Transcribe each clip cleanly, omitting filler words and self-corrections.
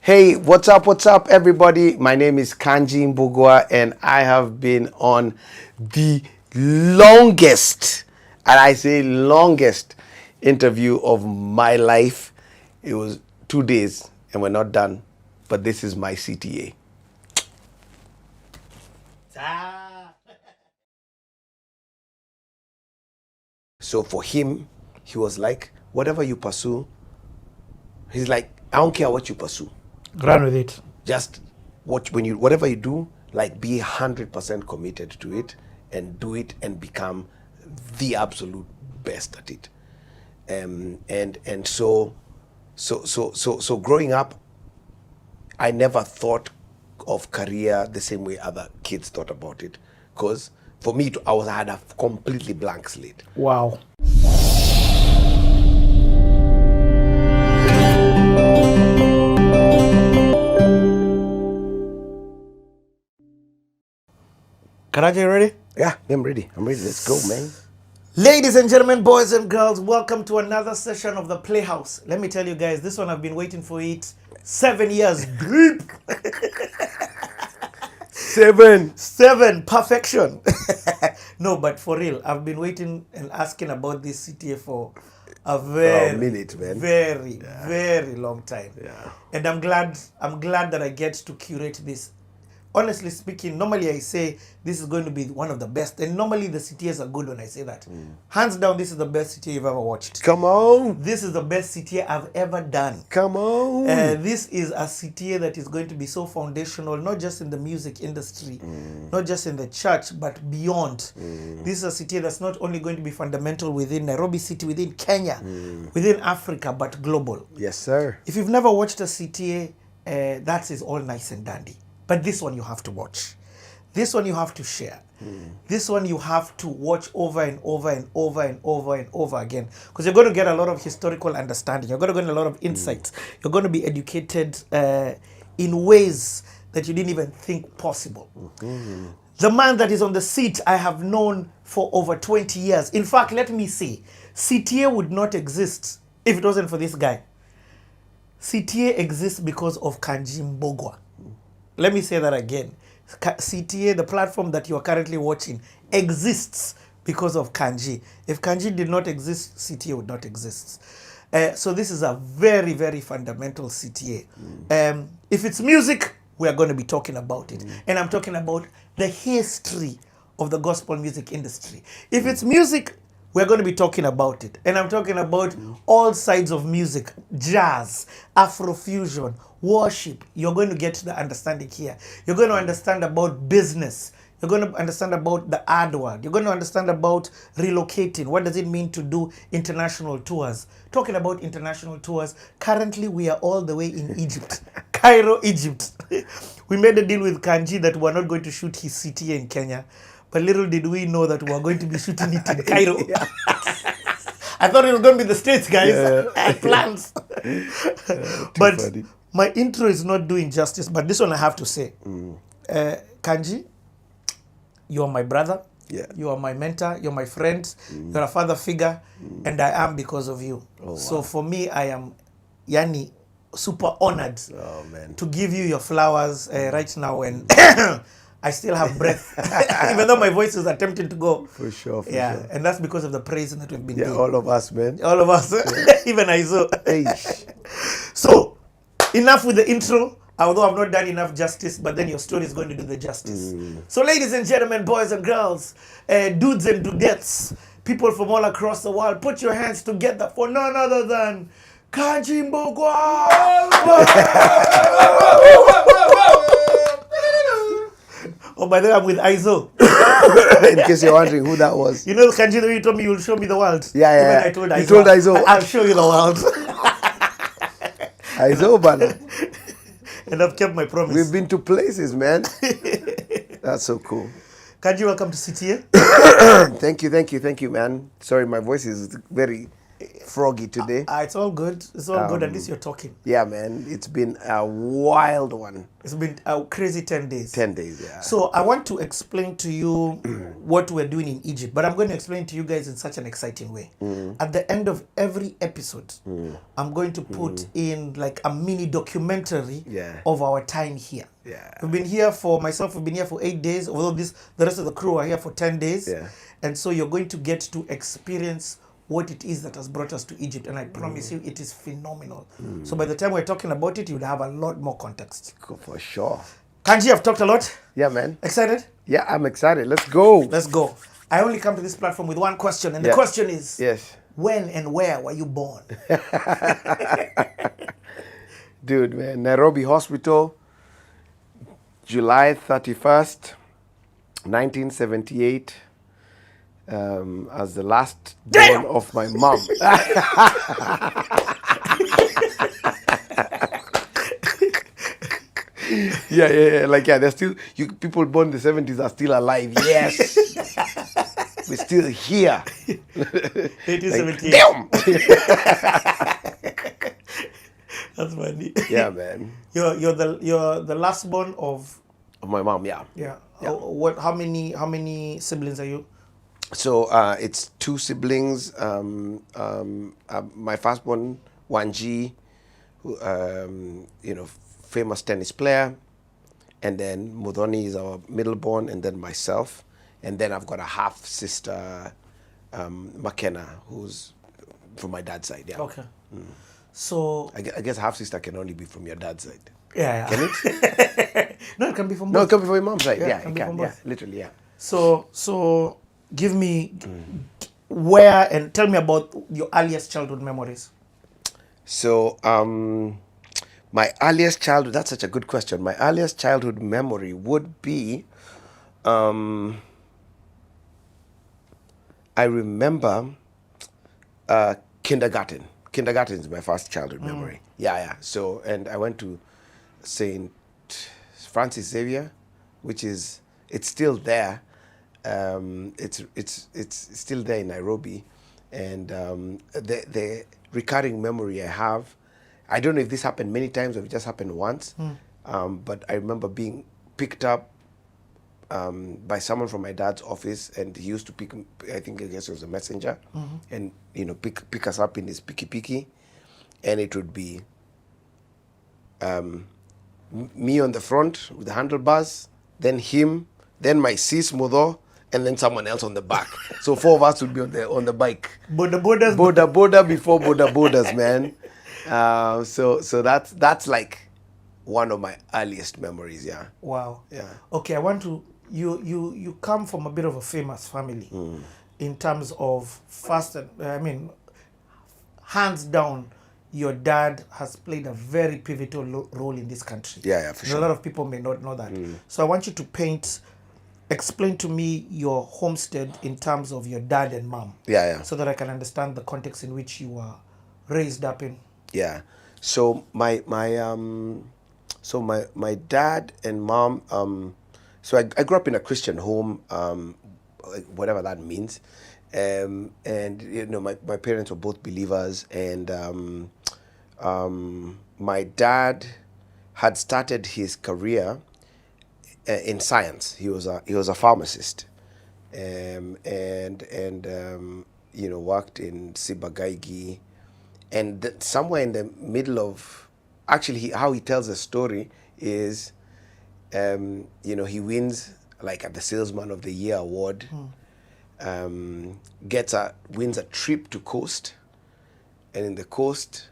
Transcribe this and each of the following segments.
Hey, what's up, everybody? My name is Kanjii Mbugua, and I have been on the longest, and I say longest, interview of my life. It was 2 days, and we're not done, but this is my CTA. So for him, he was like, whatever you pursue, he's like, I don't care what you pursue. Run with it. Just whatever you do, like be 100% committed to it and do it and become the absolute best at it. So growing up, I never thought of career the same way other kids thought about it, because for me, I had a completely blank slate. Wow. Kanjii, you ready? Yeah, I'm ready. Let's go, man. Ladies and gentlemen, boys and girls, welcome to another session of the Playhouse. Let me tell you guys, this one I've been waiting for it 7 years deep. Seven, perfection. No, but for real, I've been waiting and asking about this CTA for a very long time. Yeah. And I'm glad that I get to curate this. Honestly speaking, normally I say this is going to be one of the best, and normally the CTAs are good when I say that. Hands down, this is the best CTA you've ever watched. Come on. This is the best CTA I've ever done. Come on. This is a CTA that is going to be so foundational, not just in the music industry, not just in the church, but beyond. This is a CTA that's not only going to be fundamental within Nairobi City, within Kenya, within Africa, but global. Yes, sir. If you've never watched a CTA, that is all nice and dandy. But this one you have to watch. This one you have to share. This one you have to watch over and over and over and over and over again. Because you're going to get a lot of historical understanding. You're going to get a lot of insights. You're going to be educated in ways that you didn't even think possible. The man that is on the seat I have known for over 20 years. In fact, let me say, CTA would not exist if it wasn't for this guy. CTA exists because of Kanjii Mbugua. Let me say that again. CTA, the platform that you are currently watching, exists because of Kanjii. If Kanjii did not exist, CTA would not exist. So this is a very, very fundamental CTA. If it's music, we are going to be talking about it. And I'm talking about the history of the gospel music industry. If it's music, we're going to be talking about it. And I'm talking about all sides of music: jazz, Afrofusion, worship. You're going to get the understanding here. You're going to understand about business. You're going to understand about the ad world. You're going to understand about relocating. What does it mean to do international tours? Talking about international tours, currently we are all the way in Egypt. Cairo, Egypt. We made a deal with Kanjii that we're not going to shoot his CTA in Kenya. But little did we know that we were going to be shooting it in Cairo. I thought it was going to be the States, guys. I had plans. But funny. My intro is not doing justice, but this one I have to say. Kanjii, you are my brother. Yeah. You are my mentor. You're my friend. You're a father figure. And I am because of you. Oh, wow. So for me, I am, super honored to give you your flowers right now. And I still have breath, even though my voice is attempting to go. For sure. And that's because of the praise that we've been doing. All of us, man. All of us. Even I so. Hey. So, enough with the intro, although I've not done enough justice, but then your story is going to do the justice. So, ladies and gentlemen, boys and girls, dudes and dudettes, people from all across the world, put your hands together for none other than Kanjii Mbugua! Oh, by the way, I'm with Aizo. In case you're wondering who that was. You know, Kanjii, you told me you'll show me the world. Yeah. I told Aizo. You told Aizo. I'll show you the world. Aizo, bana. And I've kept my promise. We've been to places, man. That's so cool. Kanjii, welcome to CTA. Thank you, man. Sorry, my voice is very froggy today. It's all good. It's all good. At least you're talking. Yeah, man. It's been a wild one. It's been a crazy 10 days. 10 days, yeah. So I want to explain to you what we're doing in Egypt, but I'm going to explain to you guys in such an exciting way. At the end of every episode, I'm going to put in like a mini documentary of our time here. Yeah. We've been here for 8 days, although the rest of the crew are here for 10 days. Yeah. And so you're going to get to experience what it is that has brought us to Egypt. And I promise you, it is phenomenal. So by the time we're talking about it, you'll have a lot more context. For sure. Kanjii, I've talked a lot. Yeah, man. Excited? Yeah, I'm excited. Let's go. Let's go. I only come to this platform with one question. And the question is, when and where were you born? Dude, man. Nairobi Hospital, July 31st, 1978. As the last born of my mom. Yeah. Like, there's still, people born in the 70s are still alive. Yes. We're still here. 1878. Damn. That's funny. Yeah, man. You're the last born of my mom, yeah. How many siblings are you? So it's two siblings. My firstborn, Wanji, who, famous tennis player, and then Mudhoni is our middleborn, and then myself, and then I've got a half sister, McKenna, who's from my dad's side. Yeah. Okay. So I guess half sister can only be from your dad's side. Yeah. Can it? No, it can be from both. No, it can be from your mom's side. Yeah, it can. Yeah, literally, yeah. So give me where and tell me about your earliest childhood memories. So, my earliest childhood, that's such a good question. My earliest childhood memory would be, I remember kindergarten. Kindergarten is my first childhood memory. Yeah. So, and I went to St. Francis Xavier, which is, it's still there. It's still there in Nairobi, and the recurring memory I have, I don't know if this happened many times or if it just happened once, but I remember being picked up by someone from my dad's office, and he used to pick, I guess it was a messenger, and pick us up in his piki, and it would be me on the front with the handlebars, then him, then my sis Mudo, and then someone else on the back. So 4 of us would be on the bike. Boda before bodas, man. So that's like one of my earliest memories. Yeah. Wow. Yeah. Okay, I want to. You come from a bit of a famous family, in terms of hands down, your dad has played a very pivotal role in this country. Yeah, for sure. A lot of people may not know that. So I want you to explain to me your homestead in terms of your dad and mom. Yeah. So that I can understand the context in which you were raised up in. Yeah. So my dad and mom, so I grew up in a Christian home, whatever that means. And my parents were both believers, and my dad had started his career in science. He was a pharmacist, and worked in Sibagaigi, and somewhere in the middle of, actually how he tells the story is, he wins like at the Salesman of the Year award, wins a trip to Coast, and in the Coast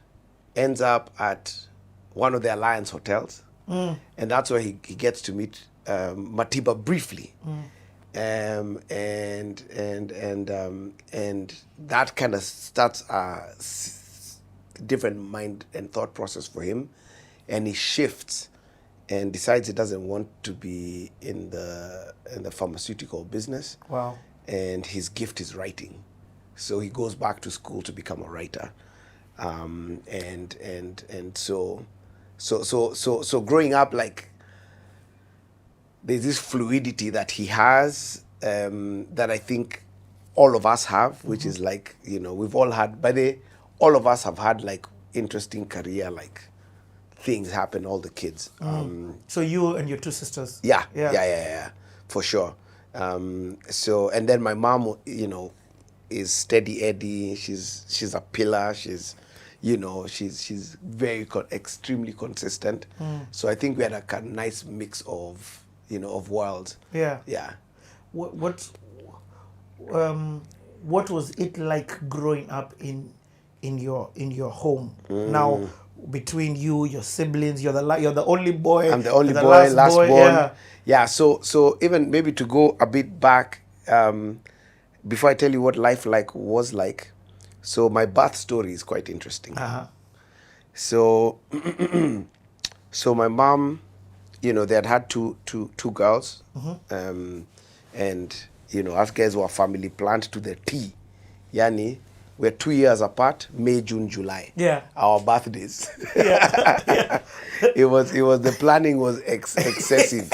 ends up at one of the Alliance hotels, and that's where he gets to meet Matiba briefly, and that kind of starts a different mind and thought process for him, and he shifts and decides he doesn't want to be in the pharmaceutical business. Wow. And his gift is writing, so he goes back to school to become a writer, so growing up, like, there's this fluidity that he has, that I think all of us have, which is like, we've all had, all of us have had like interesting career, like things happen, all the kids. So you and your two sisters. Yeah, for sure. So, and then my mom, is steady Eddie. She's a pillar. She's very extremely consistent. So I think we had a kind of nice mix of of worlds. Yeah. Yeah. What was it like growing up in your home? Now, between you, your siblings, you're the only boy. I'm the only you're boy, last born. Yeah. Yeah. So even maybe to go a bit back, before I tell you what life was like, so my birth story is quite interesting. So, so my mom, they had two girls, and us guys were family planned to the T. Yani, we're 2 years apart, May, June, July. Yeah. Our birthdays. Yeah. It was the planning was excessive.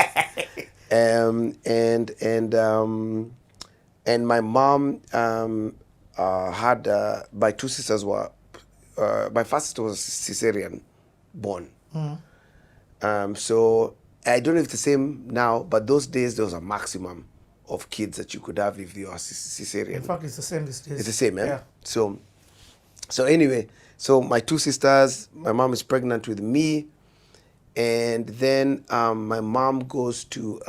And my mom had my two sisters were my first sister was cesarean born. So I don't know if it's the same now, but those days there was a maximum of kids that you could have if you are cesarean. In fact, it's the same these days. It's the same, eh? Yeah. So anyway, so my two sisters, my mom is pregnant with me, and then my mom goes to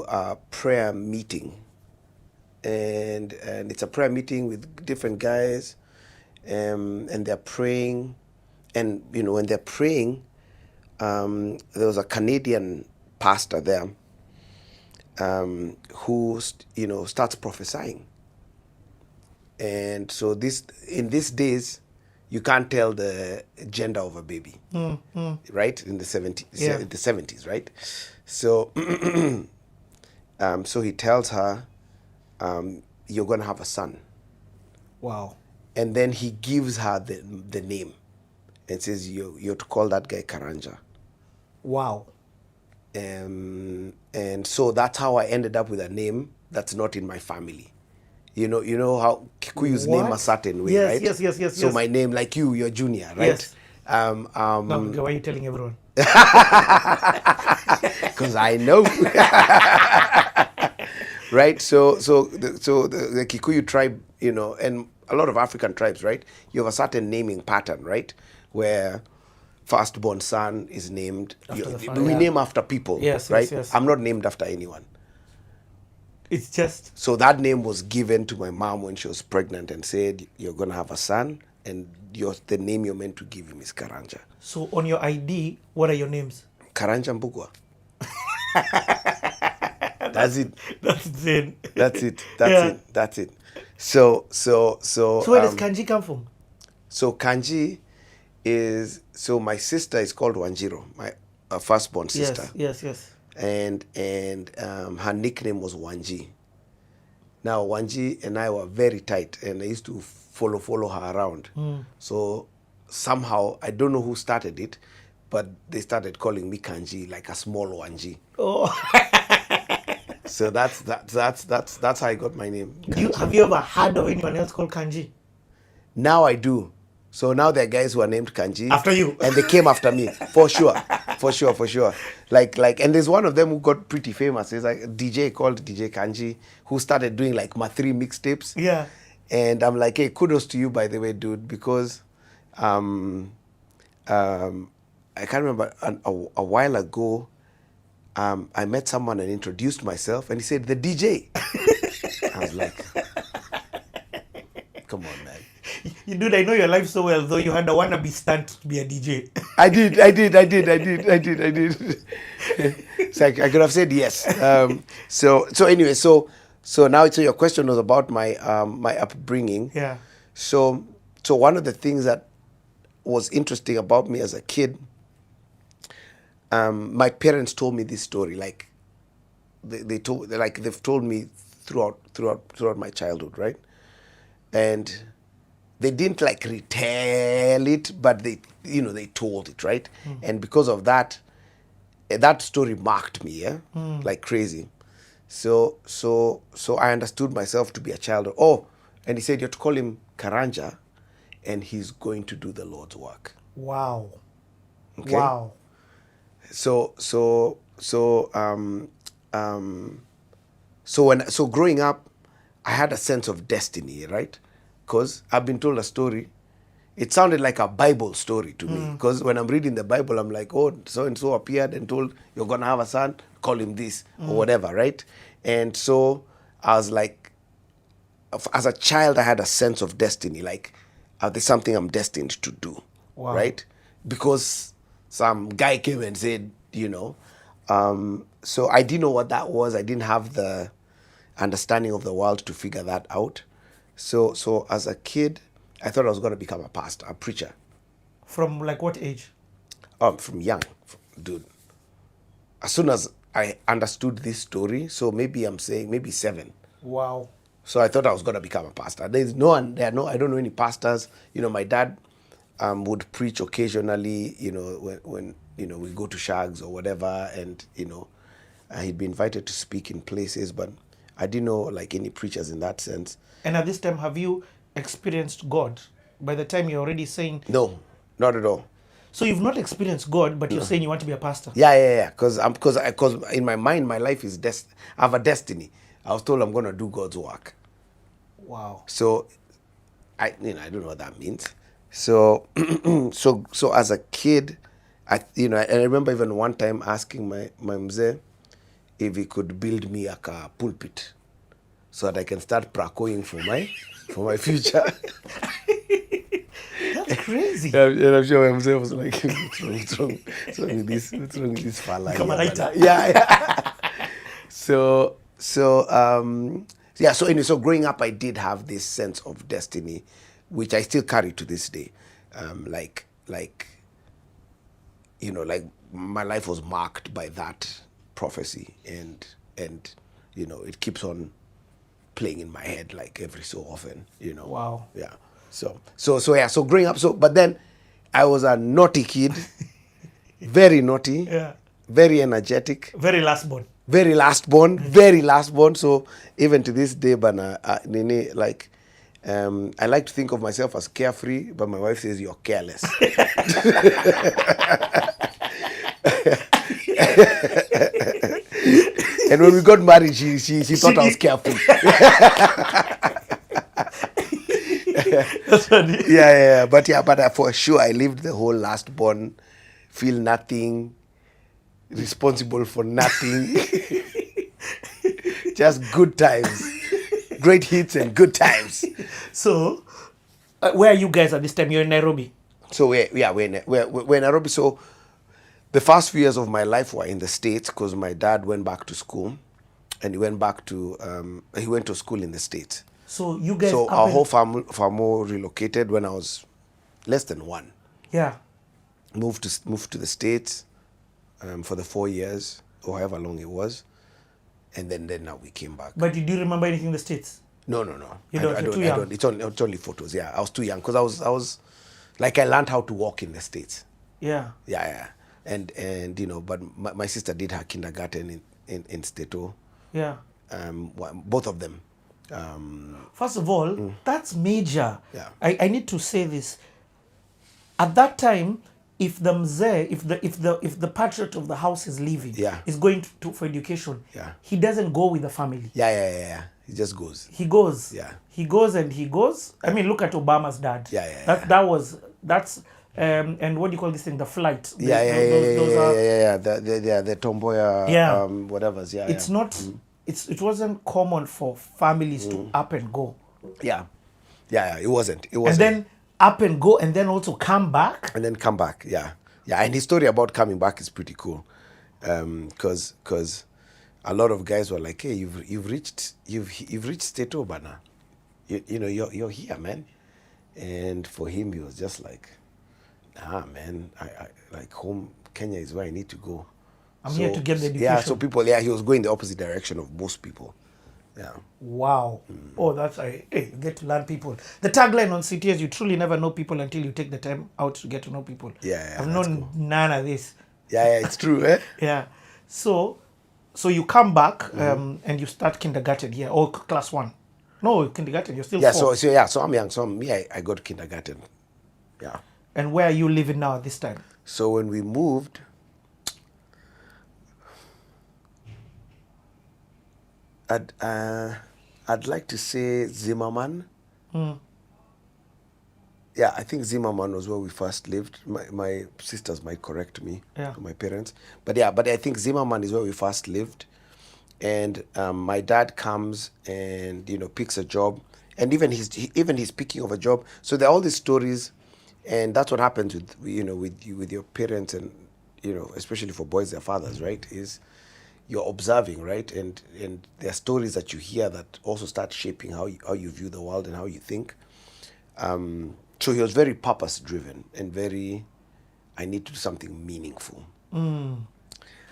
a prayer meeting, and it's a prayer meeting with different guys, and they're praying, and when they're praying, there was a Canadian pastor there, who starts prophesying. And so in these days, you can't tell the gender of a baby, right? In the 70s, right? So, so he tells her, "You're gonna have a son." Wow. And then he gives her the name, and says, "You're to call that guy Karanja." Wow. And so that's how I ended up with a name that's not in my family. You know how Kikuyus name a certain way, Yes, right? yes. So my name, like you're Junior, right? Yes. No, why are you telling everyone? Because I know. Right? So the Kikuyu tribe, and a lot of African tribes, right? You have a certain naming pattern, right? Where firstborn son is named. We name after people, yes, right? Yes. I'm not named after anyone. It's just... So that name was given to my mom when she was pregnant and said, "You're going to have a son, and the name you're meant to give him is Karanja." So on your ID, what are your names? Kanjii Mbugua. That's it. That's insane. That's it. So where does Kanjii come from? So Kanjii is, so my sister is called Wanjiro, my firstborn sister. Yes. And her nickname was Wanji. Now Wanji and I were very tight, and I used to follow her around. So somehow, I don't know who started it, but they started calling me Kanjii, like a small Wanji. Oh. So that's how I got my name. Have you ever heard of anyone else called Kanjii? Now I do. So now there are guys who are named Kanjii. After you. And they came after me. For sure. Like, and there's one of them who got pretty famous. There's like a DJ called DJ Kanjii, who started doing like my 3 mixtapes. Yeah. And I'm like, hey, kudos to you, by the way, dude, because I can't remember, a while ago, I met someone and introduced myself, and he said, "The DJ." I was like, come on, man. Dude, I know your life so well, though you had a wannabe stunt to be a DJ. I did. So I could have said yes. So anyway, so now your question was about my my upbringing. Yeah. So one of the things that was interesting about me as a kid, my parents told me this story. Like they've told me throughout my childhood, right? And they didn't like retell it, but they told it, right? And because of that, that story marked me, like crazy. So I understood myself to be a child. And he said, you have to call him Karanja, and he's going to do the Lord's work. Wow. Okay? Wow. So growing up, I had a sense of destiny, right? Because I've been told a story. It sounded like a Bible story to me. Because when I'm reading the Bible, I'm like, oh, so and so appeared and told you're gonna have a son, call him this or whatever, right? And so I was like, as a child, I had a sense of destiny, like there's something I'm destined to do, Wow. right? Because some guy came and said, you know, so I didn't know what that was. I didn't have the understanding of the world to figure that out. So as a kid, I thought I was going to become a pastor, a preacher. From like what age? From young, dude. As soon as I understood this story, so maybe I'm saying maybe 7. Wow. So I thought I was going to become a pastor. I don't know any pastors. You know, my dad would preach occasionally, you know, when you know, we go to shags or whatever, and, you know, he'd be invited to speak in places, but I didn't know like any preachers in that sense. And at this time, have you experienced God? By the time you're already saying... No, not at all. So you've not experienced God, but you're saying you want to be a pastor? Yeah. Because in my mind, my life is I have a destiny. I was told I'm going to do God's work. Wow. So, I don't know what that means. So, so as a kid, I remember even one time asking my mzee if he could build me a pulpit so that I can start prakoing for my future. That's crazy. And I'm sure my mzee was like, what's wrong with this fella? Become a writer. Yeah. So anyway, so growing up, I did have this sense of destiny, which I still carry to this day. Like my life was marked by that prophecy, and you know, it keeps on playing in my head like every so often, you know. Wow. Yeah. So growing up, but then I was a naughty kid, very naughty, Yeah. very energetic. Very last born. Very last born. So even to this day, I like to think of myself as carefree, but my wife says you're careless. And when we got married, she thought I was careful. That's funny. Yeah. But for sure, I lived the whole last born, feel nothing, responsible for nothing. Just good times, great hits and good times. So, where are you guys at this time? You're in Nairobi. So we're in Nairobi. So the first few years of my life were in the States because my dad went back to school, and he went to school in the States. So you guys. So our whole family relocated when I was less than 1. Yeah. Moved to the States for the 4 years or however long it was, and then now we came back. But did you remember anything in the States? No. You don't. You're too young. It's only photos. Yeah, I was too young because I was like, I learned how to walk in the States. Yeah. Yeah. And you know, but my sister did her kindergarten in Stato. Yeah. Both of them. First of all, that's major. Yeah. I need to say this. At that time, if the mzee, if the patriarch of the house is leaving, Yeah. is going for education, Yeah. he doesn't go with the family. Yeah. He just goes. He goes. Yeah. He goes. I mean, look at Obama's dad. Yeah. That's and what do you call this thing? The flight. Those Yeah. The tomboya. Yeah. Whatever's. Yeah. It's not. It wasn't common for families to up and go. Yeah. It wasn't. And then up and go, and then also come back. And then come back. Yeah. And his story about coming back is pretty cool, because a lot of guys were like, "Hey, you've reached Stato, Bana. You know, you're here, man." And for him, he was just like, "Nah, man. I like home. Kenya is where I need to go. I'm here to get the education." Yeah. So people, he was going the opposite direction of most people. Yeah. Wow. Oh, that's hey, you get to learn people. The tagline on CT is, you truly never know people until you take the time out to get to know people. Yeah. I've known none of this. Yeah, it's true, eh? Yeah. So you come back and you start kindergarten here, or class 1. No, kindergarten. You're still Yeah, 4. so I'm young. So I got to kindergarten. Yeah. And where are you living now at this time? So when we moved, I'd like to say Zimmerman. Yeah, I think Zimmerman was where we first lived. My sisters might correct me, Yeah. my parents. But yeah, but I think Zimmerman is where we first lived. And my dad comes and, picks a job. And even he's picking of a job. So there are all these stories. And that's what happens with your parents and, especially for boys, their fathers, right? Is you're observing, right? And there are stories that you hear that also start shaping how you view the world and how you think. So he was very purpose driven and very, I need to do something meaningful.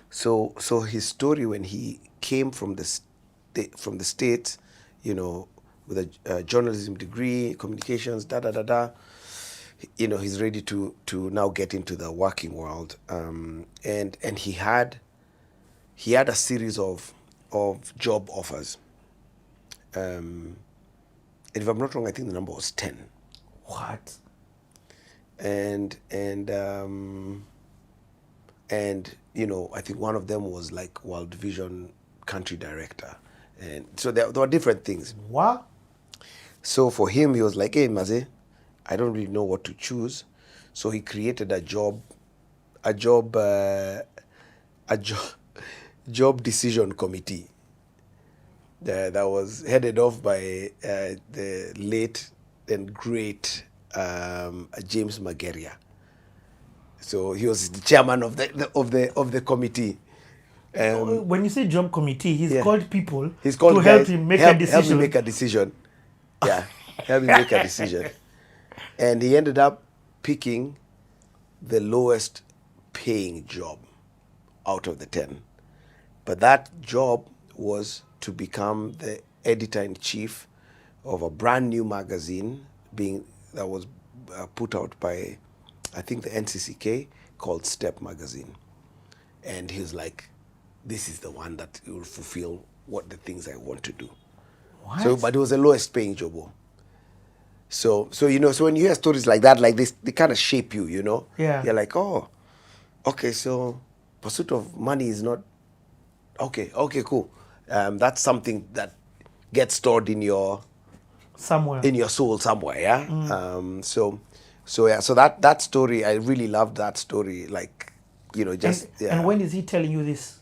So his story when he came from the States, with a journalism degree, communications, he's ready to now get into the working world. And he had a series of job offers. And if I'm not wrong, I think the number was 10. What? And I think one of them was like World Vision country director. And so there were different things. What? So for him, he was like, hey, Maze, I don't really know what to choose. So he created a job decision committee that was headed off by the late and great James Mageria. So he was the chairman of the committee. When you say job committee, he's called people He's called to guys, help him make a decision. Help me make a decision. Yeah, help me make a decision. And he ended up picking the lowest paying job out of the 10. But that job was to become the editor-in-chief of a brand new magazine that was put out by, I think, the NCCK, called Step magazine. And he was like, this is the one that will fulfill what the things I want to do. What? So, but it was the lowest paying job. So when you hear stories like that, like this, they kind of shape you, Yeah. You're like, oh, okay, so pursuit of money is not, okay, cool. That's something that gets stored in your soul somewhere, yeah. So that story, I really loved that story. Like, And when is he telling you this?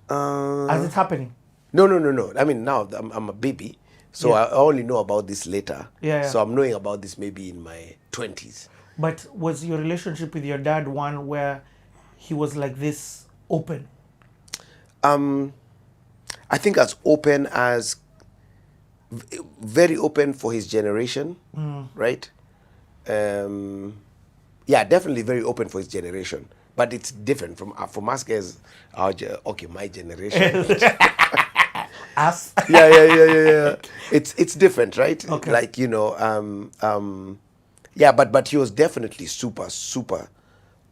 As it's happening? No. I mean, now I'm a baby, so I only know about this later. Yeah. So I'm knowing about this maybe in my 20s. But was your relationship with your dad one where he was like this open? I think as open as, very open for his generation, right? Yeah, definitely very open for his generation. But it's different from us guys. My generation. Us? Yeah. It's different, right? Okay. Like, yeah, but he was definitely super, super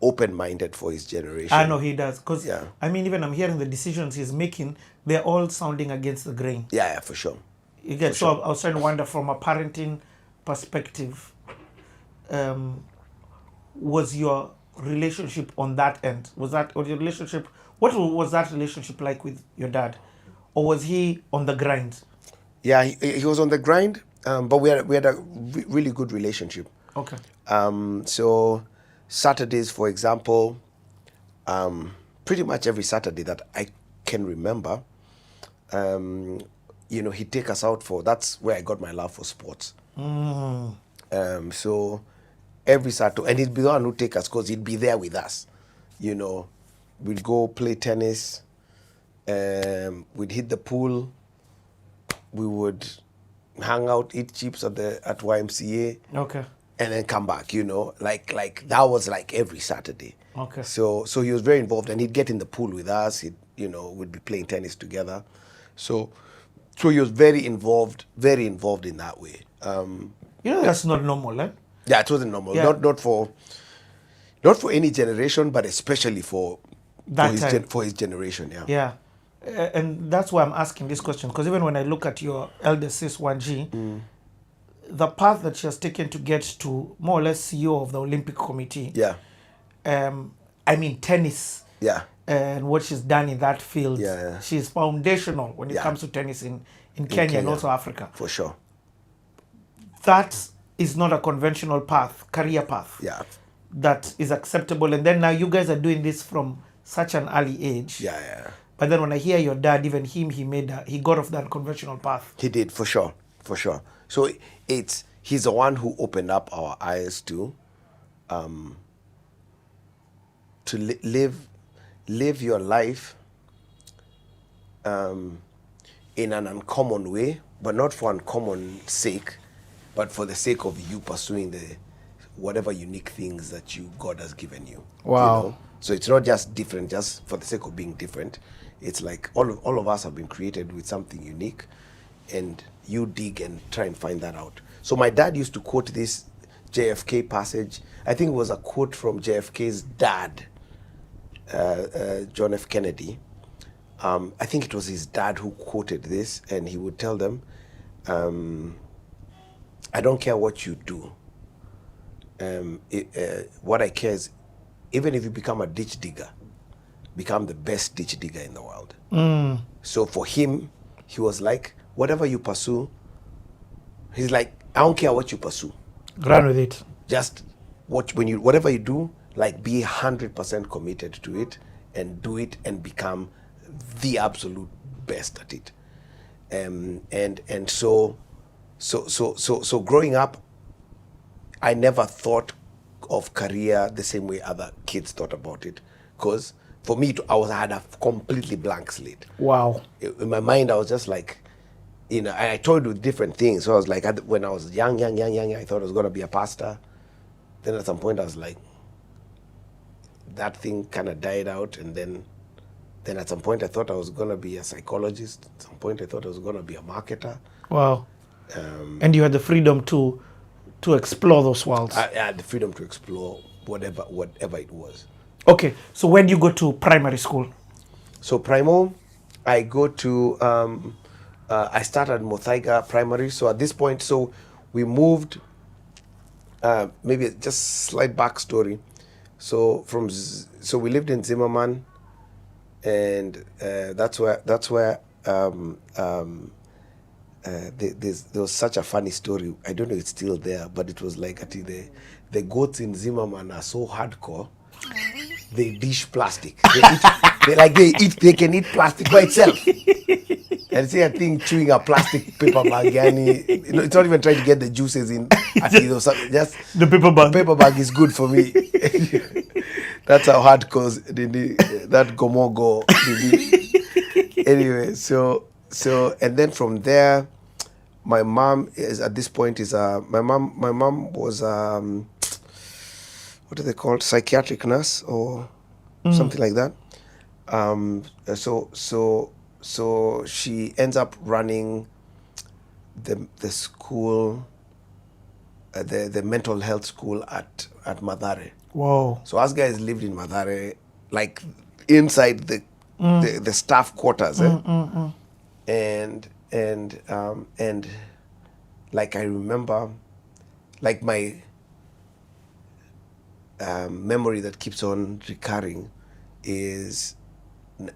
open-minded for his generation. I know he does. Because, Yeah. I mean, even I'm hearing the decisions he's making, they're all sounding against the grain. Yeah, for sure. You get, so I was trying to wonder from a parenting perspective, was your relationship on that end? What was that relationship like with your dad? Or was he on the grind? Yeah, he was on the grind, but we had a really good relationship. Okay. So Saturdays, for example, pretty much every Saturday that I can remember, he'd take us out that's where I got my love for sports. So every Saturday, and he'd be the one who'd take us because he'd be there with us. We'd go play tennis, we'd hit the pool, we would hang out, eat chips at YMCA. Okay. And then come back, like that was like every Saturday. Okay. So he was very involved, and he'd get in the pool with us. We'd be playing tennis together. So he was very involved in that way. That's not normal, eh? Yeah, it wasn't normal. Yeah. Not for any generation, but especially for his generation. Yeah. Yeah. and that's why I'm asking this question, because even when I look at your eldest sis 1G, the path that she has taken to get to more or less CEO of the Olympic Committee, Yeah. I mean tennis, Yeah. and what she's done in that field, Yeah. she's foundational when it Yeah. comes to tennis in Kenya and also Africa. For sure. That is not a conventional path, career path. Yeah. That is acceptable. And then now you guys are doing this from such an early age. Yeah. But then when I hear your dad, even him, he got off that conventional path. He did, for sure. So he's the one who opened up our eyes to live your life in an uncommon way, but not for uncommon sake, but for the sake of you pursuing the whatever unique things that God has given you. Wow. You know? So it's not just different just for the sake of being different. It's like all of us have been created with something unique, and you dig and try and find that out. So my dad used to quote this JFK passage. I think it was a quote from JFK's dad, John F. Kennedy. I think it was his dad who quoted this, and he would tell them, I don't care what you do. What I care is, even if you become a ditch digger, become the best ditch digger in the world. So for him, he was like, whatever you pursue, he's like, I don't care what you pursue. Run with it. Just whatever you do, like be 100% committed to it and do it and become the absolute best at it. And so growing up, I never thought of career the same way other kids thought about it, because for me, I had a completely blank slate. Wow. In my mind, I was just like, I toyed with different things. So I was like, when I was young, I thought I was going to be a pastor. Then at some point, I was like, that thing kind of died out. And then at some point, I thought I was going to be a psychologist. At some point, I thought I was going to be a marketer. Wow. And you had the freedom to explore those worlds. I had the freedom to explore whatever it was. Okay, so when do you go to primary school? So Primo, I go to, I started Muthaiga Primary. So at this point, so we moved, maybe just slight backstory. So so we lived in Zimmerman, and that's where there was such a funny story. I don't know if it's still there, but it was like the goats in Zimmerman are so hardcore. They dish plastic. They can eat plastic by itself. And see a thing chewing a plastic paper bag, it's not even trying to get the juices in. Just the paper bag. The paper bag is good for me. That's how hardcore that gomogo. Anyway, so and then from there, my mom is at this point my mom was what are they called, psychiatric nurse or something like that. So she ends up running the school, the mental health school at Mathare. Whoa. So us guys lived in Mathare, like inside the staff quarters, and like I remember, like my memory that keeps on recurring is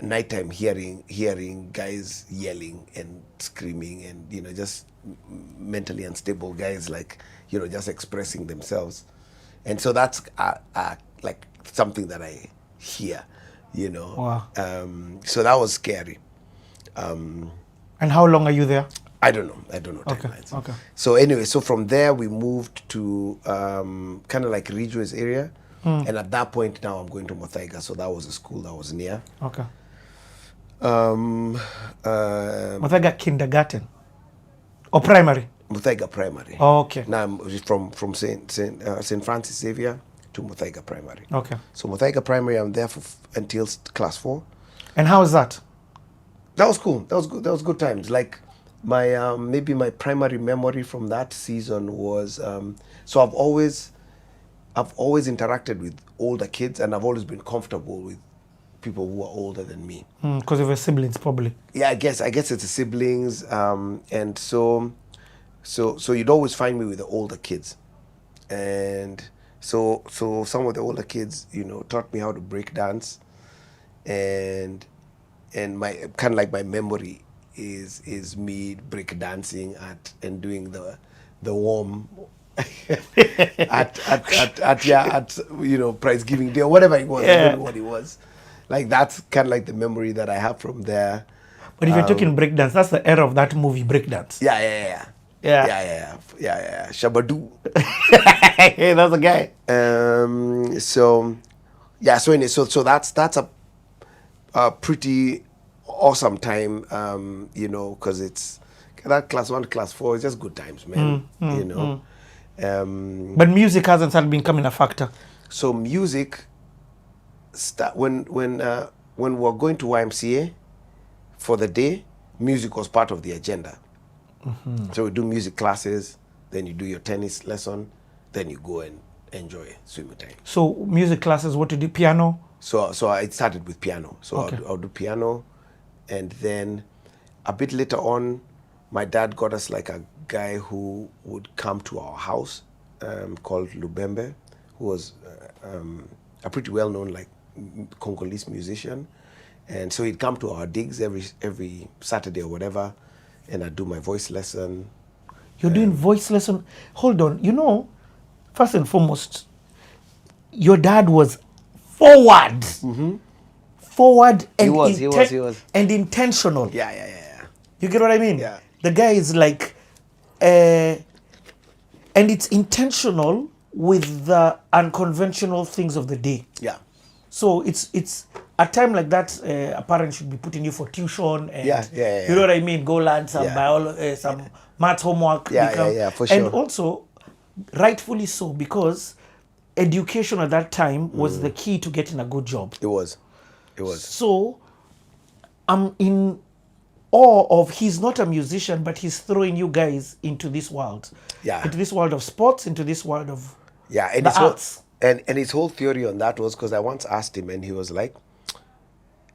nighttime hearing guys yelling and screaming, and just mentally unstable guys, like just expressing themselves. And so that's like something that I hear, Wow. So that was scary. And how long are you there? I don't know timelines. Okay. So anyway, so from there we moved to kind of like Ridgeways area. And at that point now I'm going to Muthaiga, so that was a school that was near. Okay. Muthaiga kindergarten or primary? Muthaiga Primary. Oh, okay. Now I'm from St. Francis Xavier to Muthaiga Primary. Okay. So Muthaiga Primary, I'm there until class 4. And how was that? That was cool. That was good. That was good times. Like my maybe my primary memory from that season was so I've always interacted with older kids, and I've always been comfortable with people who are older than me. Because of your siblings, probably. Yeah, I guess it's the siblings, and so you'd always find me with the older kids, and so some of the older kids, taught me how to break dance, and my kind of like my memory is me break dancing and doing the warm at prize giving day or whatever it was. I don't know what it was. Like that's kind of like the memory that I have from there. But if you're talking breakdance, that's the era of that movie, Breakdance. Yeah. Shabadoo. Hey, that's a guy. So anyway, so that's a pretty awesome time, because it's that class 1 to class 4 is just good times, man. But music hasn't started becoming a factor. So music when we were going to YMCA for the day, music was part of the agenda. So we do music classes, then you do your tennis lesson, then you go and enjoy swimming time. So music classes, what to do? Piano? So I started with piano. So Okay. I'll do piano, and then a bit later on, my dad got us like a guy who would come to our house, called Lubembe, who was a pretty well-known like Congolese musician, and so he'd come to our digs every Saturday or whatever, and I'd do my voice lesson. You're doing voice lesson? Hold on. First and foremost, your dad was forward. Forward and He was. and intentional. Yeah. You get what I mean? Yeah. The guy is like, and it's intentional with the unconventional things of the day. Yeah. So it's a time like that, a parent should be putting you for tuition and Yeah. you know what I mean, go learn some Yeah. some math homework. Yeah, for sure. And also, rightfully so, because education at that time was the key to getting a good job. It was. So I'm in awe of, he's not a musician, but he's throwing you guys into this world. Yeah. Into this world of sports, into this world of And the his arts. and his whole theory on that was because I once asked him, and he was like,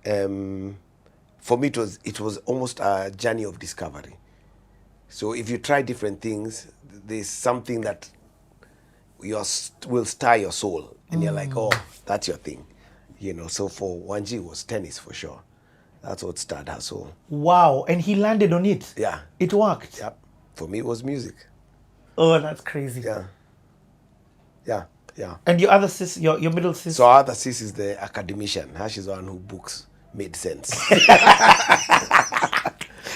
for me it was almost a journey of discovery. So if you try different things, there's something that will stir your soul, and you're like, oh, that's your thing, So for Wanji, it was tennis for sure. That's what stirred her soul. Wow, and he landed on it. Yeah. It worked. Yep. For me, it was music. Oh, that's crazy. Yeah. And your other sis, your middle sis? So our other sis is the academician. She's the one who books made sense.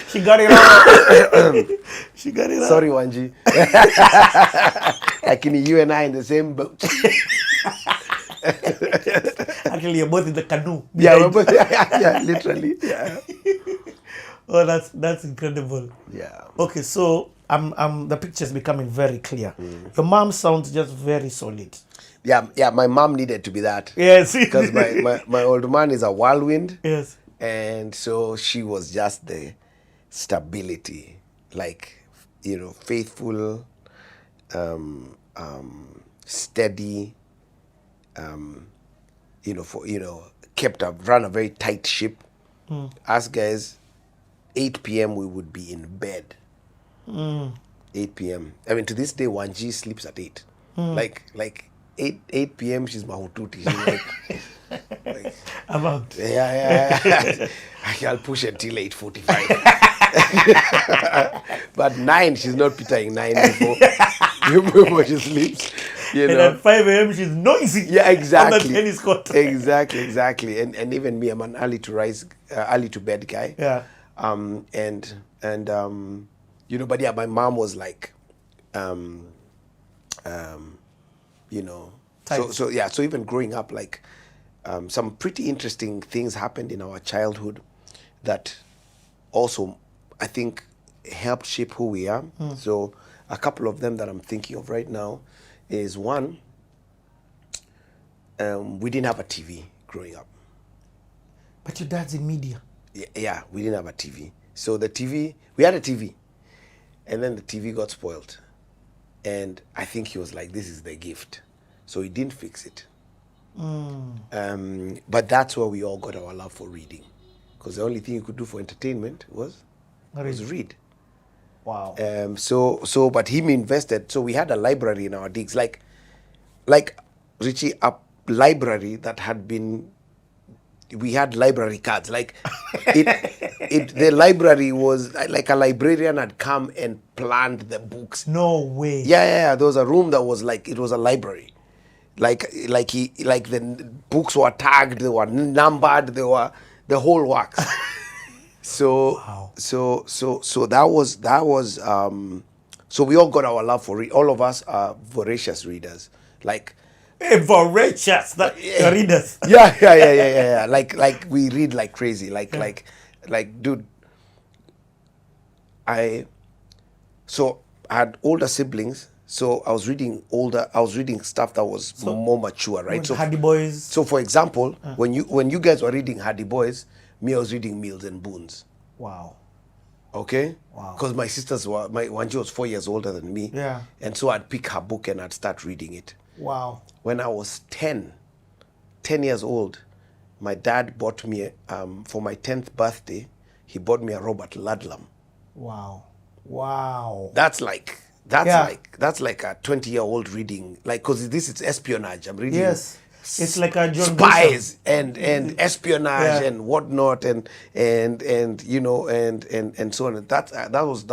She got it all. She got it all. Sorry, Wanji. Lakini you and I in the same boat. Actually, you're both in the canoe. Yeah, behind. we're both, literally. Yeah. Oh, that's incredible. Yeah. Okay, so the picture's becoming very clear. Your mom sounds just very solid. Yeah, my mom needed to be that. Yes. Because my old man is a whirlwind. Yes. And so she was just the stability, like, faithful, steady, run a very tight ship. Us guys, 8 p.m. we would be in bed. 8 p.m. I mean, to this day, Wanji sleeps at 8. Like 8 p.m. she's mahututi. She's like I'm out. Yeah. I'll push until 8:45. But 9, she's not pitying 9 before she sleeps. And at 5 a.m. she's noisy. Yeah, exactly. On the tennis court. Exactly. And even me, I'm an early to bed guy. Yeah. But yeah, my mom was like, Tight. So even growing up, like, some pretty interesting things happened in our childhood that also, I think, helped shape who we are. So a couple of them that I'm thinking of right now is one, we didn't have a TV growing up. But your dad's in media. Yeah, we didn't have a TV. So we had a TV, and then the TV got spoiled. And I think he was like, this is the gift. So he didn't fix it. But that's where we all got our love for reading, because the only thing you could do for entertainment was read. Wow. But him invested. So we had a library in our digs, like Richie, a library that had been. We had library cards, like the library was like a librarian had come and planned the books. No way. Yeah. There was a room that was like, it was a library. Like the books were tagged, they were numbered, they were the whole works. So Wow. so that was so we all got our love for all of us are voracious readers. Like Voracious. The readers. yeah. Like we read like crazy. Like dude, I had older siblings, so I was reading stuff that was more mature, right? So Hardy Boys. So for example, when you guys were reading Hardy Boys, me I was reading Mills and Boons. Wow. Okay? Wow. Because my sisters were Wanji was 4 years older than me. Yeah. And so I'd pick her book and I'd start reading it. Wow. When I was 10 years old, my dad bought me for my 10th birthday, he bought me a Robert Ludlum. Wow. That's like a 20-year-old reading, like, because this is espionage. I'm reading. Yes. It's like a John spies and espionage Yeah. and whatnot and you know and so on. That was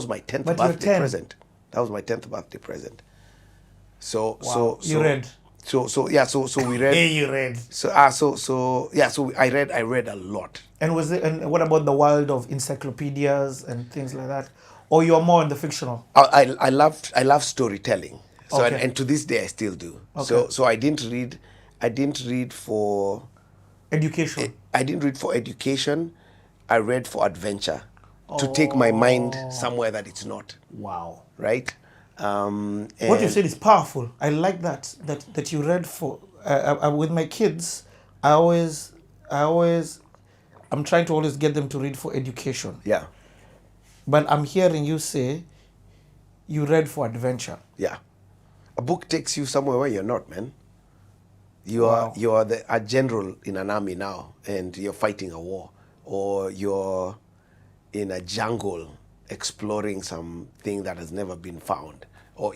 my 10th But you're birthday 10. present. That was my 10th birthday present. So Wow. You read. So we read. Hey, you read. So I read a lot. And what about the world of encyclopedias and things like that? Or you're more in the fictional? I love storytelling. So Okay. and to this day I still do. Okay. So I didn't read for Education. I didn't read for education. I read for adventure, to take my mind somewhere that it's not. Wow. Right. What you said is powerful. I like that you read for. With my kids, I'm trying to always get them to read for education. Yeah. But I'm hearing you say you read for adventure. Yeah. A book takes you somewhere where you're not, man. Wow. You are a general in an army now, and you're fighting a war, or you're in a jungle exploring something that has never been found, or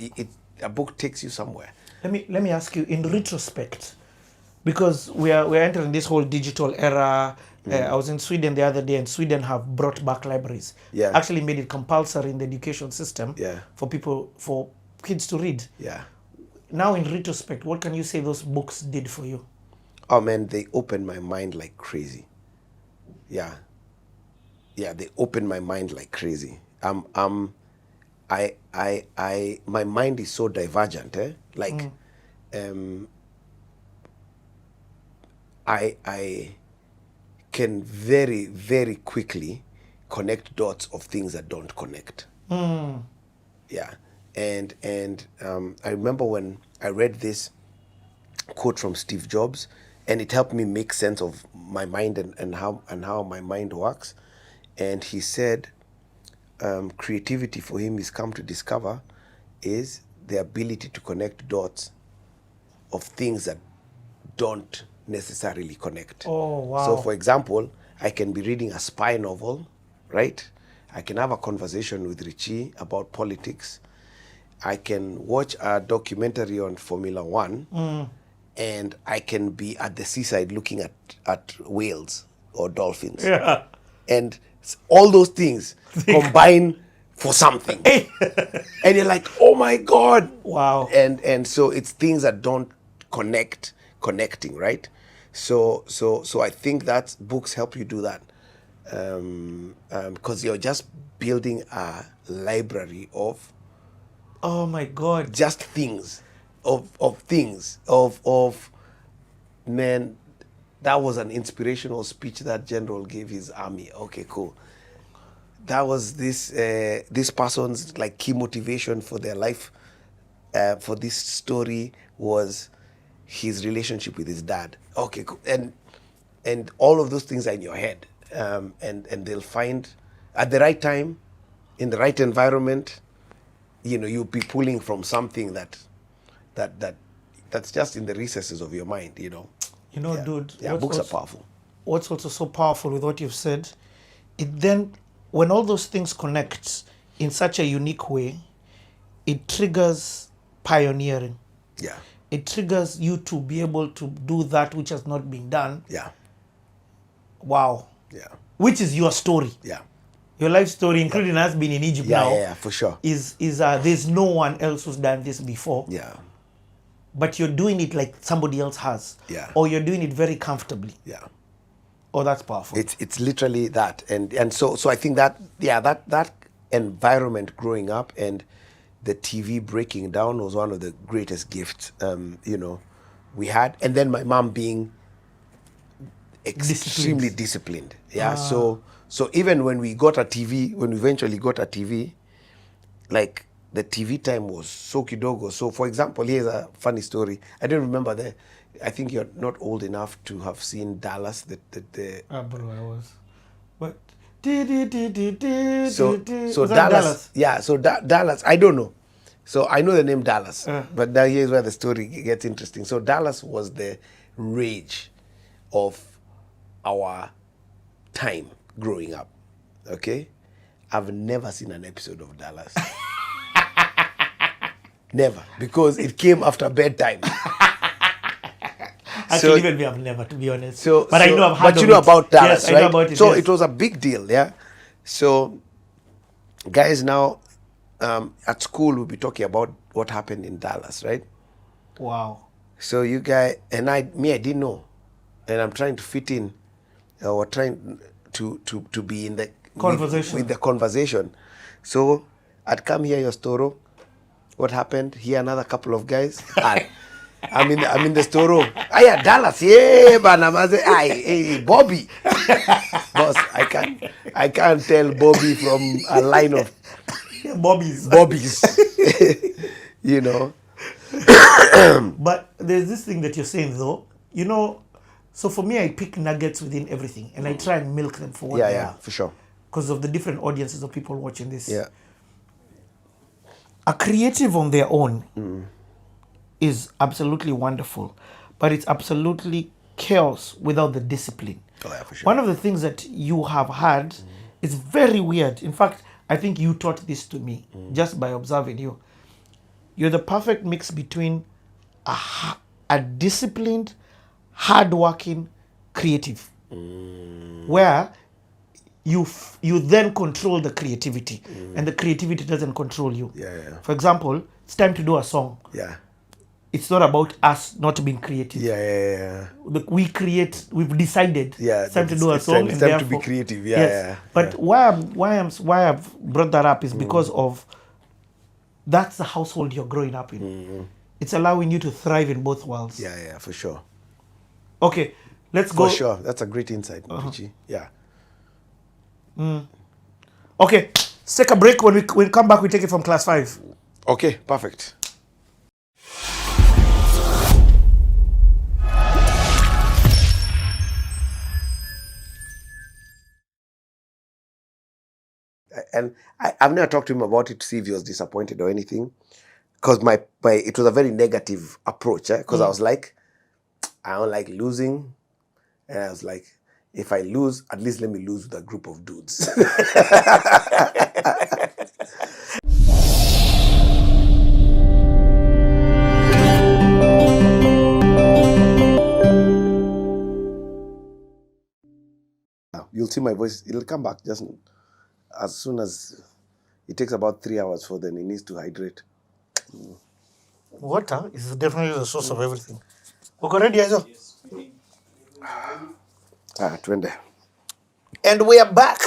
a book takes you somewhere. Let me ask you in retrospect, because we're entering this whole digital era. I was in Sweden the other day, and Sweden have brought back libraries. Yeah. Actually made it compulsory in the education system. Yeah. for kids to read. Yeah. Now in retrospect, what can you say those books did for you? Oh man, they opened my mind like crazy. Yeah, they opened my mind like crazy. My mind is so divergent, like, I can very, very quickly connect dots of things that don't connect. Yeah, and I remember when I read this quote from Steve Jobs, and it helped me make sense of my mind and how my mind works. And he said, creativity for him is come to discover is the ability to connect dots of things that don't necessarily connect. Oh, wow. So for example, I can be reading a spy novel, right? I can have a conversation with Richie about politics. I can watch a documentary on Formula One, and I can be at the seaside looking at whales or dolphins. Yeah. And all those things combine for something. And you're like, oh my God. Wow. And so it's things that don't connecting, right? So I think that books help you do that. Because you're just building a library of Oh my God. just things, of man, that was an inspirational speech that general gave his army. Okay, cool. That was this person's like key motivation for their life, for this story was his relationship with his dad. Okay, cool. And all of those things are in your head, and they'll find at the right time, in the right environment, you'll be pulling from something that that's just in the recesses of your mind, you know. You know, dude. Yeah, books are powerful. What's also so powerful with what you've said, it then, when all those things connect in such a unique way, it triggers pioneering. Yeah. It triggers you to be able to do that which has not been done. Yeah. Wow. Yeah. Which is your story. Yeah. Your life story, including us being in Egypt now. Yeah, for sure. Is there's no one else who's done this before. Yeah. But you're doing it like somebody else has. Yeah. Or you're doing it very comfortably. Yeah. Oh, that's powerful. It's literally that. And so I think that environment growing up and the TV breaking down was one of the greatest gifts we had. And then my mom being extremely disciplined. Yeah. So even when we eventually got a TV, like the TV time was so kidogo. So for example, here's a funny story. I don't remember I think you're not old enough to have seen Dallas. Bro, I was. But so Dallas. Yeah, so Dallas, I don't know. So I know the name Dallas, but now here's where the story gets interesting. So Dallas was the rage of our time growing up. Okay? I've never seen an episode of Dallas. Never. Because it came after bedtime. Actually, even me, I've never, to be honest. But I know I've heard But you know about Dallas, yes, right? I know about it, so yes. it was a big deal, yeah? So guys now at school will be talking about what happened in Dallas, right? Wow. So you guys, and I didn't know. And I'm trying to fit in, or trying to be in the conversation. With the conversation. So I'd come hear your story. What happened? Here another couple of guys. I'm in the store. Yeah, Dallas. Yeah, banamaze. Hey, Bobby. Boss, I can't tell Bobby from a line of Bobbies. You know. But there's this thing that you're saying though. You know, so for me, I pick nuggets within everything, and I try and milk them for what they are. Yeah, for sure. Because of the different audiences of people watching this. Yeah. A creative on their own is absolutely wonderful, but it's absolutely chaos without the discipline. Oh, yeah, for sure. One of the things that you have had is very weird. In fact, I think you taught this to me just by observing you. You're the perfect mix between a disciplined, hardworking creative, where you then control the creativity, and the creativity doesn't control you. Yeah. For example, it's time to do a song. Yeah. It's not about us not being creative. Yeah. We've decided it's time to do a song. It's time to be creative. Yeah. But why I've brought that up is because of that's the household you're growing up in. It's allowing you to thrive in both worlds. Yeah, for sure. Okay, let's go. For sure. That's a great insight, Pichi. Yeah. Okay, let's take a break. When we come back, we take it from class 5. Okay, perfect. And I've never talked to him about it to see if he was disappointed or anything, because it was a very negative approach. Because I was like, I don't like losing, and I was like, if I lose, at least let me lose with a group of dudes. You'll see my voice, it'll come back just as soon as it takes about 3 hours for then it needs to hydrate. Water is definitely the source of everything. Okay, ready, Aizo? Twende. And we are back.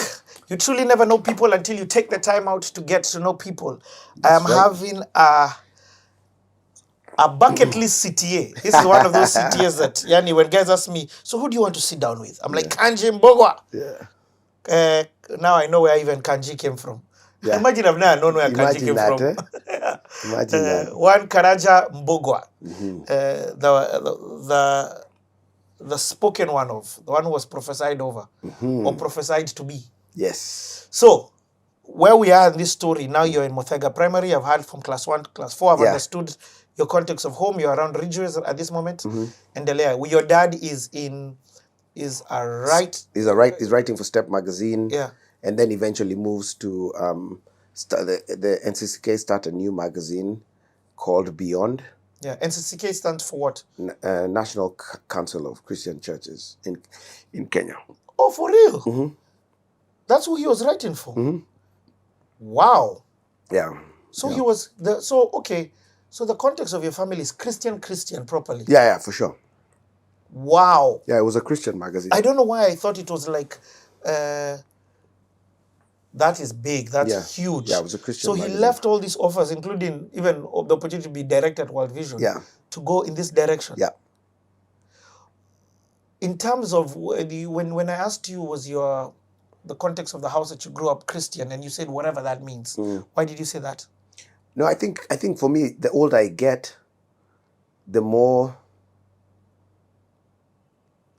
You truly never know people until you take the time out to get to know people. I am having a bucket list CTA. This is one of those CTAs that, Yani, when guys ask me, so who do you want to sit down with? I'm like, Kanjii Mbugua. Yeah. Now I know where even Kanjii came from. Yeah. Imagine I've never known where Kanjii came from. Imagine that. One Kanjii Mbugua. The spoken one of, the one who was prophesied over or prophesied to be. Yes. So, where we are in this story, now you're in Muthaiga Primary, I've heard from class 1 to class 4, I've understood your context of home, you're around Ridgeways at this moment, Mm-hmm. and your dad is is He's writing for Step magazine. Yeah. And then eventually moves to the NCCK start a new magazine called Beyond. Yeah, NCCK stands for what? National Council of Christian Churches in Kenya. Oh, for real? Mm-hmm. That's who he was writing for. Mm-hmm. Wow. Yeah. So yeah. he was okay. So the context of your family is Christian properly. Yeah, for sure. Wow. Yeah, it was a Christian magazine. I don't know why I thought it was like that is big. That's huge. Yeah, it was a Christian So magazine. he left all these offers, including even the opportunity to be director at World Vision, to go in this direction. Yeah. In terms of when I asked you, was the context of the house that you grew up Christian, and you said whatever that means. Why did you say that? No, I think for me, the older I get, the more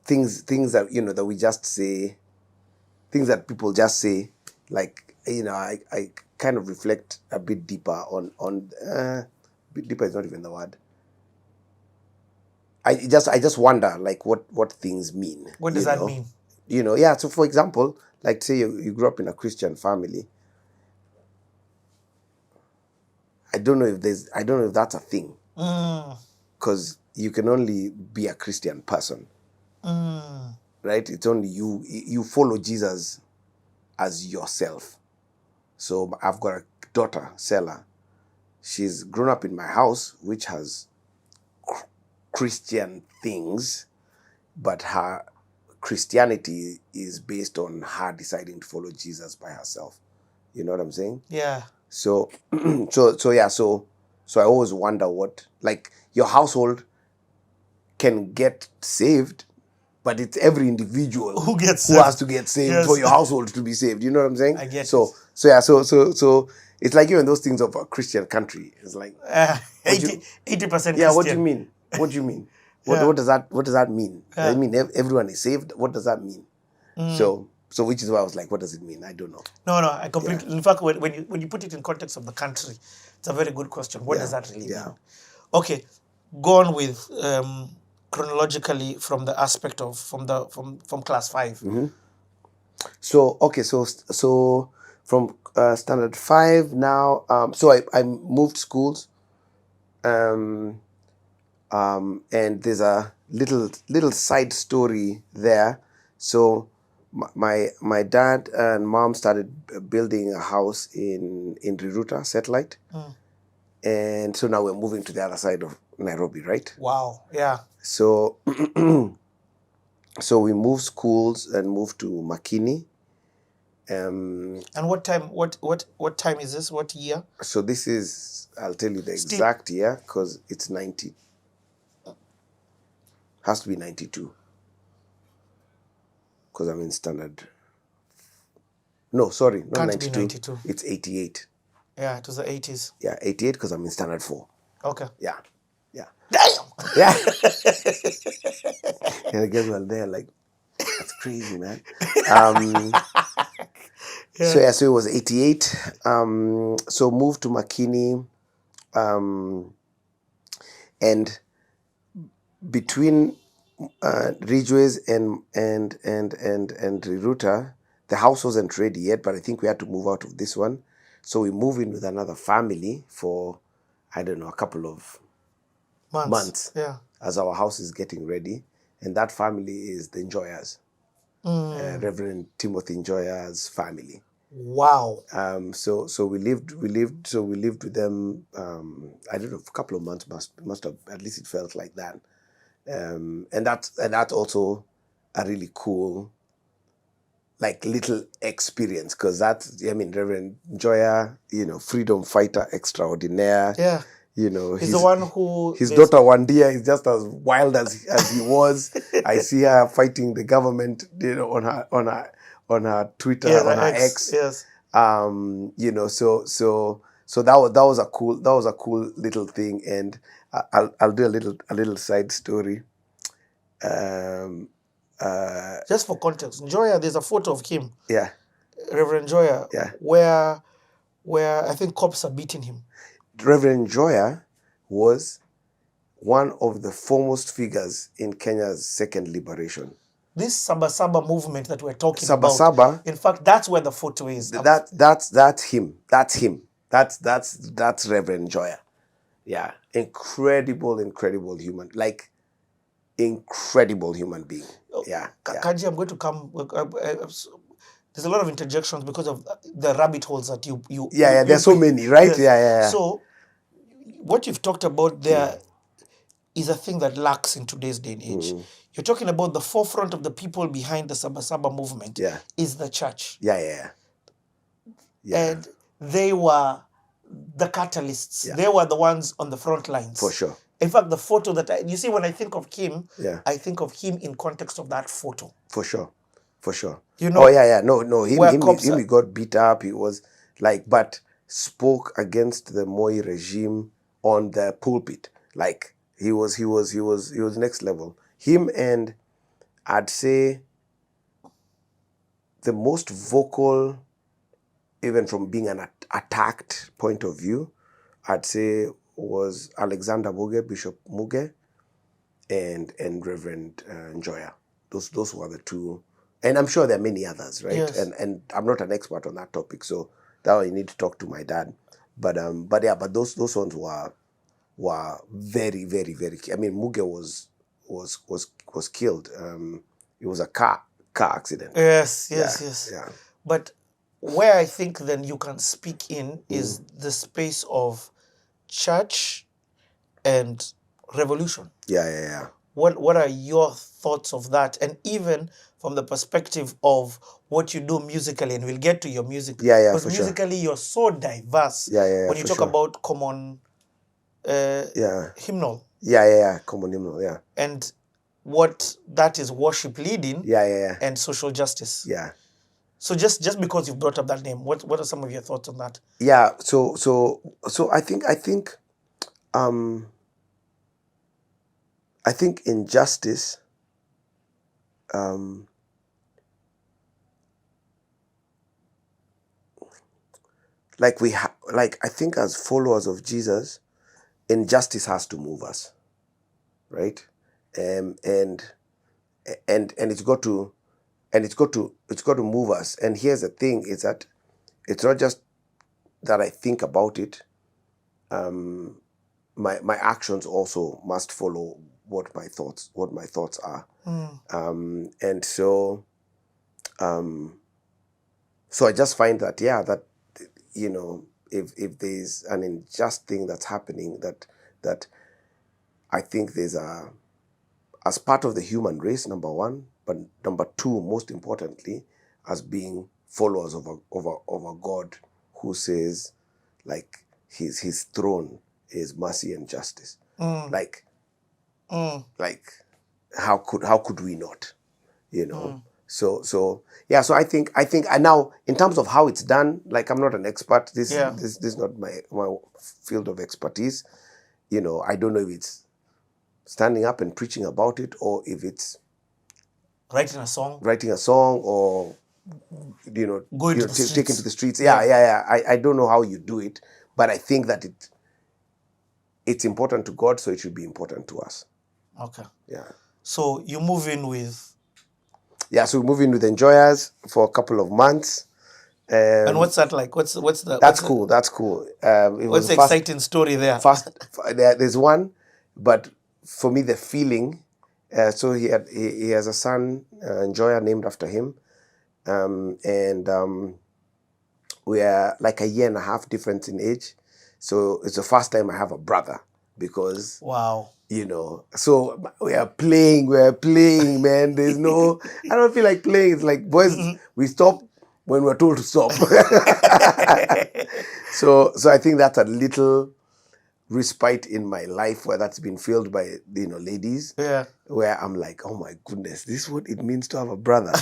things that that we just say, things that people just say, like I kind of reflect a bit deeper on a bit deeper is not even the word. I just wonder like what things mean. What does that mean? Yeah. So for example, like say you grew up in a Christian family. I don't know if that's a thing. Because you can only be a Christian person. Right? It's only you follow Jesus as yourself. So I've got a daughter, Sela. She's grown up in my house, which has Christian things, but her Christianity is based on her deciding to follow Jesus by herself. You know what I'm saying? Yeah. So I always wonder what, like, your household can get saved, but it's every individual who has to get saved for your household to be saved. You know what I'm saying? I get so it's like even those things of a Christian country. It's like 80%. Yeah, what do you mean? What do you mean? What does that mean? I mean everyone is saved. What does that mean? So which is why I was like, what does it mean? I don't know. No, I completely. Yeah. In fact, when you put it in context of the country, it's a very good question. What does that really mean? Okay, go on with chronologically from the aspect of from class 5. Mm-hmm. So okay, so from standard 5 now. So I moved schools. And there's a little side story there. So my dad and mom started building a house in Riruta, Satellite. And so now we're moving to the other side of Nairobi, right? Wow, yeah. So so we moved schools and moved to Makini. And what time? What time is this? What year? So this is, I'll tell you the exact year because it's 90. Has to be 92. Because I'm in standard. No, sorry, not 92. Be 92. It's 88. Yeah, it was the 80s. Yeah, 88 because I'm in standard 4. Okay. Yeah. Damn! Yeah. And the girls were there like, that's crazy, man. So it was 88. So moved to Makini. And between Ridgeways and Riruta, the house wasn't ready yet, but I think we had to move out of this one. So we moved in with another family for, I don't know, a couple of months. Yeah. As our house is getting ready. And that family is the Enjoyers. Reverend Timothy Enjoyer's family. Wow. So we lived with them. I don't know, a couple of months. Must have, at least it felt like that. And that's also a really cool, like, little experience, because Reverend Joya, freedom fighter extraordinaire. Yeah. He's the one who... His daughter Wandia is just as wild as he was. I see her fighting the government, on her Twitter, on her X. Yes. So that was a cool little thing, and I'll do a little side story. Just for context, Joya, there's a photo of him. Yeah. Reverend Joya. Yeah. Where I think cops are beating him. Reverend Joya was one of the foremost figures in Kenya's second liberation. This Saba Saba movement that we're talking Saba about. Saba, In fact, that's where the photo is. that's him. That's him. That's Reverend Joya. Yeah, incredible human, like incredible human being. Yeah. Kanjii, I'm going to come. There's a lot of interjections because of the rabbit holes that you. There's so many, right? Yes. Yeah. So, what you've talked about there is a thing that lacks in today's day and age. You're talking about the forefront of the people behind the Saba Saba movement is the church. Yeah. And they were the catalysts. They were the ones on the front lines. For sure. In fact, the photo that you see when I think of Kim, I think of him in context of that photo. For sure. You know. Oh yeah. No. He got beat up. He was like, but spoke against the Moi regime on the pulpit. Like he was next level. Him, and I'd say the most vocal, even from being an attacked point of view, I'd say was Alexander Muge, Bishop Muge, and Reverend Njoya. Those were the two, and I'm sure there are many others, right? Yes. And I'm not an expert on that topic, so that one you need to talk to my dad. But those ones were very, very, very. I mean, Muge was killed. It was a car accident. Yes. Yeah. But where I think then you can speak in is the space of church and revolution. Yeah. What are your thoughts of that? And even from the perspective of what you do musically, and we'll get to your music. Yeah, because musically you're so diverse. Yeah, when you talk about common hymnal. Yeah, common hymnal, yeah. And what that is worship leading. Yeah. And social justice. Yeah. So just because you've brought up that name, what are some of your thoughts on that? Yeah, so I think in justice, I think as followers of Jesus, injustice has to move us, right? And it's got to move us. And here's the thing: is that it's not just that I think about it. My actions also must follow what my thoughts are. And so I just find that that if there's an unjust thing that's happening, that I think there's as part of the human race, number one, but number two, most importantly, as being followers of a God who says, like, his throne is mercy and justice. Like how could we not, So I think and now in terms of how it's done, like, I'm not an expert. This is not my field of expertise. I don't know if it's standing up and preaching about it, or if it's writing a song, or going to the taking to the streets. I don't know how you do it, but I think that it's important to God, so it should be important to us. Okay. Yeah. So you move in with. Yeah, so we move in with Enjoyers for a couple of months. And what's that like? What's the? That's cool. That's cool. What's the exciting story there? There's one, but for me the feeling. So he has a son, Enjoyer, named after him, and we are like a year and a half difference in age. So it's the first time I have a brother, because wow. So we are playing, man. There's no, I don't feel like playing. It's like, boys, we stop when we're told to stop. So I think that's a little respite in my life where that's been filled by, ladies. Yeah. Where I'm like, oh my goodness, this is what it means to have a brother.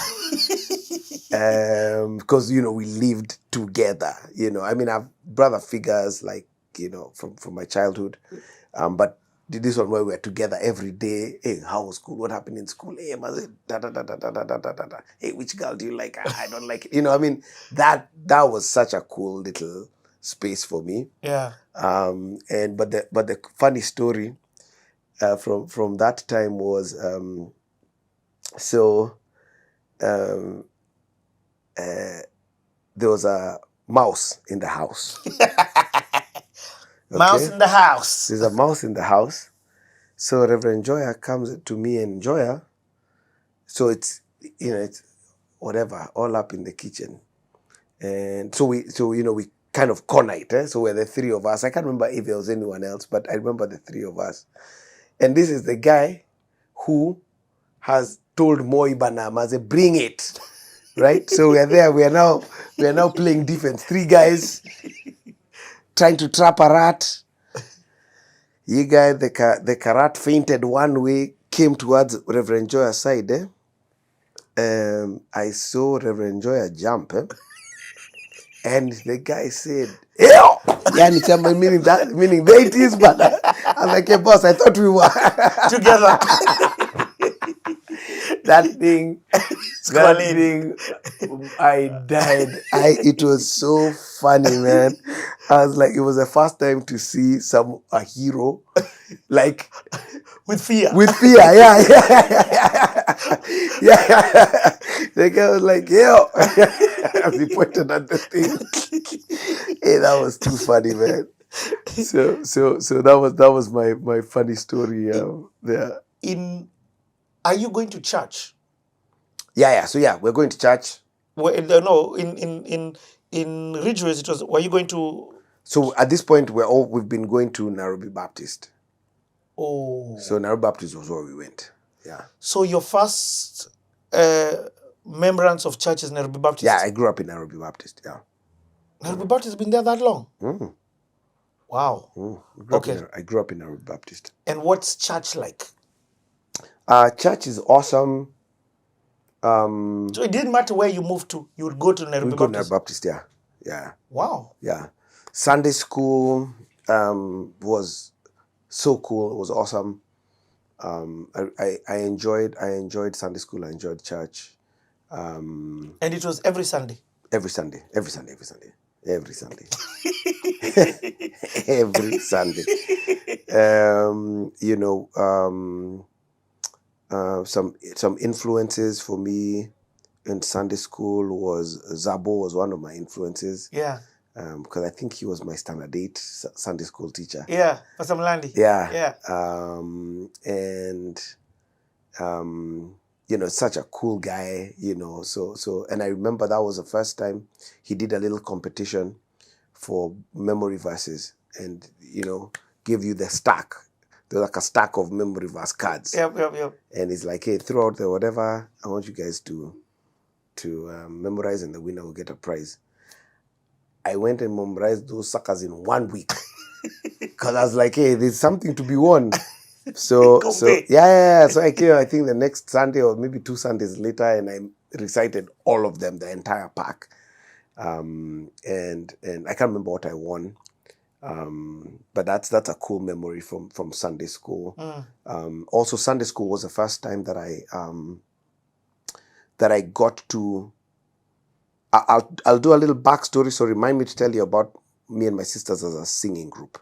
Because, we lived together, I mean, I have brother figures, like, from my childhood. But this one where we're together every day. Hey, how was school? What happened in school? Hey, hey, which girl do you like? I don't like it. I mean, that was such a cool little space for me. Yeah. But the funny story, from that time was so there was a mouse in the house. Mouse in the house. There's a mouse in the house. So Reverend Joya comes to me and Joya. So it's it's whatever, all up in the kitchen. And so we kind of corner it. So we're the three of us. I can't remember if there was anyone else, but I remember the three of us. And this is the guy who has told Moi Banamaze, bring it. Right? So we're there. We are now playing defense. Three guys trying to trap a rat. You guys, the rat fainted one way, came towards Reverend Joya's side. I saw Reverend Joya jump. And the guy said, "Ew!" meaning there it is, but I'm like, hey, boss, I thought we were Together. that thing, I died. It was so funny, man. I was like, it was the first time to see a hero, like with fear. Yeah. The guy was like, "Yo," as he pointed at the thing. Hey, that was too funny, man. So that was my funny story there. Are you going to church? Yeah. So yeah, we're going to church. Well, no, in Ridgeways, it was. Were you going to? So at this point, we've been going to Nairobi Baptist. Oh. So Nairobi Baptist was where we went. Yeah. So your first remembrance of church is Nairobi Baptist? Yeah, I grew up in Nairobi Baptist. Yeah. Nairobi Baptist has been there that long? Mm. Wow. Mm. I grew up in Nairobi Baptist. And what's church like? Church is awesome. So it didn't matter where you moved to, you would go to Nairobi Baptist? Go to Nairobi Baptist, yeah. Wow. Yeah. Sunday school was so cool. It was awesome. I enjoyed Sunday school. I enjoyed church. And it was every Sunday? Every Sunday. Every Sunday. Every Sunday. Some influences for me in Sunday school was Zabo was one of my influences. Yeah. Because I think he was my standard 8 Sunday school teacher. Yeah, Pastor Mlandi. Yeah. Such a cool guy, so and I remember that was the first time he did a little competition for memory verses and, give you the stack. There's like a stack of memory verse cards. Yep. And it's like, hey, throughout the whatever, I want you guys to memorize and the winner will get a prize. I went and memorized those suckers in 1 week. Because I was like, hey, there's something to be won. So yeah. So I came, I think the next Sunday or maybe 2 Sundays later, and I recited all of them, the entire pack. And I can't remember what I won. But that's a cool memory from Sunday school. Also, Sunday school was the first time that I got to. I'll do a little backstory. So remind me to tell you about me and my sisters as a singing group.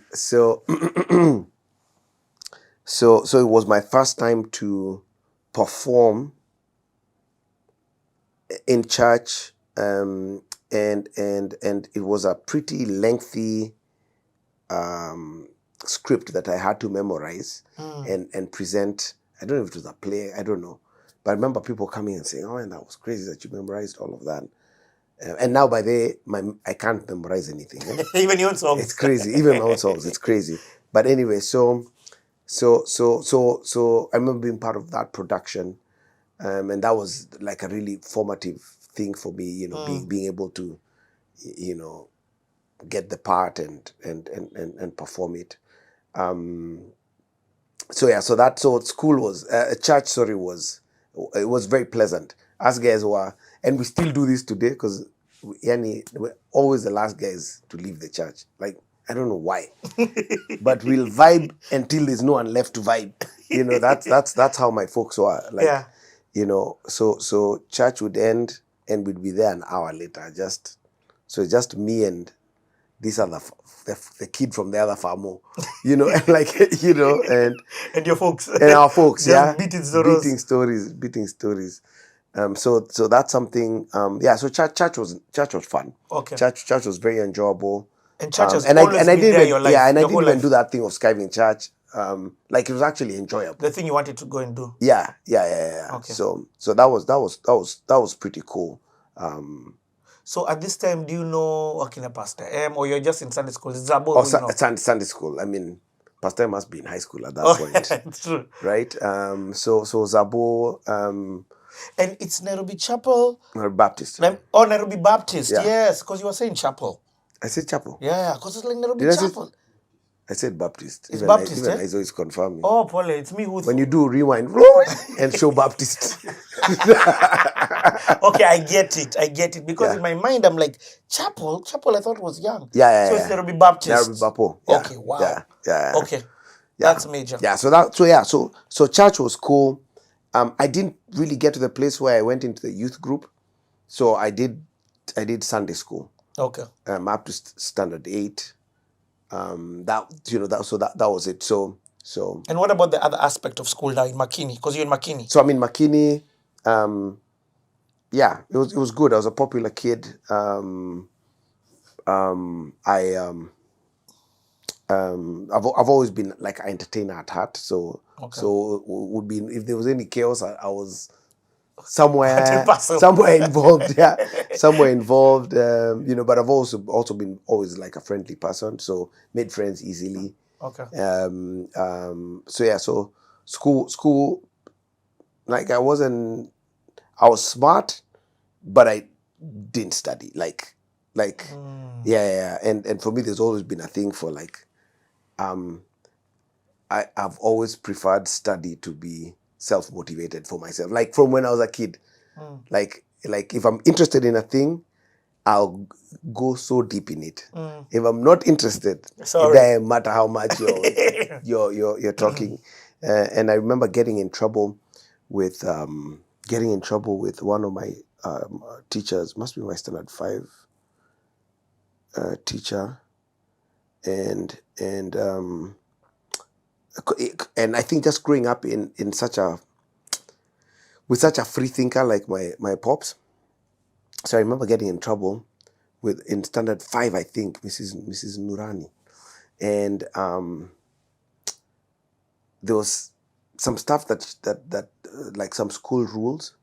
So it was my first time to perform in church, and it was a pretty lengthy script that I had to memorize and present. I don't know if it was a play, I don't know. But I remember people coming and saying, "Oh, and that was crazy that you memorized all of that." And now by the way, I can't memorize anything. Even your own songs. It's crazy. Even my own songs. It's crazy. But anyway, so I remember being part of that production, and that was like a really formative thing for me. Being able to, get the part and perform it. So school was church. It was very pleasant. Us guys were, and we still do this today because we're always the last guys to leave the church. Like, I don't know why, but we'll vibe until there's no one left to vibe. That's how my folks were. Like, so church would end and we'd be there an hour later. Just me and these are the kid from the other farm, you know, and like, you know, And your folks. and our folks, Just beating stories. So that's something. So church was fun. Okay. Church was very enjoyable. And church has and always I been didn't there in even, your life. yeah, and I your didn't whole even life. do that thing of skiving church. Like it was actually enjoyable. The thing you wanted to go and do. Yeah. Okay. So that was pretty cool. So at this time, do you know Akina Pastor M, or you're just in Sunday school? Zabo, who you know? Sunday school. I mean, Pastor must be in high school at that Oh, point, it's true. right? So Zabo, And it's Nairobi Chapel. Baptist. Nairobi Baptist. Yeah. Yes, because you were saying chapel. I said chapel. Yeah, because it's like Nairobi Did I say- Chapel. I said Baptist. It's even Baptist, even eh? Izo is confirming. Oh, Paul, it's me who. When you do rewind and show Baptist. Okay, I get it. Because Yeah. in my mind, I'm like, chapel I thought was young. Yeah. So it's Nairobi Baptist. Nairobi Bapo. Yeah. Okay, wow. Yeah. Okay, that's major. Yeah. So church was cool. I didn't really get to the place where I went into the youth group. So I did Sunday school. Okay. Up to standard 8. That was it. So And what about the other aspect of school now in Makini? Because you're in Makini. I'm in Makini. It was good. I was a popular kid. I've always been like an entertainer at heart. So would be if there was any chaos, I was somewhere involved. Yeah, somewhere involved. But I've also been always like a friendly person. So made friends easily. Okay. So school, like I was smart, but I didn't study. And for me, there's always been a thing for like, I've always preferred study to be self-motivated for myself. Like from when I was a kid, like if I'm interested in a thing, I'll go so deep in it. If I'm not interested, it doesn't matter how much you're talking. And I remember getting in trouble with one of my teachers. Must be my standard 5 teacher, and I think just growing up with such a free thinker like my pops. So I remember getting in trouble in standard 5, I think, Mrs. Nurani. And there was some stuff that like some school rules.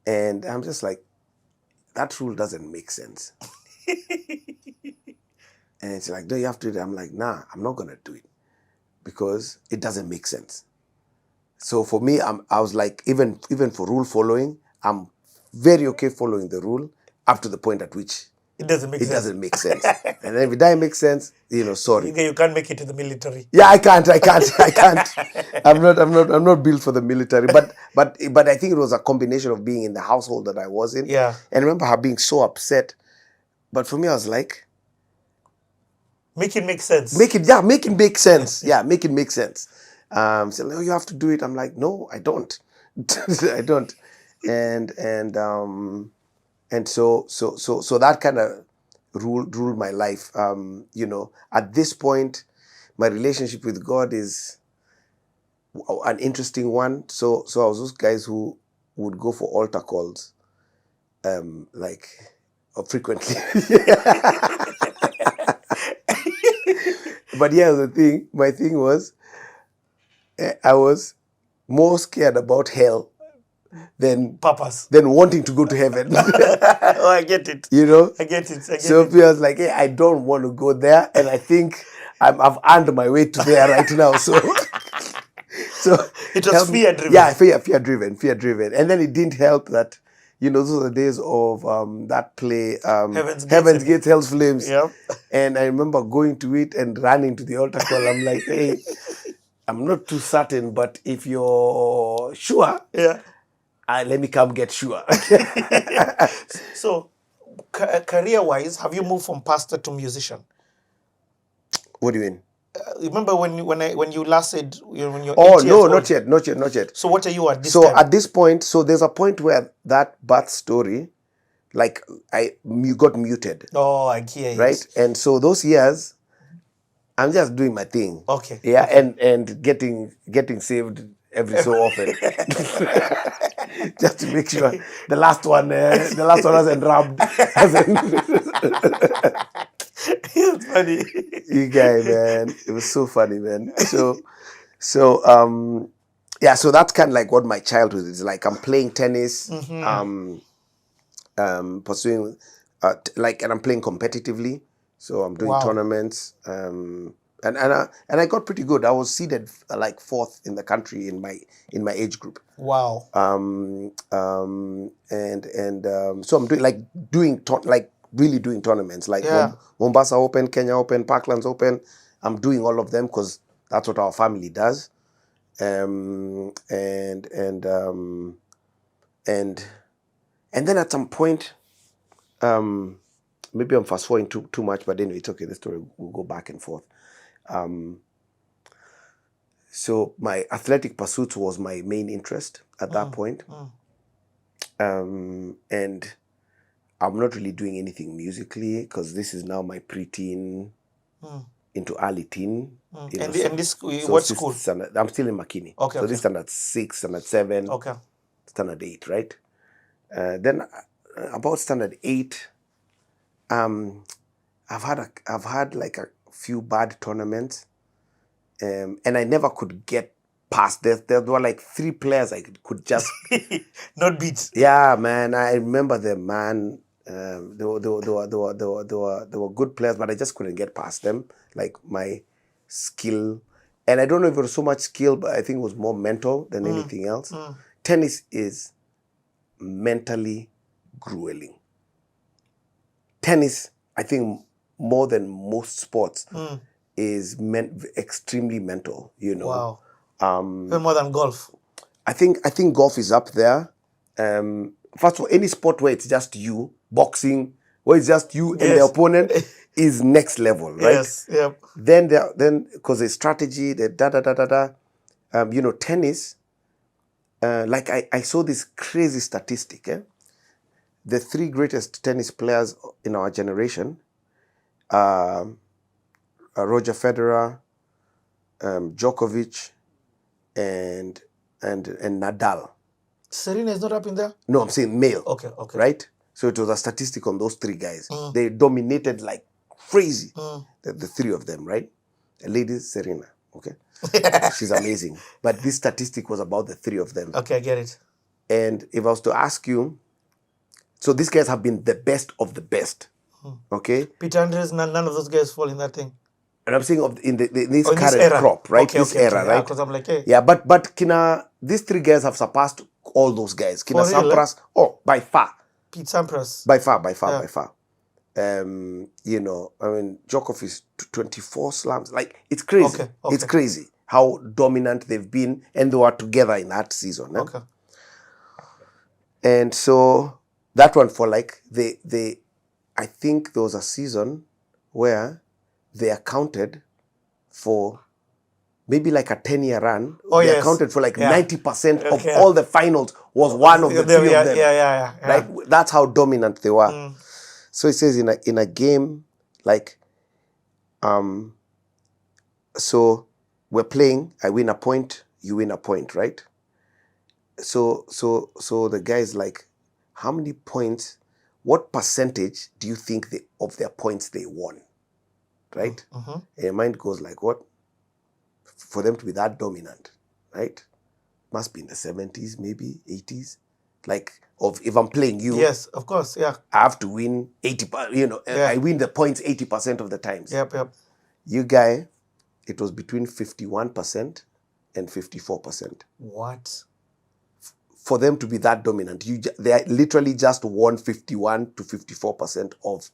And I'm just like, that rule doesn't make sense. And it's like, no, you have to do it. I'm like, nah, I'm not going to do it because it doesn't make sense. So for me, I was like, even for rule following, I'm very okay following the rule up to the point at which it doesn't make sense. And then if it doesn't make sense, sorry. You can't make it to the military. Yeah, I can't. I'm not built for the military. But I think it was a combination of being in the household that I was in. Yeah. And I remember her being so upset. But for me, I was like, make it make sense. Make it make sense. Yeah, make it make sense. So you have to do it. I'm like, no, I don't. I don't. And so that kind of ruled my life. At this point, my relationship with God is an interesting one. So I was those guys who would go for altar calls, frequently. But yeah, my thing was, I was more scared about hell than wanting to go to heaven. Oh, I get it. I get it. So I was like, hey, I don't want to go there, and I think I've earned my way to there right now. So it was fear driven. Yeah, fear driven, and then it didn't help that. Those are the days of that play, Heaven's Gates, Hell's Flames. Yep. And I remember going to it and running to the altar call. I'm like, hey, I'm not too certain, but if you're sure, let me come get sure. So, career-wise, have you moved from pastor to musician? What do you mean? Remember when you last said when you're 8 Oh years no, old? not yet. So what are you at this So time? at this point, so there's a point where that birth story, like you got muted, Oh, I hear it. right? And so those years, I'm just doing my thing. Okay. Yeah, okay. and getting saved every so often, just to make sure the last one hasn't rubbed. It's funny. You guy, man, it was so funny, man. So yeah, so that's kind of like what my childhood is like. I'm playing tennis, pursuing and I'm playing competitively. So I'm doing Wow. tournaments, and I got pretty good. I was seeded like 4th in the country in my age group. Wow. So I'm really doing tournaments like Yeah. Mombasa Open, Kenya Open, Parklands Open. I'm doing all of them because that's what our family does. And then at some point, maybe I'm fast forwarding too much, but anyway, it's okay. The story will go back and forth. So my athletic pursuits was my main interest at that point. And I'm not really doing anything musically because this is now my preteen into early teen. You know, And this, what school? I'm still in Makini. Okay, So okay. this standard 6, standard 7, Okay. standard 8, right? Then about standard 8, I've had like a few bad tournaments, and I never could get past. There were like 3 players I could just Not beat. Yeah, man, I remember them, man. They were good players, but I just couldn't get past them. Like my skill, and I don't know if it was so much skill, but I think it was more mental than anything else. Tennis is mentally grueling. Tennis, I think, more than most sports, is extremely mental. You know. Wow. Even more than golf. I think golf is up there. First of all, any sport where it's just you, boxing, where it's just you and the opponent, is next level, right? Yes. Yep. Then because the strategy, the you know, tennis. Like I saw this crazy statistic. The 3 greatest tennis players in our generation, Roger Federer, Djokovic, and Nadal. Serena is not up in there? No, I'm saying male. Okay. Right? So it was a statistic on those 3 guys. They dominated like crazy. The 3 of them, right? The ladies, Serena, okay? She's amazing. But this statistic was about the 3 of them. Okay, I get it. And if I was to ask you, so these guys have been the best of the best, okay? Peter Andres, none of those guys fall in that thing. And I'm saying in this current era. crop, right? Okay, this era, right? Because I'm like, hey. Yeah, but Kina, these 3 guys have surpassed all those guys. Kina For real, Sampras, by far. Pete Sampras. By far. You know, I mean, Djokovic is 24 slams. Like, it's crazy. Okay. It's crazy how dominant they've been, and they were together in that season. Okay. And so that one for like I think there was a season where they accounted for maybe like a 10-year run. They accounted for like 90% of all the finals was one of the 3 of them. Yeah. Right? That's how dominant they were. So it says in a game, like, so we're playing, I win a point, you win a point, right? So the guy's like, how many points, what percentage do you think of their points they won? Right? And your mind goes like, what? For them to be that dominant, right? Must be in the 70s, maybe 80s. Like, if I'm playing you, yes, of course, yeah, I have to win 80%. You know, I win the points 80% of the times. Yep. You guy, it was between 51% and 54%. What? For them to be that dominant, they literally just won 51 to 54% of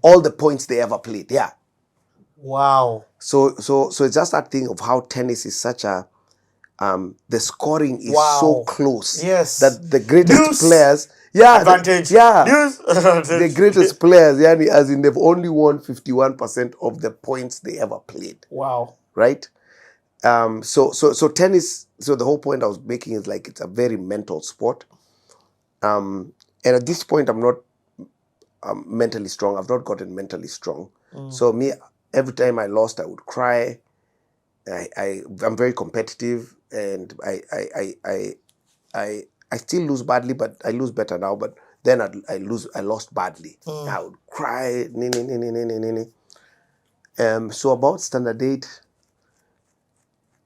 all the points they ever played. Yeah. Wow. So it's just that thing of how tennis is such a the scoring is so close. Yes. That the greatest players, advantage. The greatest players, as in they've only won 51% of the points they ever played. Wow. Right? So tennis. So the whole point I was making is like it's a very mental sport. And And at this point, I'm not mentally strong. I've not gotten mentally strong. So me, every time I lost, I would cry. I'm very competitive, and I still lose badly, but I lose better now. But then I lost badly. I would cry. So about standard 8,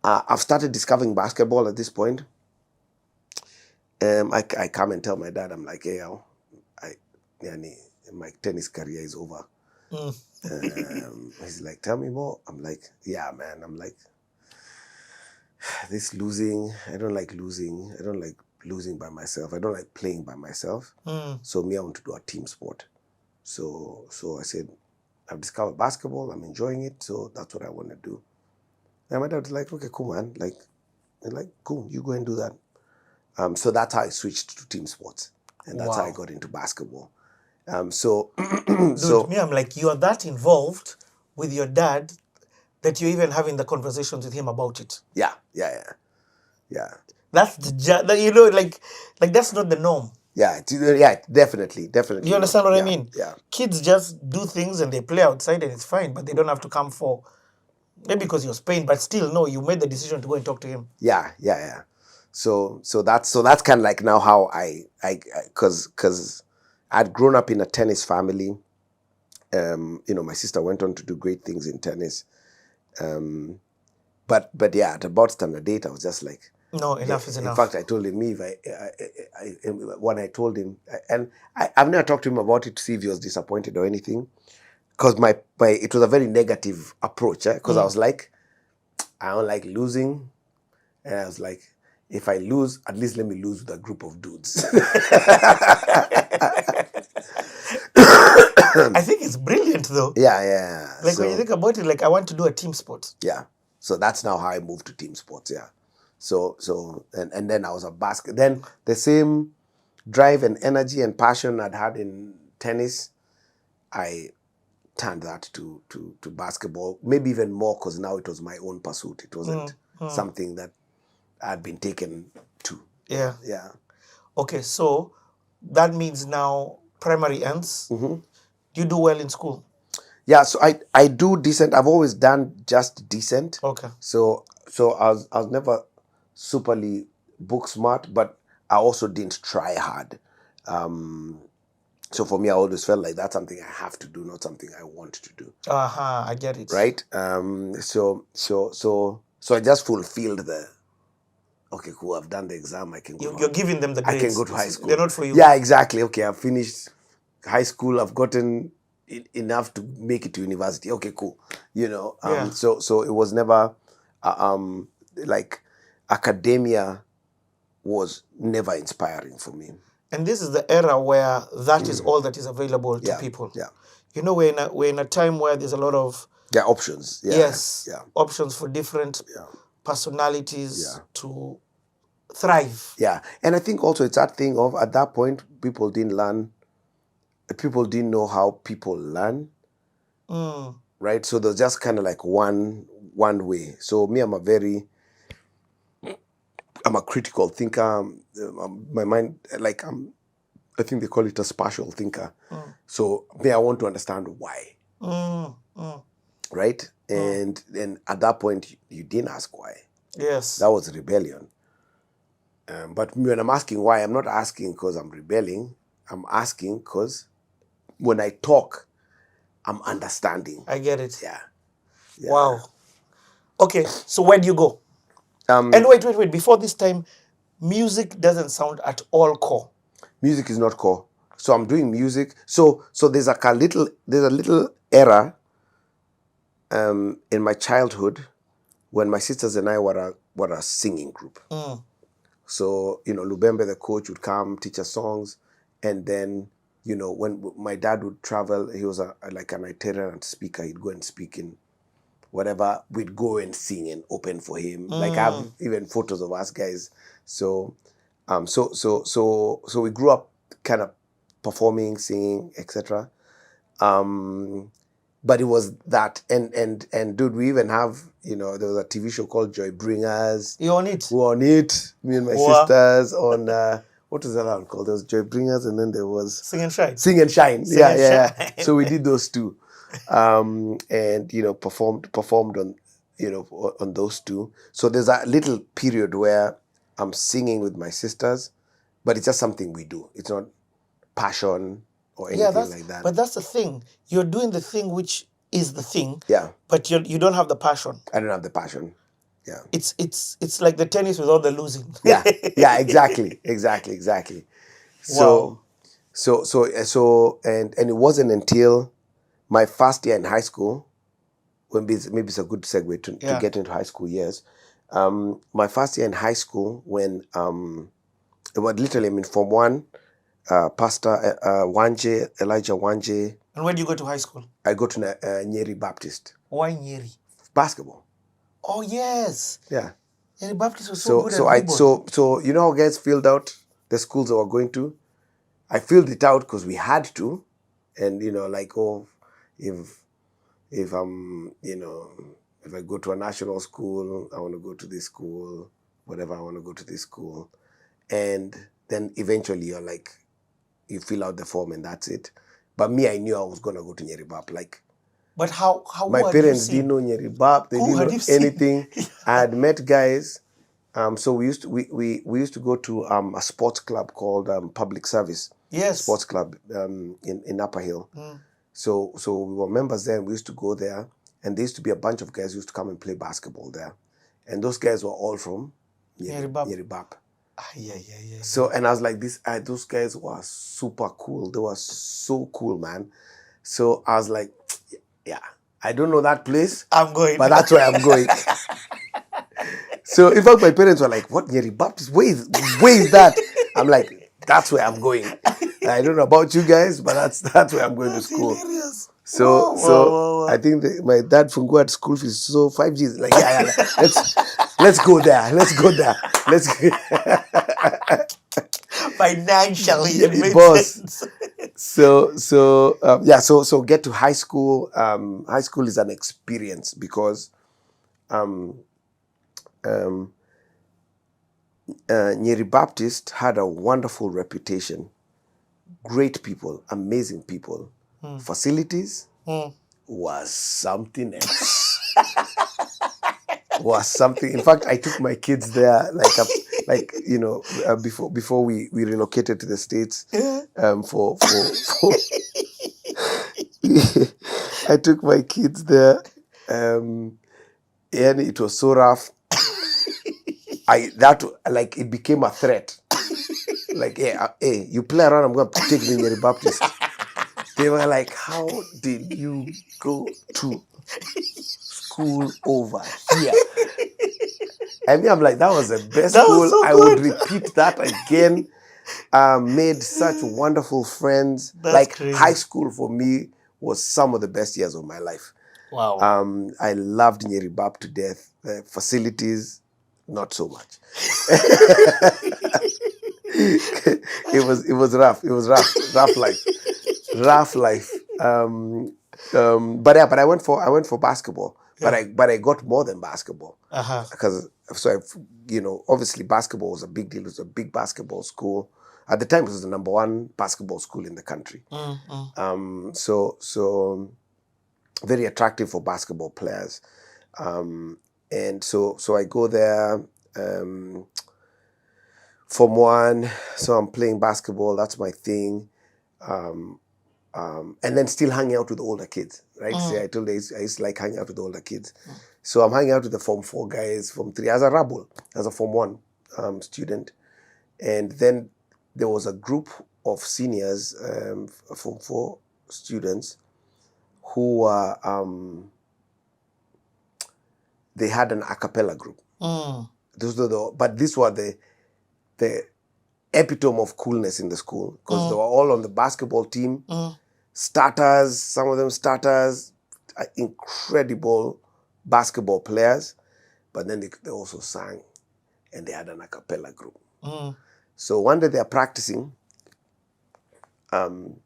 I've started discovering basketball at this point. I come and tell my dad, I'm like, hey, my tennis career is over. He's like, tell me more. I'm like, yeah, man. I'm like, this losing, I don't like losing. I don't like losing by myself. I don't like playing by myself. So me, I want to do a team sport. So I said, I've discovered basketball. I'm enjoying it. So that's what I want to do. And my dad was like, okay, cool, man. Like, cool, you go and do that. So that's how I switched to team sports. And that's how I got into basketball. So Dude, me, I'm like, you are that involved with your dad that you're even having the conversations with him about it. Yeah. That's like that's not the norm. Yeah, definitely. You understand what I mean? Yeah. Kids just do things and they play outside and it's fine, but they don't have to come for, maybe because you're Spain, but still, no, you made the decision to go and talk to him. Yeah. So that's kind of like now how because I'd grown up in a tennis family. My sister went on to do great things in tennis. But yeah, at about standard 8, I was just like, no, enough is enough. In fact, I told him, when I told him, and I've never talked to him about it to see if he was disappointed or anything, because it was a very negative approach. Because I was like, I don't like losing, and I was like, if I lose, at least let me lose with a group of dudes. I think it's brilliant though. Yeah. Like when you think about it, like I want to do a team sport. Yeah. So that's now how I moved to team sports. Yeah. So and then I was a basket. Then the same drive and energy and passion I'd had in tennis, I turned that to basketball. Maybe even more, because now it was my own pursuit. It wasn't something that I'd been taken to. Yeah. Yeah. Okay, so that means now primary ends. Do you do well in school? Yeah, so I do decent. I've always done just decent. Okay. So I was never superly book smart, but I also didn't try hard. So for me, I always felt like that's something I have to do, not something I want to do. I get it. Right? So I just fulfilled okay, cool, I've done the exam, I can go. You're giving them the grades. I can go to high school. They're not for you. Yeah, exactly. Okay, I've finished high school, I've gotten enough to make it to university. Okay, cool. So it was never like academia was never inspiring for me. And this is the era where that is all that is available to people. Yeah. We're in a time where there's a lot of options. Yeah. Yes. Yeah. Options for different personalities to thrive. Yeah. And I think also it's that thing of, at that point, people didn't know how people learn. Right? So there's just kind of like one way. So me, I'm a critical thinker. My mind, like I think they call it a spatial thinker. So me, I want to understand why. Right? And then at that point, you didn't ask why. Yes. That was rebellion. But when I'm asking why, I'm not asking because I'm rebelling. I'm asking because when I talk, I'm understanding. I get it. Yeah. Wow. Okay, so where do you go? And wait. Before this time, music doesn't sound at all core. Music is not core. So I'm doing music. So there's a little era in my childhood when my sisters and I were a singing group. So, Lubembe, the coach, would come, teach us songs. And then, when my dad would travel, he was like an itinerant speaker. He'd go and speak in whatever. We'd go and sing and open for him. Like, I have even photos of us guys. So we grew up kind of performing, singing, etc. But it was that, and dude, we even have, there was a TV show called Joy Bringers. You on it? We're on it. Me and my sisters on what was that one called? There was Joy Bringers, and then there was Sing and Shine. Sing and Shine. Sing Yeah, and yeah, Shine. yeah. So we did those two, and performed on on those two. So there's a little period where I'm singing with my sisters, but it's just something we do. It's not passion or anything like that. But that's the thing. You're doing the thing which is the thing. Yeah. But you don't have the passion. I don't have the passion. Yeah. It's like the tennis without the losing. Yeah. Yeah. Exactly. Wow. And it wasn't until my first year in high school, maybe it's a good segue to get into high school years. My first year in high school, when it was literally, Form 1, Pastor Elijah Wanje. And where do you go to high school? I go to Nyeri Baptist. Why Nyeri? Basketball. Oh yes. Yeah. Nyeri Baptist was so good at football. So you know how guys filled out the schools they were going to? I filled it out because we had to, and if I'm if I go to a national school, I want to go to this school, whatever, I want to go to this school. And then eventually you're like, you fill out the form and that's it. But me, I knew I was going to go to Nyeri Bap. But how my parents didn't know Nyeri Bap. They didn't know anything. I had met guys. So we used to go to a sports club called Public Service. Yes. Sports club in Upper Hill. So we were members there, and we used to go there. And there used to be a bunch of guys who used to come and play basketball there. And those guys were all from Nyeri Bap. Yeah. So, and I was like, those guys were super cool. They were so cool, man. So I was like, yeah, I don't know that place. I'm going. But that's where I'm going. So, in fact, my parents were like, what, Nyeri Baptist? Where is that? I'm like, that's where I'm going. I don't know about you guys, but that's where I'm going to school. Hilarious. So I think my dad fungua at school fees, so 5Gs. Like, yeah, let's go there. Financially, it boss. So get to high school. High school is an experience because Nyeri Baptist had a wonderful reputation. Great people, amazing people. Facilities was something else. Was something. In fact, I took my kids there, before we relocated to the States. For I took my kids there, and it was so rough. It became a threat. Like, hey, you play around, I'm going to take you in Nyeri Baptist. They were like, how did you go to school over here? I mean, I'm like, that was the best school. So I would repeat that again. Made such wonderful friends. That's crazy. High school for me was some of the best years of my life. Wow. I loved Nyeri Bap to death. The facilities, not so much. It was rough. It was rough life. But I went for basketball. Yeah. But I got more than basketball. Because obviously basketball was a big deal. It was a big basketball school. At the time, it was the number 1 basketball school in the country. So very attractive for basketball players. And so I go there. Form 1, so I'm playing basketball. That's my thing. And then still hanging out with the older kids, right? See, I told you I used to like hanging out with the older kids. So I'm hanging out with the Form 4 guys, Form 3, as a rabble, as a Form 1 student. And then there was a group of seniors, Form 4 students, who they had an a cappella group. But these were the epitome of coolness in the school, because they were all on the basketball team. Starters, some of them starters, incredible basketball players, but then they also sang, and they had an a cappella group. So one day they're practicing, and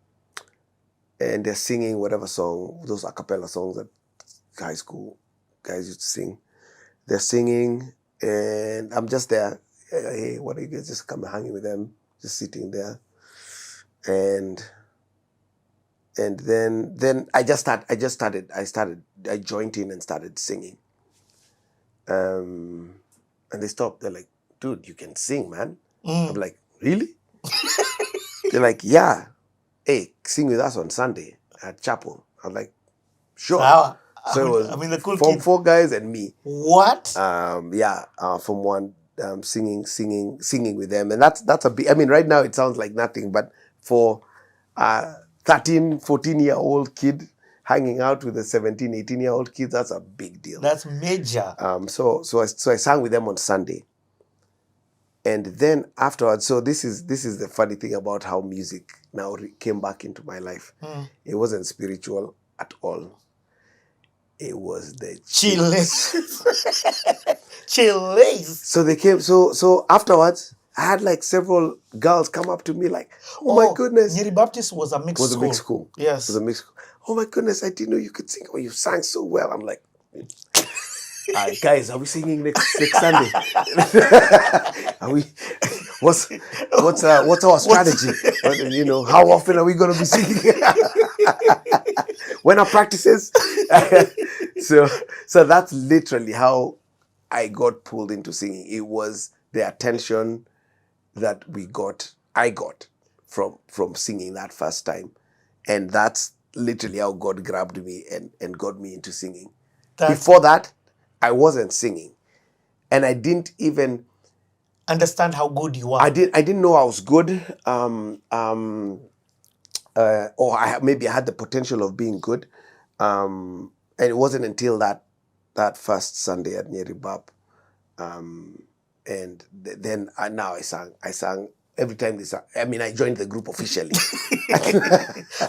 they're singing whatever song, those a cappella songs that high school guys used to sing. They're singing, and I'm just there. Hey, what are you guys just come hanging with them? just sitting there, and then I joined in and started singing. And they stopped. They're like, "Dude, you can sing, man." I'm like, "Really?" They're like, "Yeah. Hey, sing with us on Sunday at chapel." I'm like, "Sure." So it was the cool four, kid. 4 guys and me. What? From one singing with them, and that's a big. I mean, right now it sounds like nothing, but for 13, 14-year-old kid hanging out with a 17, 18-year-old kid, that's a big deal. That's major. So I sang with them on Sunday, and then afterwards. So this is the funny thing about how music now came back into my life. It wasn't spiritual at all. It was the Chiles. Chiles. So they came. So afterwards, I had like several girls come up to me like, "Oh my goodness!" Nyeri Baptist was a mixed school. Was a mixed school. Yes. Was a mixed school. "Oh my goodness! I didn't know you could sing. Oh, you sang so well." I'm like, "All right, guys, are we singing next Sunday? Are we? What's our strategy? How often are we going to be singing? When are practices?" So that's literally how I got pulled into singing. It was the attention that I got from singing that first time. And that's literally how God grabbed me and got me into singing. Before that, I wasn't singing. And I didn't even understand how good you are. I didn't know I was good. Or maybe I had the potential of being good. And it wasn't until that first Sunday at Nyeri Bap. And then now I sang every time they sang. I mean, I joined the group officially.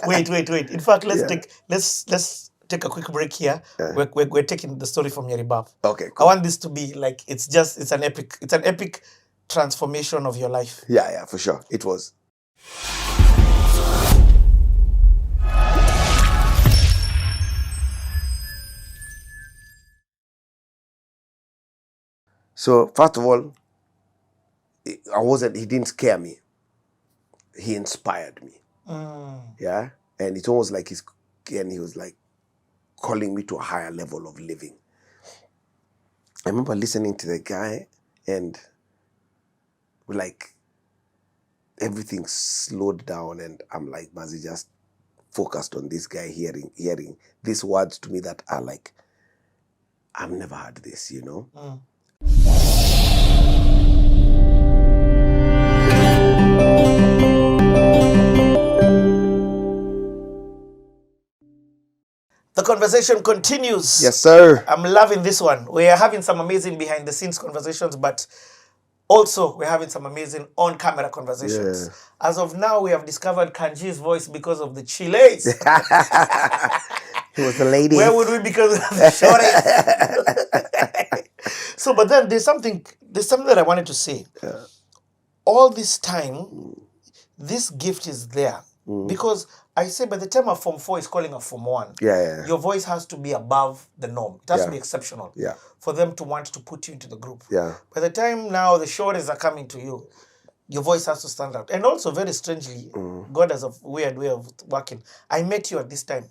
Wait. In fact, let's take a quick break here. We're taking the story from Nyeri Bap. Okay, cool. I want this to be like it's an epic transformation of your life. Yeah, for sure. It was. So first of all, he didn't scare me. He inspired me. Yeah. And it's almost like he was like calling me to a higher level of living. I remember listening to the guy and like everything slowed down, and I'm like, Mazi, just focused on this guy hearing these words to me that are like, I've never heard this, The conversation continues. Yes, sir. I'm loving this one. We are having some amazing behind the scenes conversations, but also we're having some amazing on-camera conversations. Yeah. As of now, we have discovered Kanji's voice because of the Chiles. He was the lady. Where would we be because of the shorties? So, but then there's something that I wanted to say. Yeah. All this time, this gift is there. Because I say by the time a Form 4 is calling a Form 1, your voice has to be above the norm. It has to be exceptional for them to want to put you into the group. Yeah. By the time now the shorties are coming to you, your voice has to stand out. And also, very strangely, God has a weird way of working. I met you at this time.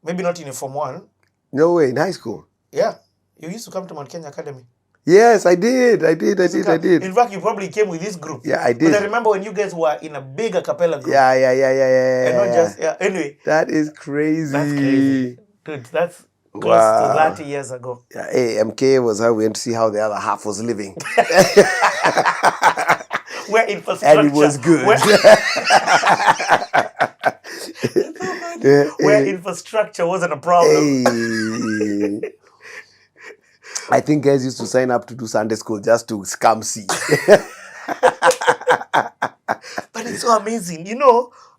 Maybe not in a Form 1. No way, in high school. Yeah. You used to come to Mount Kenya Academy. Yes, I did. In fact, you probably came with this group. Yeah, I did. But I remember when you guys were in a big a cappella group. Yeah. And not just, anyway. That is crazy. That's crazy. Dude, that's close to 30 years ago. Yeah, MK was how we went to see how the other half was living. Where infrastructure. And it was good. Where infrastructure wasn't a problem. I think guys used to sign up to do Sunday school just to scam see. But it's so amazing.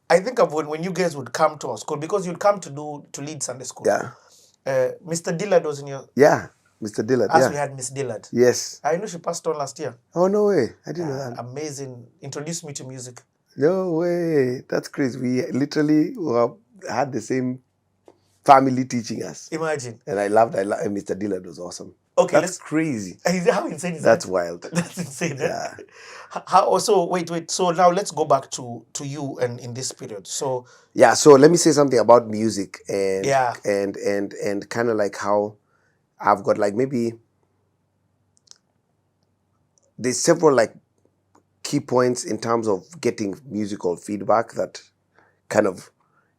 I think of when you guys would come to our school, because you'd come to lead Sunday school. Yeah. Mr. Dillard was in your... Yeah, Mr. Dillard. As we had Miss Dillard. Yes. I know she passed on last year. Oh, no way. I didn't know that. Amazing. Introduced me to music. No way. That's crazy. We literally had the same family teaching us. Imagine. And I loved Mr. Dillard was awesome. Okay, That's crazy. How insane is That's that? wild. That's insane. Yeah. How? Also, wait. So now let's go back to you and in this period. So Yeah, so let me say something about music and Yeah. and kind of like how I've got like maybe there's several like key points in terms of getting musical feedback that kind of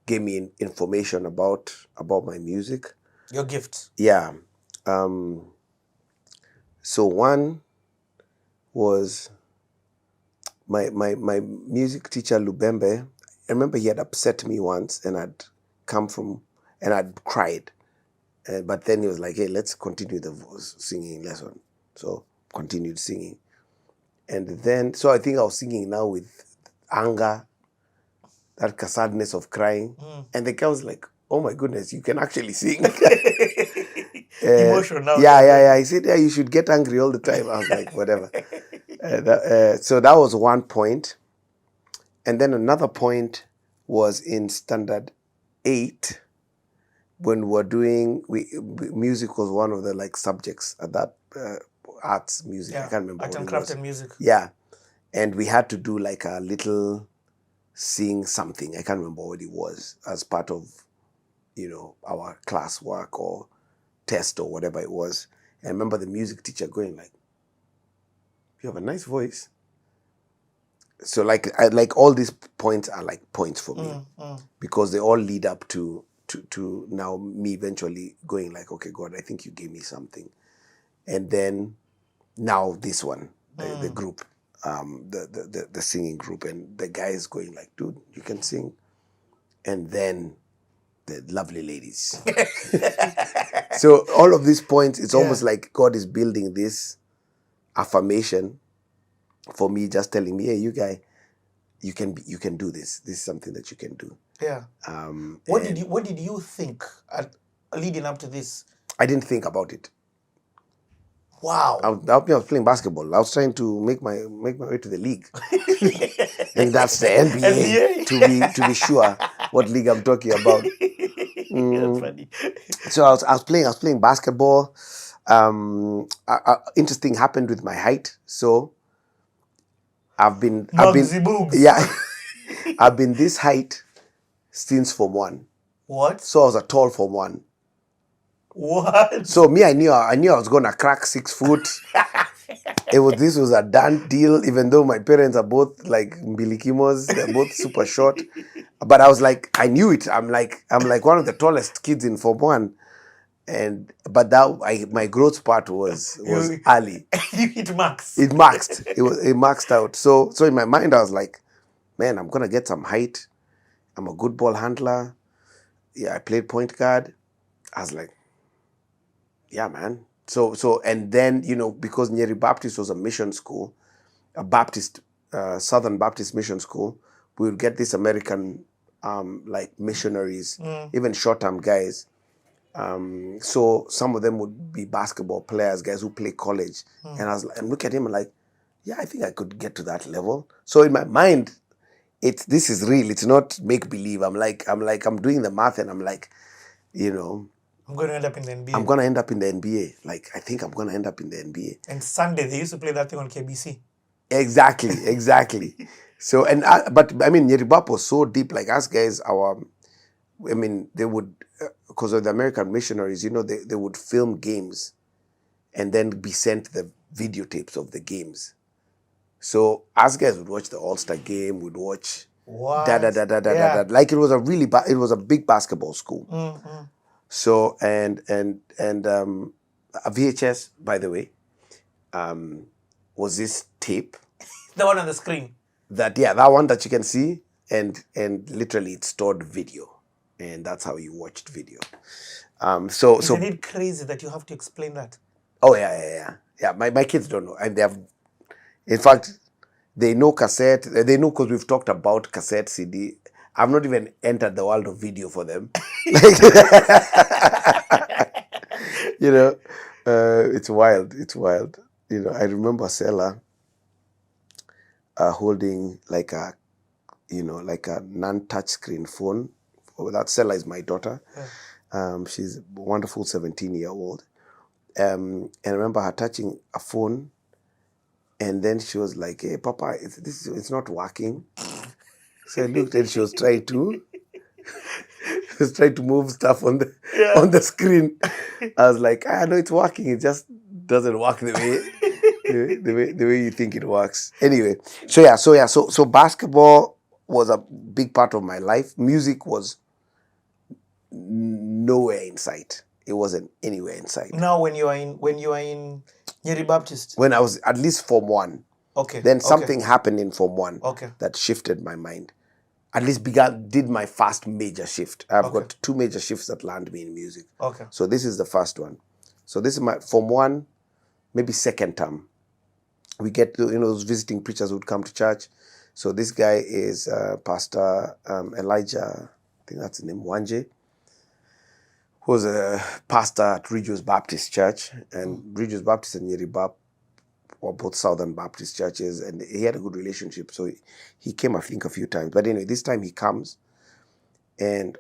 gave me information about my music. your gift. Yeah. So one was my music teacher Lubembe. I remember he had upset me once, and I'd come from and I'd cried. But then he was like, "Hey, let's continue the singing lesson." So continued singing, and then so I think I was singing now with anger, that sadness of crying, and the guy was like, "Oh my goodness, you can actually sing." Emotion now. Yeah. He said, "Yeah, you should get angry all the time." I was like, "Whatever." So that was one point, and then another point was in standard 8 when we were doing music was one of the like subjects at that arts music. I can't remember Art what and it craft was. and music. Yeah, and we had to do like a little sing something. I can't remember what it was as part of our class work or test or whatever it was. And I remember the music teacher going like, "You have a nice voice." So like all these points are like points for me because they all lead up to now me eventually going like, "Okay, God, I think you gave me something." And then now this one, the group, the singing group, and the guys going like, "Dude, you can sing." And then the lovely ladies. So all of these points, it's almost like God is building this affirmation for me, just telling me, "Hey, you guy, you can do this. This is something that you can do." Yeah. What did you think leading up to this? I didn't think about it. Wow. I was playing basketball. I was trying to make my way to the league, and that's the NBA. To be sure what league I'm talking about. That's funny. So I was playing basketball. Interesting happened with my height. So I've been yeah, I've been this height since Form 1. What? So I was a tall Form 1. What? So me, I knew I was gonna crack 6 foot. This was a done deal, even though my parents are both like mbilikimos, they're both super short. But I was like, I knew it. I'm like one of the tallest kids in Form 1. But my growth part was early. You hit max. It maxed out. So in my mind I was like, man, I'm gonna get some height. I'm a good ball handler. Yeah, I played point guard. I was like, yeah, man. So and then because Nyeri Baptist was a mission school, a Baptist Southern Baptist mission school, we would get these American like missionaries, even short-term guys. So some of them would be basketball players, guys who play college. And I was like, and look at him and like, yeah, I think I could get to that level. So in my mind, this is real. It's not make believe. I'm doing the math and I'm like, I'm going to end up in the NBA. I'm gonna end up in the NBA. Like I think I'm gonna end up in the NBA. And Sunday they used to play that thing on KBC. Exactly. So but I mean, Yeribap was so deep. Like us guys, they would because of the American missionaries, they would film games, and then be sent the videotapes of the games. So us guys would watch the All-Star game. Would watch Yeah. like it was it was a big basketball school. So and a VHS, by the way, was this tape. The one on the screen. That one that you can see, and literally it stored video, and that's how you watched video. Isn't it crazy that you have to explain that? Oh yeah. My kids don't know, and they have, in fact, they know cassette. They know because we've talked about cassette, CD. I've not even entered the world of video for them. It's wild. I remember Sela holding like a non-touch screen phone. That Sela is my daughter. She's a wonderful 17-year-old. And I remember her touching a phone, and then she was like, "Hey, Papa, it's not working." So I looked, and she was trying to move stuff on the screen. I was like, "I know it's working. It just doesn't work the way you think it works." Anyway, so basketball was a big part of my life. Music was nowhere in sight. It wasn't anywhere in sight. Now, when you are in Nyeri Baptist. When I was at least Form 1. Okay. Then something happened in Form 1 Okay. that shifted my mind. At least did my first major shift. I've got 2 major shifts that land me in music. Okay. So this is the first one. So this is my Form 1, maybe second term. We get to, those visiting preachers would come to church. So this guy is Pastor Elijah, I think that's his name, Wanje, who was a pastor at Regius Baptist Church. And Regius Baptist and Nyeri Bap were both Southern Baptist churches, and he had a good relationship. So he came, I think, a few times. But anyway, this time he comes and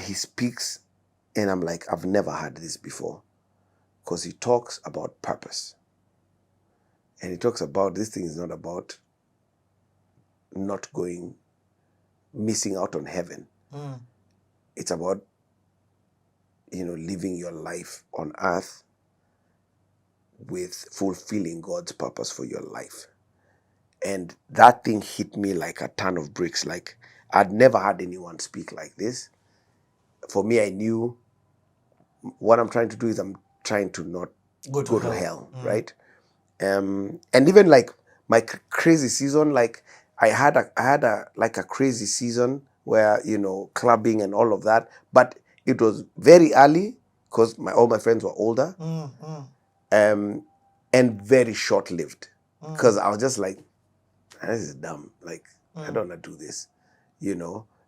he speaks, and I'm like, I've never heard this before, because he talks about purpose. And he talks about this thing is not about missing out on heaven. It's about, living your life on earth with fulfilling God's purpose for your life. And that thing hit me like a ton of bricks. Like, I'd never had anyone speak like this. For me, I knew what I'm trying to do is I'm trying to not go to hell, right? And even like my crazy season, like I had a crazy season where, clubbing and all of that, but it was very early because all my friends were older. And very short-lived, because I was just like, this is dumb. Like, I don't want to do this,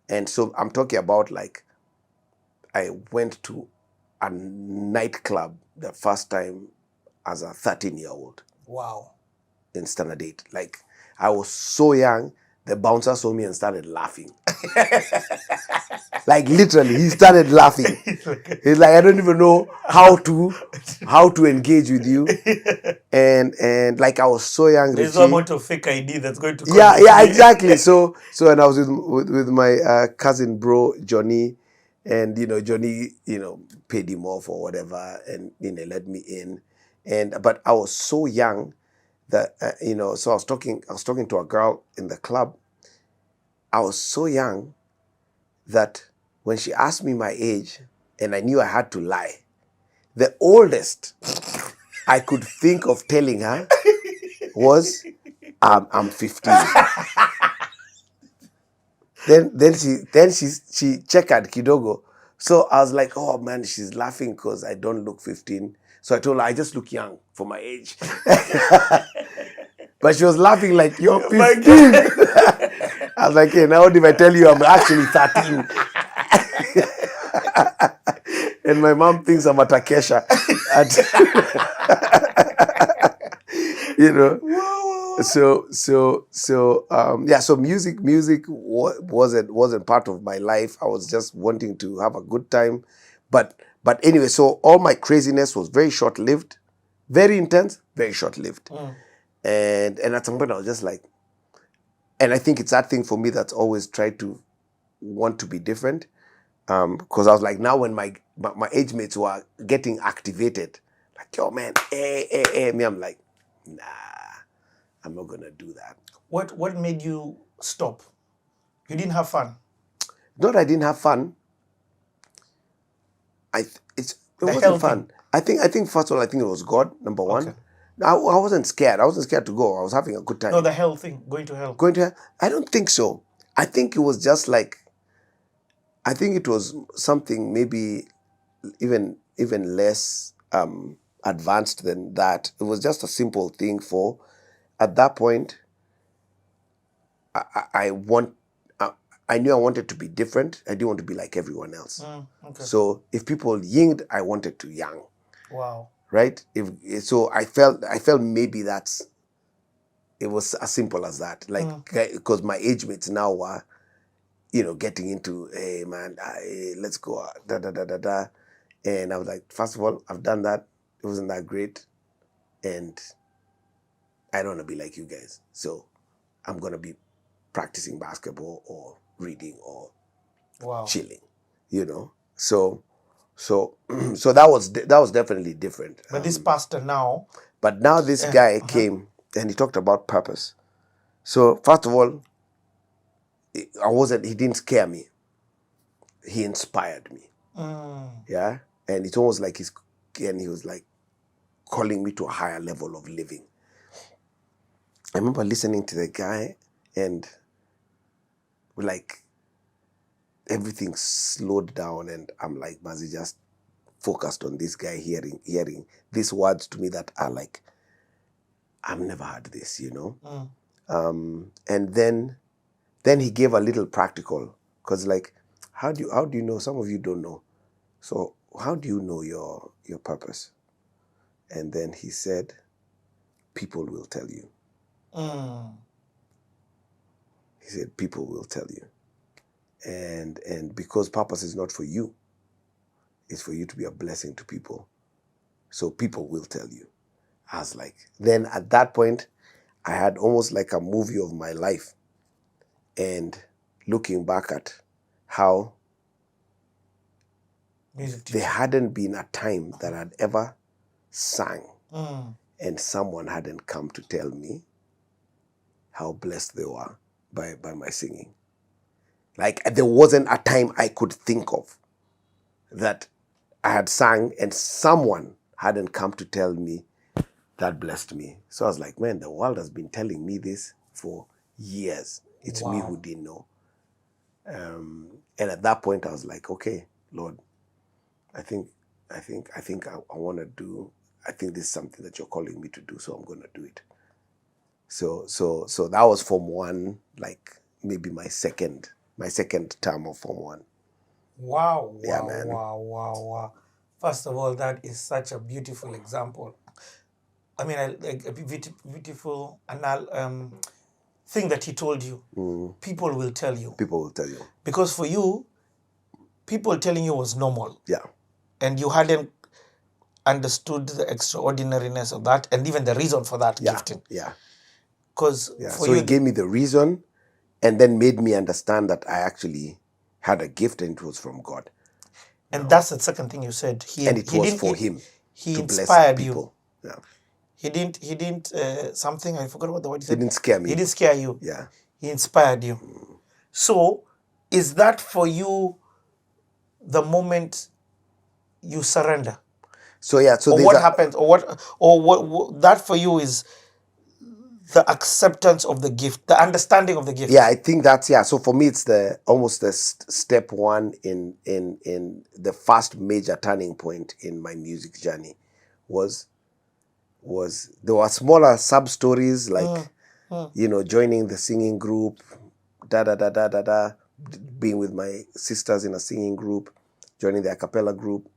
And so I'm talking about, like, I went to a nightclub the first time as a 13-year-old. Wow. In Standard 8. Like, I was so young, the bouncer saw me and started laughing. Like, literally, he started laughing. He's like, I don't even know how to engage with you. And like, I was so young. There's no amount of fake ID that's going to come. Yeah, exactly. So and I was with my cousin bro Johnny, and Johnny paid him off or whatever, and let me in, but I was so young that so I was talking to a girl in the club. I was so young that when she asked me my age, and I knew I had to lie, the oldest I could think of telling her was, I'm 15. Then she checkered kidogo. So I was like, oh man, she's laughing because I don't look 15. So I told her I just look young for my age. But she was laughing like, you're 15. I was like, hey, now what if I tell you I'm actually 13? And my mom thinks I'm a Takesha. So music wasn't part of my life. I was just wanting to have a good time. But anyway, so all my craziness was very short-lived, very intense, very short-lived. And at some point I was just like, and I think it's that thing for me that's always tried to want to be different. Because I was like, now when my age mates were getting activated, like, yo man, me, I'm like, nah, I'm not gonna do that. What made you stop? You didn't have fun? Not I didn't have fun. It wasn't fun. I think first of all, I think it was God, number one. Okay. I wasn't scared. I wasn't scared to go. I was having a good time. No, the hell thing, going to hell. Going to hell? I don't think so. I think it was just like, I think it was something maybe even less advanced than that. It was just a simple thing for, at that point, I knew I wanted to be different. I didn't want to be like everyone else. Okay. So if people yinged, I wanted to yang. Wow. Right? So I felt maybe it was as simple as that. Like, because my age mates now were, getting into, hey man, let's go, da da da da da. And I was like, first of all, I've done that. It wasn't that great. And I don't want to be like you guys. So I'm going to be practicing basketball or reading or chilling, So so that was definitely different. But this pastor now, But now this guy came and he talked about purpose. So first of all, he didn't scare me. He inspired me. Yeah. And it's almost like he was like calling me to a higher level of living. I remember listening to the guy and like everything slowed down and I'm like, Mazi, just focused on this guy hearing these words to me that are like, I've never heard this, And then he gave a little practical, because like, how do you know? Some of you don't know. So how do you know your purpose? And then he said, people will tell you. He said, people will tell you. And because purpose is not for you, it's for you to be a blessing to people. So people will tell you. I was like, then at that point, I had almost like a movie of my life. And looking back at how there hadn't been a time that I'd ever sang and someone hadn't come to tell me how blessed they were by my singing. Like there wasn't a time I could think of that I had sang and someone hadn't come to tell me that blessed me. So I was like, man, the world has been telling me this for years. It's me who didn't know. And at that point I was like, okay, Lord, I think I want to do, I think this is something that you're calling me to do, so I'm going to do it. So that was Form 1, like maybe my second term of Form 1. Wow. Yeah, man. Wow. First of all, that is such a beautiful example. I mean, like a beautiful thing that he told you. People will tell you. People will tell you. Because for you, people telling you was normal. Yeah. And you hadn't understood the extraordinariness of that and even the reason for that gifting. Yeah. Because so he gave me the reason and then made me understand that I actually had a gift and it was from God. And that's the second thing you said. It was for him. He to inspired bless people. you. Yeah. He didn't something, I forgot what the word he said. He didn't scare me. He didn't scare you. Yeah. He inspired you. So is that for you the moment you surrender? So yeah, so or what happens, or what that for you is the acceptance of the gift, the understanding of the gift. Yeah, I think that's So for me, it's almost the step one in the first major turning point in my music journey. Was there were smaller sub stories like joining the singing group, being with my sisters in a singing group, joining the a cappella group.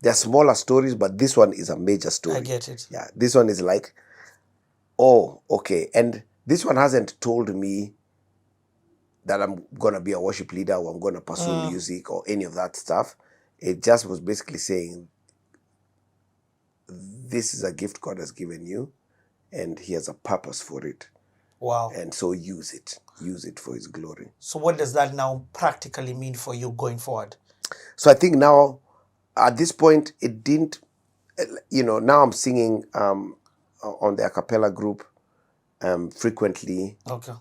They're smaller stories, but this one is a major story. I get it. Yeah, this one is like, oh, okay. And this one hasn't told me that I'm going to be a worship leader or I'm going to pursue music or any of that stuff. It just was basically saying, this is a gift God has given you and he has a purpose for it. Wow. And so use it for his glory. So what does that now practically mean for you going forward? So I think now, at this point, it didn't, now I'm singing on the a cappella group frequently. Okay.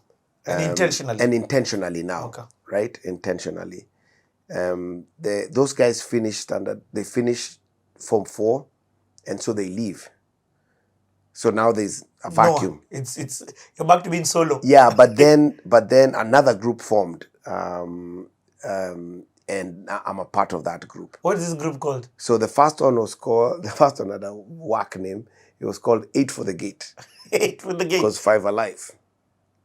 And intentionally. And intentionally now. Okay. Right? Intentionally. Those guys they finish Form 4, and so they leave. So now there's a vacuum. No, it's you're back to being solo. Yeah, but then another group formed. And I'm a part of that group. What is this group called? So the first one had a whack name. It was called 8 for the Gate. 8 for the Gate. Because 5 Alive.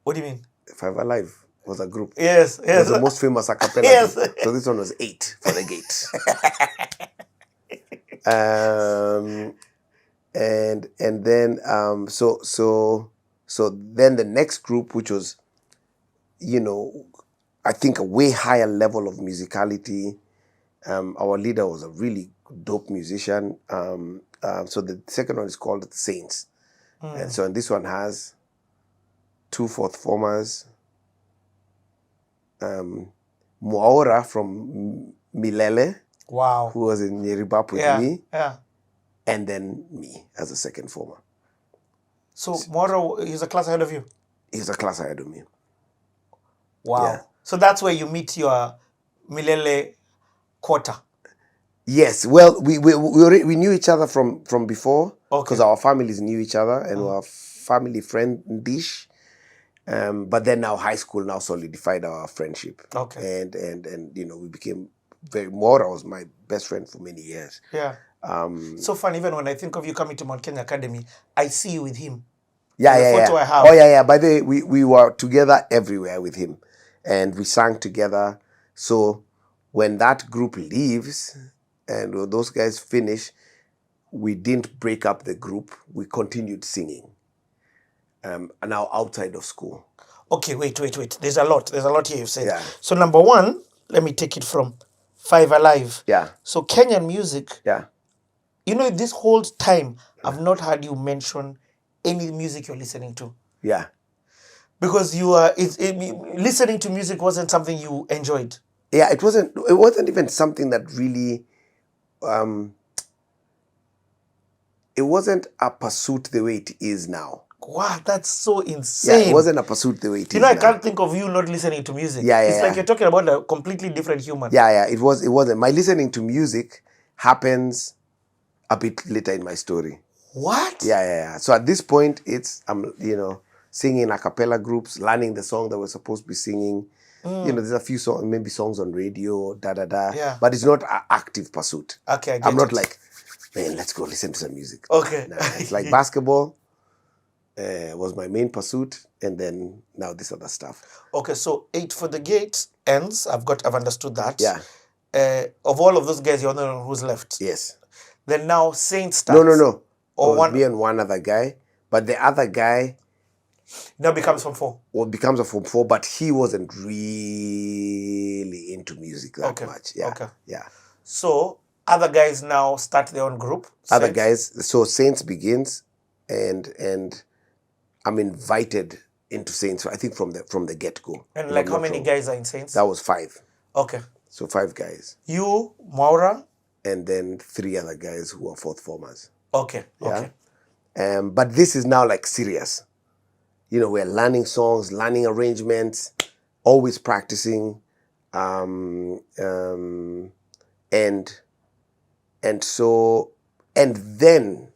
What do you mean? 5 Alive was a group. Yes. It was the most famous a cappella group. So this one was 8 for the Gate. And then so then the next group, which was, I think a way higher level of musicality, Our leader was a really dope musician. So the second one is called the Saints. And so and this one has 2 fourth formers. Mwaura from Milele, Wow. who was in Yeribap with Yeah. me, Yeah. and then me as a second former. So Moro is a class ahead of you. He's a class ahead of me. Wow. Yeah. So that's where you meet your Milele quarter. Yes, well, we knew each other from before because Okay. our families knew each other and were family friend-ish. But then now high school now solidified our friendship. Okay. And you know, we became Mora was my best friend for many years. Yeah. So fun. Even when I think of you coming to Mount Kenya Academy, I see you with him. Yeah, The yeah, photo yeah. I have. Oh, yeah, yeah. By the way, we were together everywhere with him, and we sang together. So when that group leaves, and when those guys finish, we didn't break up the group. We continued singing. Now outside of school. Okay, wait. There's a lot here you've said. Yeah. So number one, let me take it from Five Alive. Yeah. So Kenyan music, Yeah. you know, this whole time, I've not heard you mention any music you're listening to. Yeah. Because listening to music wasn't something you enjoyed. Yeah, it wasn't even something that really it wasn't a pursuit the way it is now. Wow, that's so insane. Yeah, it wasn't a pursuit the way it is You know, I now. can't think of you not listening to music. Yeah, It's yeah, like yeah. you're talking about a completely different human. Yeah, it wasn't. My listening to music happens a bit later in my story. What? Yeah. So at this point, I'm singing a cappella groups, learning the song that we're supposed to be singing. You know, there's a few songs, maybe songs on radio, Yeah. But it's not an active pursuit. Okay, I get I'm not it. like, man, let's go listen to some music. Okay. Nah, it's like basketball was my main pursuit, and then now this other stuff. Okay, so 8 for the Gate ends. I've understood that. Yeah. Of all of those guys, you're the one who's left. Yes. Then now Saint starts. No. Or It was me and one other guy, but the other guy now becomes from 4. becomes a Form 4, but he wasn't really into music that much. Yeah. Okay. Yeah. So other guys now start their own group. Other Saints. guys. So Saints begins, and I'm invited into Saints. I think from the get go. And like how many guys are in Saints? That was 5. Okay. So 5 guys, You, Maura. and then 3 other guys who are fourth formers. Okay. Yeah. Okay. But this is now like serious. You know, we're learning songs, learning arrangements, always practicing, and then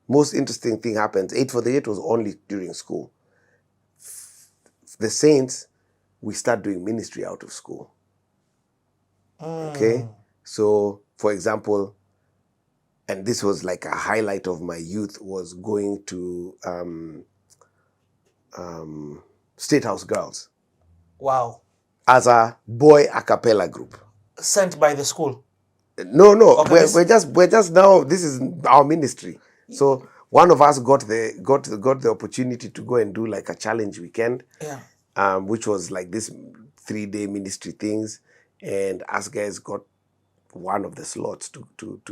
most interesting thing happens. 8 for the 8 was only during school. The Saints, we start doing ministry out of school. Okay, so for example, and this was like a highlight of my youth, was going to State House Girls Wow. as a boy a cappella group. Sent by the school. No, Okay, we're just now. This is our ministry. So one of us got the opportunity to go and do like a challenge weekend, Yeah. which was like this 3-day ministry things, and us guys got one of the slots to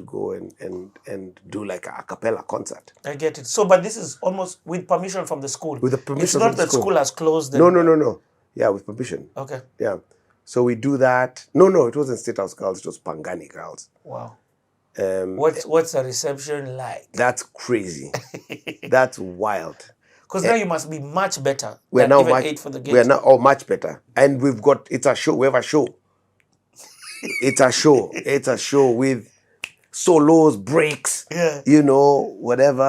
go and do like a cappella concert. I get it. So, but this is almost with permission from the school. With the permission It's not from the that school. school has closed. No. Yeah, with permission. Okay. Yeah. So we do that. No, it wasn't State House Girls, it was Pangani Girls. Wow. What's the reception like? That's crazy. That's wild. Because now you must be much better We're than now even much, 8 for the Gate. we're now much better. And it's a show. We have a show. It's a show. It's a show with solos, breaks, Yeah. you know, whatever.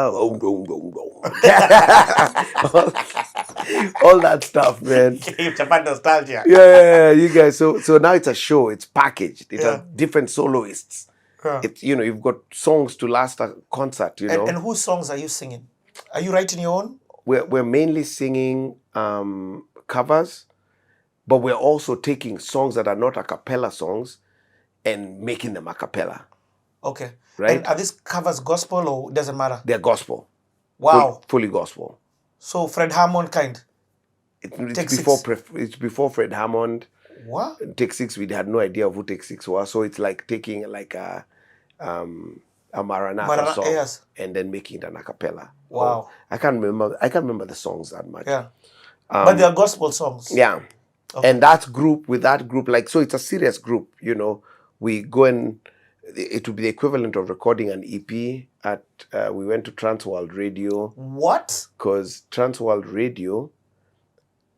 all that stuff, man. Japan nostalgia. Yeah, you guys. So now it's a show. It's packaged. It has different soloists. Yeah. You've got songs to last a concert. You know, And whose songs are you singing? Are you writing your own? we're mainly singing covers, but we're also taking songs that are not a cappella songs and making them a cappella. Okay. Right. And are these covers gospel or doesn't matter? They're gospel. Wow. Fully gospel. So Fred Hammond kind. It's Take before 6. it's before Fred Hammond. What? Take Six, we had no idea of who Take Six was. So it's like taking like a Maranatha song Yes. and then making it an a cappella. Wow. I can't remember the songs that much. Yeah. But they are gospel songs. Yeah. Okay. And with that group, like, so it's a serious group, we go and it would be the equivalent of recording an EP at, we went to Transworld Radio. What? Because Transworld Radio,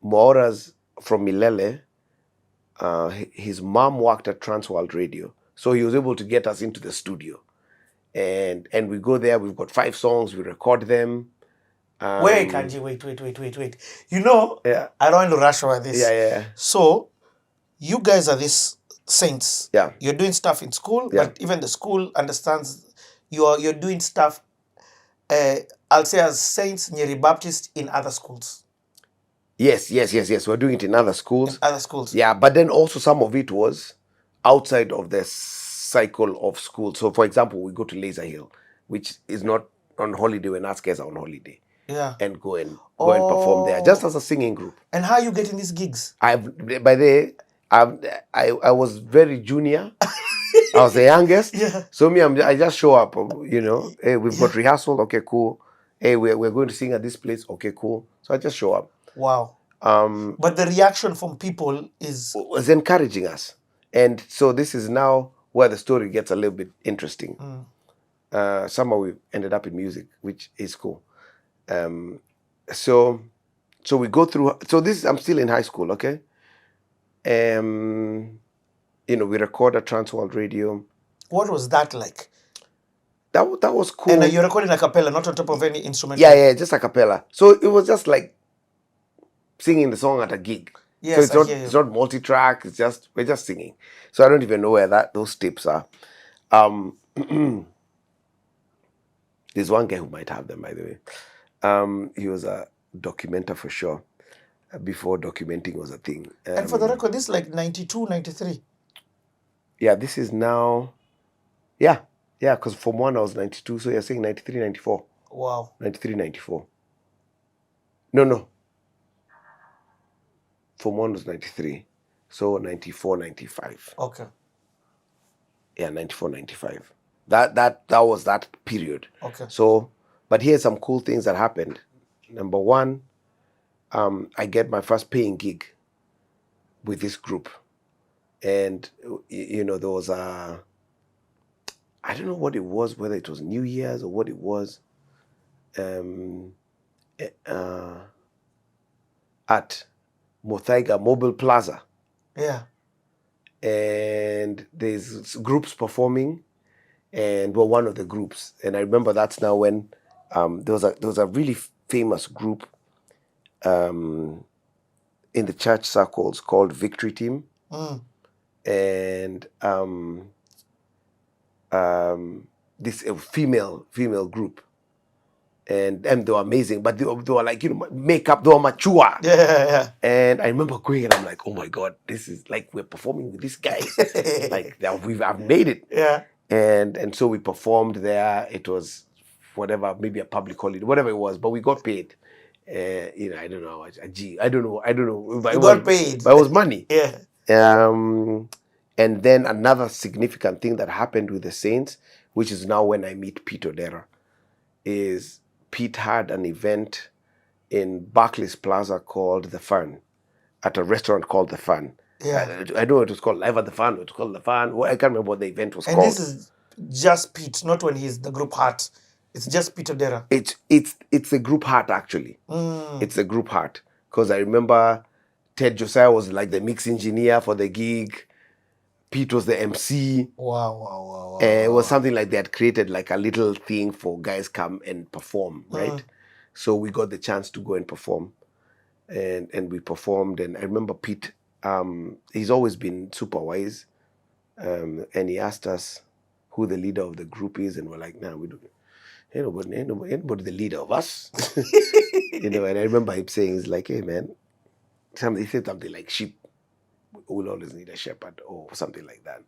Maura's from Milele, his mom worked at Transworld Radio. So he was able to get us into the studio. And we go there, we've got 5 songs, we record them. Wait, Kanjii, wait. Yeah. I don't want to rush over this. Yeah. So, you guys are these saints. Yeah. You're doing stuff in school, Yeah. but even the school understands you're doing stuff, I'll say as saints, Nyeri Baptist in other schools. Yes. We're doing it in other schools. Yeah, but then also some of it was outside of the cycle of school. So, for example, we go to Laser Hill, which is not on holiday when us guys are on holiday. Yeah. And go and perform there, just as a singing group. And how are you getting these gigs? I was very junior. I was the youngest. Yeah. So I just show up, hey, we've got rehearsal, okay, cool. Hey, we're going to sing at this place, okay, cool. So I just show up. Wow. But the reaction from people was encouraging us. And so this is now where the story gets a little bit interesting. Somehow we ended up in music, which is cool. So we go through. So I'm still in high school, okay. We record at Transworld Radio. What was that like? That was cool. And you're recording a cappella, not on top of any instrument. Yeah, just a cappella. So it was just like singing the song at a gig. Yes, so it's not multi-track. We're just singing. So I don't even know where those tapes are. There's one guy who might have them, by the way. He was a documenter for sure, before documenting was a thing. And for the record, this is like 92, 93. Yeah, this is now, yeah, because Form 1 I was 92, so you're saying 93, 94. Wow. 93, 94. No. Form 1 was 93, so 94, 95. Okay. Yeah, 94, 95. That was that period. Okay. So, but here's some cool things that happened. Number one, I get my first paying gig with this group. And, there was I don't know what it was, whether it was New Year's or what it was, at Muthaiga Mobile Plaza. Yeah. And there's groups performing, and we're one of the groups. And I remember that's now when there was a really famous group in the church circles called Victory Team. And this female group, and they were amazing, but they were like, makeup, they were mature. Yeah. And I remember going and I'm like, oh my God, this is like, we're performing with these guys. Like, I've made it. Yeah. And so we performed there. It was whatever, maybe a public holiday, whatever it was, but we got paid. I don't know, I don't know. But you got paid. But it was money. Yeah. And then another significant thing that happened with the Saints, which is now when I meet Pete Odera, is Pete had an event in Barclays Plaza called The Fun, at a restaurant called The Fun. Yeah. I know it was called Live at the Fun, it was called The Fun. Well, I can't remember what the event was and called. And this is just Pete, not when he's the group heart. It's just Pete Odera. It's a group heart, actually. It's a group heart. Because I remember Ted Josiah was like the mix engineer for the gig. Pete was the MC. Wow. It was something like they had created like a little thing for guys come and perform, right? So we got the chance to go and perform. And we performed. And I remember Pete, he's always been super wise. And he asked us who the leader of the group is. And we're like, nah, we don't. Ain't nobody the leader of us. And I remember him saying, he's like, hey man, he said something like sheep will always need a shepherd or something like that.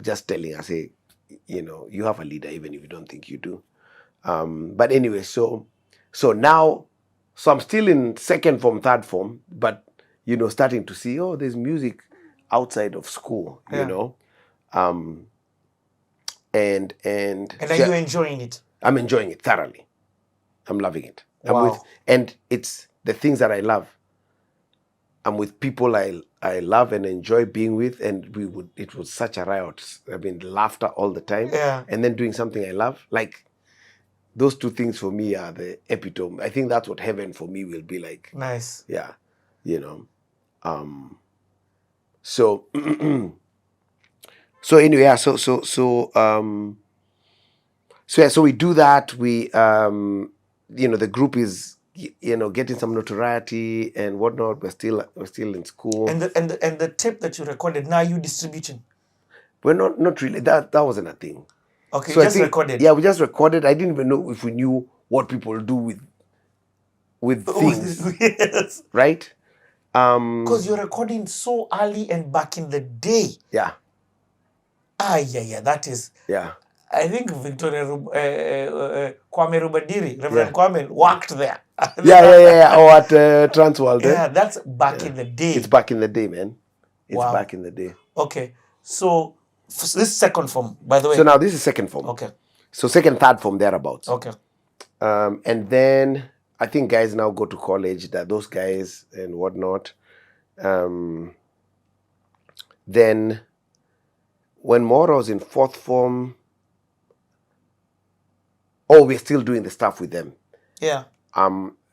Just telling us, hey, you have a leader even if you don't think you do. But anyway, so I'm still in second form, third form, but starting to see, oh, there's music outside of school, you know. And are you enjoying it? I'm enjoying it thoroughly. I'm loving it. Wow. And it's the things that I love. I'm with people I love and enjoy being with, and it was such a riot. I mean, laughter all the time. Yeah. And then doing something I love. Like, those two things for me are the epitome. I think that's what heaven for me will be like. Nice. Yeah. So so anyway, yeah, so we do that. We the group is getting some notoriety and whatnot. We're still in school. And the tape that you recorded, now you distributing? We're not really. That wasn't a thing. Okay, so just recorded. Yeah, we just recorded. I didn't even know if we knew what people do with things. Yes. Right? Because you're recording so early and back in the day. Yeah. Yeah, that is. Yeah. I think Victoria Kwame Rubadiri, Reverend Kwame, worked there. Yeah. Or at Transworld. Yeah, that's back in the day. It's back in the day, man. It's Wow. back in the day. Okay, so this is second form, by the way. So now this is second form. Okay. So second, third form, thereabouts. Okay. And then I think guys now go to college, those guys and whatnot. Then when Maura was in fourth form, we're still doing the stuff with them. Yeah.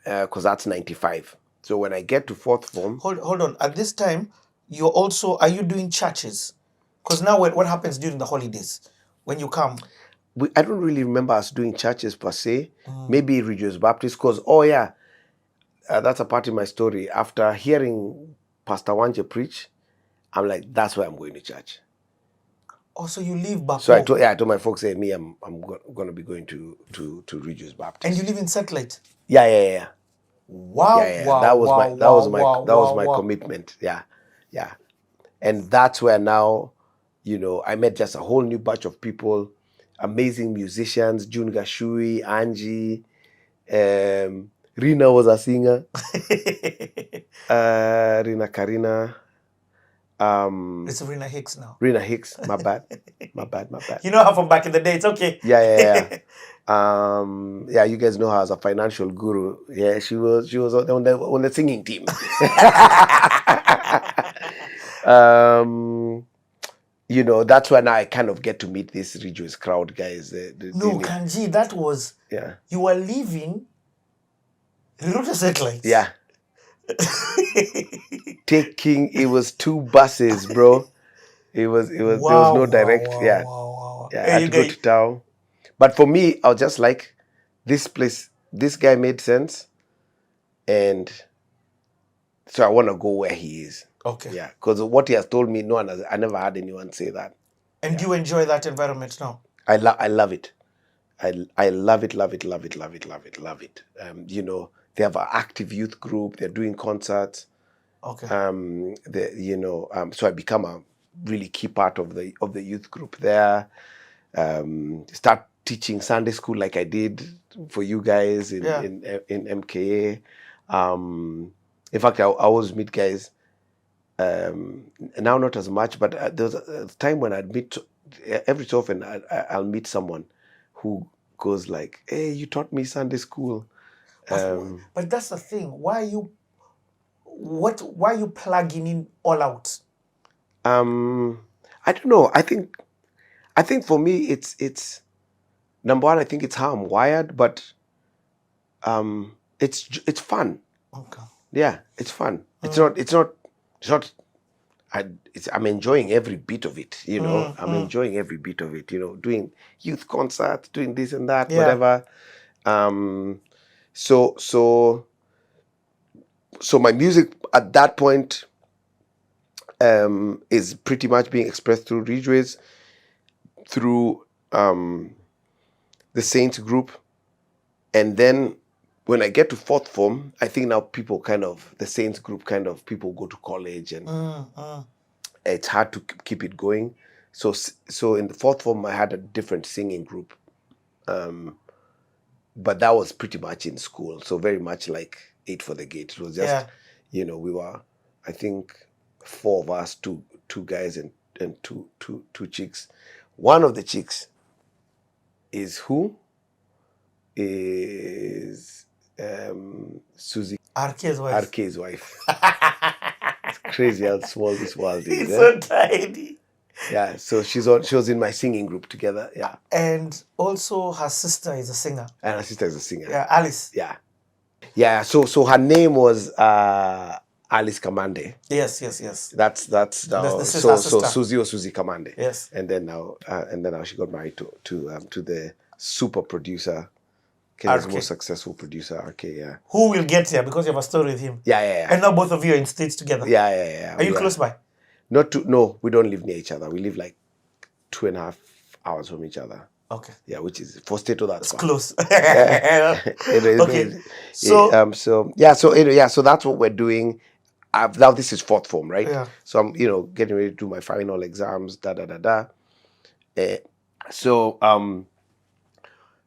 Because that's 95. So when I get to fourth form, hold on. At this time, are you doing churches? Because now what happens during the holidays when you come? I don't really remember us doing churches per se. Maybe Regious Baptist, because that's a part in my story. After hearing Pastor Wanje preach, I'm like, that's why I'm going to church. Oh, so you live back home? I told my folks, I'm going to be going to Regious Baptist. And you live in Satellite? Yeah. Wow. Yeah. That was my commitment. Yeah. And that's where now, I met just a whole new batch of people, amazing musicians, June Gashui, Angie, Rina was a singer, Rina Karina. It's Rina Hicks now. Rina Hicks, my bad. You know her from back in the day, it's okay. Yeah. You guys know her as a financial guru. Yeah, she was on the singing team. That's when I kind of get to meet this Regious crowd guys. Kanjii, that was you were leaving Ruta Satellite. Yeah. It was 2 buses, bro. It was there was no direct. Wow. I had to go to town. But for me, I was just like, this place, this guy made sense. And so I want to go where he is. Okay. Yeah. Because what he has told me, I never had anyone say that. And do you enjoy that environment now? I love it. I love it. They have an active youth group. They're doing concerts. Okay. So I become a really key part of the youth group there. Start teaching Sunday school like I did for you guys in MKA. In fact, I always meet guys. Now not as much, but there was a time when I'd meet every so often. I'll meet someone who goes like, "Hey, you taught me Sunday school." But that's the thing. Why are you plugging in all out? I don't know. I think for me it's number one. I think it's how I'm wired, but it's fun. Okay. Yeah, it's fun. It's not. I'm enjoying every bit of it. I'm enjoying every bit of it. Doing youth concerts, doing this and that, whatever. So my music at that point is pretty much being expressed through Ridgeways, through the Saints group, and then when I get to fourth form, I think now the Saints group people go to college and it's hard to keep it going. So in the fourth form, I had a different singing group. But that was pretty much in school. So very much like 8 for the Gate. It was just, we were I think 4 of us, two guys and two chicks. One of the chicks is Susie RK's wife. RK's wife. It's crazy how small this world is. It's so tiny. Yeah, so she was in my singing group together. Yeah, And also her sister is a singer. and her sister is a singer. Yeah, Alice. Yeah. So her name was Alice Kamande. Yes. That's the so sister. Susie or Susie Kamande. Yes. And then now she got married to the super producer, Kenya's RK. most successful producer, RK. Yeah. Who will get here because you have a story with him. Yeah. And now both of you are in States together. Yeah. Are you close by? No, we don't live near each other. We live like 2.5 hours from each other. Okay. Yeah, which is for Stato, that's far. Close. Okay. So that's what we're doing. Now this is 4th form, right? Yeah. So I'm getting ready to do my final exams. So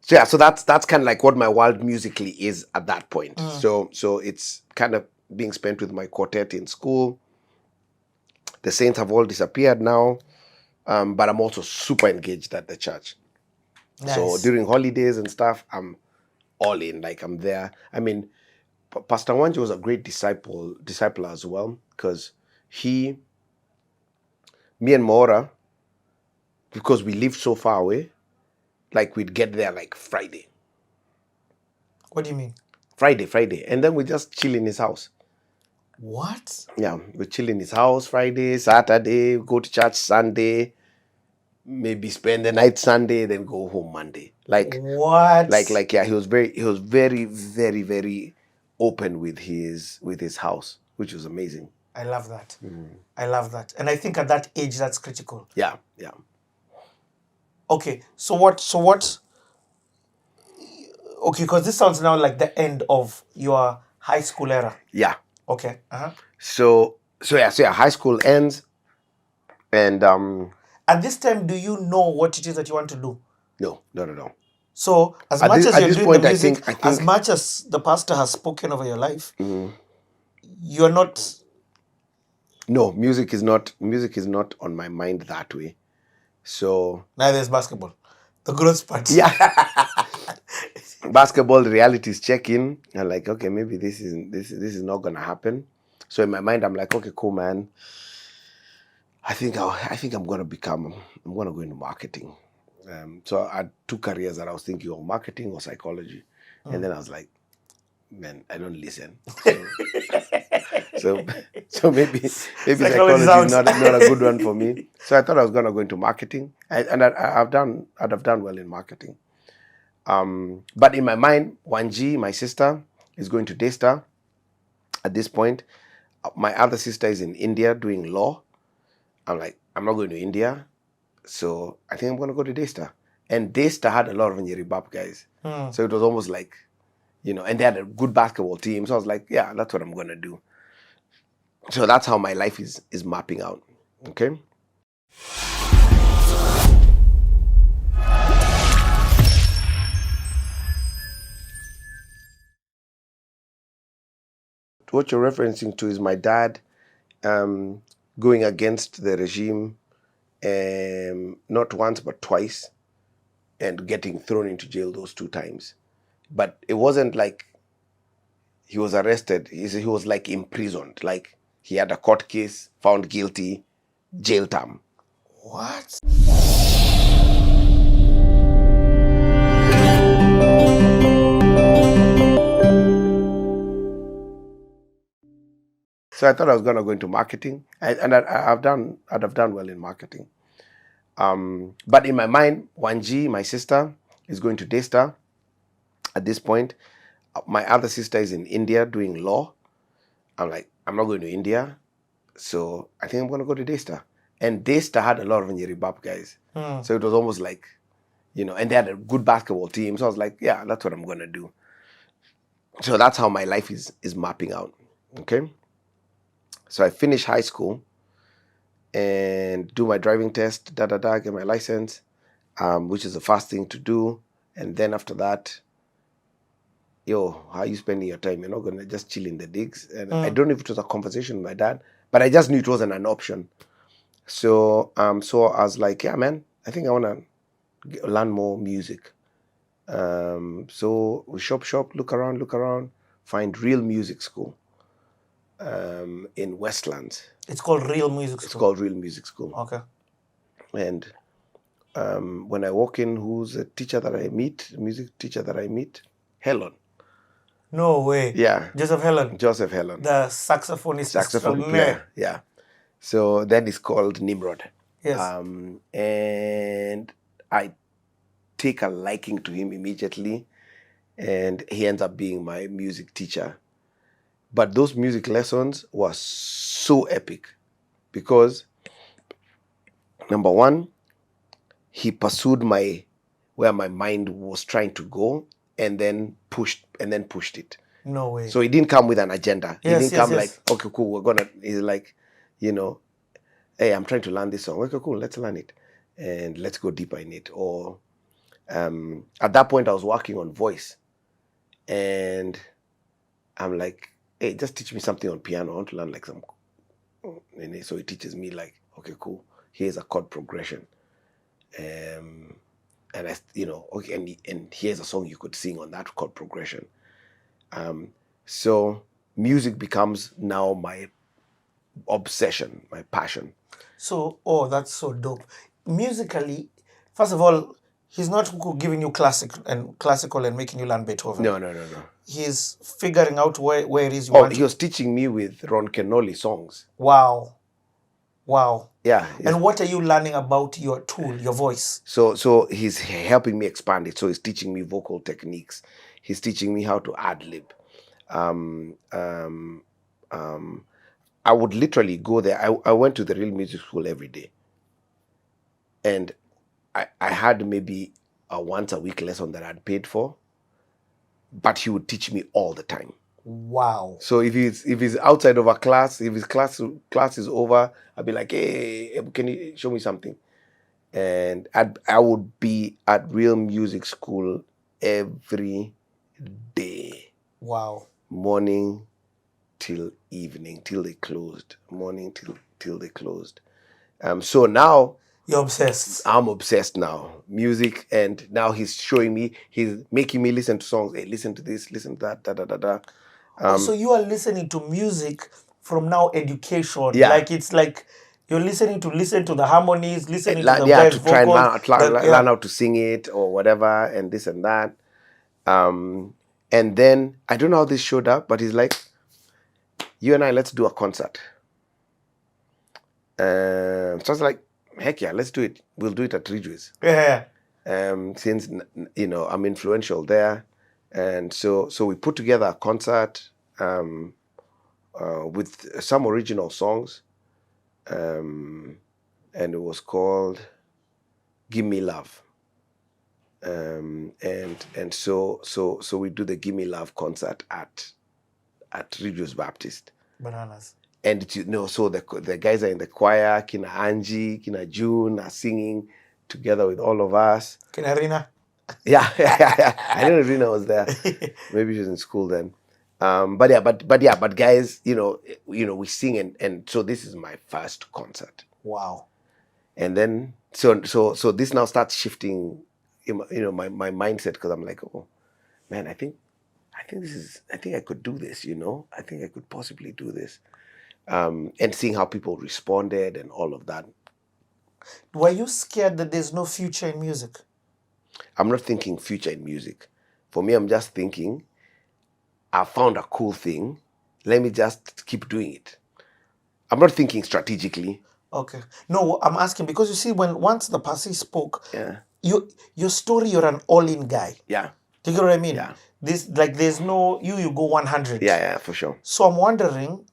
that's kind of like what my world musically is at that point. So it's kind of being spent with my quartet in school. The saints have all disappeared now, but I'm also super engaged at the church. Nice. So during holidays and stuff, I'm all in. Like I'm there. I mean, Pastor Wanji was a great discipler as well, because me and Maura, because we lived so far away, like we'd get there like Friday. What do you mean? Friday, and then we just chill in his house. What? Yeah, we chill in his house Friday, Saturday, go to church Sunday, maybe spend the night Sunday, then go home Monday. Like what? Like yeah, he was very, very, very open with his house, which was amazing. I love that. I love that. And I think at that age that's critical. Yeah. Okay, so what okay, because this sounds now like the end of your high school era. Yeah. Okay. So high school ends, and at this time, do you know what it is that you want to do? No. So as much as you're doing the music, I think as much as the pastor has spoken over your life, you're not. No, music is not on my mind that way. So Neither is basketball. The growth part. Yeah. Basketball, the realities check in. I'm like, okay, maybe this is not gonna happen. So in my mind, I'm like, okay, cool, man. I think I'm gonna go into marketing. So I had 2 careers that I was thinking of: marketing or psychology. And then I was like, man, I don't listen. So maybe psychology is not a good one for me. So I thought I was gonna go into marketing, and I'd have done well in marketing. But in my mind, Wanji, my sister, is going to Daystar at this point. My other sister is in India doing law. I'm like, I'm not going to India, so I think I'm going to go to Daystar. And Daystar had a lot of Nyeribab guys. So it was almost like, and they had a good basketball team. So I was like, yeah, that's what I'm going to do. So that's how my life is mapping out. Okay. What you're referencing to is my dad going against the regime, not once but twice, and getting thrown into jail those 2 times. But it wasn't like he was arrested. He was like imprisoned. Like he had a court case, found guilty, jail term. What? So I thought I was going to go into marketing, and I'd have done well in marketing. But in my mind, Wanji, my sister, is going to Daystar at this point. My other sister is in India doing law. I'm like, I'm not going to India, so I think I'm going to go to Daystar. And Daystar had a lot of Nyeribab guys. So it was almost like, and they had a good basketball team. So I was like, yeah, that's what I'm going to do. So that's how my life is mapping out. Okay. So I finish high school and do my driving test, get my license, which is the first thing to do. And then after that, yo, how are you spending your time? You're not gonna just chill in the digs. And I don't know if it was a conversation with my dad, but I just knew it wasn't an option. So so I was like, yeah, man, I think I wanna learn more music. So we shop, look around, find real music school in Westlands. It's called Real Music School. It's called Real Music School. Okay. And when I walk in, who's a teacher that I meet, music teacher that I meet? Helen. No way. Yeah. Joseph Helen. Joseph Helen. The saxophonist. Saxophone player. Yeah. So that is called Nimrod. Yes. And I take a liking to him immediately, and he ends up being my music teacher. But those music lessons were so epic because, number one, he pursued where my mind was trying to go, and then pushed it. No way. So he didn't come with an agenda. Yes, He didn't come yes. like, okay, cool, he's like, hey, I'm trying to learn this song. Okay, cool, let's learn it. And let's go deeper in it. Or at that point I was working on voice. And I'm like, hey, just teach me something on piano. I want to learn like some. And so he teaches me like, okay, cool, here's a chord progression. And I, okay, and here's a song you could sing on that chord progression. So music becomes now my obsession, my passion. So, that's so dope. Musically, first of all, he's not giving you classical and making you learn Beethoven. No. He's figuring out where it is you Oh, want he was teaching me with Ron Kenoli songs. Wow. Yeah. And what are you learning about your tool, your voice? So he's helping me expand it. So he's teaching me vocal techniques. He's teaching me how to ad-lib. I would literally go there. I went to the Real Music School every day. And I had maybe a once a week lesson that I'd paid for, but he would teach me all the time. Wow. So if he's outside of a class, if his class is over, I'd be like, hey, can you show me something? And I would be at Real Music School every day. Wow. Morning till evening, till they closed. Morning till they closed. So now you're obsessed. I'm obsessed now. Music, and now he's making me listen to songs. Hey, listen to this, listen to that, So you are listening to music from now education. Yeah. Like it's like you're listen to the harmonies, listening to the to vocals, try and learn how to sing it or whatever, and this and that. And then I don't know how this showed up, but he's like, you and I, let's do a concert. So I was like, heck yeah, let's do it. We'll do it at Ridgeways. Yeah. Since I'm influential there, and so we put together a concert with some original songs, and it was called "Give Me Love." And so we do the "Give Me Love" concert at Ridgeways Baptist. Bananas. And so the guys are in the choir. Kina Angie, Kina June are singing together with all of us. Kina Rina. Yeah. I didn't know Rina was there. Maybe she was in school then. But guys, we sing, and so this is my first concert. Wow. And then so this now starts shifting, my mindset, because I'm like, oh man, I think I could do this. I think I could possibly do this. And seeing how people responded and all of that. Were you scared that there's no future in music? I'm not thinking future in music. For me, I'm just thinking, I found a cool thing. Let me just keep doing it. I'm not thinking strategically. Okay. No, I'm asking because you see, once the Pasi spoke, Yeah. Your story, you're an all-in guy. Yeah. Do you get what I mean? Yeah. There's no you go 100. Yeah, for sure. So I'm wondering,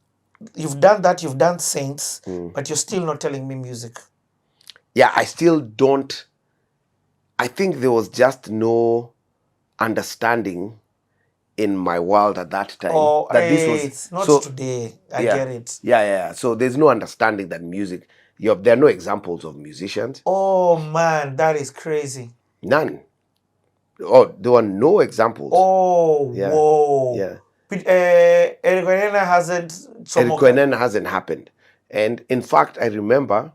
you've done that, you've done Saints, but you're still not telling me music. Yeah, I still don't. I think there was just no understanding in my world at that time. It's not today. I get it. Yeah. So there's no understanding that music. There are no examples of musicians. Oh man, that is crazy. None. Oh, there were no examples. Oh, Yeah. whoa. Yeah. Eric Wenena hasn't Eric chomoka. Wenena hasn't happened. And in fact, I remember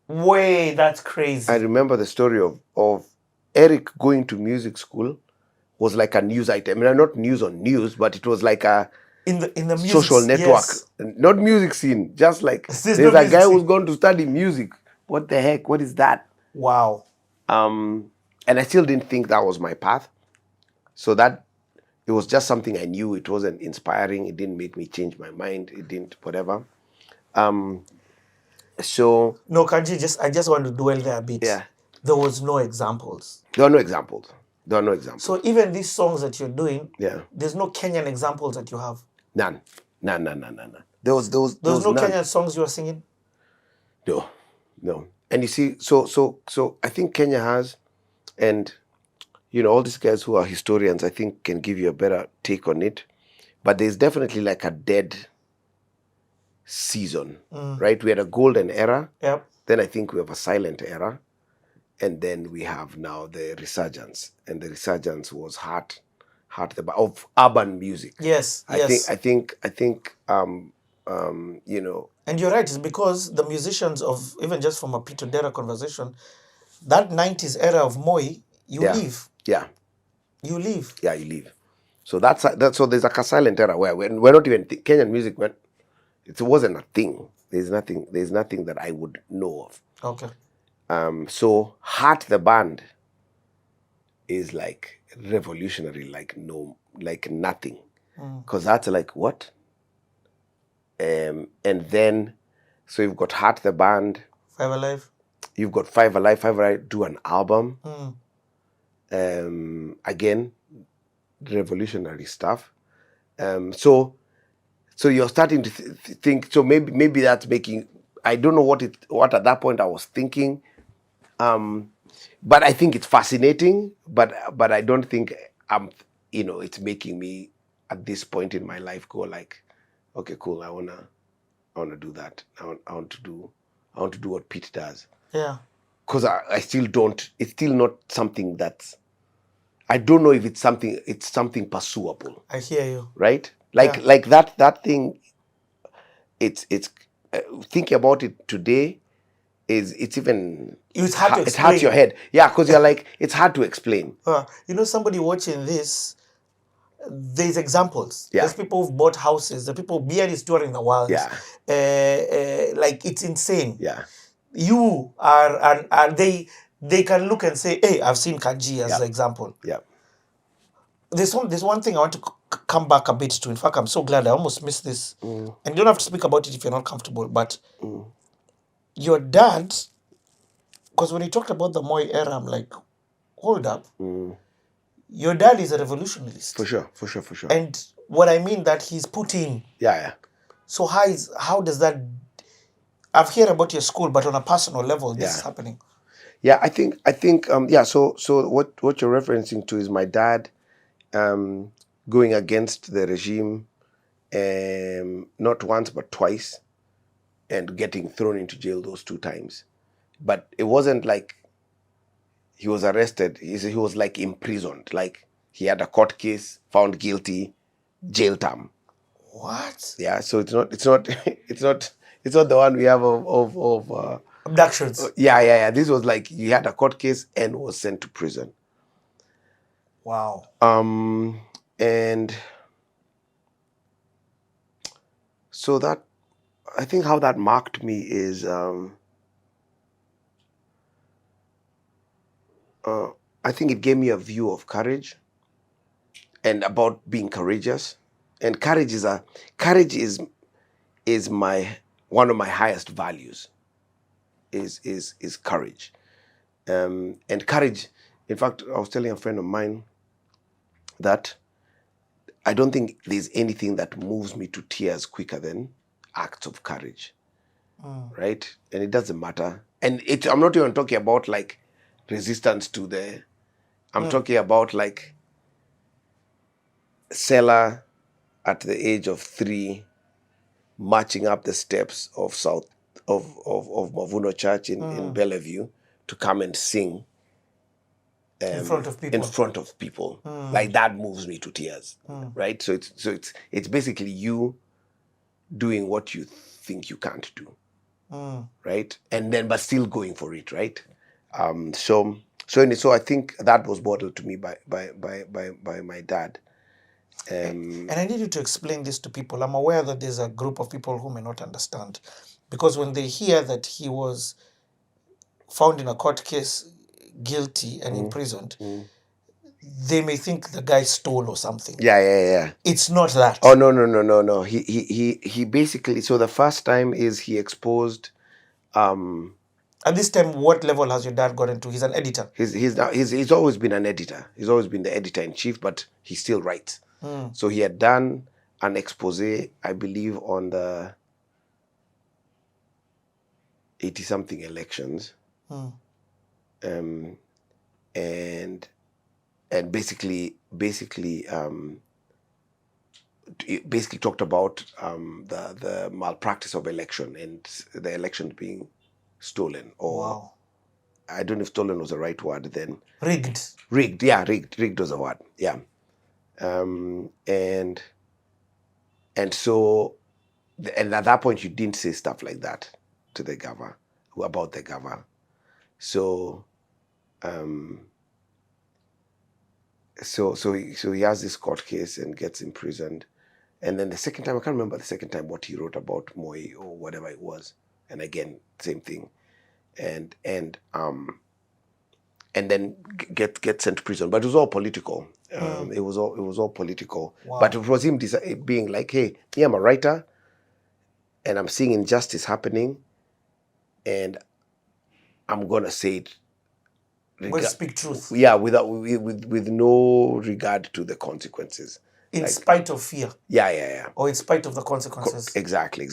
That's crazy. I remember the story of Eric going to music school was like a news item. I mean, not news on news, but it was like a in the music, social network, yes. not music scene. Just like There's there's no a music guy scene. who's going to study music. What the heck? What is that? Wow. And I still didn't think that was my path. So that it was just something I knew. It wasn't inspiring. It didn't make me change my mind. It didn't whatever. So No, Kanji, I just want to dwell there a bit. yeah, There was no examples. there are no examples. There are no examples. So even these songs that you're doing, Yeah. there's no Kenyan examples that you have. None. There was There's no none. Kenyan songs you are singing. No. And you see, so I think Kenya has, and all these guys who are historians, I think can give you a better take on it. But there's definitely like a dead season, right? We had a golden era. Yep. Then I think we have a silent era, and then we have now the resurgence, and the resurgence was heart of urban music. Yes. I think And you're right. It's because the musicians of, even just from a Peter Dera conversation, that 90s era of Moi, you leave. Yeah. You leave. Yeah, you leave. So that's so there's like a silent era where we're not even Kenyan music when it wasn't a thing. There's nothing that I would know of. Okay. So Heart the band is like revolutionary, like nothing, because that's like what. And then so you've got Heart the band. Five Alive. You've got Five Alive. Five Alive do an album. Again, revolutionary stuff. So you're starting to think. So maybe that's making. I don't know what at that point I was thinking. But I think it's fascinating. But I don't think it's making me at this point in my life go like, okay, cool. I wanna do that. I want to do what Pete does. Yeah. Because I still don't. It's still not something that's. I don't know if it's something pursuable. I hear you. Right? Like that thing. It's thinking about it today. It's even. It's hard to explain. It hurts your head. Yeah, because you're like it's hard to explain. Somebody watching this. There's examples. Yeah. There's people who've bought houses. The people beer is touring the world. Yeah. Like it's insane. Yeah. You are, and they can look and say, hey, I've seen Kanjii as an example. Yeah. There's one thing I want to come back a bit to. In fact, I'm so glad I almost missed this. And you don't have to speak about it if you're not comfortable. But your dad, because when he talked about the Moi era, I'm like, hold up. Your dad is a revolutionist. For sure. And what I mean that he's put in. Yeah. So how does that? I've heard about your school, but on a personal level, this is happening. Yeah, I think yeah. So what you're referencing to is my dad going against the regime, not once but twice, and getting thrown into jail those 2 times. But it wasn't like he was arrested. He was like imprisoned. Like he had a court case, found guilty, jail term. What? Yeah. So it's not the one we have of abductions. Yeah. This was like he had a court case and was sent to prison. Wow. And so that, I think how that marked me is I think it gave me a view of courage and about being courageous. And courage is one of my highest values. Is courage. And courage, in fact, I was telling a friend of mine that I don't think there's anything that moves me to tears quicker than acts of courage. Right? And it doesn't matter. And I'm not even talking about like resistance to I'm talking about like Selah at the age of 3 marching up the steps of Mavuno Church in Bellevue to come and sing in front of people. In front of people. Like that moves me to tears, right? So it's basically you doing what you think you can't do, right? And then but still going for it, right? So I think that was modeled to me by my dad. And I need you to explain this to people. I'm aware that there's a group of people who may not understand, because when they hear that he was found in a court case guilty and imprisoned, they may think the guy stole or something. Yeah. It's not that. Oh no. He basically, so the first time is he exposed. At this time, what level has your dad gotten to? He's an editor. He's always been an editor. He's always been the editor in chief, but he still writes. So he had done an expose, I believe, on the 80-something elections, and basically talked about the malpractice of election and the election being stolen, or Wow. I don't know if stolen was the right word then. Rigged. Yeah, rigged was the word. Yeah. And so, and at that point you didn't say stuff like that to the governor, about the governor. So so he has this court case and gets imprisoned. And then the second time, I can't remember the second time what he wrote about Moi or whatever it was. And again, same thing. And then get sent to prison. But it was all political. It was all political. Wow. But it was him being like, hey, me, I'm a writer, and I'm seeing injustice happening, and I'm gonna say it. I'm going to speak truth. Yeah, with no regard to the consequences. In spite of fear. Yeah. Or in spite of the consequences. Exactly.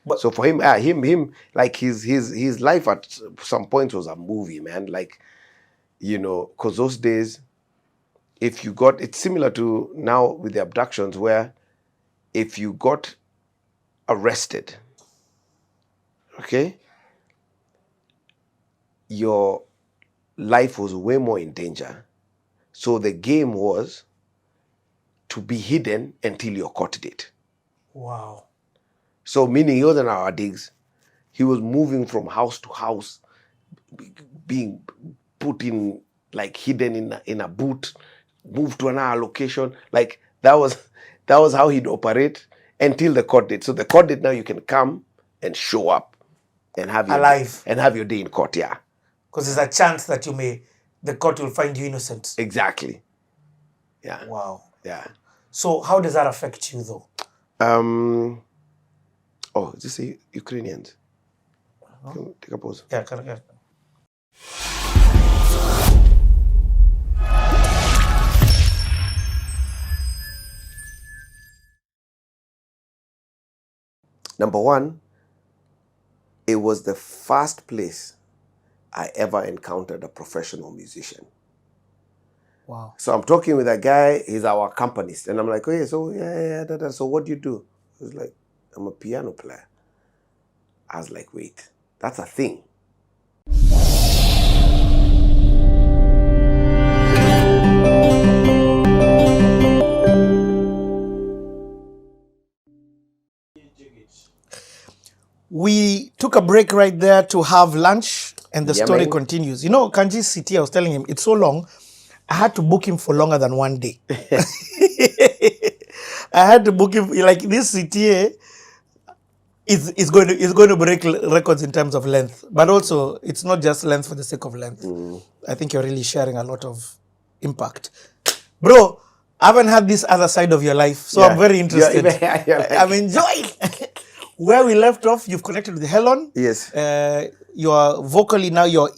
But, so for him, him, like his life at some point was a movie, man. Like, you know, because those days, if you got, it's similar to now with the abductions, where if you got arrested, okay, your life was way more in danger. So the game was to be hidden until your court date. Wow. So meaning he wasn't our digs. He was moving from house to house, being put in, like, hidden in a boot, moved to another location. Like that was how he'd operate until the court date. So the court date, now you can come and show up and have your alive and have your day in court, yeah. Because there's a chance that the court will find you innocent. Exactly. Yeah. Wow. Yeah. So how does that affect you though? Oh, is this Ukrainians? Can we take a pause? Yeah, correct. Number one, it was the first place I ever encountered a professional musician. Wow. So I'm talking with a guy, he's our accompanist, and I'm like, oh yeah, so what do you do? He was like, I'm a piano player. I was like, wait, that's a thing. We took a break right there to have lunch, and the story man. continues. You know, Kanji's CTA, I was telling him, it's so long, I had to book him for longer than one day. I had to book him, like this CTA is going to break records in terms of length. But also, it's not just length for the sake of length. I think you're really sharing a lot of impact. Bro, I haven't had this other side of your life, so I'm very interested. I'm enjoying. Where we left off, you've connected with Helen. Yes. You're vocally now, you're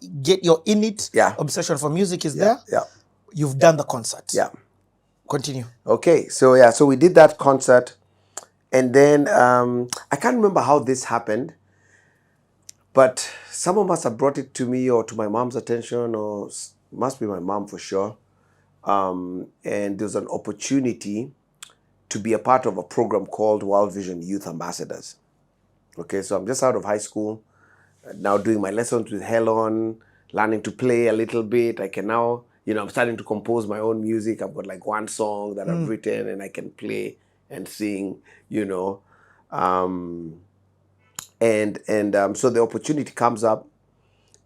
in it. Yeah. Obsession for music is there. Yeah. You've done the concert. Yeah. Continue. Okay, so we did that concert, and then I can't remember how this happened, but someone must have brought it to me or to my mom's attention, or must be my mom for sure. And there's an opportunity to be a part of a program called World Vision Youth Ambassadors. Okay, so I'm just out of high school, now doing my lessons with Helen, learning to play a little bit. I can now I'm starting to compose my own music. I've got like one song that I've written and I can play and sing, so the opportunity comes up,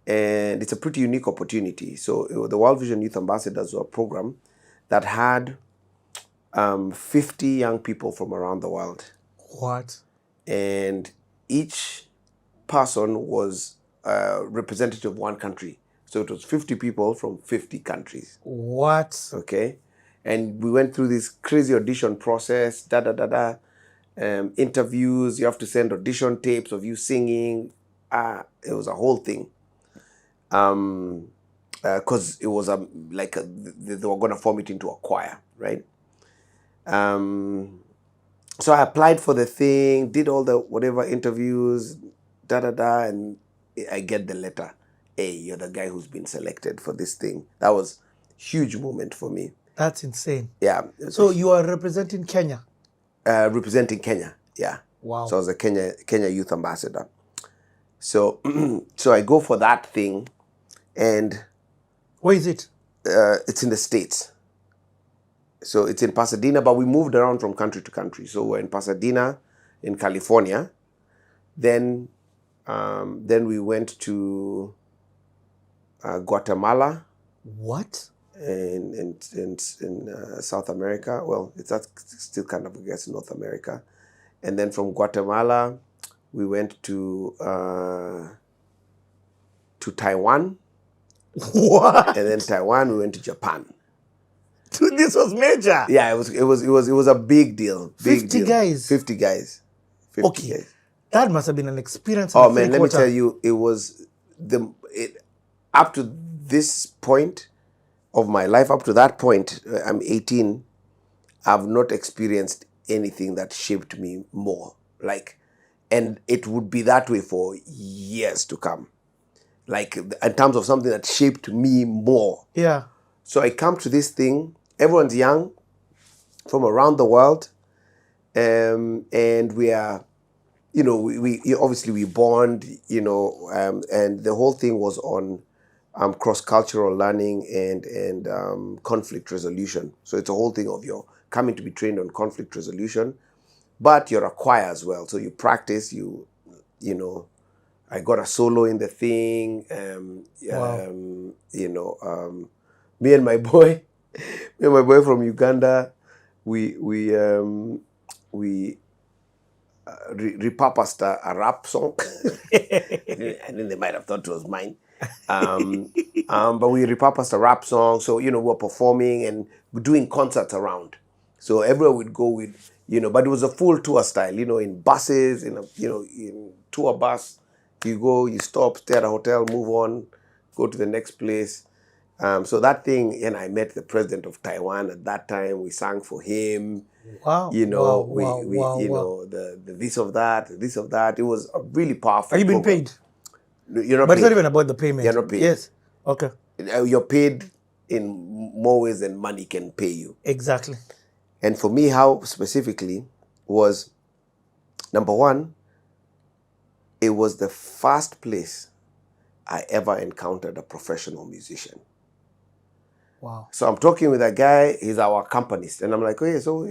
and it's a pretty unique opportunity. So the World Vision Youth Ambassadors were a program that had 50 young people from around the world. What? And each person was a representative of one country. So it was 50 people from 50 countries. What? Okay. And we went through this crazy audition process, interviews. You have to send audition tapes of you singing. It was a whole thing. Because it was they were going to form it into a choir, right? So I applied for the thing, did all the whatever interviews, and I get the letter. Hey, you're the guy who's been selected for this thing. That was a huge moment for me. That's insane. Yeah. So you are representing Kenya? Representing Kenya, yeah. Wow. So I was a Kenya Youth Ambassador. So so I go for that thing, and where is it? It's in the States. So it's in Pasadena, but we moved around from country to country. So we're in Pasadena, in California. Then we went to Guatemala. What? In South America. Well, that's still kind of, I guess, North America. And then from Guatemala, we went to Taiwan. What? And then Taiwan, we went to Japan. This was major. Yeah, it was a big deal. 50 guys. 50 guys. 50 okay. guys. That must have been an experience. Oh man, let me tell you, it was up to this point of my life, up to that point, I'm 18, I've not experienced anything that shaped me more. And it would be that way for years to come. In terms of something that shaped me more. Yeah. So I come to this thing, everyone's young, from around the world, and we are, we obviously we bond, and the whole thing was on cross-cultural learning and conflict resolution. So it's a whole thing of you're coming to be trained on conflict resolution, but you're a choir as well. So you practice, I got a solo in the thing, Wow. Me and my boy from Uganda, we repurposed a rap song. And then they might have thought it was mine. But we repurposed a rap song. So, we're performing and doing concerts around. So everywhere we'd go with, but it was a full tour style, in buses, in tour bus. You go, you stop, stay at a hotel, move on, go to the next place. So that thing, and I met the president of Taiwan at that time. We sang for him. Wow. Wow. The this of that. It was a really powerful. Are you being program. paid? You're not but paid. It's not even about the payment. You're not paid. Yes. Okay. You're paid in more ways than money can pay you. Exactly. And for me, how specifically was, number one, it was the first place I ever encountered a professional musician. Wow. So I'm talking with a guy, he's our accompanist. And I'm like, oh yeah, so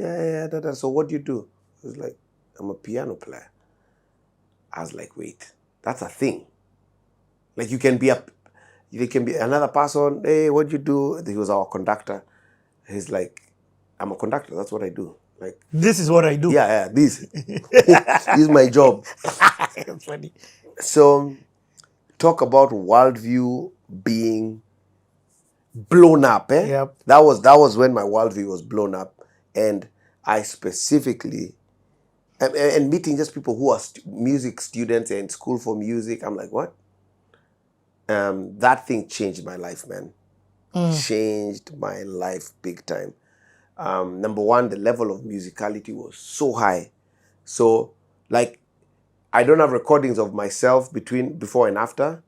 so what do you do? He was like, I'm a piano player. I was like, wait, that's a thing. You can be another person, hey, what do you do? He was our conductor. He's like, I'm a conductor, that's what I do. This is what I do. Yeah, this. This is my job. That's funny. So talk about worldview being blown up. Yep. That was when my worldview was blown up. And I specifically, and meeting just people who are music students and school for music, I'm like, what? That thing changed my life, man. Changed my life big time. Number one, the level of musicality was so high. So, I don't have recordings of myself before and after,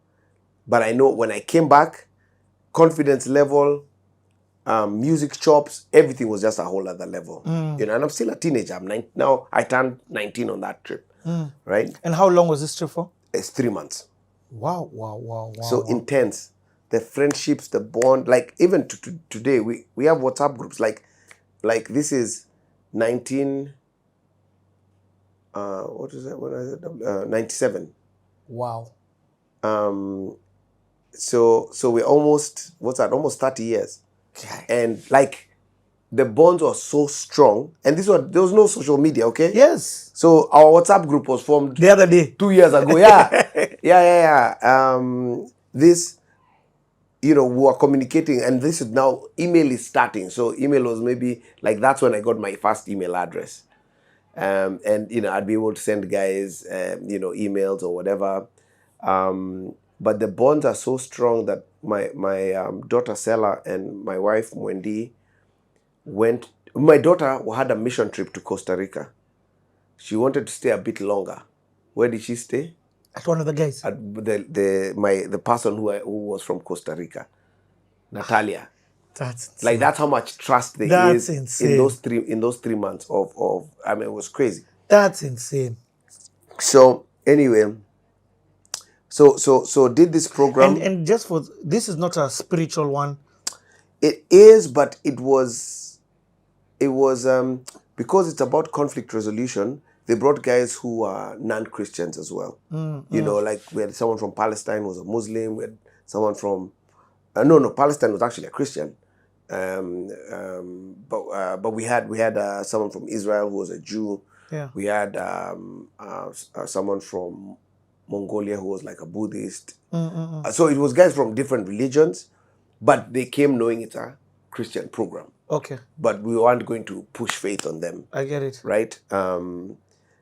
but I know when I came back, confidence level, music chops, everything was just a whole other level. And I'm still a teenager. I'm 9 now. I turned 19 on that trip, right? And how long was this trip for? It's 3 months. Wow. So intense. the friendships, the bond, like even to today, we have WhatsApp groups. Like this is 19. What is that? What is it? 97. Wow. So we're almost, what's that? Almost 30 years, Okay. and like the bonds were so strong. And there was no social media, okay? Yes. So our WhatsApp group was formed The other day. 2 years ago. Yeah. This, we were communicating, and this is now, email is starting. So email was maybe like, that's when I got my first email address. And I'd be able to send guys, emails or whatever. But the bonds are so strong that my daughter Sela and my wife Wendy went. My daughter had a mission trip to Costa Rica. She wanted to stay a bit longer. Where did she stay? At one of the guys. At the person who was from Costa Rica, Natalia. That's insane. Like, that's how much trust there That's is insane. in those 3 months of I mean, it was crazy. That's insane. So anyway, so did this program. And just for this is not a spiritual one. It is, but it was because it's about conflict resolution. They brought guys who are non-Christians as well. Like we had someone from Palestine who was a Muslim. We had someone from Palestine was actually a Christian. But we had someone from Israel who was a Jew. Yeah. We had someone from Mongolia who was like a Buddhist. So it was guys from different religions, but they came knowing it's a Christian program. Okay. But we weren't going to push faith on them. I get it. Right?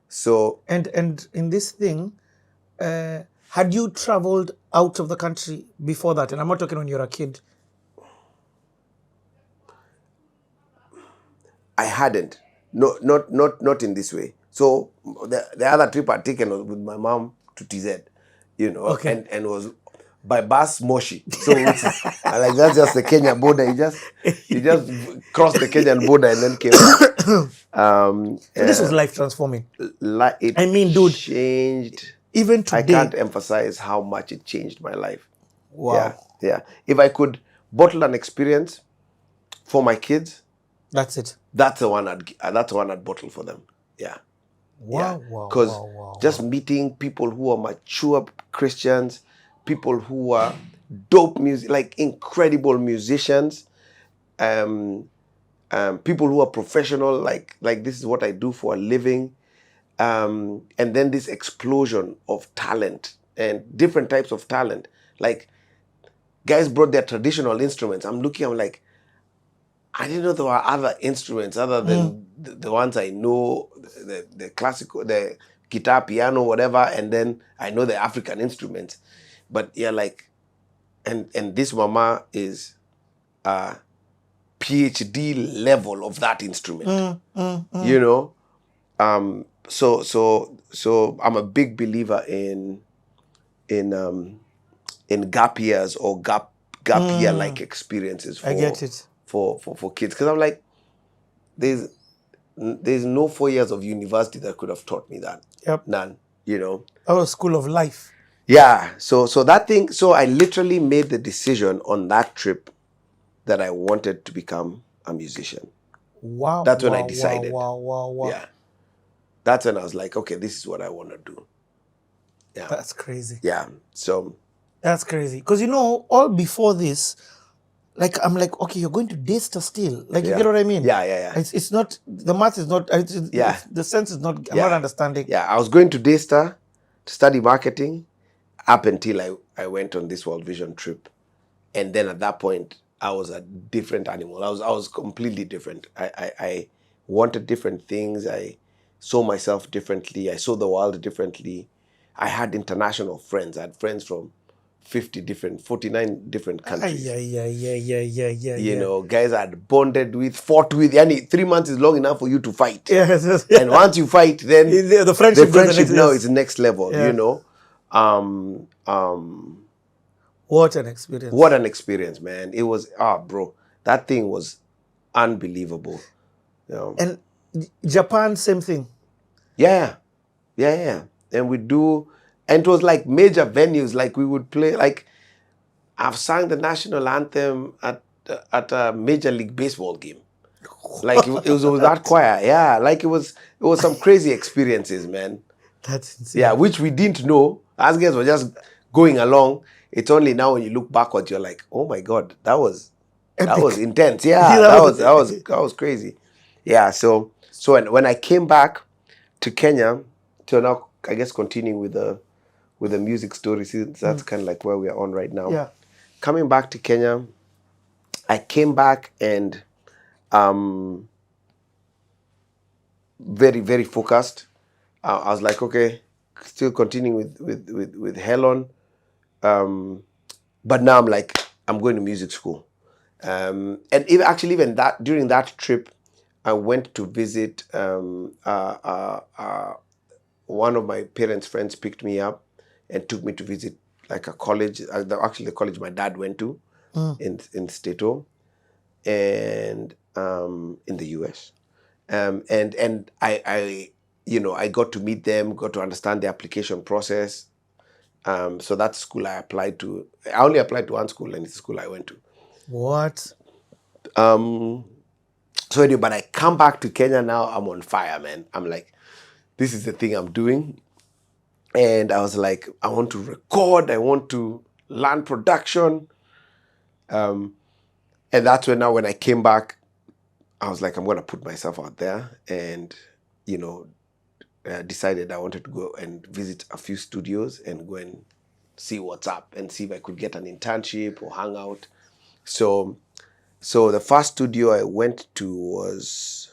So and in this thing, had you traveled out of the country before that? And I'm not talking when you're a kid. I hadn't. No, not in this way. So the other trip I'd taken was with my mom to TZ, Okay. and was by bus Moshi. So which is, like, that's just the Kenya border. He just crossed the Kenyan border and then came back. So this was life transforming. Dude, changed. Even today, I can't emphasize how much it changed my life. Wow. Yeah. If I could bottle an experience for my kids, that's it. That's the one I'd bottle for them. Yeah. Wow. Because just meeting people who are mature Christians, people who are dope music, like incredible musicians, people who are professional, like this is what I do for a living, and then this explosion of talent and different types of talent. Like, guys brought their traditional instruments. I'm like, I didn't know there were other instruments other than the ones I know, the classical, the guitar, piano, whatever, and then I know the African instruments. But yeah, like, and this mama is PhD level of that instrument. So I'm a big believer in gap years or gap year like experiences I get it. for kids, because I'm like, there's no 4 years of university that could have taught me that. Yep. None. Our school of life. Yeah. So that thing. So I literally made the decision on that trip that I wanted to become a musician. Wow. That's when I decided. Wow. Yeah. That's when I was like, okay, this is what I want to do. Yeah. That's crazy. Yeah. So. That's crazy. Because, all before this, like, I'm like, okay, you're going to Daystar still. Like, you get what I mean? Yeah. It's not, the math is not, the sense is not, I'm not understanding. Yeah, I was going to Daystar to study marketing up until I went on this World Vision trip. And then at that point, I was a different animal. I was completely different. I wanted different things. I saw myself differently. I saw the world differently. I had international friends. I had friends from 49 different countries. Yeah. Guys I had bonded with, fought with. 3 months is long enough for you to fight. Yes. And once you fight, then the friendship now is the next level. What an experience. What an experience, man. It was, bro, that thing was unbelievable. And Japan, same thing. Yeah. And we do, and it was like major venues, like we would play, like I've sang the national anthem at a Major League Baseball game. Like it was with that choir. Yeah, like it was some crazy experiences, man. That's insane. Yeah, which we didn't know. As guys were just going along. It's only now when you look backwards, you're like, oh my God, that was intense. Yeah, that was crazy. Yeah, so when I came back to Kenya, to now I guess continuing with the music story, since that's kind of like where we are on right now. Yeah. Coming back to Kenya, I came back and very, very focused. I was like, okay, still continuing with Helen. But now I'm like, I'm going to music school. And even that, during that trip, I went to visit one of my parents' friends picked me up and took me to visit like a college, actually the college my dad went to in Stato and in the US. And I I got to meet them, got to understand the application process. So that school I applied to, I only applied to one school, and it's the school I went to. What? So anyway, but I come back to Kenya now, I'm on fire, man. I'm like, this is the thing I'm doing. And I was like, I want to record, I want to learn production. And that's when I came back, I was like, I'm going to put myself out there, and, decided I wanted to go and visit a few studios and go and see what's up and see if I could get an internship or hang out. So the first studio I went to was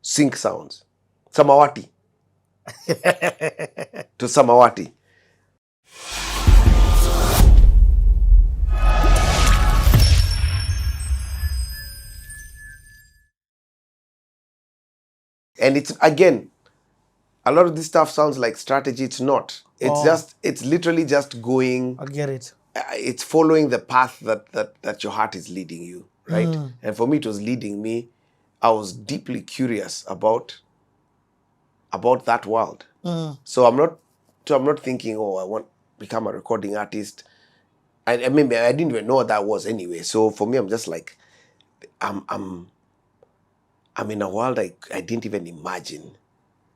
Sync Sounds, Samawati. To Samawati. And it's, again, a lot of this stuff sounds like strategy. It's not. It's literally just going. I get it. It's following the path that your heart is leading you, right? And for me, it was leading me. I was deeply curious about that world. So I'm not thinking, oh, I want to become a recording artist. I mean, I didn't even know what that was anyway. So for me, I'm just like, I'm in a world I didn't even imagine.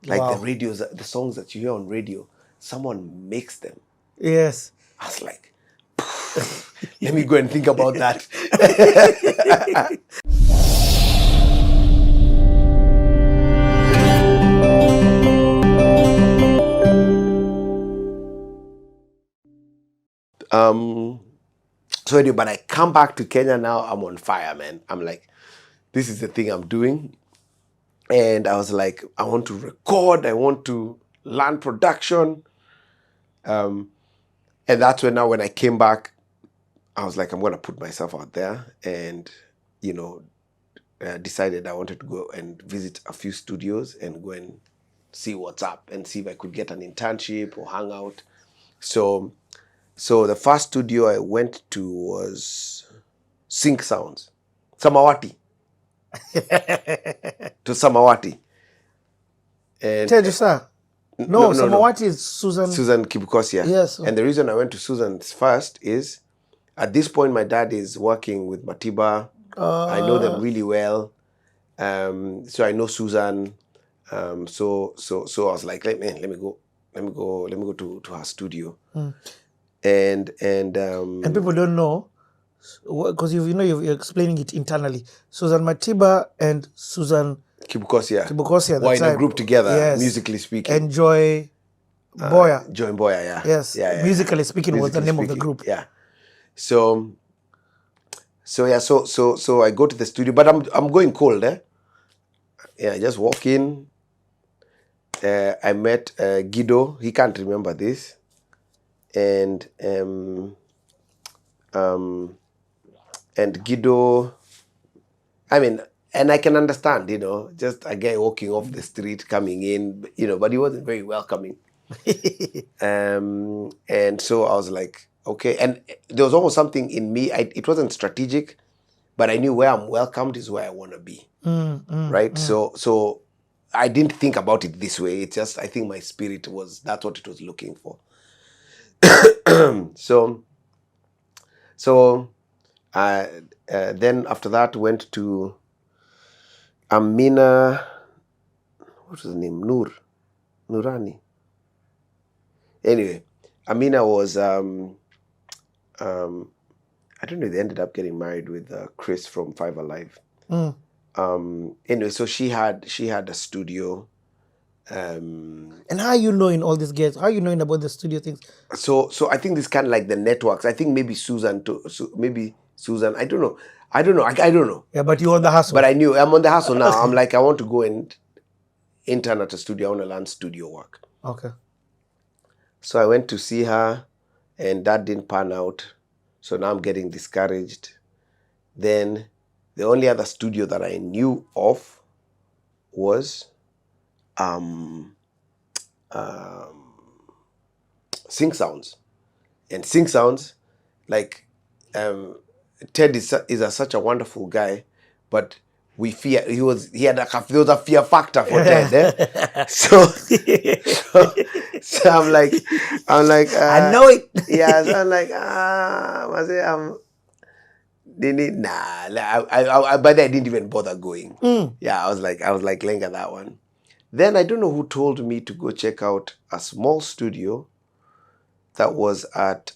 Like Wow. the radios, the songs that you hear on radio, someone makes them. Yes. I was like, let me go and think about that. So anyway, but I come back to Kenya now, I'm on fire, man. I'm like, this is the thing I'm doing. And I was like, I want to record, I want to learn production. And that's when I came back, I was like, I'm going to put myself out there, and, decided I wanted to go and visit a few studios and go and see what's up and see if I could get an internship or hang out. So the first studio I went to was Sync Sounds, Samawati. To Samawati. And Tell you, sir. No, Samawati is Susan Kibukosia. Yes. And the reason I went to Susan's first is, at this point, my dad is working with Matiba. I know them really well. So I know Susan. So I was like, let me go to her studio. And people don't know, because you're explaining it internally. Susan Matiba and Susan Kibukosia were in a group together, yes. Musically speaking. And Joy Boya. Joy Boya, yeah. Yes, yeah. Musically Speaking was the name of the group. Yeah. So I go to the studio, but I'm going cold, eh? Yeah, I just walk in. I met Guido. He can't remember this. And Guido, I mean, and I can understand, just a guy walking off the street coming in, but he wasn't very welcoming. And so I was like, okay. And there was almost something in me. It wasn't strategic, but I knew where I'm welcomed is where I want to be. Right? So I didn't think about it this way. It's just, I think my spirit that's what it was looking for. So So then after that went to Amina. What was his name? Nurani. Anyway, Amina was I don't know. They ended up getting married with Chris from Five Alive. Anyway, so she had a studio. And how are you knowing all these guys? How are you knowing about the studio things? So I think this kind of like the networks. I think maybe Susan. Maybe Susan. I don't know. I don't know. Yeah, but you're on the hustle. But I knew I'm on the hustle now. I'm like, I want to go and intern at a studio. I want to learn studio work. Okay. So I went to see her, and that didn't pan out. So now I'm getting discouraged. Then the only other studio that I knew of was Sync Sounds. And Sync Sounds, like Ted is such a wonderful guy, but we fear there was a fear factor for Ted. So I'm like I know it. yeah, so I'm like I say but I didn't even bother going. Yeah, I was like laying at that one. Then I don't know who told me to go check out a small studio that was at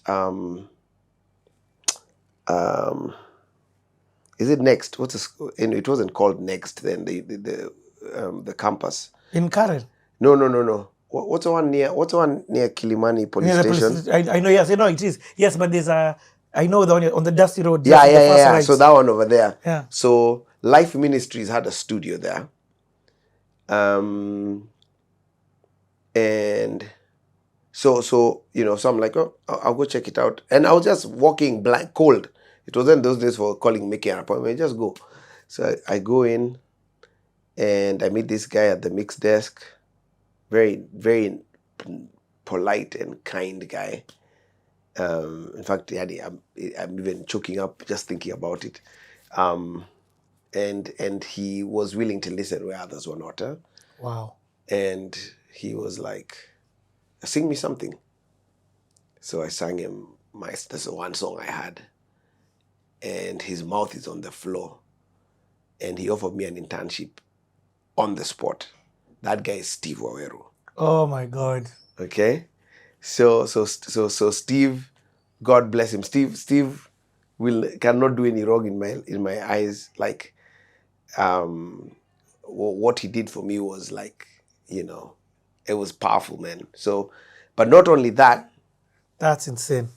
is it Next? It wasn't called Next then. The campus In Karen. No. What's the one near Kilimani police station? I know. Yes, I know it is. Yes, but there's I know the one on the Dusty Road. Yeah. Right. So that one over there. Yeah. So Life Ministries had a studio there. And so so I'm like, oh, I'll go check it out. And I was just walking cold. It wasn't those days for making an appointment. Just go. So I go in, and I meet this guy at the mix desk. Very, very polite and kind guy. In fact, I'm even choking up just thinking about it. And he was willing to listen where others were not. Wow. And he was like, sing me something. So I sang him that's the one song I had. And his mouth is on the floor. And he offered me an internship on the spot. That guy is Steve Waweru. Oh my God. Okay? So Steve, God bless him. Steve cannot do any wrong in my eyes. Like what he did for me was like, it was powerful, man. So, but not only that. That's insane.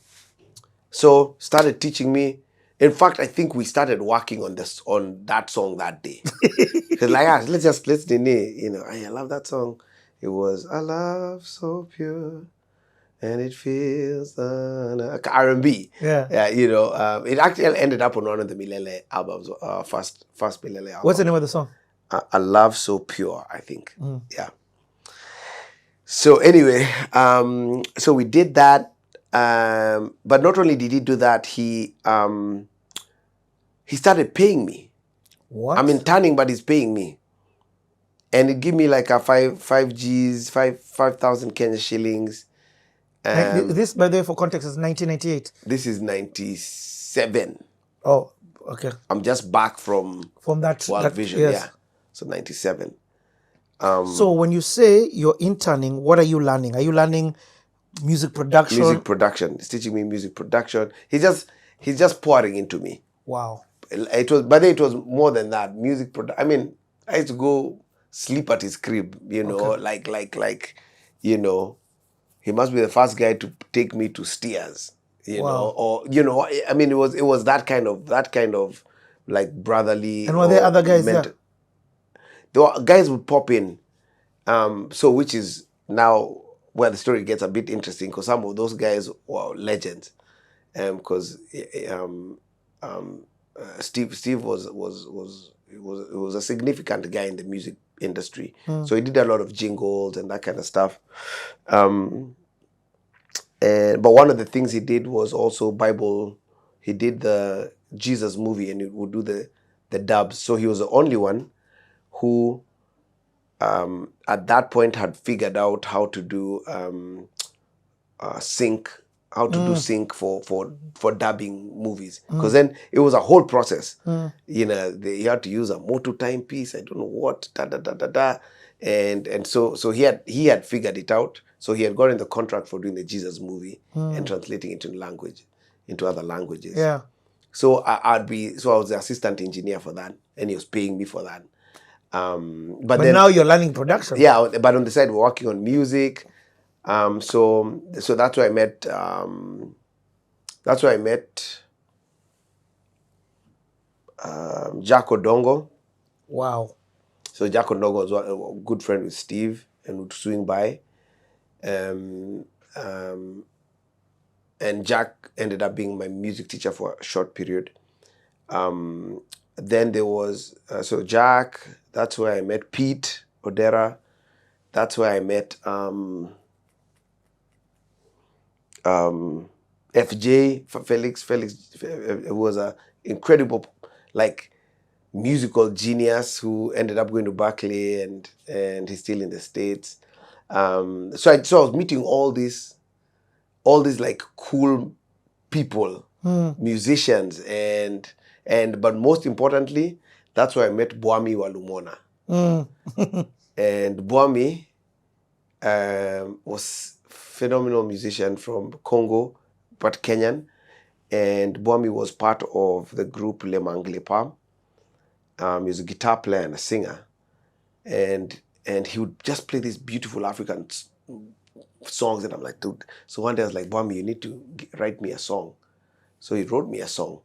So started teaching me. In fact, I think we started working on that song that day. Because like, I love that song. It was a love so pure, and it feels R&B. Yeah. It actually ended up on one of the Milele albums, first Milele album. What's the name of the song? A Love So Pure, I think. Yeah. So anyway, so we did that. But not only did he do that, he started paying me. What? I'm interning, but he's paying me. And it gave me like a 5,000 Kenya shillings. This, by the way, for context, is 1998. This is 97. Oh, okay. I'm just back from that World Vision, yes. yeah. So 97. So when you say you're interning, what are you learning? Are you learning music production? Music production. He's teaching me music production. He's just pouring into me. Wow. It was more than that. Music production. I mean, I used to go sleep at his crib, okay. He must be the first guy to take me to Steers, wow. or I mean, it was that kind of like brotherly. And were there other guys there? The guys would pop in, so which is now where the story gets a bit interesting, because some of those guys were legends, because Steve was a significant guy in the music industry. So he did a lot of jingles and that kind of stuff. But one of the things he did was also Bible. He did the Jesus movie, and he would do the dubs. So he was the only one who at that point had figured out how to do sync do sync for dubbing movies, because then it was a whole process. You know, you had to use a moto timepiece, I don't know what, and so he had figured it out. So he had gotten the contract for doing the Jesus movie and translating it into other languages. Yeah. So I was the assistant engineer for that, and he was paying me for that. But then, now you're learning production. Yeah, but on the side we're working on music. So that's where I met. Jack Odongo. Wow. So Jack Odongo was a good friend with Steve and would swing by. And Jack ended up being my music teacher for a short period. Then there was Jack. That's where I met Pete Odera. That's where I met FJ Felix, who was an incredible musical genius who ended up going to Berkeley and he's still in the States. So I was meeting all these like cool people, musicians, but most importantly, that's where I met Boami Walumona. And Boami was phenomenal musician from Congo, but Kenyan. And Boami was part of the group Le Manglepa. He's a guitar player and a singer. And he would just play these beautiful African songs. And I'm like, dude. So one day I was like, Boami, you need to write me a song. So he wrote me a song.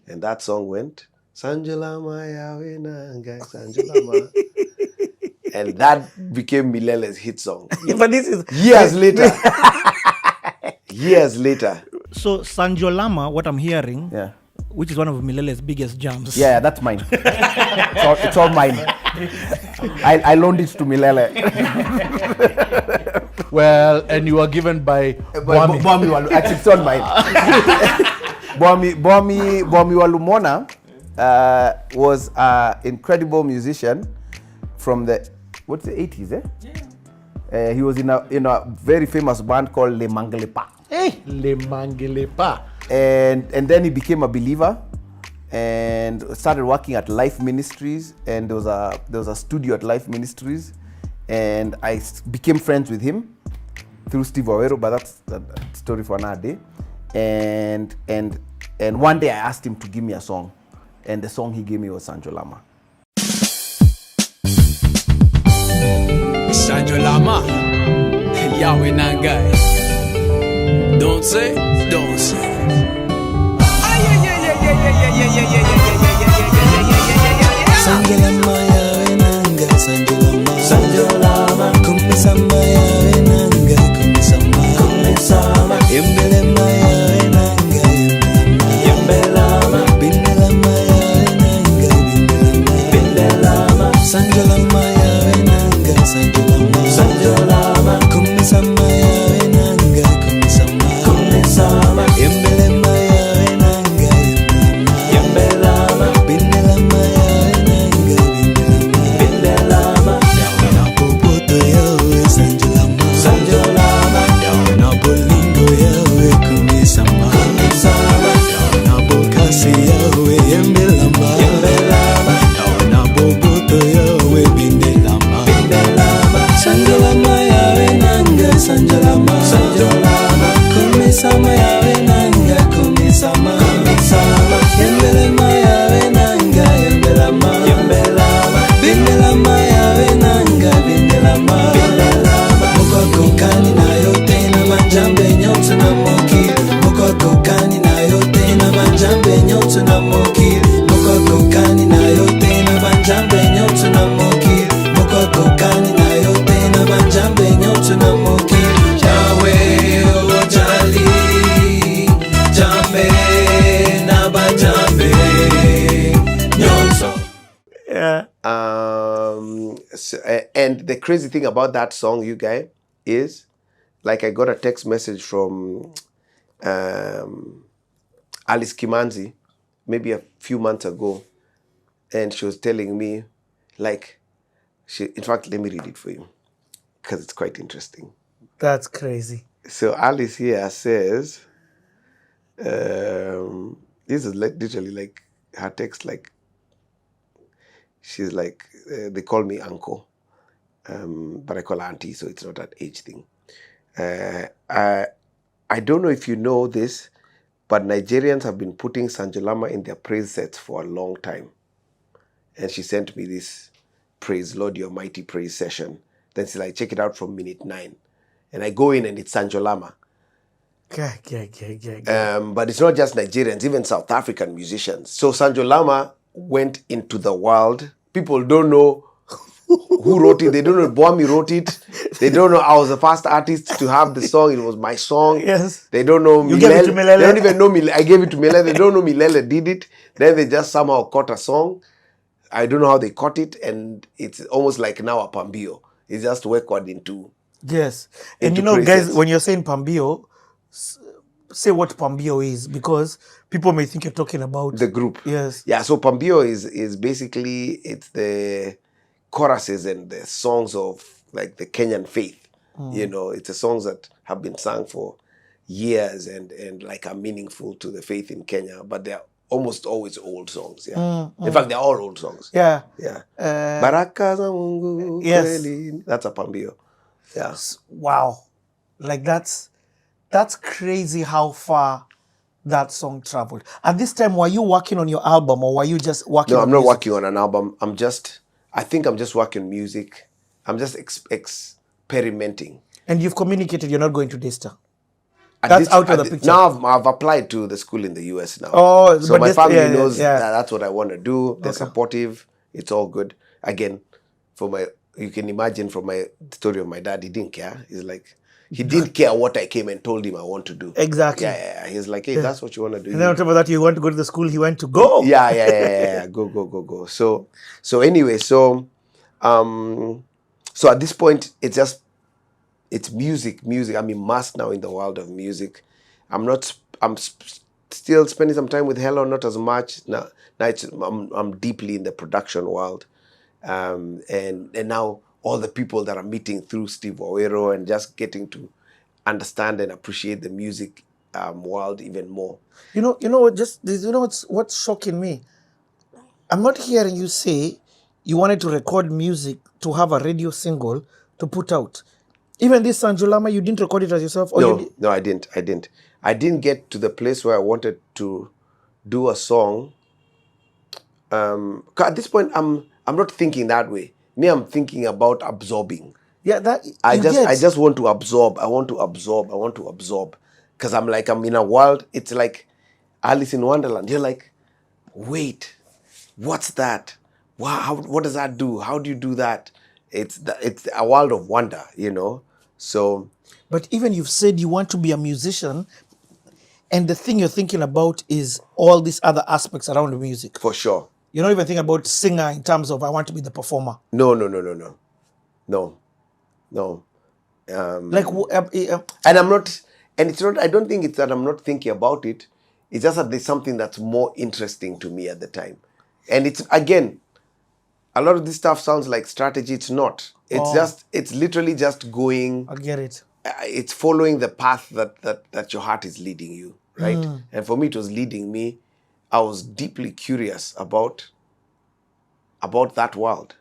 And that song went, Sanjalama Yawe Nanga, Sanjalama. And that became Milele's hit song. But this is years later. Years later. So Sanjolama, what I'm hearing, Yeah. which is one of Milele's biggest jams. Yeah, that's mine. It's all mine. I loaned it to Milele. Well, and you were given by Boami. Actually, it's all mine. Boami Walumona was an incredible musician from the 80s, eh? Yeah. He was in a very famous band called Le Manglepa. Hey, Le Manglepa. And then he became a believer and started working at Life Ministries, and there was a studio at Life Ministries, and I became friends with him through Steve Awero, but that's a story for another day. And one day I asked him to give me a song, and the song he gave me was Sanjolama. Sanjolama, Yahweh Nangai. Don't say. Sanjolama Yahweh Nangai, Sanjolama, Kumisama Yahweh Nangai, Kumisama, Embelema Yahweh Nangai, Embelama, Bindelama Yahweh Nangai, Bindelama, Sanjolama Yahweh Nangai, Sanjolama, Kumisama Yahweh Nangai, Kumisama, Embelema Yahweh Nangai, Embelama, Bindelama Yahweh Nangai, Bindelama, Yahweh na popoto Yahweh Sanjolama, Yahweh na bolingo Yahweh Kumisama, Yahweh na bokasi Yahweh Embelama, Yahweh na boboto Yahweh Bindelama, Sanjolama Yahweh Nangai, Sanjolama, Kumisama Yahweh Nangai, Kumisama, Embelema Yahweh Nangai, Embelama, Bindelama Yahweh Nangai, Bindelama, Mokokokani na yote na majambe nyote na mokili, Mokokokani na yote na majambe nyote na mokili, Mokokokani na yote na majambe nyote na mokili, Mokokokani na yote na majambe nyote na mokili. Yahweh ojali jambe na bajambe nyote. Yeah. And the crazy thing about that song, you guys, is like I got a text message from Alice Kimanzi maybe a few months ago, and she was telling me, in fact, let me read it for you because it's quite interesting. That's crazy. So Alice here says, This is like literally like her text. Like she's like they call me uncle, but I call her auntie, so it's not an age thing. I don't know if you know this, but Nigerians have been putting Sanjolama in their praise sets for a long time. And she sent me this Praise Lord Your Mighty Praise session. Then she's like, check it out from minute 9. And I go in and it's Sanjolama. But it's not just Nigerians, even South African musicians. So Sanjolama went into the world. People don't know who wrote it. They don't know Boami wrote it. They don't know I was the first artist to have the song. It was my song. Yes. They don't know You gave it to Milele. They don't even know Milele. I gave it to Milele. They don't know Milele did it. Then they just somehow caught a song. I don't know how they caught it. And it's almost like now a Pambio. It's just worked into... Yes. And into you know, guys, presence. when you're saying Pambio, say what Pambio is, because people may think you're talking about... The group. Yes. Yeah, so Pambio is basically, it's the choruses and the songs of like the Kenyan faith. You know, it's the songs that have been sung for years and like are meaningful to the faith in Kenya, but they're almost always old songs. Yeah. In fact, they're all old songs. Yeah. Yeah. Baraka za Mungu Yes. kweli. That's a Pambio. Yeah. Wow. Like that's crazy how far that song traveled. At this time, were you working on your album or were you just working No, on I'm not music? working on an album. I think I'm just working music. I'm just experimenting. And you've communicated you're not going to Daystar. At That's out of the picture. Now I've applied to the school in the US now. Oh, so but my this- family yeah, yeah, knows yeah. that that's what I want to do. They're Okay. supportive. It's all good. Again, you can imagine from my story of my dad, he didn't care. He's like, he didn't care what I came and told him I want to do. Exactly. Yeah. He's like, hey, that's what you want to do. And then on top of that, you want to go to the school he went to go. Yeah. Go. So anyway, so at this point, it's music. I'm immersed now in the world of music. I'm still spending some time with Hello, not as much. Now I'm deeply in the production world. And now all the people that I'm meeting through Steve Wawero and just getting to understand and appreciate the music world even more. You know what's shocking me? I'm not hearing you say you wanted to record music to have a radio single to put out. Even this Sanjolama, you didn't record it as yourself? Or you No, I didn't. I didn't get to the place where I wanted to do a song. 'Cause at this point, I'm not thinking that way. Me, I'm thinking about absorbing. Yeah, that I you get. just want to absorb. I want to absorb. Because I'm in a world, it's like Alice in Wonderland. You're like, wait, what's that? Wow, what does that do? How do you do that? It's a world of wonder, you know? So, But even you've said you want to be a musician, and the thing you're thinking about is all these other aspects around the music. for sure. You're not even thinking about singer in terms of I want to be the performer. No. Like, And I'm not, and it's not, I don't think it's that I'm not thinking about it. It's just that there's something that's more interesting to me at the time. And it's, again, a lot of this stuff sounds like strategy. It's not. It's literally just going, I get it. it's following the path that your heart is leading you, right? And for me, it was leading me. I was deeply curious about that world.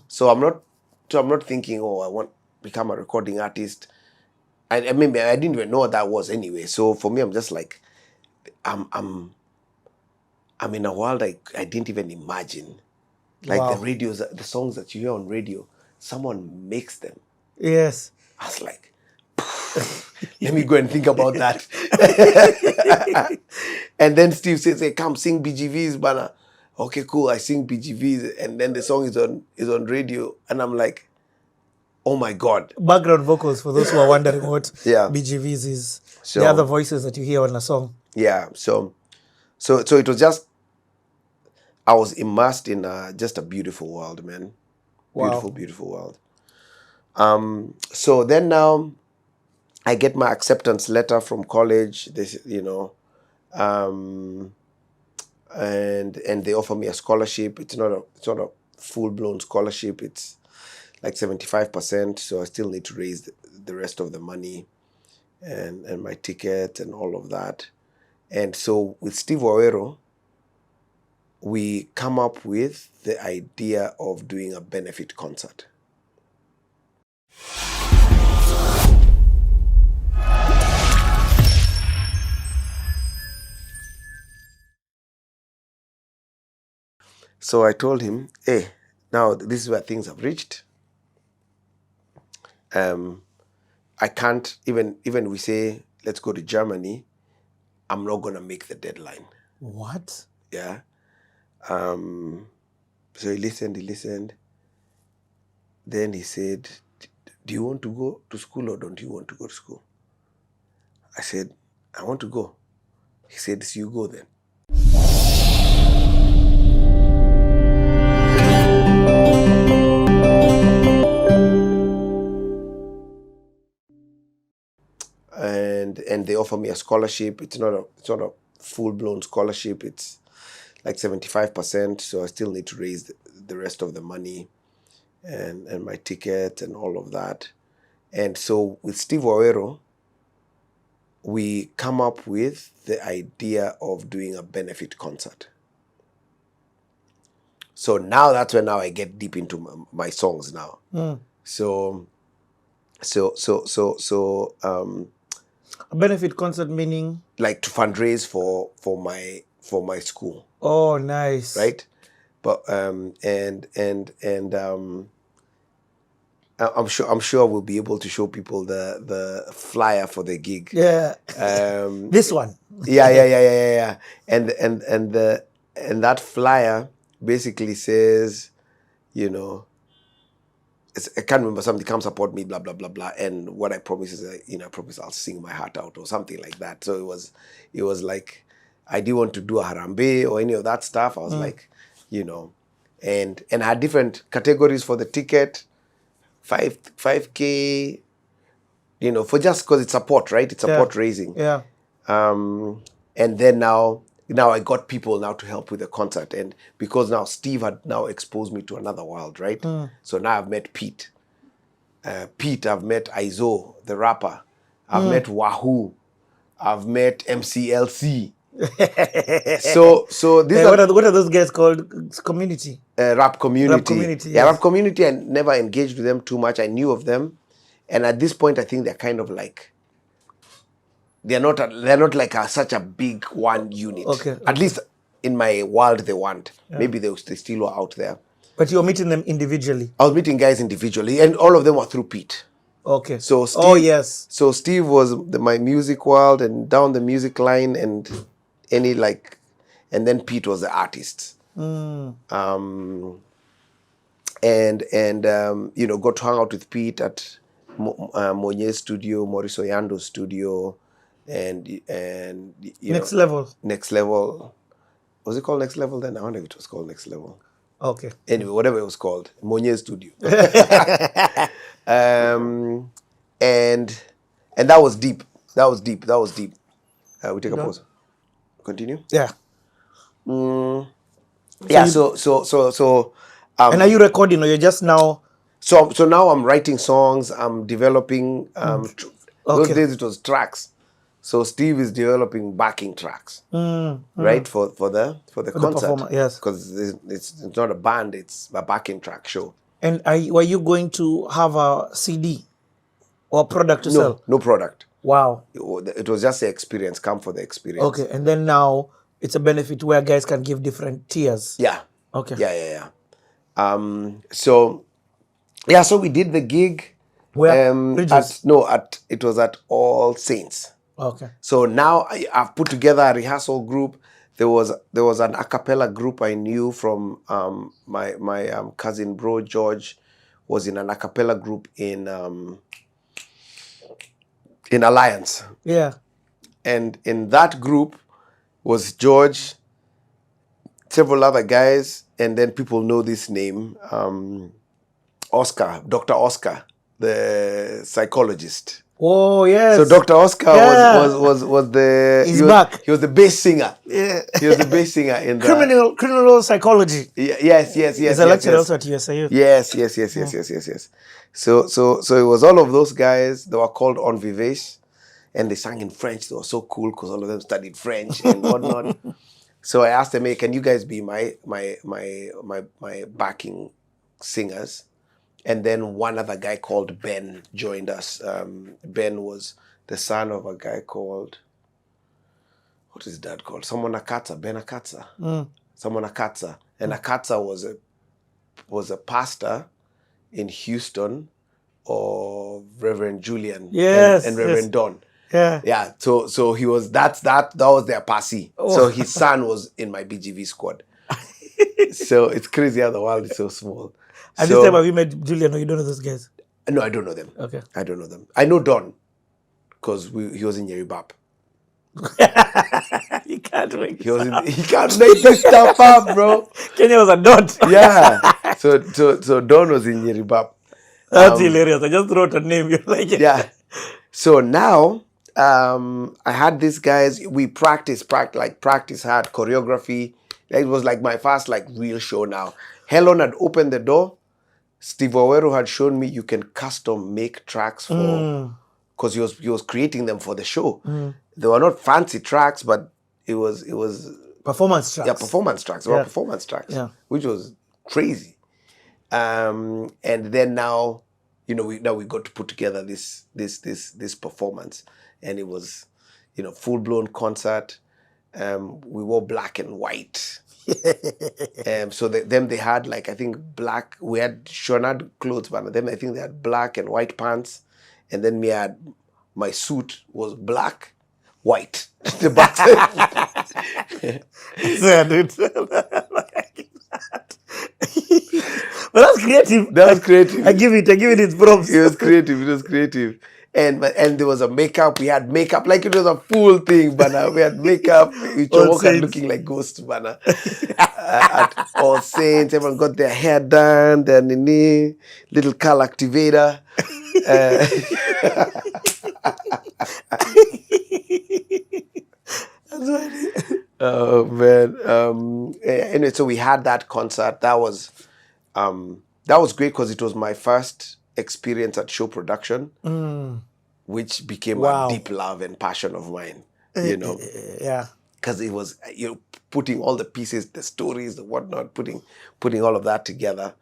So I'm not thinking, oh, I want to become a recording artist. I mean, I didn't even know what that was anyway. So for me, I'm just like, I'm in a world I didn't even imagine. Like Wow. the radios, the songs that you hear on radio, someone makes them. Yes. I was like, let me go and think about that. And then Steve says, hey, come sing BGVs, Bana. Okay, cool. I sing BGVs, and then the song is on radio, and I'm like, oh my God. Background vocals for those who are wondering what Yeah. BGVs is. So- The other voices that you hear on a song. Yeah. So it was just, I was immersed in just a beautiful world, man. Wow. Beautiful world. So then now I get my acceptance letter from college. This, you know, and they offer me a scholarship. It's not a full-blown scholarship. It's like 75%. So I still need to raise the rest of the money and my ticket and all of that. And so with Steve Wawero, we come up with the idea of doing a benefit concert. So I told him, hey, now this is where things have reached. I can't, even we say, let's go to Germany, I'm not going to make the deadline. What? Yeah. So he listened. Then he said, do you want to go to school or don't you want to go to school? I said, I want to go. He said, so you go then. And they offer me a scholarship. It's not a full-blown scholarship. It's like 75%. So I still need to raise the rest of the money and my ticket and all of that. And so with Steve Wawero, we come up with the idea of doing a benefit concert. So now that's when I get deep into my songs now. So a benefit concert meaning? Like to fundraise for my school. Oh, nice. Right? But I'm sure we'll be able to show people the flyer for the gig. Yeah. This one. Yeah. And that flyer basically says, I can't remember, something, come support me, blah blah blah blah. And what I promise is, I promise I'll sing my heart out or something like that. So it was like, I didn't want to do a harambe or any of that stuff. I was like, and I had different categories for the ticket. 5K, for just because it's support, right? It's support raising. Yeah. And then now I got people now to help with the concert. And because now Steve had now exposed me to another world, right? So now I've met Pete. I've met Aizo, the rapper. I've met Wahoo. I've met MCLC. So these what are those guys called? Community. Rap community. Rap community. Yeah, Yes. rap community. I never engaged with them too much. I knew of them, and at this point, I think they're kind of like they're not like such a big one unit. Okay. At least in my world, they weren't. Yeah. Maybe they still are out there. But you're meeting them individually. I was meeting guys individually, and all of them were through Pete. Okay. So Steve, yes. So Steve was my music world, and down the music line, and and then Pete was the artist. And got to hang out with Pete at Monye's studio, Maurice Oyando's studio, and Next Level. Next Level. Was it called Next Level then? I wonder if it was called Next Level. Okay. Anyway, whatever it was called, Monye's studio. And that was deep. We take a pause. Continue. Yeah. So and are you recording or you're just now? So now I'm writing songs. I'm developing. Those days it was tracks. So Steve is developing backing tracks, right, for the concert. Yes. Because it's not a band; it's a backing track show. And were you going to have a CD or product to sell? No product. Wow. It was just the experience. Come for the experience. Okay, and then now it's a benefit where guys can give different tiers. Yeah. Okay. Yeah. So we did the gig. Where? It was at All Saints. Okay. So now I've put together a rehearsal group. There was an a cappella group I knew from my cousin bro George was in an a cappella group in Alliance. Yeah. And in that group was George, several other guys, and then people know this name, Oscar, Dr. Oscar, the psychologist. Oh yes. So Dr. Oscar was the back. He was the bass singer. Yeah. He was the bass singer in the criminal psychology. Yes. He's a lecturer also at USIU. Yes. So it was all of those guys. They were called On Vivace, and they sang in French. They were so cool because all of them studied French and whatnot. So I asked them, hey, can you guys be my backing singers? And then one other guy called Ben joined us. Ben was the son of a guy called, what is his dad called? Someone Akatsa, Ben Akatsa. Someone Akatsa. And Akatsa was a pastor in Houston of Reverend Julian and Reverend Don. Yeah. So he was that was their posse. So his son was in my BGV squad. So it's crazy how the world is so small. At this time, have you met Julian or you don't know those guys? No, I don't know them. Okay. I don't know them. I know Don because he was in Yeribap. You can't make He can't make this stuff up, bro. Kenya was a dot. Yeah. So Don was in Yeribap. That's hilarious. I just wrote a name. You're like, Yeah. So now, I had these guys. We practice hard choreography. It was like my first real show. Now, Helen had opened the door. Steve Owero had shown me you can custom make tracks for, because he was creating them for the show. They were not fancy tracks, but it was performance tracks. Yeah, performance tracks. They were performance tracks, which was crazy. And then now, we got to put together this performance, and it was, full blown concert. We wore black and white. So them they had I think black. We had Shonad clothes, but then I think they had black and white pants, and then my suit was black, white. The back. But that's creative. That was creative. I give it its props. It was creative. And there was a makeup. We had makeup it was a full thing, but we had makeup. We walked looking like ghosts, but at All Saints. Everyone got their hair done, their little curl activator. Oh man. Anyway, so we had that concert. That was great because it was my first experience at show production, which became a deep love and passion of mine. Yeah. Because it was putting all the pieces, the stories, the whatnot, putting all of that together.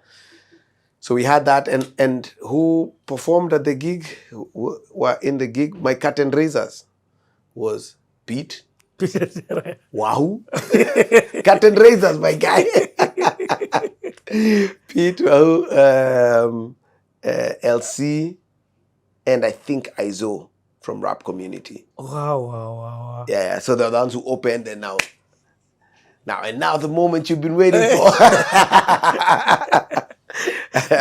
So we had that, and who performed at the gig, who were in the gig, my curtain raisers was Pete. Wahoo. Curtain raisers, my guy. Pete, Wahoo, LC, and I think Izo from Rap Community. Wow. Yeah, so they're the ones who opened, and now the moment you've been waiting for.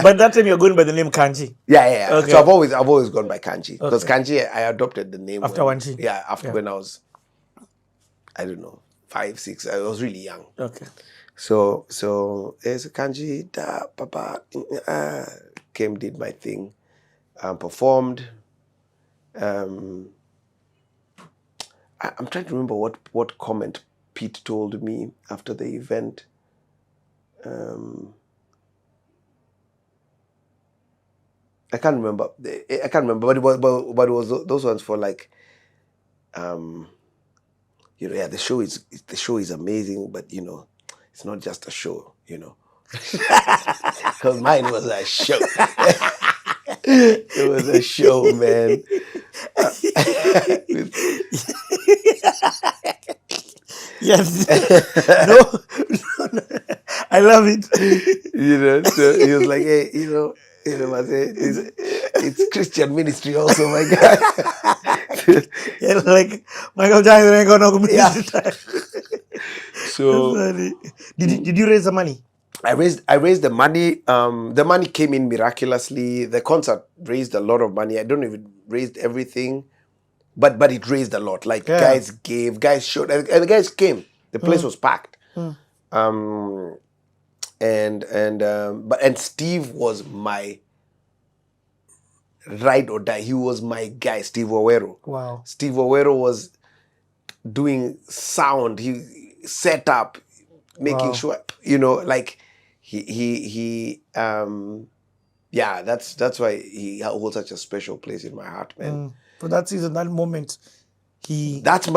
But that time you're going by the name Kanjii. Yeah. Okay. So I've always gone by Kanjii, because Kanjii, I adopted the name after Wanchi. Yeah, when I was, I don't know, 5, 6. I was really young. Okay. So it's Kanjii, Papa, came, did my thing, performed. I'm trying to remember what comment Pete told me after the event. I can't remember, but it was those ones for the show is amazing, but it's not just a show, because mine was a show. It was a show, man. Yes. No. I love it. So he was like, hey, it's Christian ministry also, my guy. Yeah, like Michael Jackson ain't gonna go. Yeah. So did you raise the money? I raised the money. The money came in miraculously. The concert raised a lot of money. I don't know if it raised everything, but it raised a lot. Guys gave, guys showed, and the guys came. The place was packed. And Steve was my ride or die. He was my guy, Steve Owero. Wow. Steve Owero was doing sound. He set up, making sure, that's why he holds such a special place in my heart, man. For that season, that moment, That's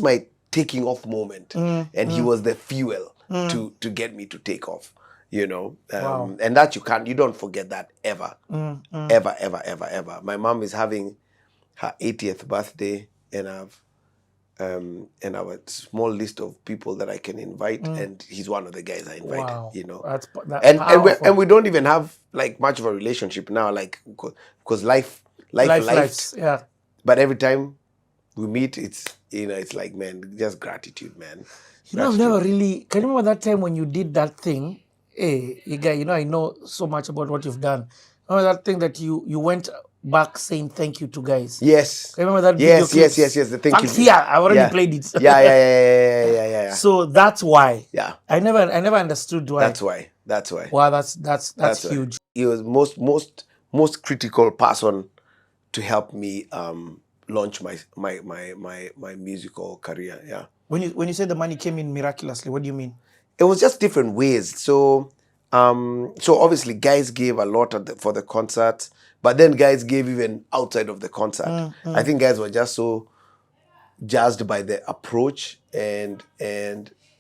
my taking off moment, and he was the fuel to get me to take off. Wow. And that you don't forget that ever, ever, ever, ever, ever. My mom is having her 80th birthday, and I've a small list of people that I can invite, and he's one of the guys I invited. Wow. That's And powerful. we don't even have like much of a relationship now, like because life. Yeah. But every time we meet, it's like, man, just gratitude, man. I've never really. Can you remember that time when you did that thing? Hey, you guy, I know so much about what you've done. Remember that thing that you went back saying thank you to guys? Yes. Can you remember that Yes, video yes, clips? yes, yes. The thank you. Here, I've already Yeah. played it. Yeah. So that's why. Yeah. I never understood why. That's why. Wow, that's huge. He was most critical person to help me launch my musical career. Yeah. When you say the money came in miraculously, what do you mean? It was just different ways. So obviously guys gave a lot for the concert, but then guys gave even outside of the concert. I think guys were just so jazzed by the approach, and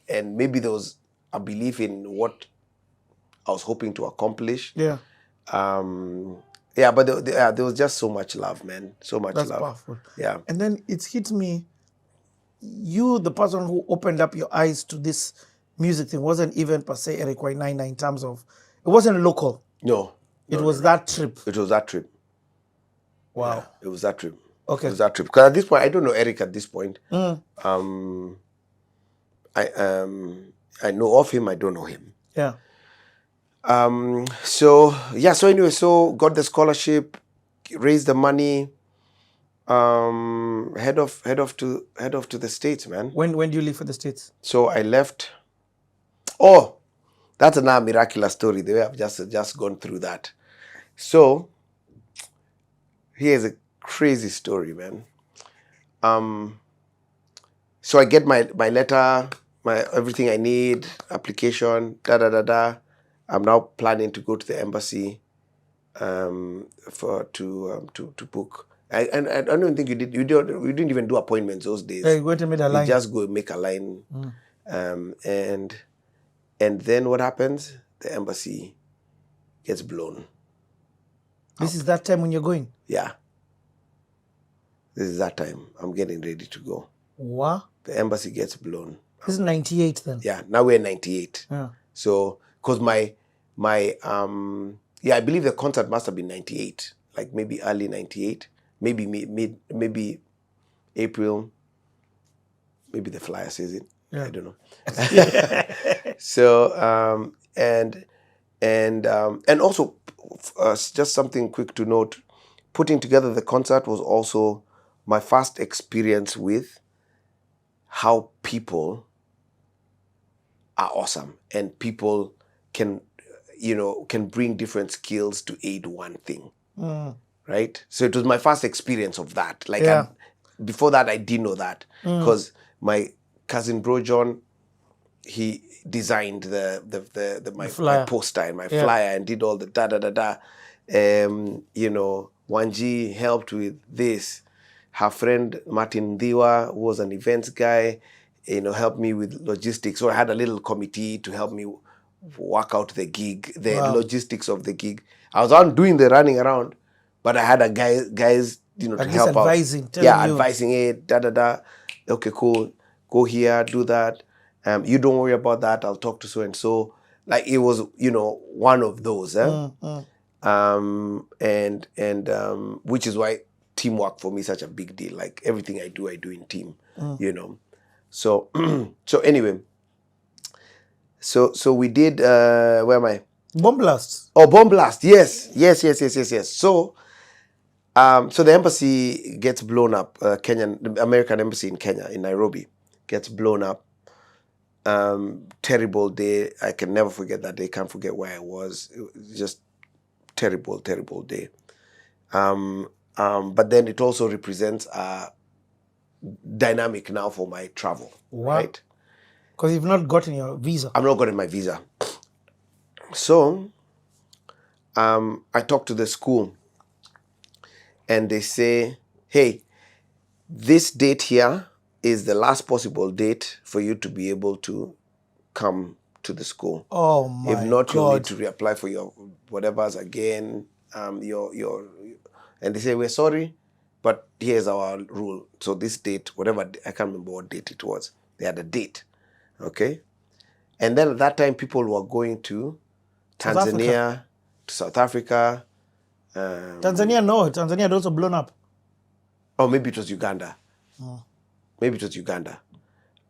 maybe there was a belief in what I was hoping to accomplish. Yeah. But there was just so much love, man. So much That's love. powerful. Yeah. And then it hit me, you, the person who opened up your eyes to this music thing, wasn't even per se Eric Wainaina in terms of, it wasn't local. No. It was that trip. It was that trip. Wow. Yeah, it was that trip. Okay. It was that trip. Because at this point, I don't know Eric at this point. I know of him, I don't know him. Yeah. So anyway, got the scholarship, raised the money, head off to the States, man. When do you leave for the States? So I left. Oh, that's another miraculous story. The way I've just gone through that. So here's a crazy story, man. So I get my letter, my everything I need, application, I'm now planning to go to the embassy to book. I don't think you did. You didn't even do appointments those days. Yeah, you went to make a line. You just go make a line, and then what happens? The embassy gets blown. This is that time when you're going? Yeah. This is that time. I'm getting ready to go. What? The embassy gets blown. This is 98 then? Yeah, now we're 98. Yeah. So, because I believe the concert must have been 98, like maybe early 98, maybe maybe April, maybe the flyer says it. Yeah. I don't know. So, and also, just something quick to note, putting together the concert was also my first experience with how people are awesome, and people can bring different skills to aid one thing, right? So it was my first experience of that. Like, Yeah. before that, I didn't know that, because my cousin Bro John, he designed my poster and my flyer and did all the Wanji helped with this. Her friend Martin Ndiwa, who was an events guy, helped me with logistics. So I had a little committee to help me work out the gig, logistics of the gig. I was on doing the running around, but I had a guys to help advising, out. telling you. Advising it, Okay, cool. Go here, do that. You don't worry about that. I'll talk to so and so. Like, it was, one of those. Which is why teamwork for me is such a big deal. Like, everything I do in team. So anyway. So we did. Where am I? Bomb blast. Oh, bomb blast. Yes. So the embassy gets blown up. The American embassy in Kenya, in Nairobi, gets blown up. Terrible day. I can never forget that day. Can't forget where I was. It was just terrible day. But then it also represents a dynamic now for my travel. Wow. Right? Because you've not gotten your visa. I'm not getting my visa. So I talked to the school, and they say, hey, this date here is the last possible date for you to be able to come to the school. Oh my If not, you'll need God. to reapply for your whatever's again. And they say, we're sorry, but here's our rule. So this date, whatever, I can't remember what date it was. They had a date, okay? And then at that time, people were going to South Tanzania, to South Africa. Tanzania, no. Tanzania had also blown up. Or maybe it was Uganda. Maybe it was Uganda.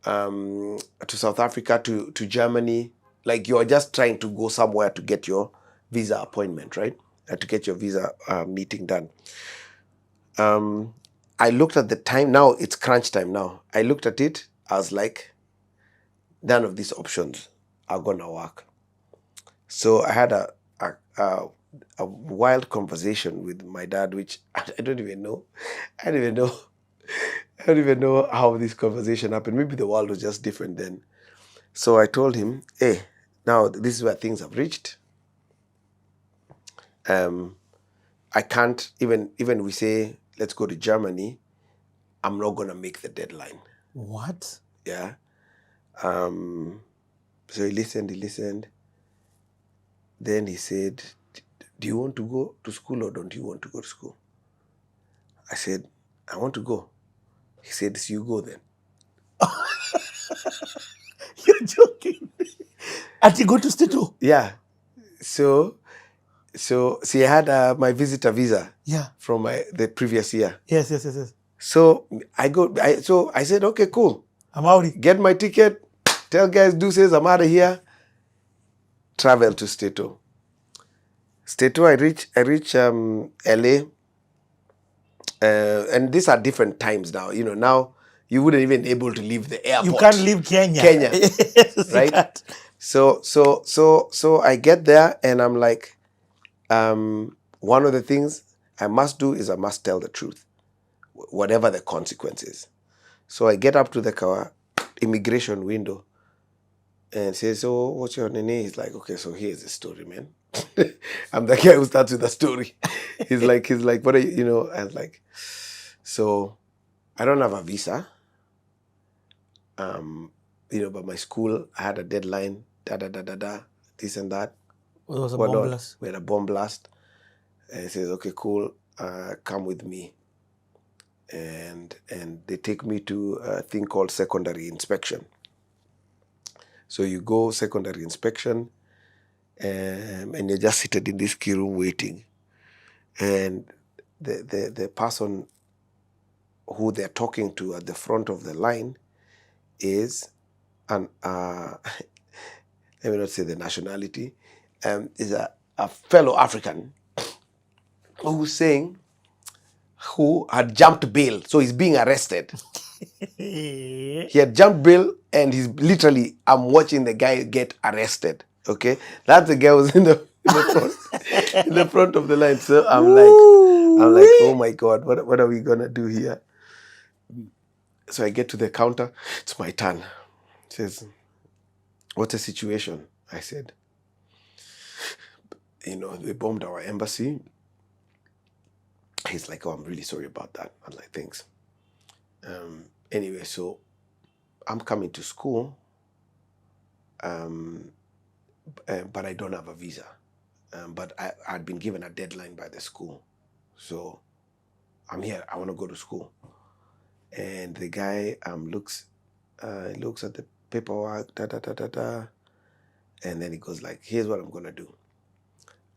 To South Africa, to Germany. Like you're just trying to go somewhere to get your visa appointment, right? To get your visa meeting done. I looked at the time. Now it's crunch time now. I looked at it. I was like, none of these options are going to work. So I had a wild conversation with my dad, which I don't even know. I don't even know how this conversation happened. Maybe the world was just different then. So I told him, hey, now this is where things have reached. I can't, even we say, let's go to Germany, I'm not going to make the deadline. What? Yeah. So he listened. Then he said, do you want to go to school or don't you want to go to school? I said, I want to go. He said, so you go then. You're joking. And you go to Stato? Yeah. So I had my visitor visa Yeah. from the previous year. Yes. So I said, okay, cool. I'm out. Get my ticket. Tell guys, says I'm out of here. Travel to Stato. I reach LA. And these are different times now. You know, now you wouldn't even be able to leave the airport. You can't leave Kenya. Yes, right? So I get there and I'm like, one of the things I must do is I must tell the truth, whatever the consequences. So I get up to the car, immigration window, and says, so what's your name? He's like, okay, so here's the story, man. I'm the guy who starts with the story. He's like, what are you, I was like, so I don't have a visa. But my school, I had a deadline, this and that. It was a bomb blast. We had a bomb blast. And he says, okay, cool, come with me. And they take me to a thing called secondary inspection. So you go secondary inspection, and you're just seated in this key room waiting. And the person who they're talking to at the front of the line is let me not say the nationality, is a fellow African who had jumped bail. So he's being arrested. He had jumped bail and he's literally, I'm watching the guy get arrested. Okay? That's the guy who was in the front, in the front of the line. So I'm like, oh my God, what are we going to do here? So I get to the counter. It's my turn. He says, what's the situation? I said, they bombed our embassy. He's like, oh, I'm really sorry about that. I'm like, thanks. Anyway, so I'm coming to school, but I don't have a visa. But I'd been given a deadline by the school. So I'm here. I want to go to school. And the guy looks at the paperwork, and then he goes like, here's what I'm going to do.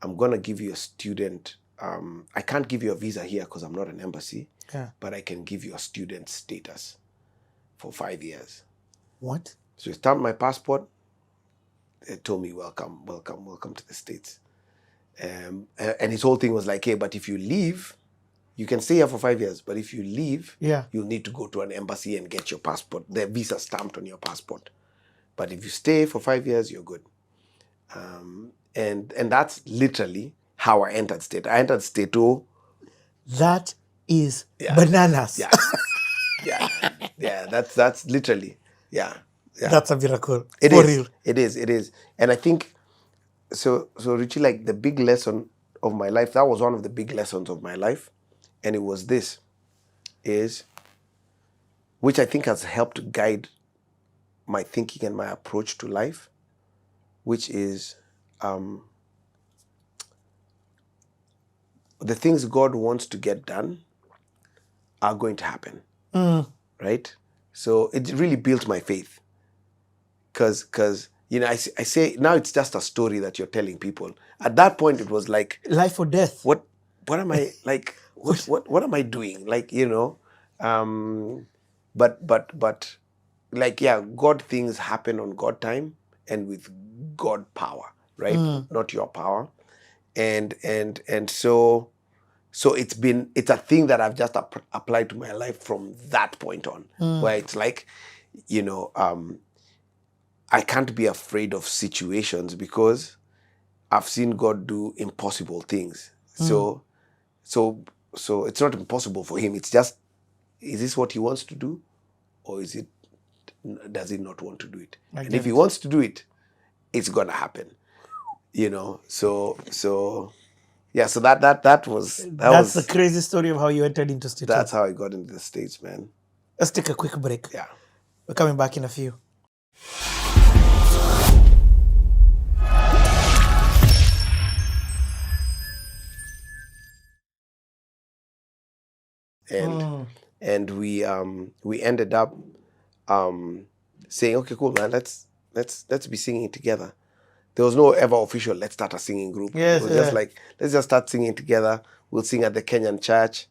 I'm going to give you a student. I can't give you a visa here because I'm not an embassy, but I can give you a student status for 5 years. What? So he stamped my passport. They told me, welcome to the States. And his whole thing was like, hey, but if you leave, you can stay here for 5 years, but if you leave, you'll need to go to an embassy and get your passport, the visa stamped on your passport. But if you stay for 5 years, you're good. And that's literally how I entered State. I entered Stato. That is bananas. Yeah. That's literally, yeah. That's a miracle. It For is. real. It is. And I think, so Richie, like the big lesson of my life, that was one of the big lessons of my life. And it was this. is, which I think has helped guide my thinking and my approach to life, which is the things God wants to get done are going to happen, right? So it really built my faith, because you know, I say now it's just a story that you're telling people. At that point, it was like, Life or death. what am I like? What am I doing? Like, you know, but like, yeah, God things happen on God time and with God power, right? Not your power, and so it's a thing that I've just applied to my life from that point on, where it's like, you know, I can't be afraid of situations because I've seen God do impossible things. So it's not impossible for him. It's just, is this what he wants to do, or does he not want to do it? And if he wants to do it, it's gonna happen. You know. So yeah. So that was That's the crazy story of how you entered into States. That's how I got into the States, man. Let's take a quick break. Yeah. We're coming back in a few. And we ended up saying, okay, cool, man, let's be singing together. There was no ever official let's start a singing group. Yes, it was just like, let's just start singing together. We'll sing at the Kenyan church.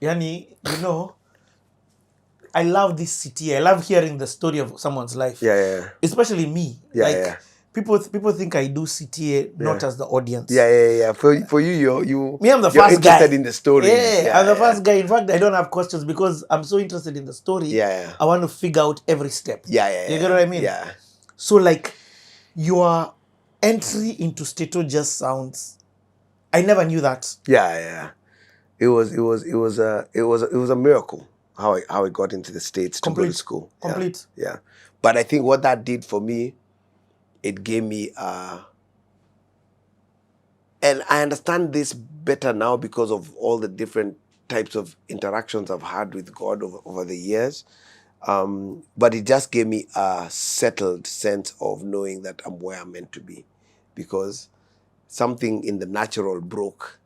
Yani, you know, I love this city. I love hearing the story of someone's life. Yeah. Especially me. Yeah, like, yeah. People think I do CTA not as the audience. Yeah. For you, Me, I'm the you're first interested guy. in the story. Yeah, I'm the first guy. In fact, I don't have questions because I'm so interested in the story. Yeah. I want to figure out every step. Yeah. You get what I mean? Yeah. So, like, your entry into Stato just sounds. I never knew that. Yeah. It was a miracle how I got into the States to go to school. Complete. Yeah. But I think what that did for me, it gave me and I understand this better now because of all the different types of interactions I've had with God over the years. But it just gave me a settled sense of knowing that I'm where I'm meant to be, because something in the natural broke.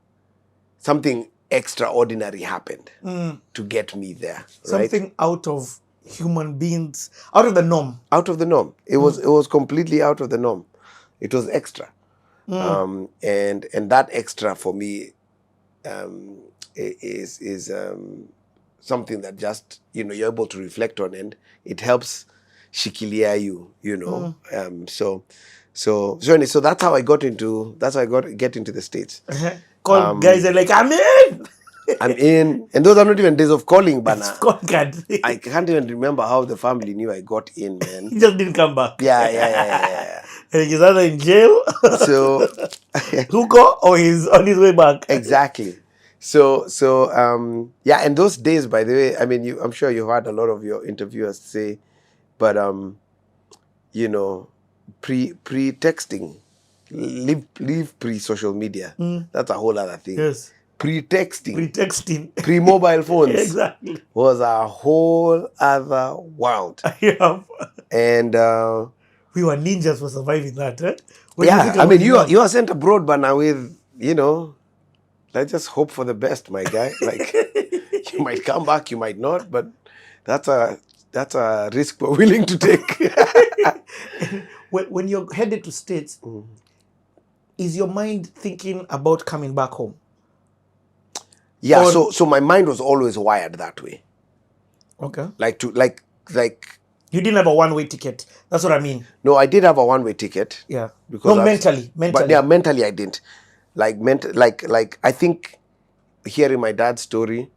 Something extraordinary happened to get me there. Right? Something out of human beings, out of the norm. Out of the norm. It was completely out of the norm. It was extra. And that extra for me is something that just, you know, you're able to reflect on, and it helps shikilia you know. So that's how I get into the States. Guys are like, I'm in. I'm in, and those are not even days of calling, Bana. It's conquered. I can't even remember how the family knew I got in, man. He just didn't come back. Yeah. And he's either in jail, So, Hugo, or he's on his way back. exactly. So yeah. And those days, by the way, I mean, I'm sure you've had a lot of your interviewers say, but you know, pre-texting, leave pre-social media. That's a whole other thing. Yes. Pre-texting, pre-mobile phones, Exactly. was a whole other world. Yeah. And We were ninjas for surviving that. Eh? I mean, you are sent abroad, but now with, you know, let's just hope for the best, my guy. Like, you might come back, you might not, but that's a risk we're willing to take. When you're headed to States, is your mind thinking about coming back home? Yeah, so my mind was always wired that way. Okay. Like You didn't have a one-way ticket. That's what I mean. no, I did have a one-way ticket. Yeah. Because mentally. But yeah, mentally I didn't. Like I think hearing my dad's story,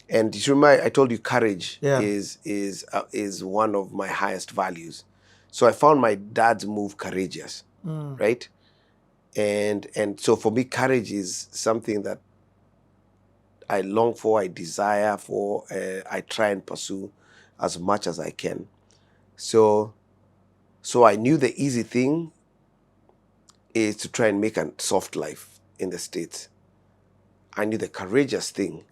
and you remember I told you courage is one of my highest values. So I found my dad's move courageous, right? And so for me, courage is something that I long for, I desire for, I try and pursue as much as I can. So I knew the easy thing is to try and make a soft life in the States. I knew the courageous thing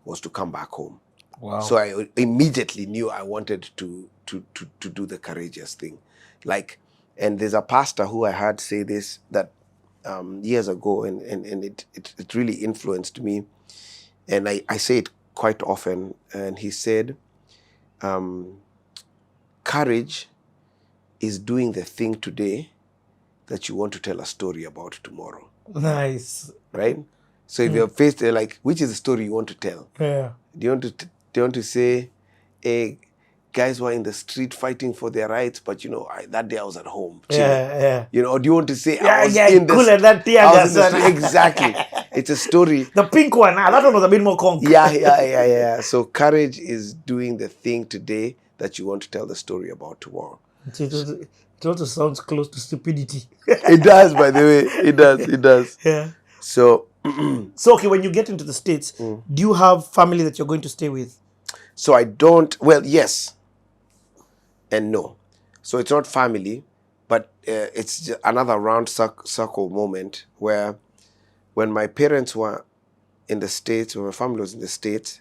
was to come back home. Wow. So I immediately knew I wanted to do the courageous thing. Like, and there's a pastor who I heard say this that years ago, and it really influenced me. And I say it quite often. And he said, courage is doing the thing today that you want to tell a story about tomorrow. Nice. Right? So if you're faced, like, which is the story you want to tell? Yeah. Do you want to say, hey, guys were in the street fighting for their rights, but that day I was at home chilling. Yeah. Or do you want to say Yeah, I was yeah, in the cool, and that tear I was gas in the one. street? Exactly. It's a story. The pink one, that one was a bit more conk. Yeah. So courage is doing the thing today that you want to tell the story about tomorrow. It also sounds close to stupidity. It does, by the way. It does. Yeah. So Okay, when you get into the States, do you have family that you're going to stay with? So I don't, well, yes and no. So it's not family, but it's another round circle moment where when my parents were in the States, when my family was in the States,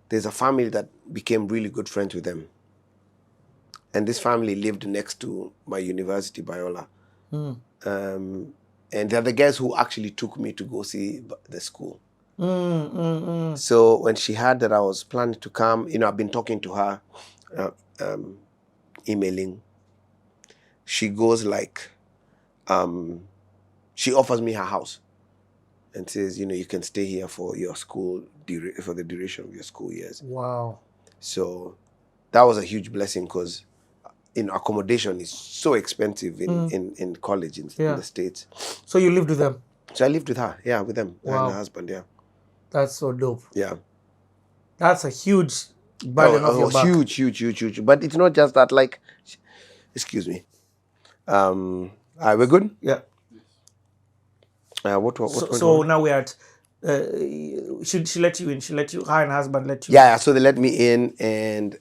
there's a family that became really good friends with them. And this family lived next to my university, Biola. And they're the guys who actually took me to go see the school. So when she heard that I was planning to come, I've been talking to her, emailing. She goes like, she offers me her house and says, you can stay here for your school, for the duration of your school years. Wow. So that was a huge blessing because accommodation is so expensive in college in the States. So you lived with them? So I lived with her, with them, her and her husband, That's so dope. Yeah. That's a huge burden off your back. Huge. But it's not just that, like, excuse me. We're good? Yeah. What so now we're at, she let you in, her and her husband let you in. Yeah, so they let me in and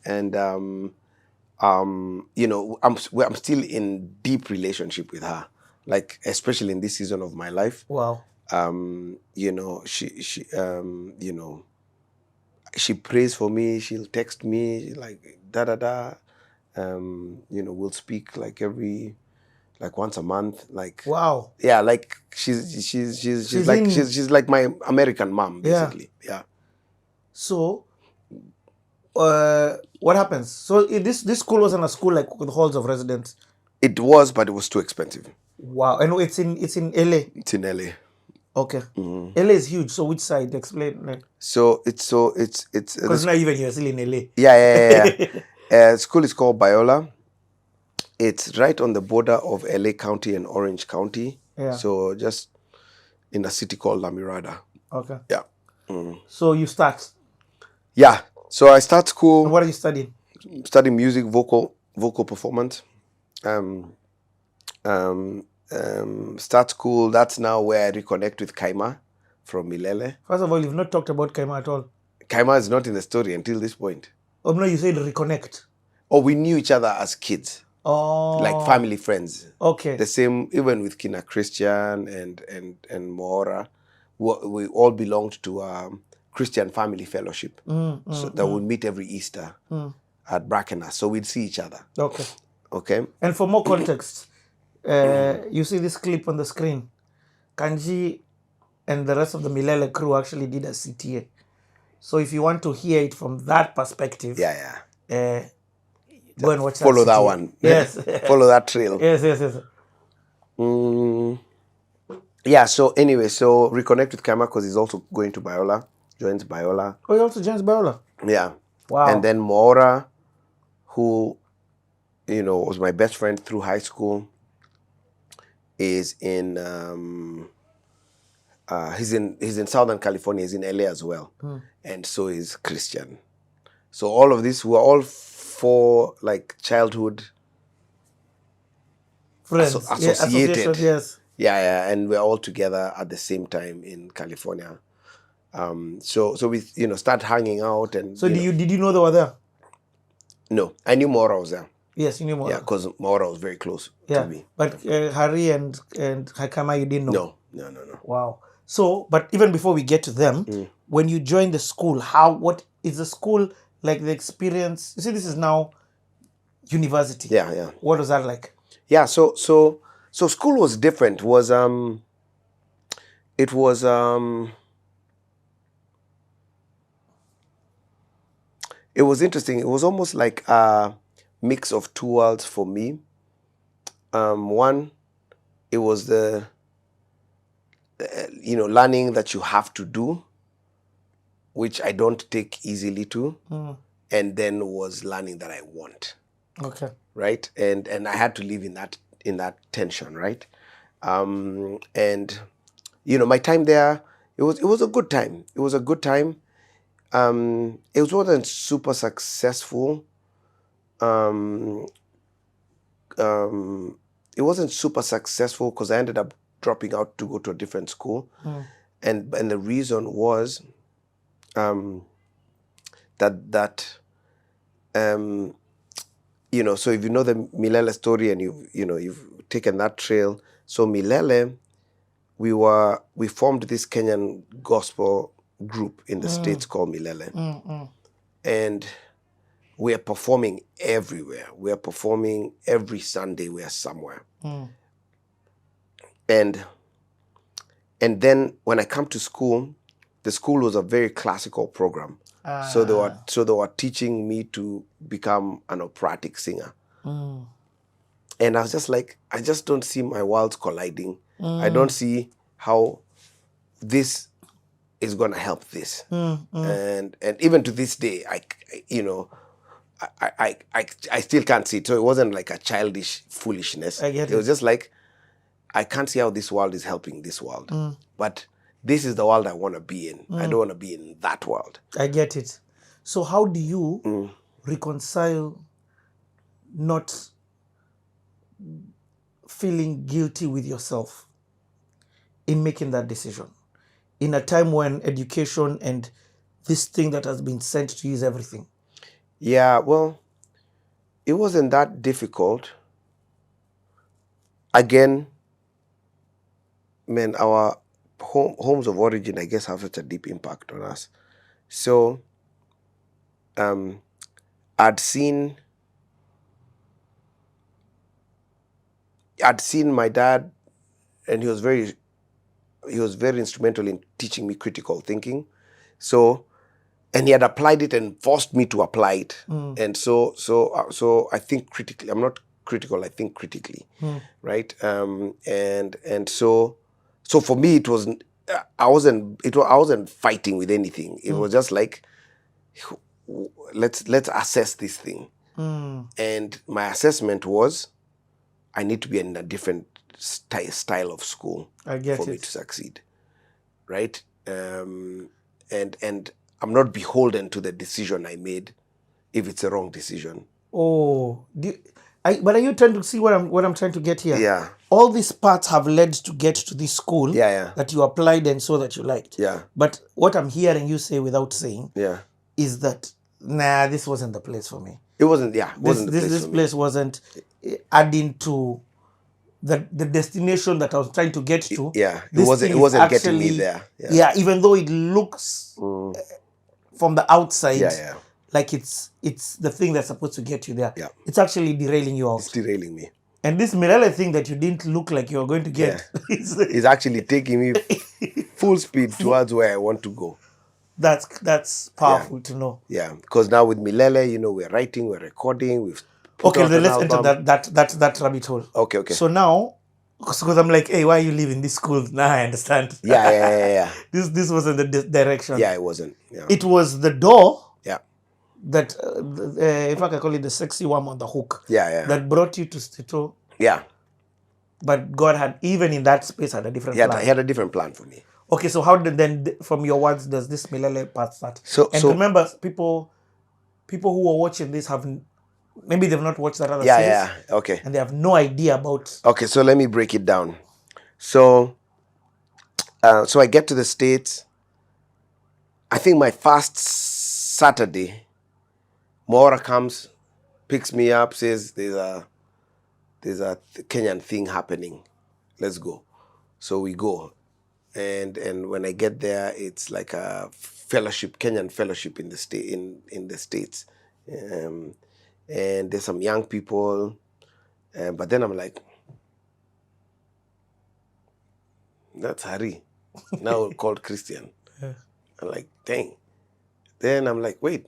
I'm still in deep relationship with her, like especially in this season of my life. Wow. She prays for me. She'll text me like we'll speak like once a month. Like wow. Yeah, like she's like my American mom basically. Yeah. So. What happens? So this school wasn't a school like with halls of residence. It was, but it was too expensive. Wow, and it's in LA. It's in LA. Okay. LA is huge. So which side? Explain. Like. So it's because now even you're still in LA. Yeah. School is called Biola. It's right on the border of LA County and Orange County. Yeah. So just in a city called La Mirada. Okay. Yeah. So you start. Yeah. So I start school. And what are you studying? Studying music, vocal performance. Start school. That's now where I reconnect with Kaima from Milele. First of all, you've not talked about Kaima at all. Kaima is not in the story until this point. Oh no, you said reconnect. Oh, we knew each other as kids. Oh. Like family friends. Okay. The same, even with Kina Christian and Moora. We all belonged to Christian Family Fellowship. So that would meet every Easter at Brackenhurst. So we'd see each other. Okay. And for more context, you see this clip on the screen. Kanjii and the rest of the Milele crew actually did a CTA. So if you want to hear it from that perspective, go and watch that. Follow CTA. that one. Yes. Follow that trail. Yes. Yeah, so anyway, so reconnect with Kaima because he's also going to Biola. Joins Biola. Oh, he also joins Biola? Yeah. Wow. And then Moora, who, was my best friend through high school, is in, he's in Southern California, he's in LA as well. And so is Christian. So all of this, we're all four like childhood friends, associated. Yes. Yeah, and we're all together at the same time in California. So we start hanging out and. So did you know they were there? No, I knew Maura was there. Yes, you knew Maura. Yeah, because Maura was very close to me. But Harry and Hakama, you didn't know. No. Wow. So, but even before we get to them, when you joined the school, what is the school like? The experience. You see, this is now university. Yeah. What was that like? Yeah. So school was different. It was interesting. It was almost like a mix of two worlds for me. One, it was the learning that you have to do, which I don't take easily to, and then was learning that I want. Okay. Right, and I had to live in that tension, right? And my time there, it was a good time. It was a good time. It wasn't super successful. It wasn't super successful because I ended up dropping out to go to a different school, and the reason was that so if you know the Milele story and you've taken that trail, so Milele, we formed this Kenyan gospel group in the States called Milele, and we are performing everywhere. We are performing every Sunday. We are somewhere. And then when I come to school, the school was a very classical program. So they were teaching me to become an operatic singer. And I was just like, I just don't see my worlds colliding. I don't see how this is going to help this. And even to this day, I still can't see it. So it wasn't like a childish foolishness. I get it. It was just like, I can't see how this world is helping this world. But this is the world I want to be in. I don't want to be in that world. I get it. So how do you reconcile not feeling guilty with yourself in making that decision? In a time when education and this thing that has been sent to you is everything. Yeah, well, it wasn't that difficult. Again, man, our homes of origin, I guess, have such a deep impact on us. So, I'd seen my dad, and he was very instrumental in teaching me critical thinking. So, and he had applied it and forced me to apply it. And so I think critically. I'm not critical. I think critically, right? And so for me, it was I wasn't fighting with anything. It was just like, let's assess this thing. And my assessment was, I need to be in a different style of school for me to succeed, right? And I'm not beholden to the decision I made if it's a wrong decision. Oh, but are you trying to see what I'm trying to get here? Yeah. All these parts have led to get to this school that you applied and so that you liked. Yeah. But what I'm hearing you say without saying is that, nah, this wasn't the place for me. It wasn't, This place wasn't adding to the destination that I was trying to get to. Yeah, it wasn't getting me there. Yeah, even though it looks from the outside like it's the thing that's supposed to get you there. Yeah. It's actually derailing you out. It's derailing me. And this Milele thing that you didn't look like you were going to get is actually taking me full speed towards where I want to go. That's powerful to know. Yeah, because now with Milele, we're writing, we're recording, we've then let's enter that rabbit hole. Okay. So now, because I'm like, hey, why are you leaving this school? Now I understand. Yeah. This wasn't the direction. Yeah, it wasn't. Yeah. It was the door. Yeah. That, in fact, I call it the sexy worm on the hook. Yeah. That brought you to Stito. Yeah. But God had, even in that space, had a different plan. He had a different plan for me. Okay, so how did then, from your words, does this Milele part start? So remember, people who are watching this maybe they've not watched that other series. Yeah. Okay. And they have no idea about. Okay, so let me break it down. So I get to the States, I think my first Saturday, Maura comes, picks me up, says there's a Kenyan thing happening. Let's go. So we go. And when I get there, it's like a fellowship, Kenyan fellowship in the States. And there's some young people. But then I'm like, that's Hari, now called Christian. I'm like, dang. Then I'm like, wait,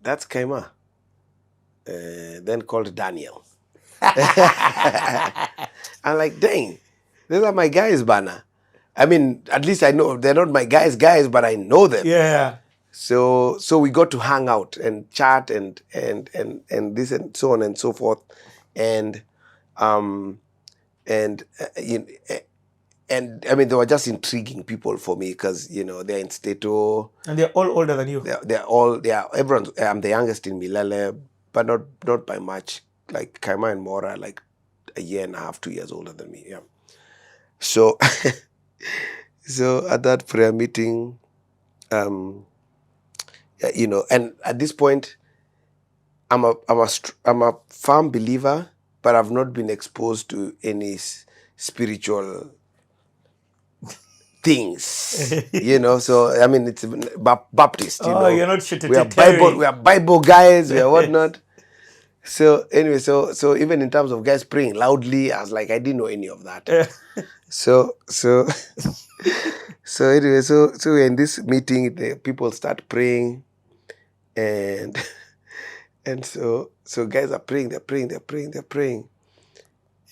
that's Kaima, then called Daniel. I'm like, dang, these are my guys, Bana. I mean, at least I know they're not my guys, but I know them. Yeah. So we got to hang out and chat and this and so on and so forth, and I mean, they were just intriguing people for me because, they're in Stato. And they're all older than you. Everyone's, I'm the youngest in Milele, but not by much. Like Kaima and Mora, like a year and a half, 2 years older than me. Yeah. So, so at that prayer meeting, and at this point, I'm a firm believer, but I've not been exposed to any spiritual things, So I mean, it's Baptist. You're not shit. We are Bible guys. We are whatnot. So anyway, so even in terms of guys praying loudly, I was like, I didn't know any of that. So anyway, so in this meeting, the people start praying, and so guys are praying, they're praying,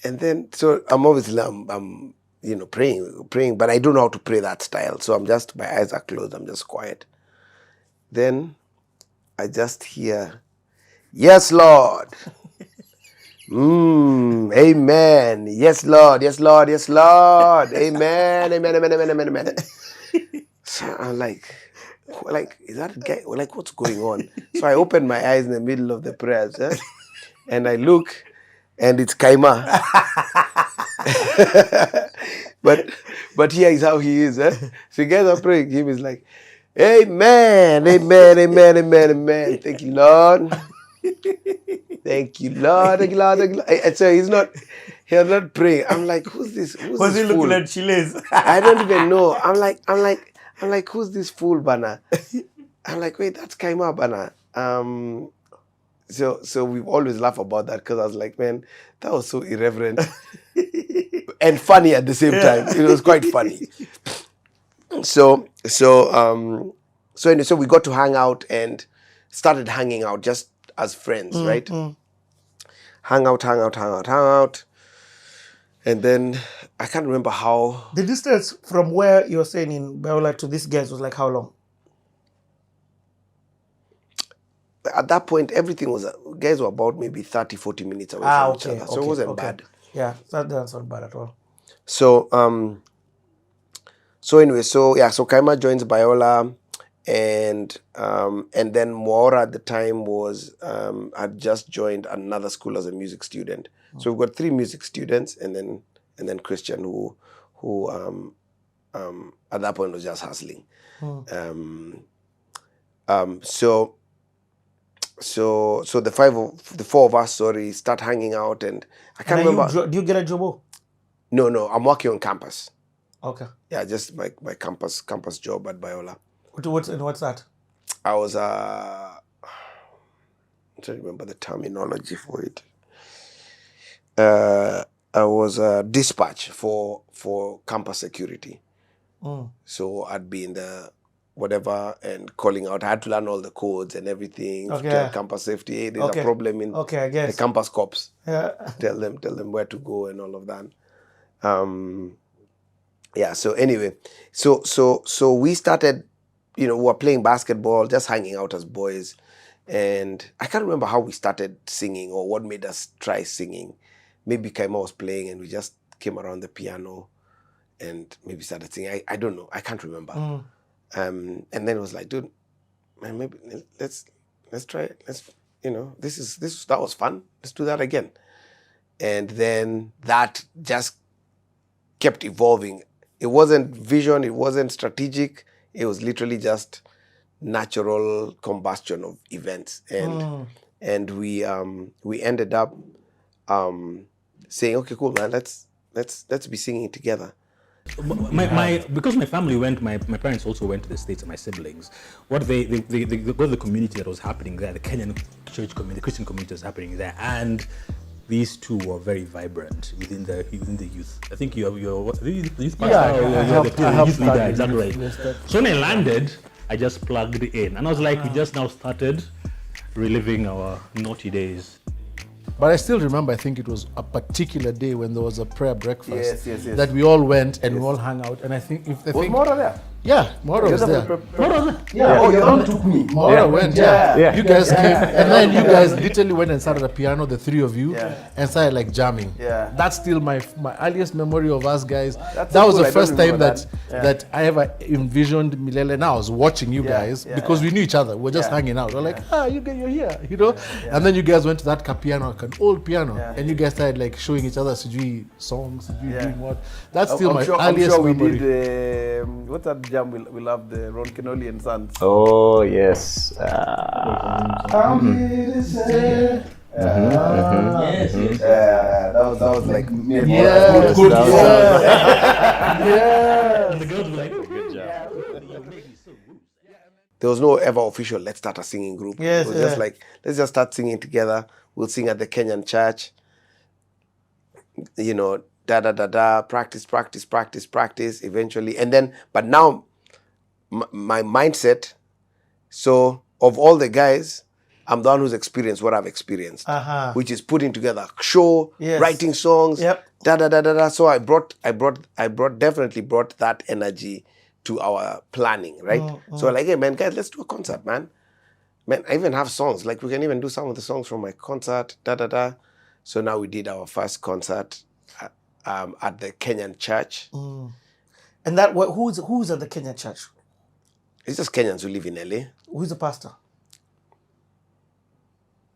and then so I'm obviously praying, but I don't know how to pray that style. So my eyes are closed, I'm just quiet. Then I just hear, yes, Lord. Amen. Yes, Lord. Yes, Lord. Yes, Lord. Amen. Amen. So I'm like, is that a guy? Like, what's going on? So I open my eyes in the middle of the prayers, and I look, and it's Kaima. but here is how he is. So guys are praying. Him is like, amen. Thank you, Lord. Thank you, Lord. And so he's not praying. I'm like, who's this? Was he looking at Chiles? I don't even know. I'm like, who's this fool, Bana? I'm like, wait, that's Kaima, Bana. So we've always laughed about that because I was like, man, that was so irreverent and funny at the same time. It was quite funny. So we got to hang out and started hanging out just as friends, right? Hang out. And then I can't remember how. The distance from where you're saying in Biola to these guys was like how long? At that point, everything was, guys were about maybe 30, 40 minutes away from each other. So it wasn't bad. Yeah, that's not bad at all. So Kaima joins Biola, and then Maura at the time was had just joined another school as a music student. So we've got 3 music students, and then Christian who at that point was just hustling. So the 4 of us, start hanging out, and I can't remember. Do you get a job? No, I'm working on campus. Okay. Yeah, just my campus job at Biola. What's that? I was I'm trying to remember the terminology for it. I was a dispatch for campus security. So I'd be in the whatever and calling out. I had to learn all the codes and everything. Okay. Tell campus safety, hey, there's a problem in I guess. the campus cops. Yeah. Tell them where to go and all of that. So anyway, so we started, we were playing basketball, just hanging out as boys. And I can't remember how we started singing or what made us try singing. Maybe Kaima was playing and we just came around the piano and maybe started singing. I don't know. I can't remember. And then it was like, dude, man, maybe let's try it. That was fun. Let's do that again. And then that just kept evolving. It wasn't vision. It wasn't strategic. It was literally just natural combustion of events, and we ended up saying, okay, cool, man, let's be singing together. Because my family went, my parents also went to the States, and my siblings. What they go to the community that was happening there, the Kenyan church community, the Christian community was happening there, and these two were very vibrant within the youth. I think you're the youth pastor. I helped the youth leader, start exactly youth, right. yes, So when I landed, I just plugged in, and I was like, we just now started reliving our naughty days. But I still remember, I think it was a particular day when there was a prayer breakfast Yes. that we all went and we all hung out. And I think Was Mora there? yeah, Mora was there. Yeah. Oh, your mom took me. Mora went, yeah. You guys came, and then you guys literally went and started a piano, the three of you, and started like jamming. Yeah. That's still my earliest memory of us guys. That's That so was cool. the I don't first time remember that I ever envisioned Milele. Now I was watching you guys because we knew each other. We were just Yeah. hanging out. We're like, you're here, you know. And then you guys went to that piano, like an old piano, and you guys started like showing each other Sijui songs, Sijui doing what. That's still my earliest I'm sure memory. we did. What's that jam we loved? The Ron Kenoli and Sons. Oh yes. That was like Yeah, good. And the girls were like, oh, good job. There was no ever official let's start a singing group. Yes, it was just like, let's just start singing together. We'll sing at the Kenyan church. You know, practice eventually. And then, but now my mindset, so of all the guys, I'm the one who's experienced what I've experienced, which is putting together a show, writing songs, So I definitely brought that energy to our planning, right? So like, hey man, guys, let's do a concert, man. Man, I even have songs. Like we can even do some of the songs from my concert, So now we did our first concert at the Kenyan church. And that who's at the Kenyan church? It's just Kenyans who live in LA. Who's the pastor?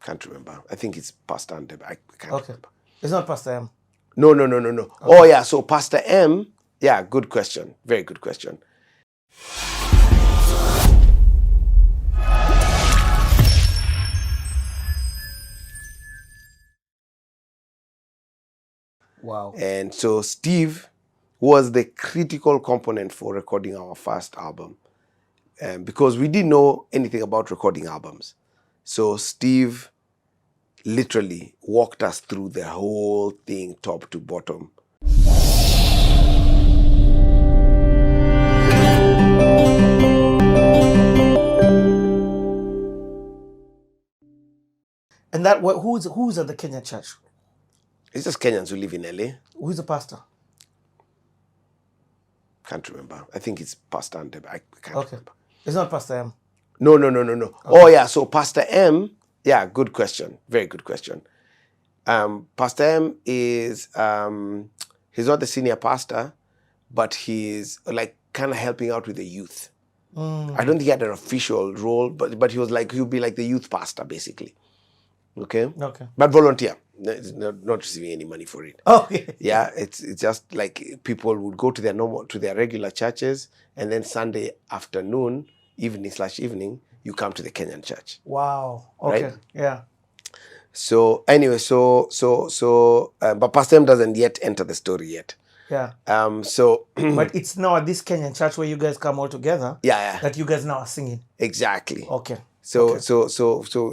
Can't remember. I think it's Pastor Ande. I can't remember. It's not Pastor M. No. Okay. Oh yeah, so Pastor M. Yeah, good question. Very good question. Wow. And so Steve was the critical component for recording our first album, because we didn't know anything about recording albums. So Steve literally walked us through the whole thing, top to bottom. And that who's at the Kenyan church? It's just Kenyans who live in LA. Who's the pastor? Can't remember. I think it's Pastor Ande. I can't remember. It's not Pastor M. No. Okay. Oh yeah, so Pastor M. Yeah, good question. Very good question. Pastor M is he's not the senior pastor, but he's like kind of helping out with the youth. I don't think he had an official role, but he was like, he'll be like the youth pastor basically. Okay. But volunteer. Not receiving any money for it. Okay. Yeah, it's just like people would go to their regular churches, and then Sunday afternoon, evening, you come to the Kenyan church. Wow. Okay. Right? Yeah. So anyway, but Pastor M doesn't yet enter the story yet. Yeah. So But it's now at this Kenyan church where you guys come all together. Yeah. That you guys now are singing. Exactly. Okay. So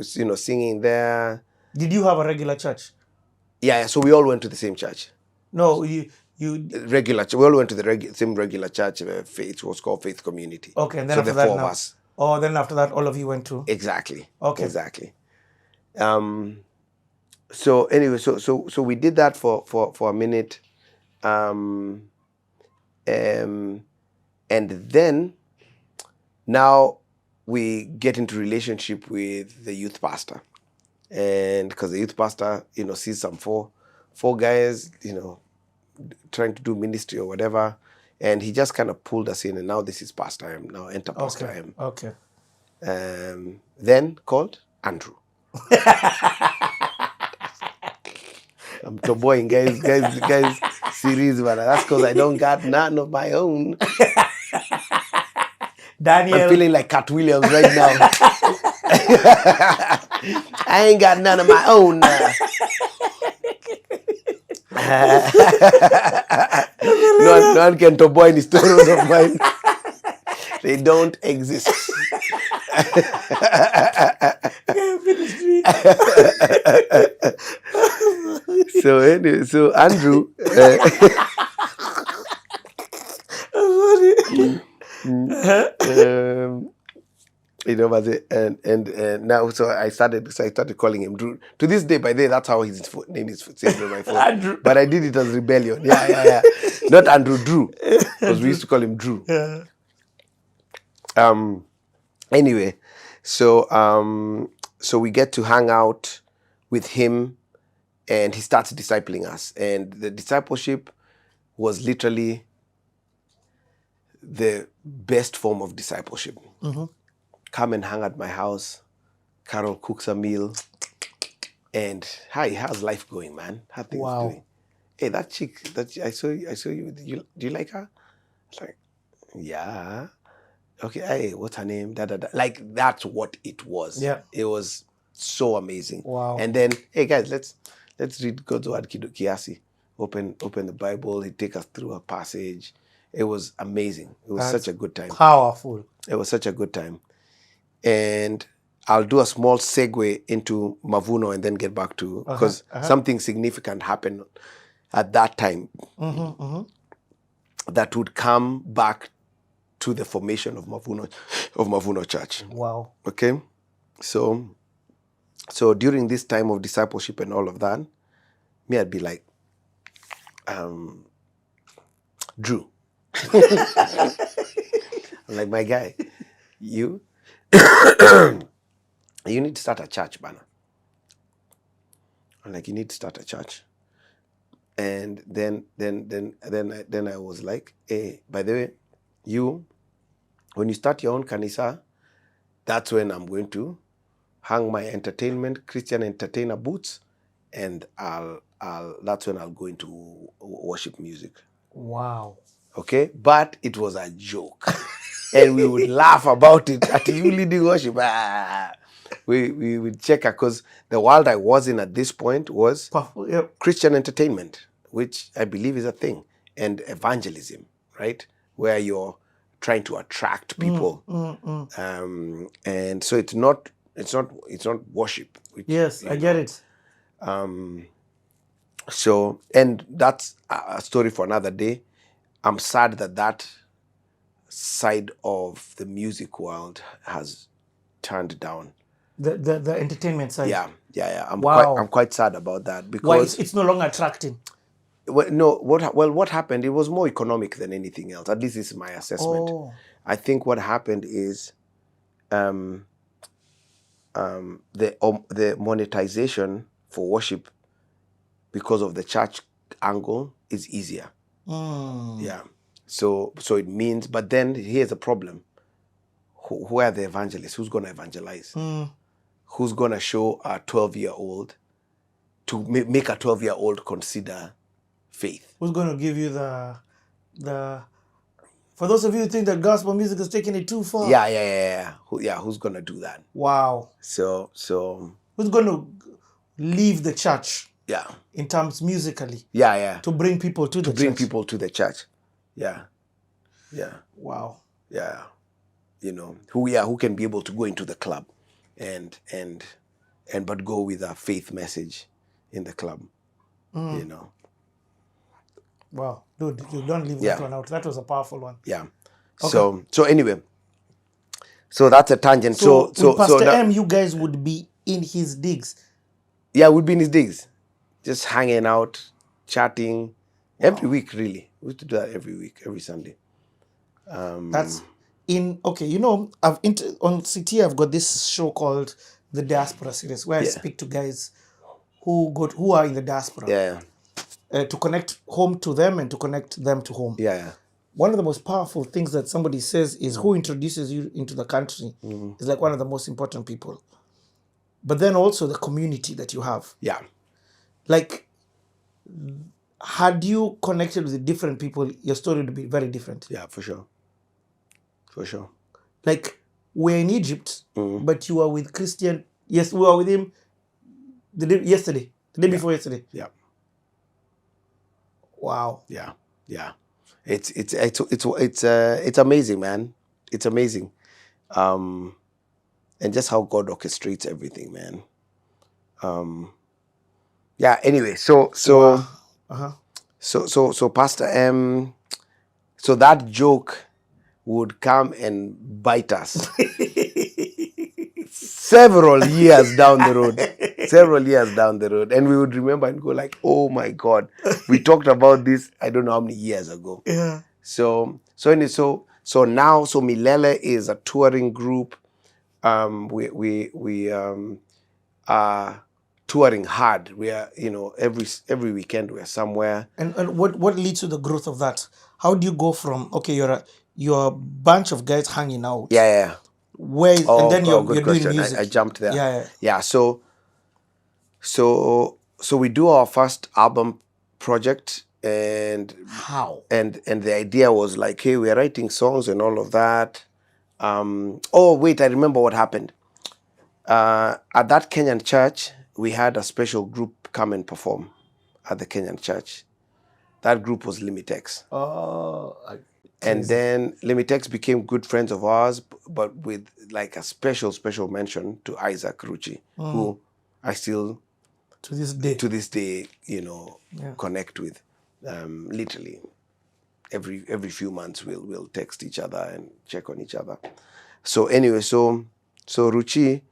singing there. Did you have a regular church? Yeah. So we all went to the same church. No, you. Regular. We all went to the same regular church. It was called Faith Community. Okay, and then so after the that four now, of us. Oh, then after that, all of you went to. Exactly. Okay. Exactly. So anyway, so we did that for a minute, and then now we get into relationship with the youth pastor, and because the youth pastor, sees some four guys, trying to do ministry or whatever, and he just kind of pulled us in, and now this is Pastor M. Now enter Pastor M. Okay. Then called Andrew. I'm toboying, guys, series, but that's because I don't got none of my own. Daniel. I'm feeling like Cat Williams right now. I ain't got none of my own. No one can toboy any stories of mine. They don't exist. So anyway, so Andrew. But now I started calling him Drew. To this day, by the way, that's how his name is saved on my phone. Andrew. But I did it as rebellion. Yeah. Not Andrew, Drew, because we used to call him Drew. Yeah. Anyway, so we get to hang out with him, and he starts discipling us, and the discipleship was literally the best form of discipleship. Come and hang at my house. Carol cooks a meal. And hi, how's life going, man? How things doing? Hey, that chick that I saw you. Do you like her? It's like, yeah. Okay, hey, what's her name? Like, that's what it was. Yeah. It was so amazing. Wow. And then, hey guys, let's read God's word kiasi. Open the Bible. He take us through a passage. It was amazing. It was such a good time. Powerful. It was such a good time. And I'll do a small segue into Mavuno and then get back to, because something significant happened at that time that would come back to the formation of Mavuno Church. Wow. Okay? So during this time of discipleship and all of that, me, I'd be like, Drew. I'm like, my guy, you need to start a church, Bana. I'm like, you need to start a church. And then I was like, hey, by the way, when you start your own kanisa, that's when I'm going to hang my Christian entertainer boots, and that's when I'll go into worship music. Wow. Okay? But it was a joke. And we would laugh about it at you leading worship. We would check her, because the world I was in at this point was Christian entertainment, which I believe is a thing, and evangelism, right? Where you're trying to attract people. And so it's not worship. Yes, I get it. So, and that's a story for another day. I'm sad that side of the music world has turned down. The entertainment side. Yeah. I'm quite sad about that, because why it's no longer attracting. What happened? It was more economic than anything else. At least this is my assessment. Oh. I think what happened is the monetization for worship, because of the church angle, is easier. Yeah. So it means, but then here's the problem. Who are the evangelists? Who's going to evangelize? Who's going to show a 12-year-old to make a 12-year-old consider faith? Who's going to give you the for those of you who think that gospel music is taking it too far? Yeah. Who's going to do that? Wow. So who's going to leave the church? Yeah. In terms musically. Yeah. To bring people to the church. To bring people to the church. Yeah. Wow. Yeah. Who can be able to go into the club and but go with a faith message in the club. Wow. Dude, you don't leave that one out. That was a powerful one. Yeah. Okay. So anyway. So that's a tangent. So with Pastor M, you guys would be in his digs. Yeah, we'd be in his digs. Just hanging out, chatting. Every week, really. We used to do that every week, every Sunday. That's on CT, I've got this show called The Diaspora Series, where I speak to guys who are in the diaspora. Yeah. To connect home to them and to connect them to home. Yeah. One of the most powerful things that somebody says is who introduces you into the country is like one of the most important people. But then also the community that you have. Yeah. Like, had you connected with different people, your story would be very different. Yeah, for sure. Like, we're in Egypt, Mm-hmm. but you are with Christian. Yes, we were with him the day before yesterday. Yeah. Wow. Yeah, yeah. It's amazing, man. It's amazing, and just how God orchestrates everything, man. Yeah. Anyway, so Uh-huh. so Pastor M, so that joke would come and bite us several years down the road. Several years down the road, and we would remember and go like, "Oh my God, we talked about this. I don't know how many years ago." Yeah. So now Milele is a touring group. We are touring hard. We are, every weekend we are somewhere. And what leads to the growth of that? How do you go from, okay, you're a bunch of guys hanging out. Yeah. And then you're Good doing question. music. I jumped there. Yeah. So we do our first album project, and How? and the idea was like, hey, we're writing songs and all of that. Oh wait, I remember what happened. At that Kenyan church, we had a special group come and perform at the Kenyan church. That group was Limitex. And then Limitex became good friends of ours, but with like a special mention to Isaac Ruchi, who I still To this day. connect with. Literally every few months we'll text each other and check on each other. So anyway, so Ruchi,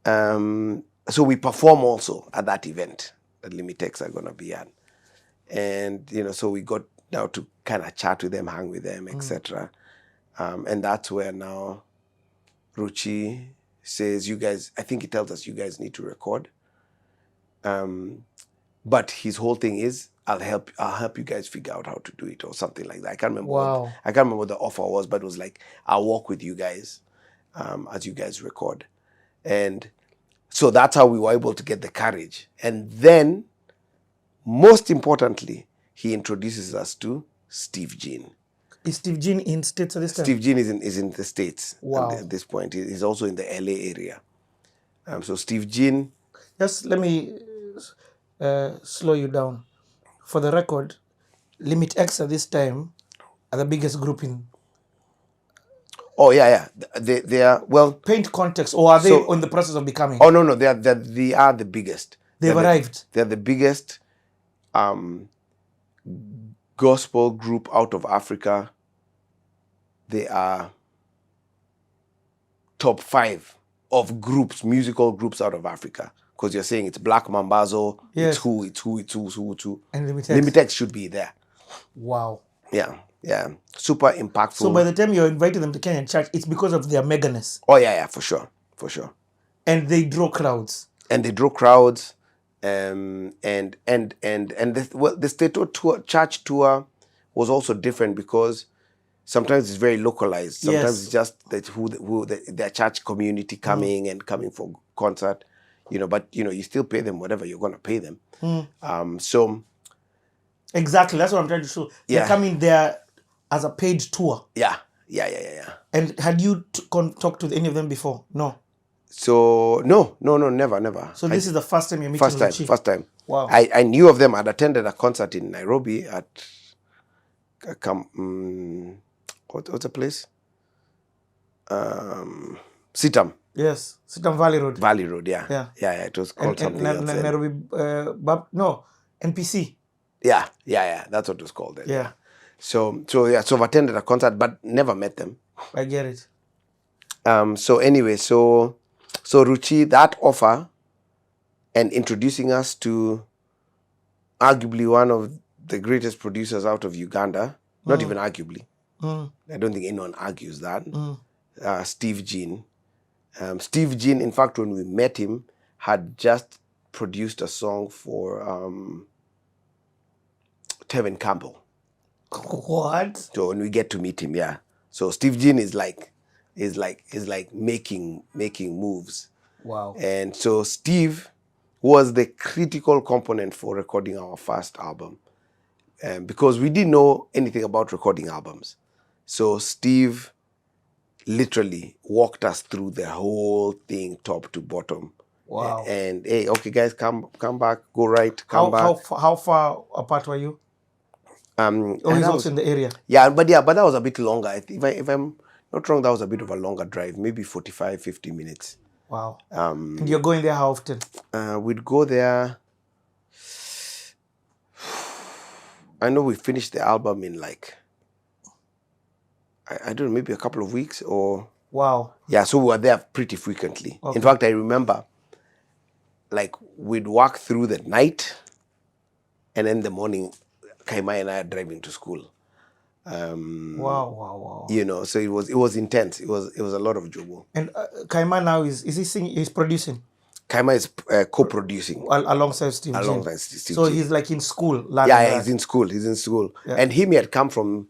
so we perform also at that event that Limitex are gonna be at. And so we got now to kind of chat with them, hang with them, etc. And that's where now Ruchi says, you guys, I think he tells us you guys need to record. But his whole thing is, I'll help you guys figure out how to do it or something like that. I can't remember. Wow. I can't remember what the offer was, but it was like, I'll walk with you guys as you guys record. And so that's how we were able to get the courage. And then, most importantly, he introduces us to Steve Jean. Is Steve Jean in States at this time? Steve Jean is in the States. Wow. At this point. He's also in the LA area. So Steve Jean. Just let me slow you down. For the record, Limit X at this time are the biggest group in... Oh, yeah. They are, well... Paint context, or are they in the process of becoming? Oh, no. They are the biggest. They've arrived. They're the biggest gospel group out of Africa. They are top 5 of groups, musical groups out of Africa. Because you're saying it's Black Mambazo, Yes. it's who. And Limit X. Limitex should be there. Wow. Yeah. Super impactful. So by the time you're inviting them to Kenyan church, it's because of their meganess. Oh, yeah, for sure. And they draw crowds. And the State tour, church tour was also different because sometimes it's very localized. Sometimes it's just that their church community coming for concert, but you still pay them whatever you're gonna pay them. So exactly, that's what I'm trying to show. They're coming there as a paid tour. Yeah. And had you talked with any of them before? No. So no, never. So this is the first time you're meeting Ruchi? First time. Wow. I knew of them. I'd attended a concert in Nairobi at what's the place? Sitam. Yes, Sitam Valley Road. Valley Road, yeah. It was called something else. Nairobi, NPC. Yeah. That's what it was called then. Yeah. So I've attended a concert, but never met them. I get it. So anyway, so Ruchi, that offer and introducing us to arguably one of the greatest producers out of Uganda, not even arguably. I don't think anyone argues that. Steve Jean. Steve Jean, in fact, when we met him, had just produced a song for Tevin Campbell. What? So when we get to meet him, yeah. So Steve Jean is like making moves. Wow. And so Steve was the critical component for recording our first album, because we didn't know anything about recording albums. So Steve literally walked us through the whole thing, top to bottom. Wow. And hey, okay, guys, come back, go right, come back. How far apart were you? Oh, And he's that also in the area. Yeah, but that was a bit longer. If I'm not wrong, that was a bit of a longer drive, maybe 45, 50 minutes. Wow. And you're going there how often? We'd go there. I know we finished the album in like, I don't know, maybe a couple of weeks or... Wow. Yeah, so we were there pretty frequently. Okay. In fact, I remember, like, we'd walk through the night, and in the morning, Kaima and I are driving to school. Wow. You know, so it was intense. It was a lot of jobo. And Kaima now is he singing? He's producing Kaima is co-producing alongside Steve. alongside Steve. So G. he's like in school. Yeah, he's in school. He's in school. Yeah. And he had come from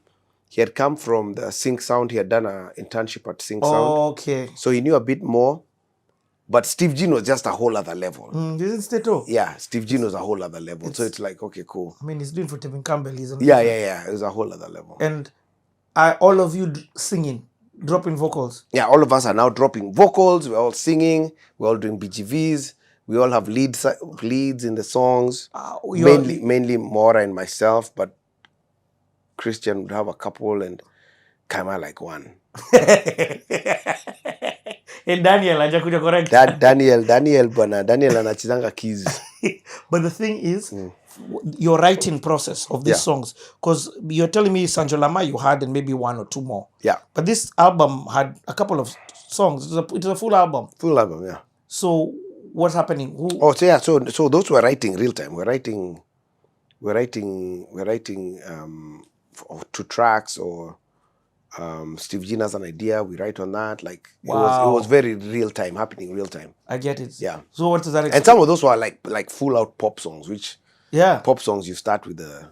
the Sync Sound. He had done an internship at Sync Sound. Oh, okay. So he knew a bit more. But Steve Jean was just a whole other level. Isn't State too? Yeah, Steve Jean was a whole other level. So it's like, okay, cool. I mean, he's doing for Tevin Campbell, isn't Yeah. It was a whole other level. And are all of you singing, dropping vocals? Yeah, all of us are now dropping vocals. We're all singing. We're all doing BGVs. We all have leads in the songs. Mainly Maura and myself, but Christian would have a couple and Kaima like one. And Daniel, hajakuja correct. Daniel anachizanga keys. But the thing is, your writing process of these songs, because you're telling me Sanjolama you had and maybe one or two more. Yeah. But this album had a couple of songs. It was a full album. Full album, yeah. So what's happening? So those were writing real time. We're writing 2 tracks or Steve Jean has an idea, we write on that. Like it was very real time, happening real time. I get it. Yeah. So what does that And some of those were like full out pop songs, which pop songs you start with the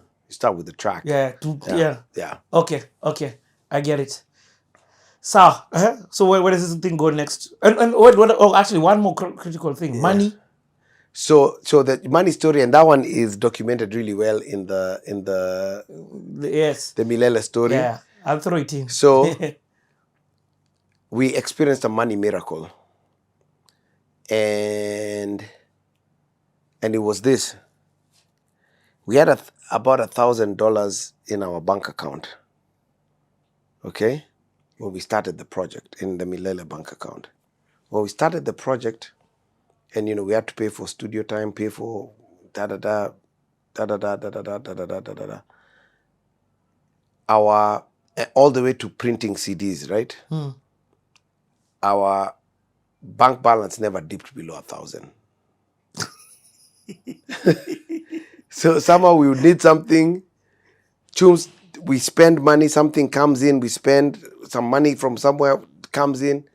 track. Yeah. Yeah. Okay. I get it. So where does this thing go next? And actually one more critical thing. Money. So the money story, and that one is documented really well in the Milele story. Yeah. I'll throw it in. So we experienced a money miracle. And it was this. We had about $1,000 in our bank account. Okay? When we started the project, in the Milele bank account. When we started the project, and we had to pay for studio time, pay for our all the way to printing CDs, right? Our bank balance never dipped below 1,000. So somehow we would need something. We spend money, something comes in, we spend some money from somewhere, comes in,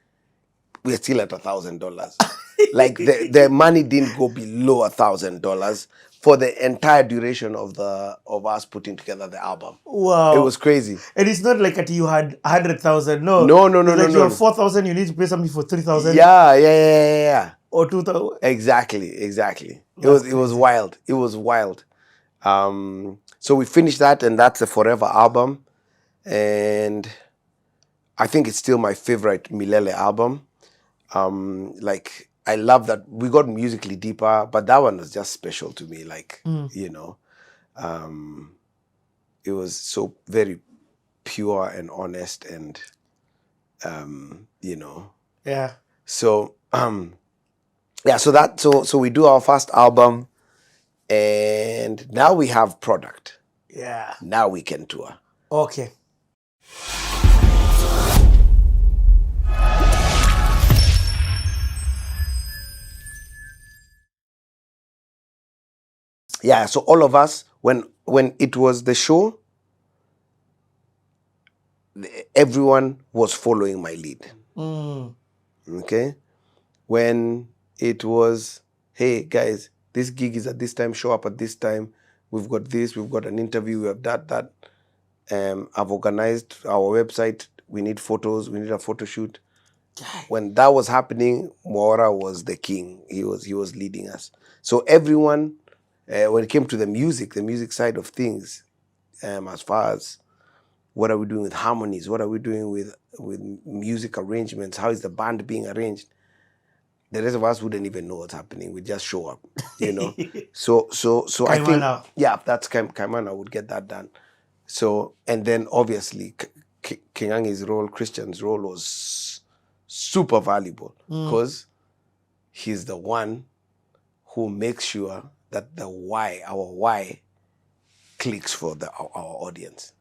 we're still at $1,000. Like the money didn't go below $1,000 for the entire duration of us putting together the album. Wow. It was crazy. And it's not like you had 100,000. No. No. You have 4,000, you need to pay something for 3,000. Yeah. Or 2,000. Exactly. It was wild. It was wild. So we finished that, and that's a forever album. And I think it's still my favorite Milele album. I love that we got musically deeper, but that one was just special to me. It was so very pure and honest, and Yeah. So so we do our first album, and now we have product. Yeah. Now we can tour. Okay. Yeah, so all of us, when it was the show, everyone was following my lead. Okay? When it was, hey, guys, this gig is at this time, show up at this time, we've got this, we've got an interview, we have that. I've organized our website, we need photos, we need a photo shoot. When that was happening, Maura was the king. He was leading us. So everyone... when it came to the music side of things, as far as What are we doing with harmonies? What are we doing with music arrangements? How is the band being arranged? The rest of us wouldn't even know what's happening. We just show up, you know. So I think, Kaimana. yeah, that's Kaimana would get that done. So, and then obviously Kingangi's role, Christian's role was super valuable because he's the one who makes sure that our why clicks for our audience.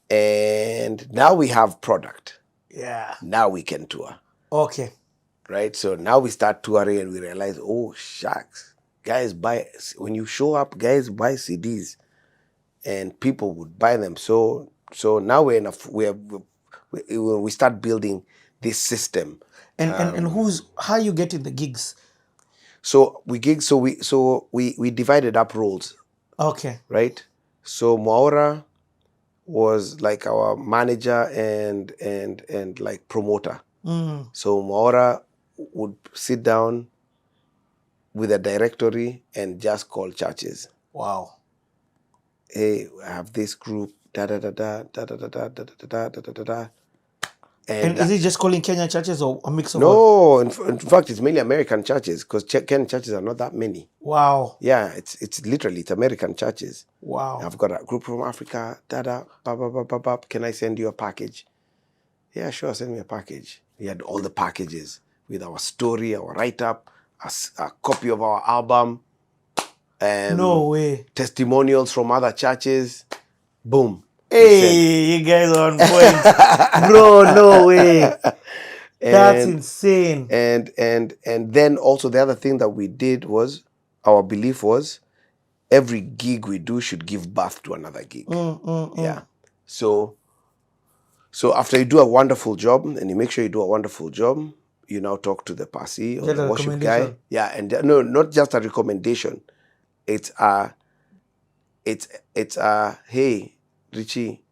And now we have product. Yeah. Now we can tour. Okay. Right? So now we start touring and we realize, oh, shucks. Guys when you show up, guys buy CDs and people would buy them. So now we start building this system. And how you getting the gigs? So we divided up roles. Okay. Right? So Mwaura was like our manager and like promoter. So Mwaura would sit down with a directory and just call churches. Wow. Hey, I have this group, da da da da da da da da da da da da da. And is it just calling Kenyan churches or a mix of No, in fact, it's mainly American churches because Kenyan churches are not that many. Wow. Yeah, it's literally American churches. Wow. I've got a group from Africa, can I send you a package? Yeah, sure, send me a package. We had all the packages with our story, our write-up, a copy of our album, no way. testimonials from other churches. Boom. Hey, you guys are on point. Bro, no way. That's insane. And then also the other thing that we did was, our belief was, every gig we do should give birth to another gig. Yeah. So after you do a wonderful job, and you make sure you do a wonderful job, you now talk to the Pasi or the worship guy. Yeah, and no, not just a recommendation. It's hey, Richie,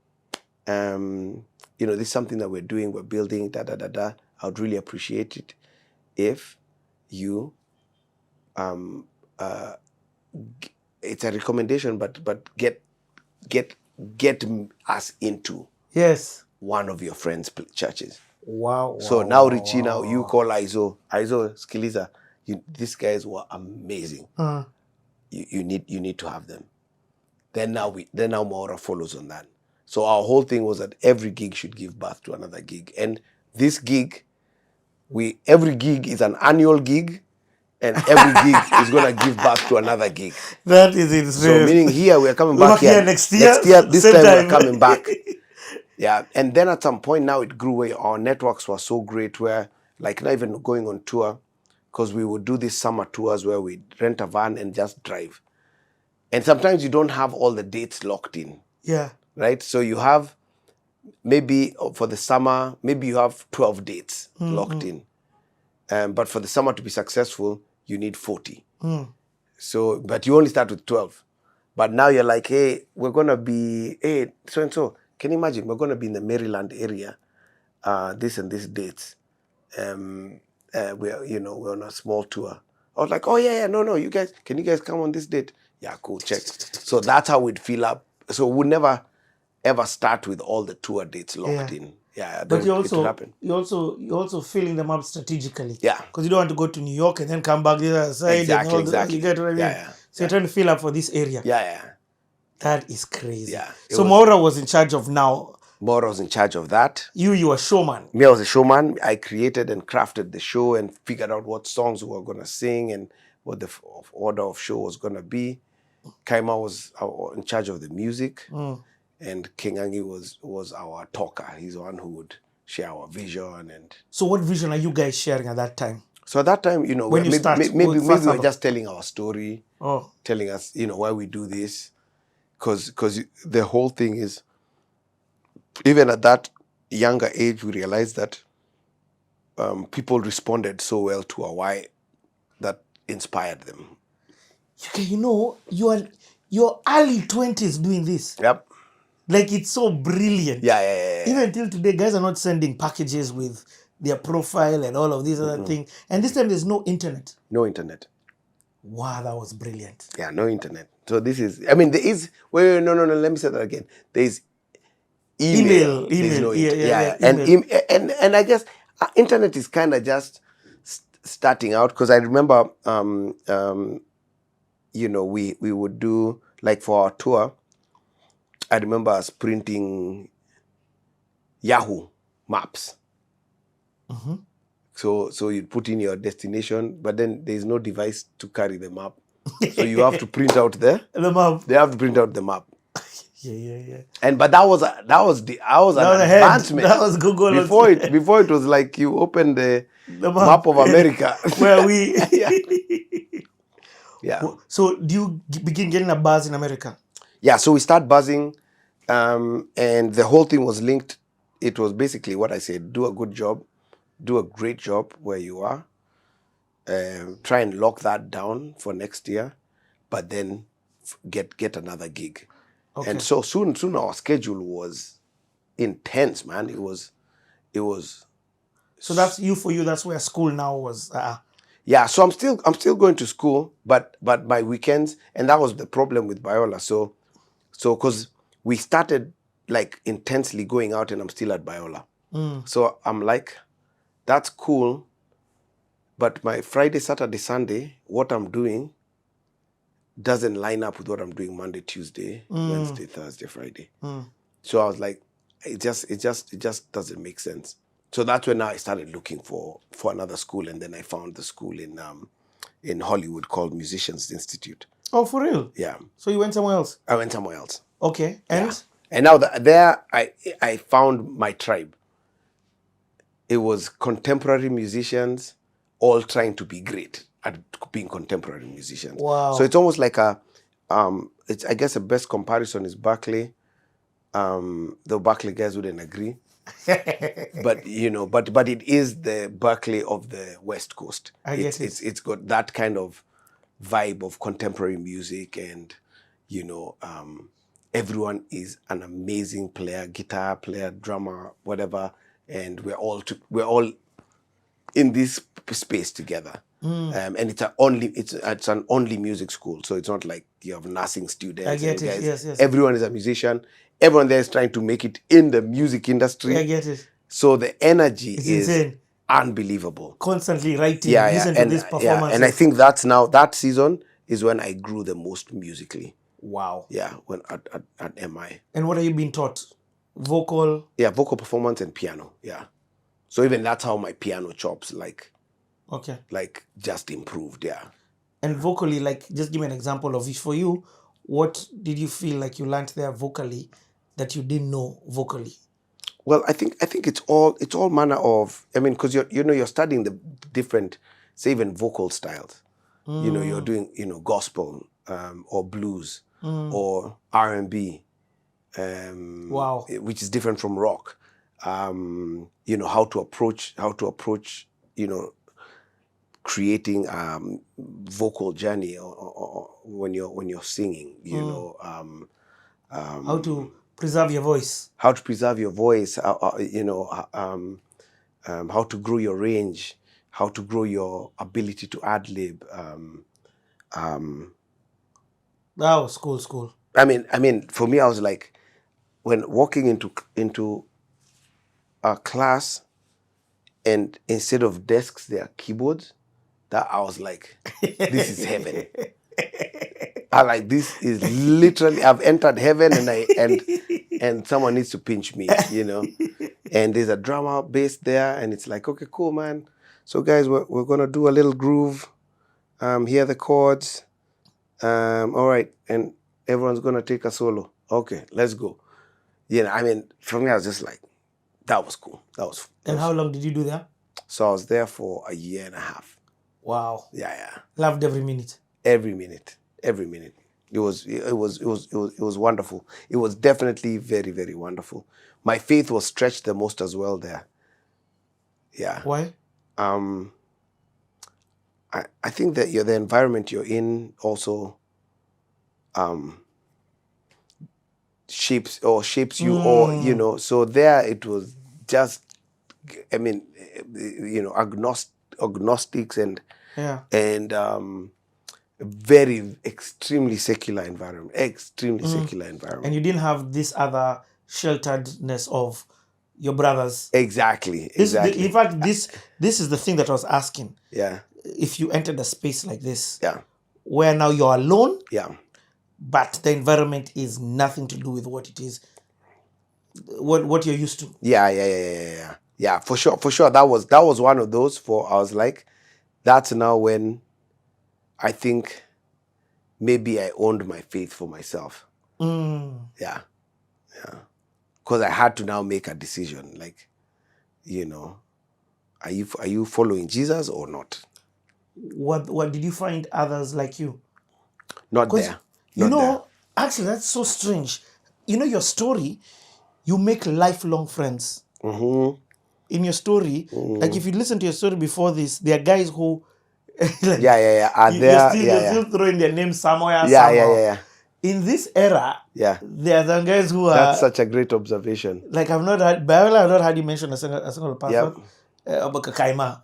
this is something that we're doing, we're building, da da da da. I would really appreciate it if you it's a recommendation, but get us into one of your friends' churches. Wow. So now Richie, now you call Aizo, Skiliza, these guys were amazing. You need to have them. Then now Mwaura follows on that. So our whole thing was that every gig should give birth to another gig. And this gig, every gig is an annual gig, and every gig is going to give birth to another gig. That is insane. So meaning here, we're coming back here. Next year, this time we're coming back. Yeah, and then at some point now it grew where our networks were so great where, like, not even going on tour, because we would do these summer tours where we rent a van and just drive. And sometimes you don't have all the dates locked in. Yeah. Right? So you have, maybe for the summer, maybe you have 12 dates locked in. But for the summer to be successful, you need 40. So, but you only start with 12. But now you're like, hey, we're going to be, hey, so-and-so. Can you imagine? We're going to be in the Maryland area, this and this dates. We're on a small tour. I was like, oh yeah, no, can you guys come on this date? Yeah, cool, check. So that's how we'd fill up. So we'd never ever start with all the tour dates locked in. Yeah, but you're also filling them up strategically. Yeah, because you don't want to go to New York and then come back the other side. Exactly. You get what I mean? Yeah. So you're trying to fill up for this area. Yeah. That is crazy. Yeah. So Mwaura was in charge of now. Mwaura was in charge of that. You were showman. Me, I was a showman. I created and crafted the show and figured out what songs we were going to sing and what the order of show was going to be. Kaima was in charge of the music. And Kingangi was our talker. He's the one who would share our vision. And so what vision are you guys sharing at that time? So at that time, when maybe we were just telling our story, telling us, why we do this. Because the whole thing is, even at that younger age, we realized that people responded so well to our why that inspired them. Okay, your early 20s doing this. Yep. Like, it's so brilliant. Yeah. Even till today, guys are not sending packages with their profile and all of these other things. And this time there's no internet. No internet. Wow, that was brilliant. Yeah, no internet. So this is, I mean, there is, wait, no, let me say that again. There's email. There's no yeah, and I guess internet is kind of just starting out, because I remember, you know, we would do, like for our tour, I remember us printing Yahoo maps. So you'd put in your destination, but then there's no device to carry the map. So you have to print out the map. They have to print out the map. Yeah. And but that was an advancement. That was Google. Before it was like you open the map of America. Where we Yeah. So do you begin getting a buzz in America? Yeah, so we start buzzing, and the whole thing was linked. It was basically what I said: do a good job, do a great job where you are, try and lock that down for next year, but then get another gig. Okay. And so soon our schedule was intense, man. It was. So that's for you. That's where school now was. Yeah, so I'm still going to school, but my weekends, and that was the problem with Biola. So because we started like intensely going out, and I'm still at Biola. So I'm like, that's cool, but my Friday, Saturday, Sunday, what I'm doing doesn't line up with what I'm doing Monday, Tuesday, Wednesday, Thursday, Friday. So I was like, it just doesn't make sense. So that's when I started looking for another school, and then I found the school in Hollywood called Musicians Institute. Oh, for real? Yeah. So you went somewhere else? I went somewhere else. Okay, and? Yeah. And now there I found my tribe. It was contemporary musicians all trying to be great at being contemporary musicians. Wow. So it's almost like I guess the best comparison is Berkeley. The Berkeley guys wouldn't agree. But you know, but it is the Berkeley of the West Coast. I get it. It's got that kind of vibe of contemporary music, and you know, everyone is an amazing player, guitar player, drummer, whatever, and we're all in this space together. And it's an only music school, so it's not like you have nursing students. I get it. Guys, Yes. Everyone is a musician. Everyone there is trying to make it in the music industry. I get it. So the energy It's is insane. Unbelievable. Constantly writing, listen to this performance. Yeah. And I think that season is when I grew the most musically. Wow. Yeah, when at MI. And what are you being taught? Vocal? Yeah, vocal performance and piano. Yeah. So even that's how my piano chops like just improved. Yeah. And vocally, like, just give me an example of it for you. What did you feel like you learned there vocally that you didn't know vocally? Well, I think it's all manner of, I mean, because you're studying the different, say, even vocal styles. You know, you're doing, gospel or blues or R&B, Wow. which is different from rock. How to approach, creating vocal journey or when you're singing. How to preserve your voice. How to preserve your voice. How to grow your range. How to grow your ability to ad-lib. That was cool. I mean, for me, I was like, when walking into a class, and instead of desks, there are keyboards. That I was like, this is heaven. I like, this is literally, I've entered heaven, and someone needs to pinch me, And there's a drummer bass there, and it's like, okay, cool, man. So guys, we're gonna do a little groove. Here are the chords. All right, and everyone's gonna take a solo. Okay, let's go. I mean, for me, I was just like, that was cool. And how long did you do that? So I was there for a year and a half. Wow. Yeah. Loved every minute. Every minute. It was wonderful. It was definitely very, very wonderful. My faith was stretched the most as well there. Yeah. Why? I think that the environment you're in also shapes you, or so there it was just I mean, agnostics and very extremely secular environment. And you didn't have this other shelteredness of your brothers. Exactly. In fact, this is the thing that I was asking. Yeah. If you entered a space like this, Yeah. where now you're alone, Yeah. but the environment is nothing to do with what it is, what you're used to. Yeah, for sure. That was one of those. I was like, that's now when I think maybe I owned my faith for myself. Yeah. Because I had to now make a decision. Like, are you following Jesus or not? What did you find others like you? Not there. Actually, that's so strange. Your story, you make lifelong friends. Mm-hmm. In your story, like if you listen to your story before this, there are guys who like, you're still throwing their name somewhere. Yeah. In this era, there are some guys who are. That's such a great observation. Like I've not heard you mention a single person. Kaima.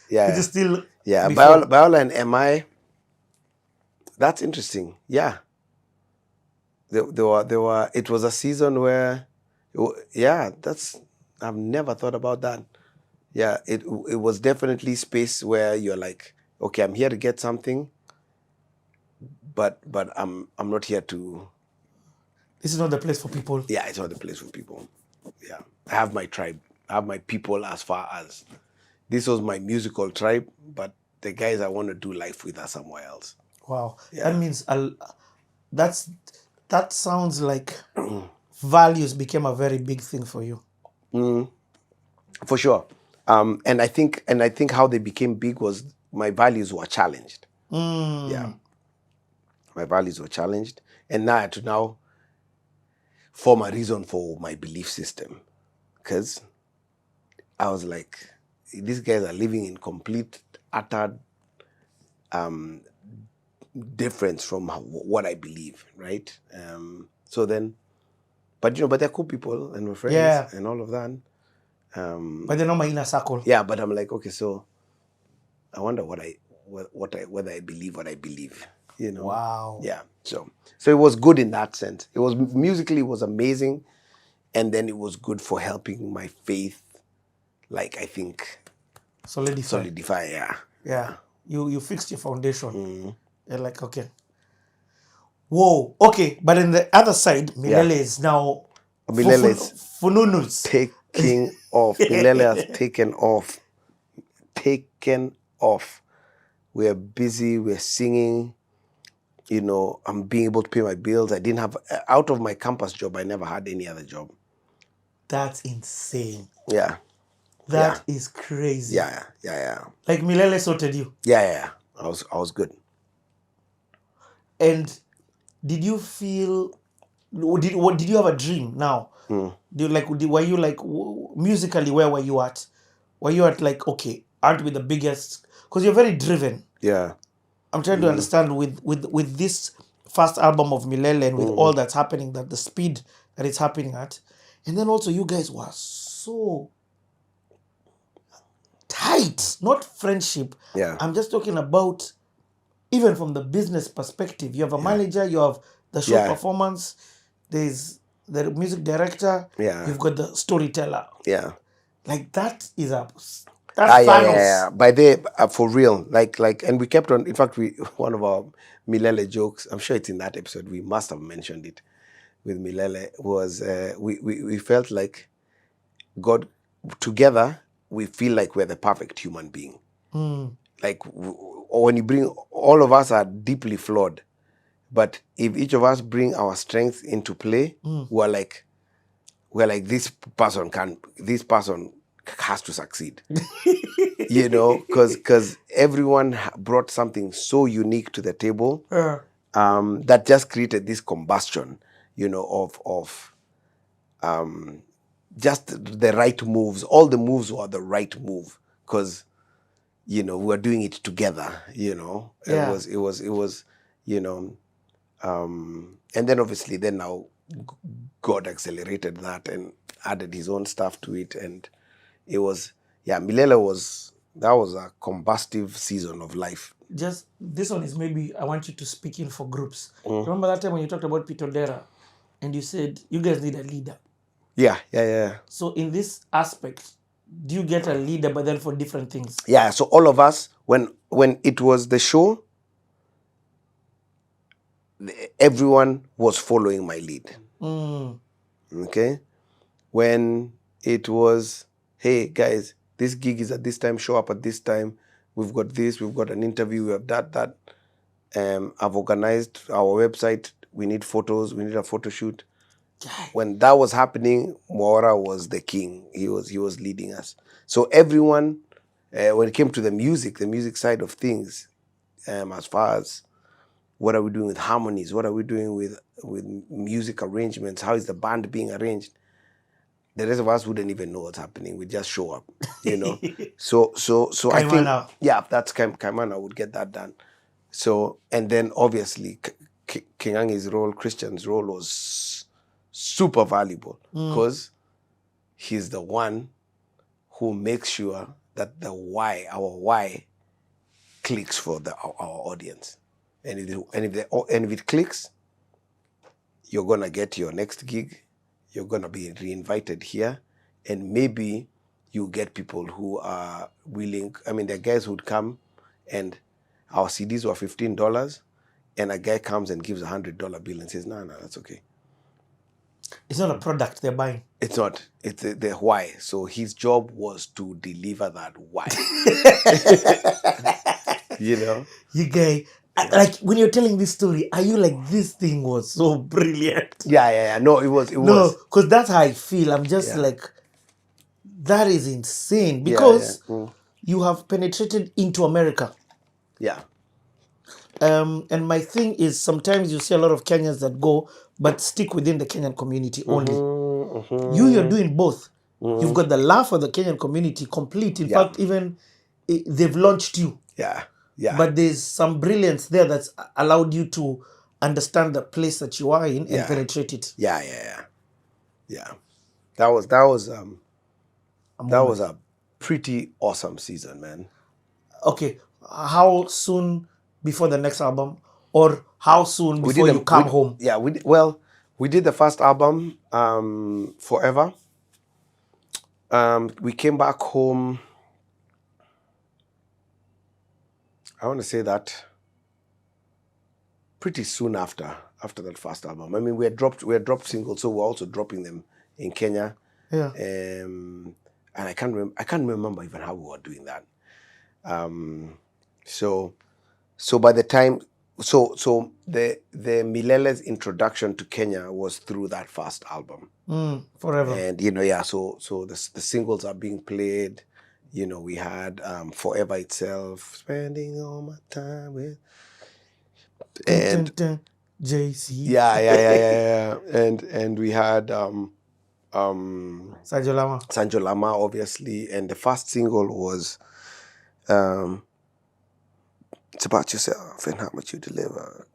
It is still. Yeah, Biola and MI. That's interesting. Yeah. There were. It was a season where, I've never thought about that. Yeah, it was definitely space where you're like, okay, I'm here to get something, but I'm not here to. This is not the place for people. Yeah, it's not the place for people. Yeah, I have my tribe. I have my people as far as. This was my musical tribe, but the guys I want to do life with are somewhere else. Wow, that means that sounds like values became a very big thing for you. For sure, and I think how they became big was my values were challenged. Yeah, my values were challenged, and now I had to form a reason for my belief system, because I was like, these guys are living in complete, utter difference from what I believe, right? So then, but they're cool people and we're friends and all of that. But they're not my inner circle. Yeah, but I'm like, okay, so I wonder whether I believe what I believe. Wow. Yeah. So it was good in that sense. It was musically, it was amazing, and then it was good for helping my faith. Like, I think solidify. Yeah. You fixed your foundation. You're like, okay. Whoa. Okay. But in the other side, Milele is now. Milele is fununus. Taking off. Milele has taken off. Taken off. We're busy. We're singing. I'm being able to pay my bills. I didn't have, out of my campus job, I never had any other job. That's insane. Yeah. That is crazy. Yeah. Like Milele sorted you. Yeah. I was good. And did you feel? Did you have a dream now? Were you like musically? Where were you at? Were you at like, okay, aren't we the biggest? Because you're very driven. Yeah. I'm trying to understand with this first album of Milele and with all that's happening, that the speed that it's happening at, and then also you guys were so tight, not friendship. Yeah. I'm just talking about even from the business perspective. You have a manager, you have the show performance, there's the music director, you've got the storyteller. Yeah. Like that is Thanos. Yeah. By the for real, like, and we kept on. In fact, one of our Milele jokes, I'm sure it's in that episode. We must have mentioned it with Milele. Was we felt like God together. We feel like we're the perfect human being. Like when you bring, all of us are deeply flawed, but if each of us bring our strengths into play, we're like this person has to succeed. Because everyone brought something so unique to the table that just created this combustion, of just the right moves. All the moves were the right move because, we were doing it together, It was, and then obviously now God accelerated that and added his own stuff to it. And Milele that was a combustive season of life. Just this one is maybe I want you to speak in for groups. Remember that time when you talked about Pitodera and you said you guys need a leader. Yeah. So in this aspect, do you get a leader but then for different things? Yeah, so all of us, when it was the show, everyone was following my lead. Okay? When it was, hey guys, this gig is at this time, show up at this time, we've got this, we've got an interview, we have that. I've organized our website, we need photos, we need a photo shoot. When that was happening, Mwaura was the king. He was leading us. So everyone, when it came to the music side of things, as far as what are we doing with harmonies, what are we doing with music arrangements, how is the band being arranged, the rest of us wouldn't even know what's happening. We just show up, you know. So I think, that's Kaimana would get that done. So, and then obviously Kingangi's role, Christian's role was super valuable because he's the one who makes sure that our why clicks for our audience. And if it clicks, you're gonna get your next gig, you're gonna be reinvited here, and maybe you get people who are willing. I mean, there are guys who'd come and our CDs were $15, and a guy comes and gives $100 bill and says, no, that's okay. It's not a product they're buying. It's not. It's the why. So his job was to deliver that why. You know? You guys, like when you're telling this story, are you like, this thing was so brilliant? Yeah. No, it was. No, because that's how I feel. I'm just like, that is insane. Because you have penetrated into America. Yeah. And my thing is, sometimes you see a lot of Kenyans that go, but stick within the Kenyan community only. You're doing both. You've got the love for the Kenyan community complete. In fact, even they've launched you. Yeah. But there's some brilliance there that's allowed you to understand the place that you are in and penetrate it. Yeah. That was a pretty awesome season, man. Okay, how soon before the next album, or how soon before you come home? Yeah, we did the first album, Forever. We came back home, I want to say that pretty soon after that first album. I mean, we had dropped singles, so we're also dropping them in Kenya. Yeah. And I can't remember even how we were doing that. So by the time, so the Milele's introduction to Kenya was through that first album. Forever. And so the singles are being played. You know, we had Forever itself, spending all my time with, and JC. Yeah. And we had Sanjo Lama, obviously, and the first single was it's about yourself and how much you deliver.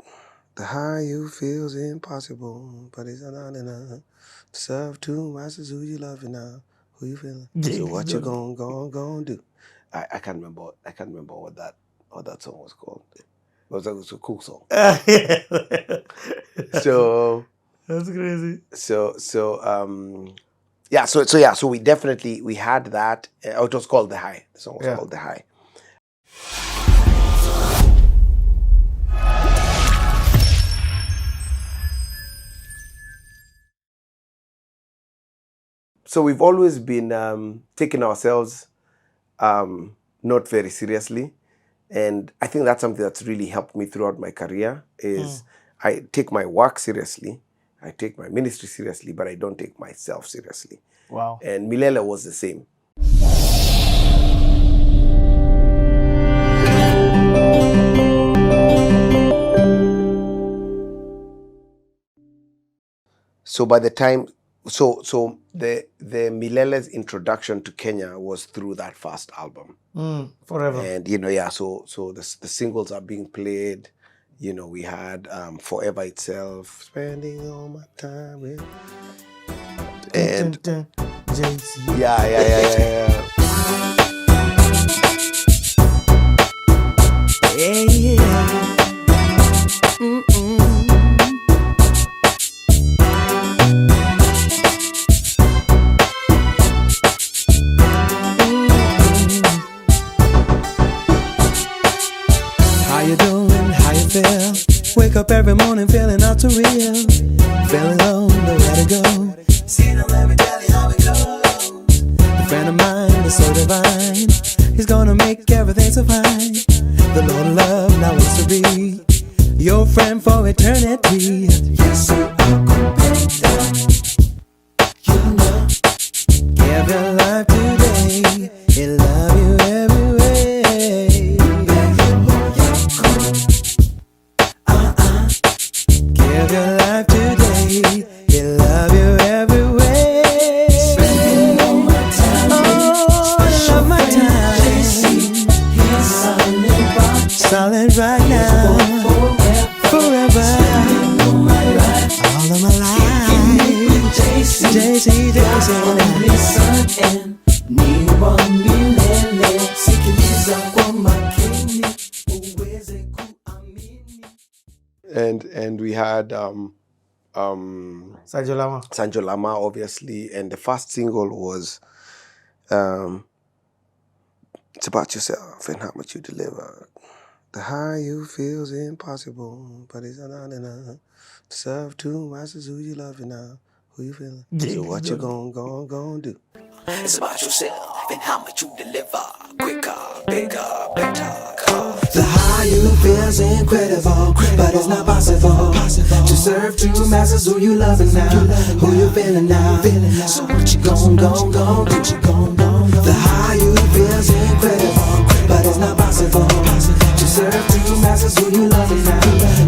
The high you feel's impossible, but it's not enough. Serve two masters who you love now. Who you feeling? So what you gonna do? I can't remember what that song was called. It was a cool song. So that's crazy. So we definitely had that. It was called The High. The song was called The High. So we've always been taking ourselves not very seriously. And I think that's something that's really helped me throughout my career is I take my work seriously, I take my ministry seriously, but I don't take myself seriously. Wow. And Milele was the same. So by the time, so the Milele's introduction to Kenya was through that first album. Forever. And so the singles are being played. You know, we had Forever itself, spending all my time with, and JC. yeah. Yeah, yeah. How you doing? How you feel? Wake up every morning feeling not too real. Feeling low, nowhere to go. See, don't let me tell you how it goes. A friend of mine is so divine. He's gonna make everything so fine. The Lord of love now wants to be your friend for eternity. Yes, you are complete. You know, give your life today. He'll love you every way. Give your life today. He'll love you every way. Spending all my time. Oh, I love my time. He's solid right now. Forever. All of my life. JC. Listen and niwa milele. Sikiliza kwa makini. Uweze kuamini. And we had Sanjo Lama. Sanjo Lama, obviously, and the first single was it's about yourself and how much you deliver. The high you feel's impossible, but it's not enough to serve two masters who you love now. Who you feeling? So what you gonna do? It's about yourself and how much you deliver. Quicker, bigger, better. The high you feel's incredible, but it's not possible to serve two masters who you loving now. Who you feeling now? So what you gon' do? The high you feel's incredible, but it's not possible to serve two masters who you loving now.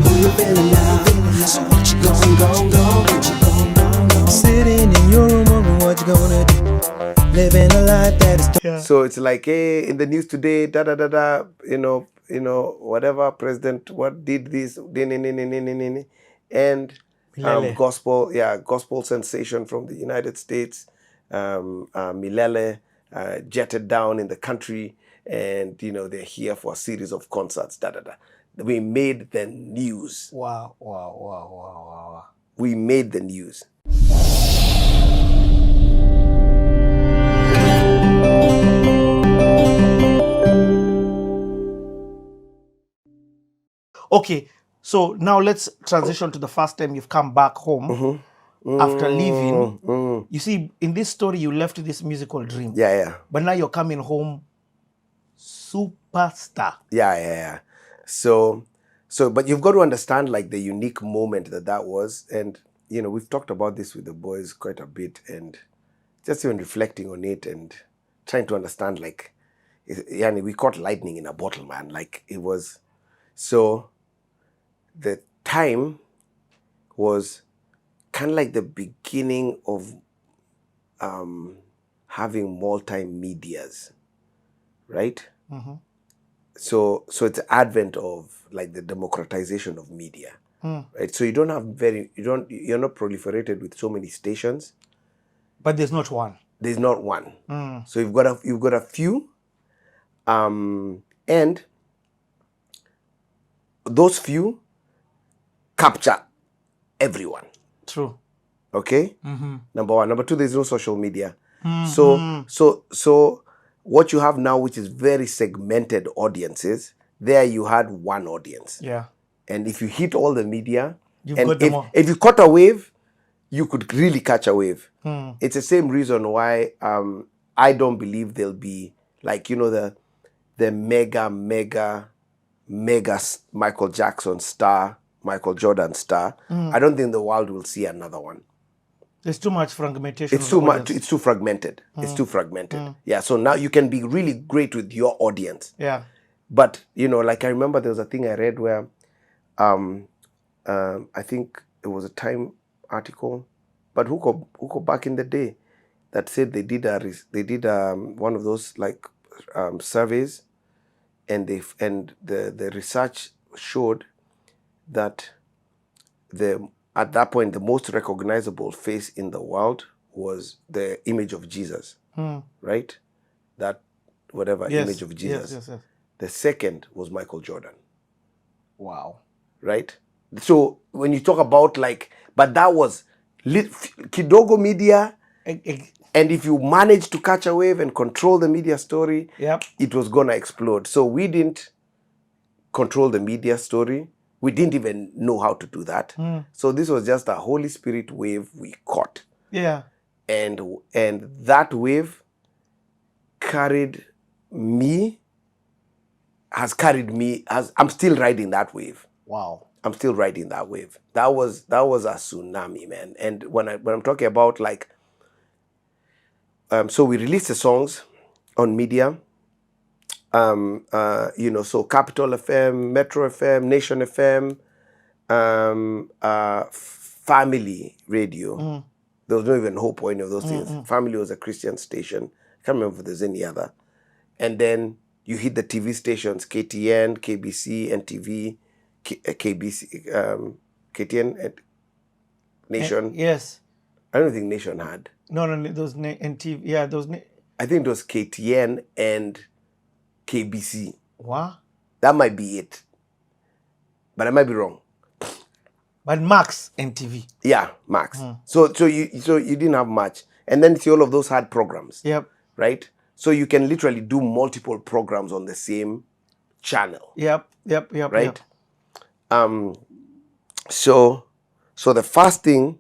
Who you feeling now? So what you gon' do? Sitting in your room, wondering what you gonna do. Living a life that is So it's like, hey, in the news today, da da da da, you know, whatever president, what did this, and gospel sensation from the United States, Milele, jetted down in the country, and they're here for a series of concerts, da da da. We made the news. Wow. We made the news. Okay, so now let's transition to the first time you've come back home after leaving. You see, in this story, you left this musical dream. Yeah. But now you're coming home superstar. Yeah. So, but you've got to understand like the unique moment that was. And, we've talked about this with the boys quite a bit and just even reflecting on it and trying to understand like, we caught lightning in a bottle, man. Like it was, so the time was kind of like the beginning of having multimedias, right? So it's the advent of like the democratization of media, right? So you're not proliferated with so many stations. But there's not one. There's not one. So you've got a few, and those few capture everyone. True. Okay. Number one. Number two, there's no social media. So what you have now, which is very segmented audiences, there you had one audience. Yeah. And if you hit all the media, if you caught a wave, you could really catch a wave. It's the same reason why I don't believe there'll be like, the mega Michael Jackson star, Michael Jordan star. I don't think the world will see another one. There's too much fragmentation. It's too much. It's too fragmented. It's too fragmented. Yeah. So now you can be really great with your audience. Yeah. But like I remember there was a thing I read where, I think it was a Time article, but who go back in the day that said they did one of those like surveys, and the research showed that at that point the most recognizable face in the world was the image of Jesus, right? That whatever image of Jesus. Yes. The second was Michael Jordan. Wow. Right? So when you talk about like, but that was kidogo media, and if you manage to catch a wave and control the media story, Yep. it was gonna explode. So we didn't control the media story. We didn't even know how to do that. So this was just a Holy Spirit wave we caught. Yeah. And that wave has carried me, I'm still riding that wave. Wow. I'm still riding that wave. That was a tsunami, man. And when I'm talking about like, so we released the songs on media, so Capital FM, Metro FM, Nation FM, Family Radio. There was no even hope or any of those things. Family was a Christian station. I can't remember if there's any other. And then you hit the TV stations, KTN, KBC, NTV, KBC, KTN, and Nation. Yes. I don't think Nation had. No, those NTV. Yeah, those. I think it was KTN and KBC. What? That might be it. But I might be wrong. But Max NTV. Yeah, Max. So you didn't have much. And then see all of those had programs. Yep. Right? So you can literally do multiple programs on the same channel. Yep. Right? So the first thing,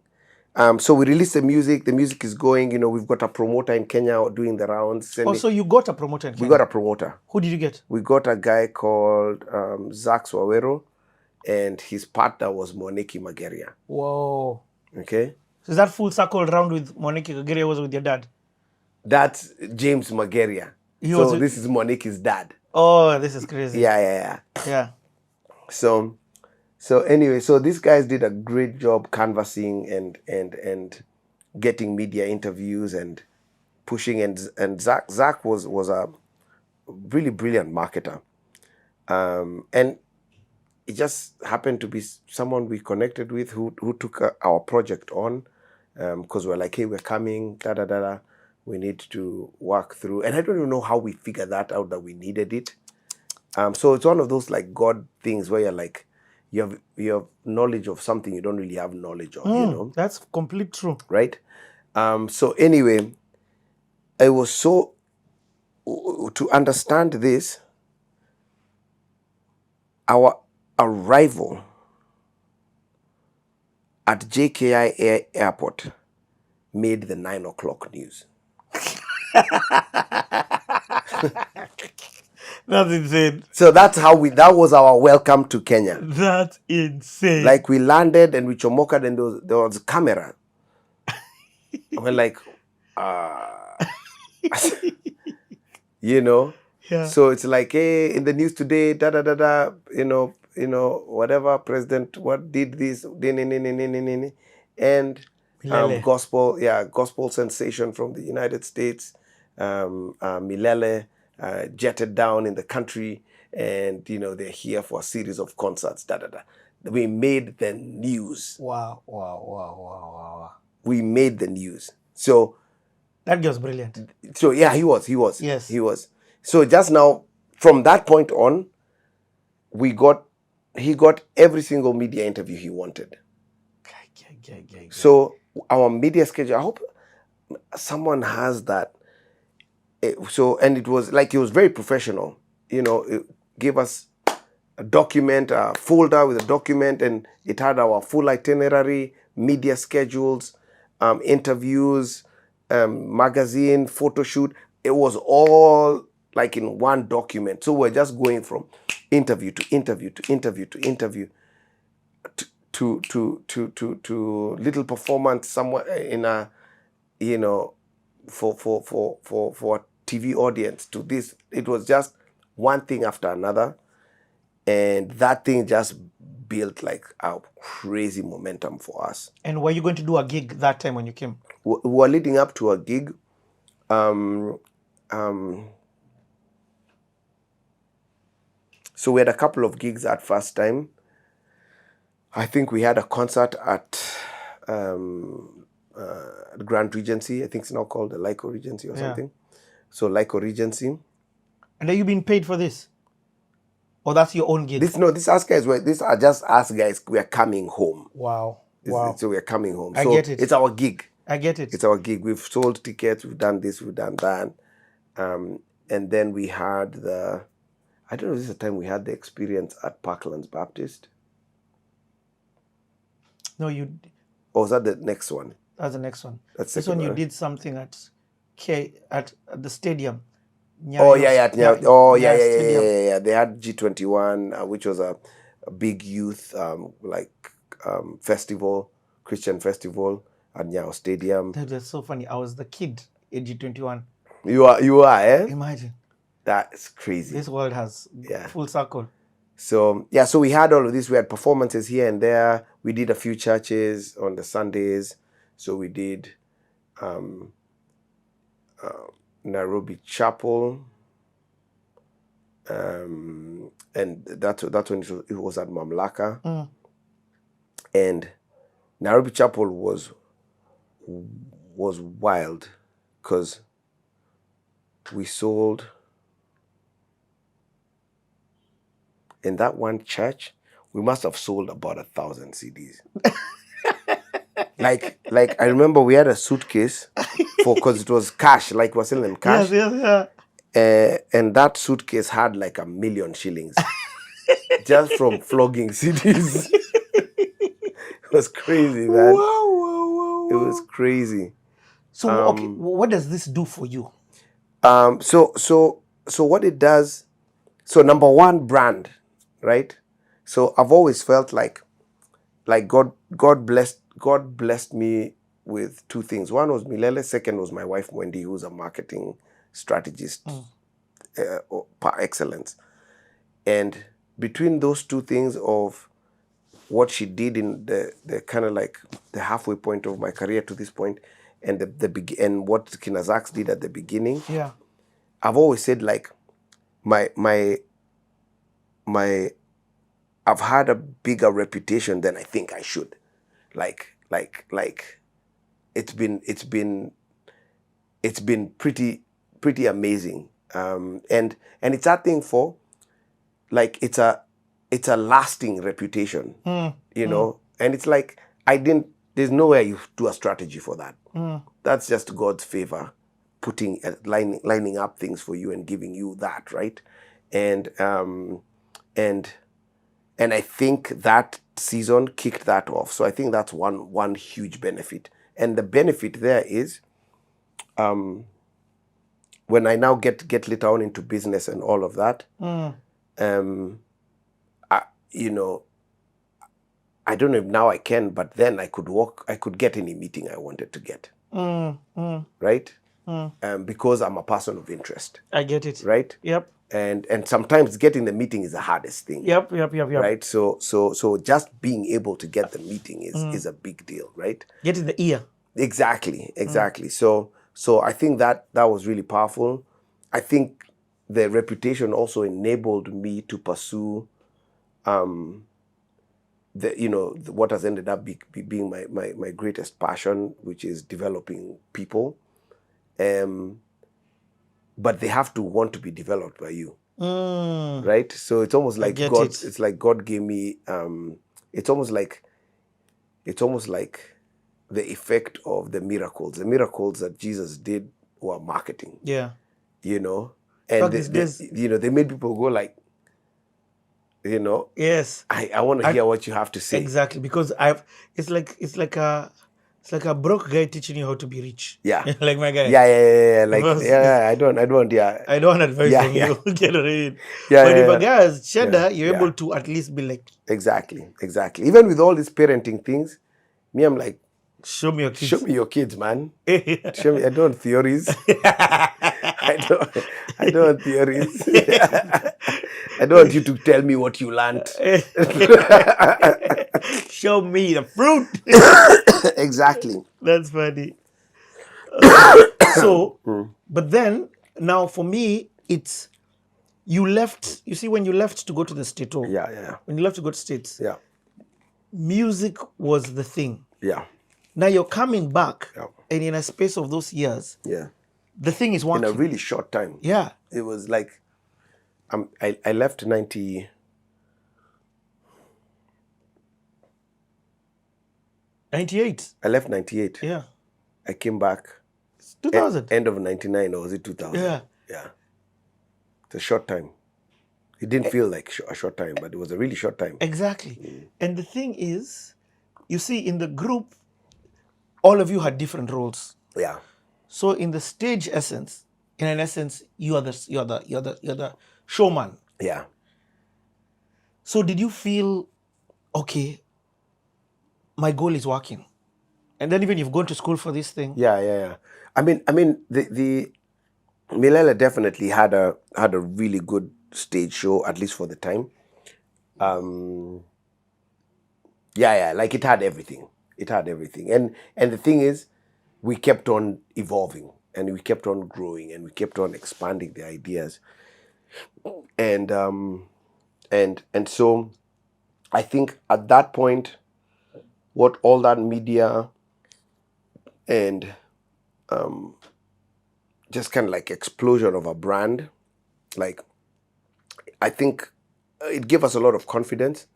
so we released the music is going, we've got a promoter in Kenya doing the rounds. So you got a promoter in Kenya? We got a promoter. Who did you get? We got a guy called Zach Swawero, and his partner was Moneki Mageria. Whoa. Okay? So is that full circle round with Moneki Mageria was with your dad? That's James Mageria. This is Moneki's dad. Oh, this is crazy. Yeah. So anyway, so these guys did a great job canvassing and getting media interviews and pushing, and Zach was a really brilliant marketer, and it just happened to be someone we connected with who took our project on, because we're like, hey, we're coming, we need to work through, and I don't even know how we figured that out, that we needed it. So it's one of those like God things where you're like, you have knowledge of something you don't really have knowledge of, That's complete true. Right? So anyway, it was so, to understand this, our arrival at JKI Airport made the 9 o'clock news. That's insane. So that's how that was our welcome to Kenya. That's insane. Like we landed and we chomoked and there was a camera. We're like, Yeah. So it's like, hey, in the news today, whatever, president, what did this, and gospel sensation from the United States, Milele, jetted down in the country, and they're here for a series of concerts. We made the news. Wow. We made the news. So that guy was brilliant. So yeah, he was. Yes, he was. So just now, from that point on, he got every single media interview he wanted. So our media schedule, I hope someone has that. So, and it was like, it was very professional. It gave us a document, a folder with a document, and it had our full itinerary, media schedules, interviews, magazine, photo shoot. It was all like in one document. So we're just going from interview to interview to interview to interview to little performance somewhere in a, for a TV audience, to this. It was just one thing after another, and that thing just built like a crazy momentum for us. And were you going to do a gig that time when you came? We were leading up to a gig. So we had a couple of gigs that first time. I think we had a concert at the Grand Regency. I think it's now called the Lyco Regency or something. So Lyco Regency. And are you being paid for this? Or that's your own gig? These us guys these are just us guys. We are coming home. Wow. Wow. So we are coming home. I So get it. it's our gig. I get it. It's our gig. We've sold tickets. We've done this. We've done that. And then we had I don't know if this is the time we had the experience at Parklands Baptist. No, you. Or was that the next one? That's the next one. That's this second one you one. did something at the stadium. Oh yeah. Stadium. Yeah. They had G21, which was a big youth festival, Christian festival at Nyao Stadium. That's so funny. I was the kid at G21. You are, eh? Imagine. That's crazy. This world has full circle. So so we had all of this. We had performances here and there. We did a few churches on the Sundays. So we did Nairobi Chapel, and that's when it was at Mamlaka. And Nairobi Chapel was wild because we sold in that one church. We must have sold about 1,000 CDs. like I remember we had a suitcase because it was cash, like we're selling them cash. Yes. And that suitcase had like 1 million shillings just from flogging CDs. It was crazy, man. Wow. It was crazy. So okay, what does this do for you? So what it does, so number one, brand, right? So I've always felt like God blessed me with two things. One was Milele, second was my wife Wendy, who's a marketing strategist par excellence. And between those two things of what she did in the kind of like the halfway point of my career to this point, and and what Kinazaks did at the beginning, I've always said like my I've had a bigger reputation than I think I should. Like it's been pretty amazing. And it's that thing for like it's a lasting reputation. You know? And it's like there's nowhere you do a strategy for that. That's just God's favor, lining up things for you and giving you that, right? And I think that season kicked that off. So I think that's one huge benefit. And the benefit there is, when I now get later on into business and all of that, I don't know if now I can, but then I could get any meeting I wanted to get. Right? Because I'm a person of interest. I get it. Right? Yep. And sometimes getting the meeting is the hardest thing. Yep. Right? So just being able to get the meeting is a big deal, right? Get in the ear. Exactly. So I think that was really powerful. I think the reputation also enabled me to pursue what has ended up being my greatest passion, which is developing people. But they have to want to be developed by you, right? So it's almost like God. It's like God gave me. It's almost like the effect of the miracles. The miracles that Jesus did were marketing. Yeah. You know, and they made people go like, you know. Yes. I want to hear what you have to say. Exactly, because it's like a broke guy teaching you how to be rich. Yeah. Like my guy. Yeah. I don't I don't advise you. Get it. Yeah. But if a guy has cheddar, you're able to at least be like. Exactly. Even with all these parenting things, me, I'm like, show me your kids. Show me your kids, man. Show me. I don't want theories. I don't want theories. I don't want you to tell me what you learned. Show me the fruit. Exactly. That's funny. But then, now for me, it's, you left, you see, when you left to go to the States. Yeah. When you left to go to States. Yeah. Music was the thing. Yeah. Now you're coming back, and in a space of those years, the thing is working. In a really short time. Yeah. It was like, I left 90, 98. I left 98. Yeah. I came back 2000. end of 99, or was it 2000? Yeah. Yeah. It's a short time. It didn't feel like a short time, but it was a really short time. Exactly. And the thing is, you see, in the group, all of you had different roles. Yeah. So in the stage essence, in an essence, you're the showman. Yeah. So did you feel, okay, my goal is working? And then even you've gone to school for this thing. Yeah. I mean, the Milele definitely had a really good stage show, at least for the time. Like it had everything. It had everything. And the thing is, we kept on evolving, and we kept on growing, and we kept on expanding the ideas. And so I think at that point, what all that media and just kind of like explosion of a brand, like, I think it gave us a lot of confidence.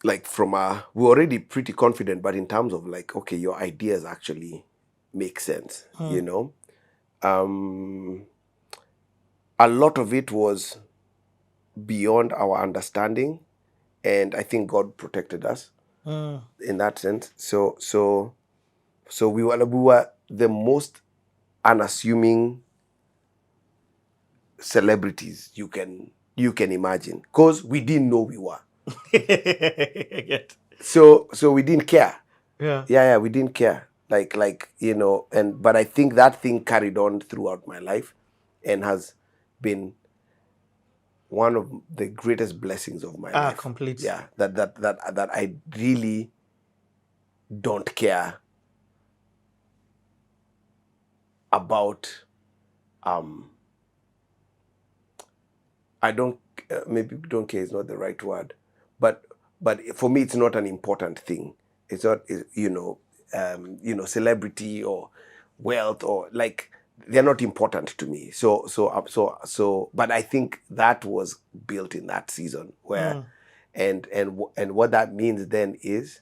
Like we were already pretty confident, but in terms of like, okay, your ideas actually make sense, you know? A lot of it was beyond our understanding, and I think God protected us in that sense. So we were the most unassuming celebrities you can imagine, because we didn't know we were. So we didn't care. Yeah, we didn't care. Like you know, but I think that thing carried on throughout my life, and has been one of the greatest blessings of my life. Completely. Yeah, that I really don't care about. I don't maybe don't care is not the right word, but for me it's not an important thing. It's not celebrity or wealth, or like, they're not important to me. So but I think that was built in that season where and what that means then is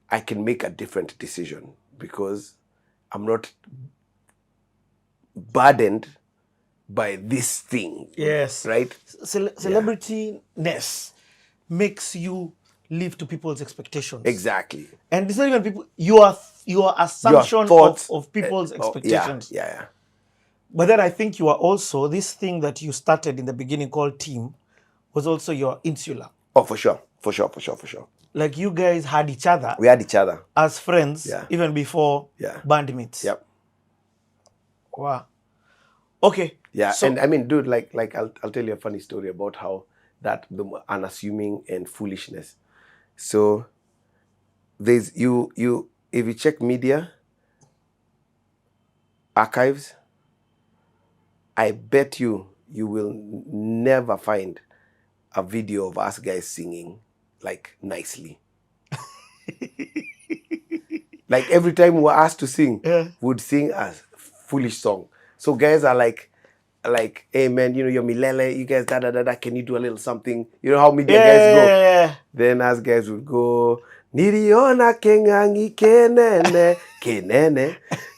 I can make a different decision, because I'm not burdened by this thing. Yes. Right? Celebrityness makes you live to people's expectations. Exactly. And it's not even people, your assumption of people's expectations. Yeah. But then I think you are also, this thing that you started in the beginning called team was also your insular. Oh, for sure. Like you guys had each other. We had each other as friends, Yeah. even before bandmates. Yep. Wow. Okay. Yeah, So, and I mean, dude, like I'll tell you a funny story about how that the unassuming and foolishness. So there's you if you check media archives, I bet you will never find a video of us guys singing like nicely. Like every time we were asked to sing, we'd sing a foolish song. So guys are like, hey man, you're Milele, you guys da, can you do a little something? You know how media guys go. Yeah. Then us guys would go, Niriona kengangi kenene,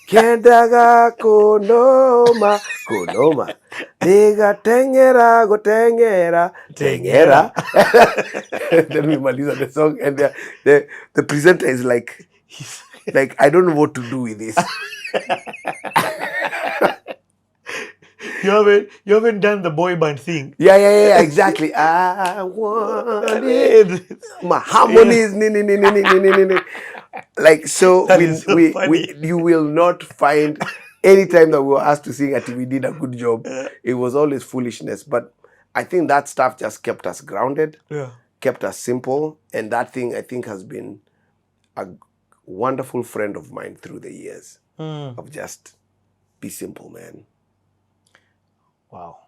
kendaga konoma, Diga tengera, go tengera. Then we maliza the song, and the presenter is like, I don't know what to do with this. You haven't done the boy band thing. Yeah, exactly. I want it. My harmonies, like, so That is so funny. you will not find any time that we were asked to sing until we did a good job. It was always foolishness, but I think that stuff just kept us grounded, kept us simple, and that thing I think has been a wonderful friend of mine through the years of just be simple, man. Wow.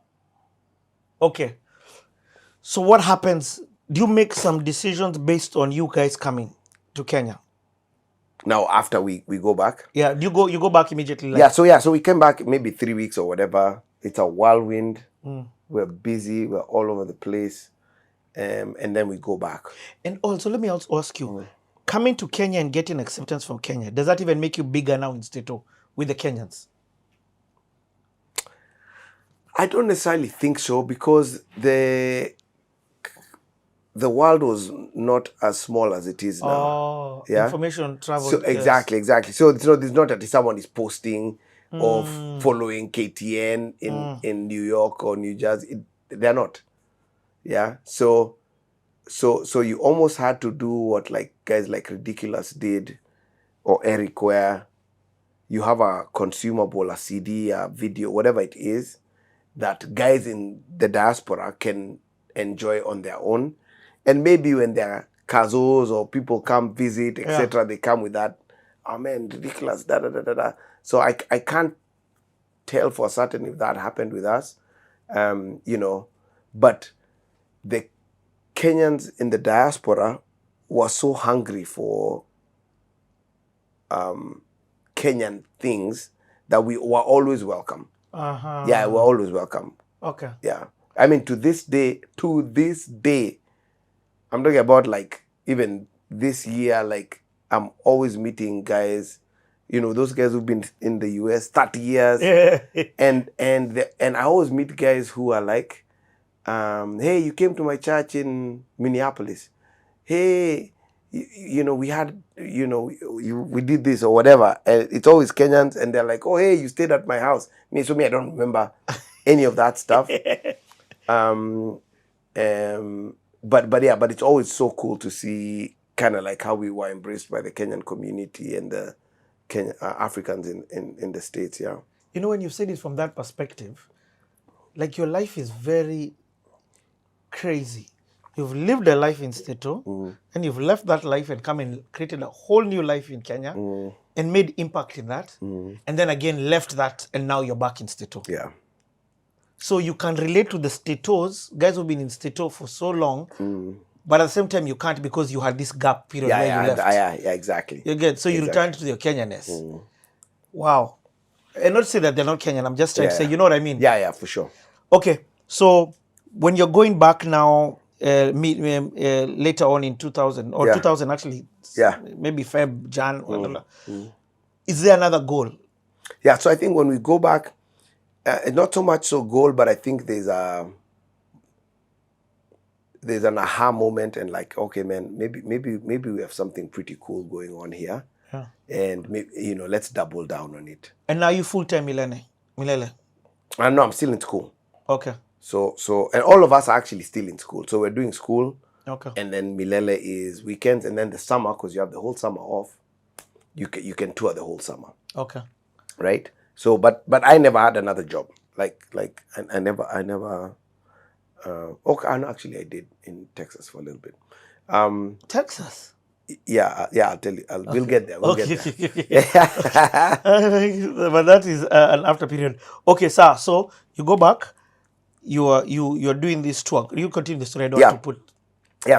Okay. So what happens? Do you make some decisions based on you guys coming to Kenya? Now, after we go back? Yeah, you go back immediately? So we came back maybe 3 weeks or whatever. It's a whirlwind. We're busy. We're all over the place. and then we go back. And also, let me also ask you, coming to Kenya and getting acceptance from Kenya, does that even make you bigger now in Stato with the Kenyans? I don't necessarily think so, because the world was not as small as it is now. Oh, information travel. So exactly. So it's not that someone is posting or following KTN in New York or New Jersey. They're not. Yeah. So you almost had to do what like guys like Ridiculous did, or Eric, where you have a consumable, a CD, a video, whatever it is, that guys in the diaspora can enjoy on their own. And maybe when their kazos or people come visit, etc., they come with that, oh man, Ridiculous, da da da da da. So I can't tell for certain if that happened with us, but the Kenyans in the diaspora were so hungry for Kenyan things that we were always welcome. Yeah, we're always welcome. Okay. Yeah. I mean, to this day, I'm talking about like even this year, like I'm always meeting guys, those guys who've been in the US 30 years. and I always meet guys who are like, hey, you came to my church in Minneapolis. Hey, we had, we did this or whatever. And it's always Kenyans, and they're like, oh, hey, you stayed at my house. I don't remember any of that stuff. But it's always so cool to see kind of like how we were embraced by the Kenyan community and the Africans in the States, yeah. When you said it from that perspective, like your life is very crazy. You've lived a life in Stato, and you've left that life and come and created a whole new life in Kenya and made impact in that, and then again left that, and now you're back in Stato. Yeah. So you can relate to the Statos, guys who've been in Stato for so long, but at the same time you can't, because you had this gap period where you left. Yeah, exactly. You get, so you returned to your Kenyanness. Wow. And not to say that they're not Kenyan, I'm just trying to say, you know what I mean? Yeah, for sure. Okay, so when you're going back now, later on in 2000, or 2000 actually, maybe Feb, Jan, is there another goal? Yeah, so I think when we go back, not so much so goal, but I think there's an aha moment, and like, okay, man, maybe we have something pretty cool going on here, and maybe, let's double down on it. And now you full-time Milele? No, I'm still in school. Okay. So and all of us are actually still in school. So we're doing school. Okay. And then Milele is weekends, and then the summer, because you have the whole summer off, you can tour the whole summer. Okay. Right? So but I never had another job. Like I never okay, actually I did in Texas for a little bit. Texas? Yeah, I'll tell you. We'll get there. We'll get there. But that is an after period. Okay, sir. So you go back. You're doing this tour. You continue the story. I don't want to put.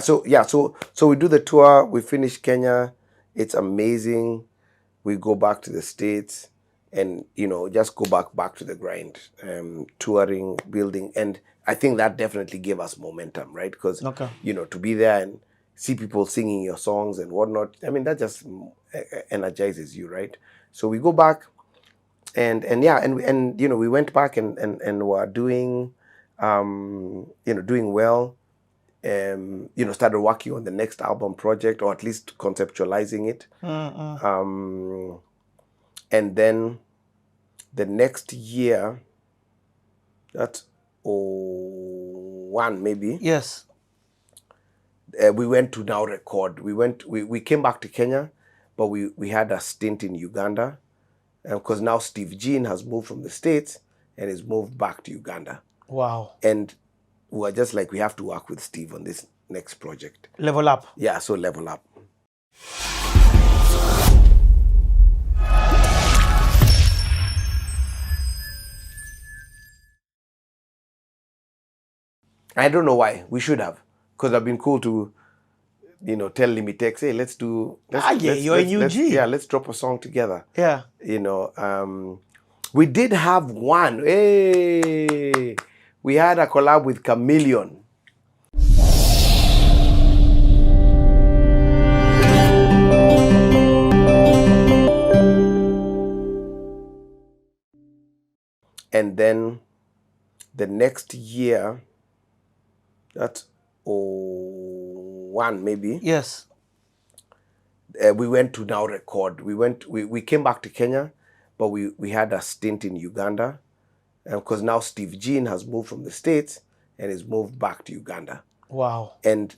So we do the tour. We finish Kenya. It's amazing. We go back to the States, and just go back to the grind, touring, building, and I think that definitely gave us momentum, right? Because to be there and see people singing your songs and whatnot, I mean, that just energizes you, right? So we go back, and we went back and were doing, doing well. Started working on the next album project, or at least conceptualizing it. And then the next year, that's 01 maybe. Yes. We went to now record. We came back to Kenya, but we had a stint in Uganda, because now Steve Jean has moved from the States and has moved back to Uganda. Wow. And we were just like, we have to work with Steve on this next project. Level up. Yeah, so level up. I don't know why. We should have. Because I've been cool to, tell Limitex, hey, let's do... you're a UG. Yeah, let's drop a song together. Yeah. We did have one. Hey! We had a collab with Chameleon. And then the next year, that's 01 maybe. Yes. We went to now record. We came back to Kenya, but we had a stint in Uganda, because now Steve Jean has moved from the States and has moved back to Uganda. Wow. And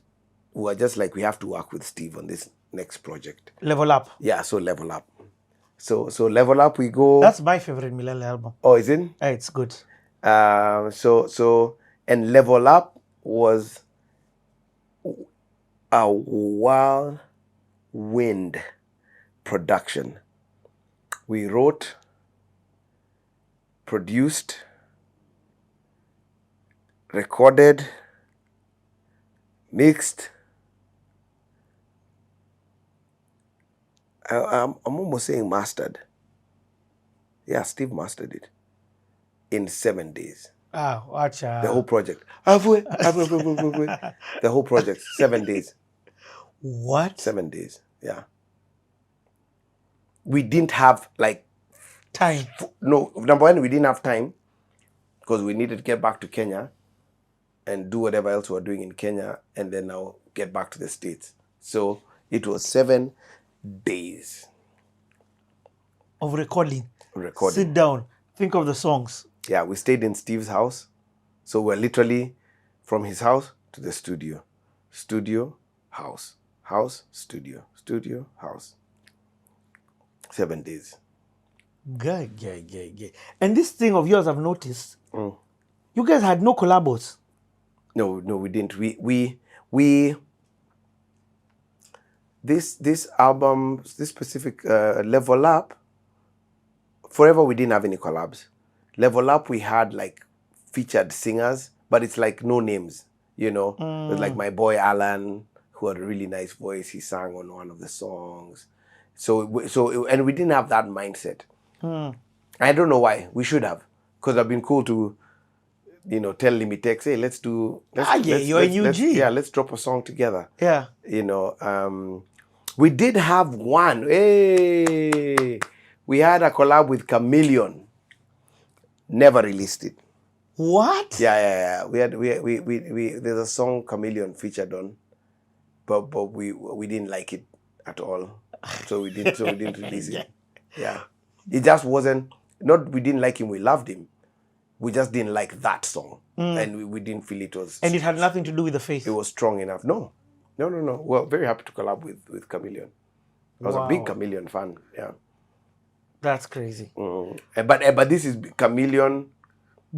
we were just like, we have to work with Steve on this next project. Level Up. Yeah, so Level Up. So Level Up, we go. That's my favorite Milele album. Oh, is it? It's good. And Level Up was a whirlwind production. We wrote, produced, recorded, mixed. I'm almost saying mastered. Yeah, Steve mastered it in 7 days. Watch out. The whole project. The whole project, 7 days. What? 7 days, yeah. We didn't have Time. No, number one, we didn't have time because we needed to get back to Kenya and do whatever else we were doing in Kenya and then now get back to the States. So it was 7 days. Of recording. Recording. Sit down. Think of the songs. Yeah, we stayed in Steve's house. So we're literally from his house to the studio. Studio, house. House, studio. Studio, house. 7 days. Guy. And this thing of yours, I've noticed, you guys had no collabos. No, we didn't. This album, this specific Level Up, Forever we didn't have any collabs. Level Up we had featured singers, but it's no names, It was my boy Alan, who had a really nice voice. He sang on one of the songs. And we didn't have that mindset. I don't know why. We should have, because I've been cool to, tell Limitex, hey, let's do. You're a UG. Yeah, let's drop a song together. Yeah. We did have one. Hey, we had a collab with Chameleon. Never released it. What? Yeah. We there's a song Chameleon featured on, but we didn't like it at all, so we didn't release it. Yeah, it just wasn't. Not we didn't like him. We loved him. We just didn't like that song, and we didn't feel it was. And it had nothing to do with the face. It was strong enough. No. We're very happy to collab with Chameleon. I was a big Chameleon fan. Yeah. That's crazy. But this is Chameleon.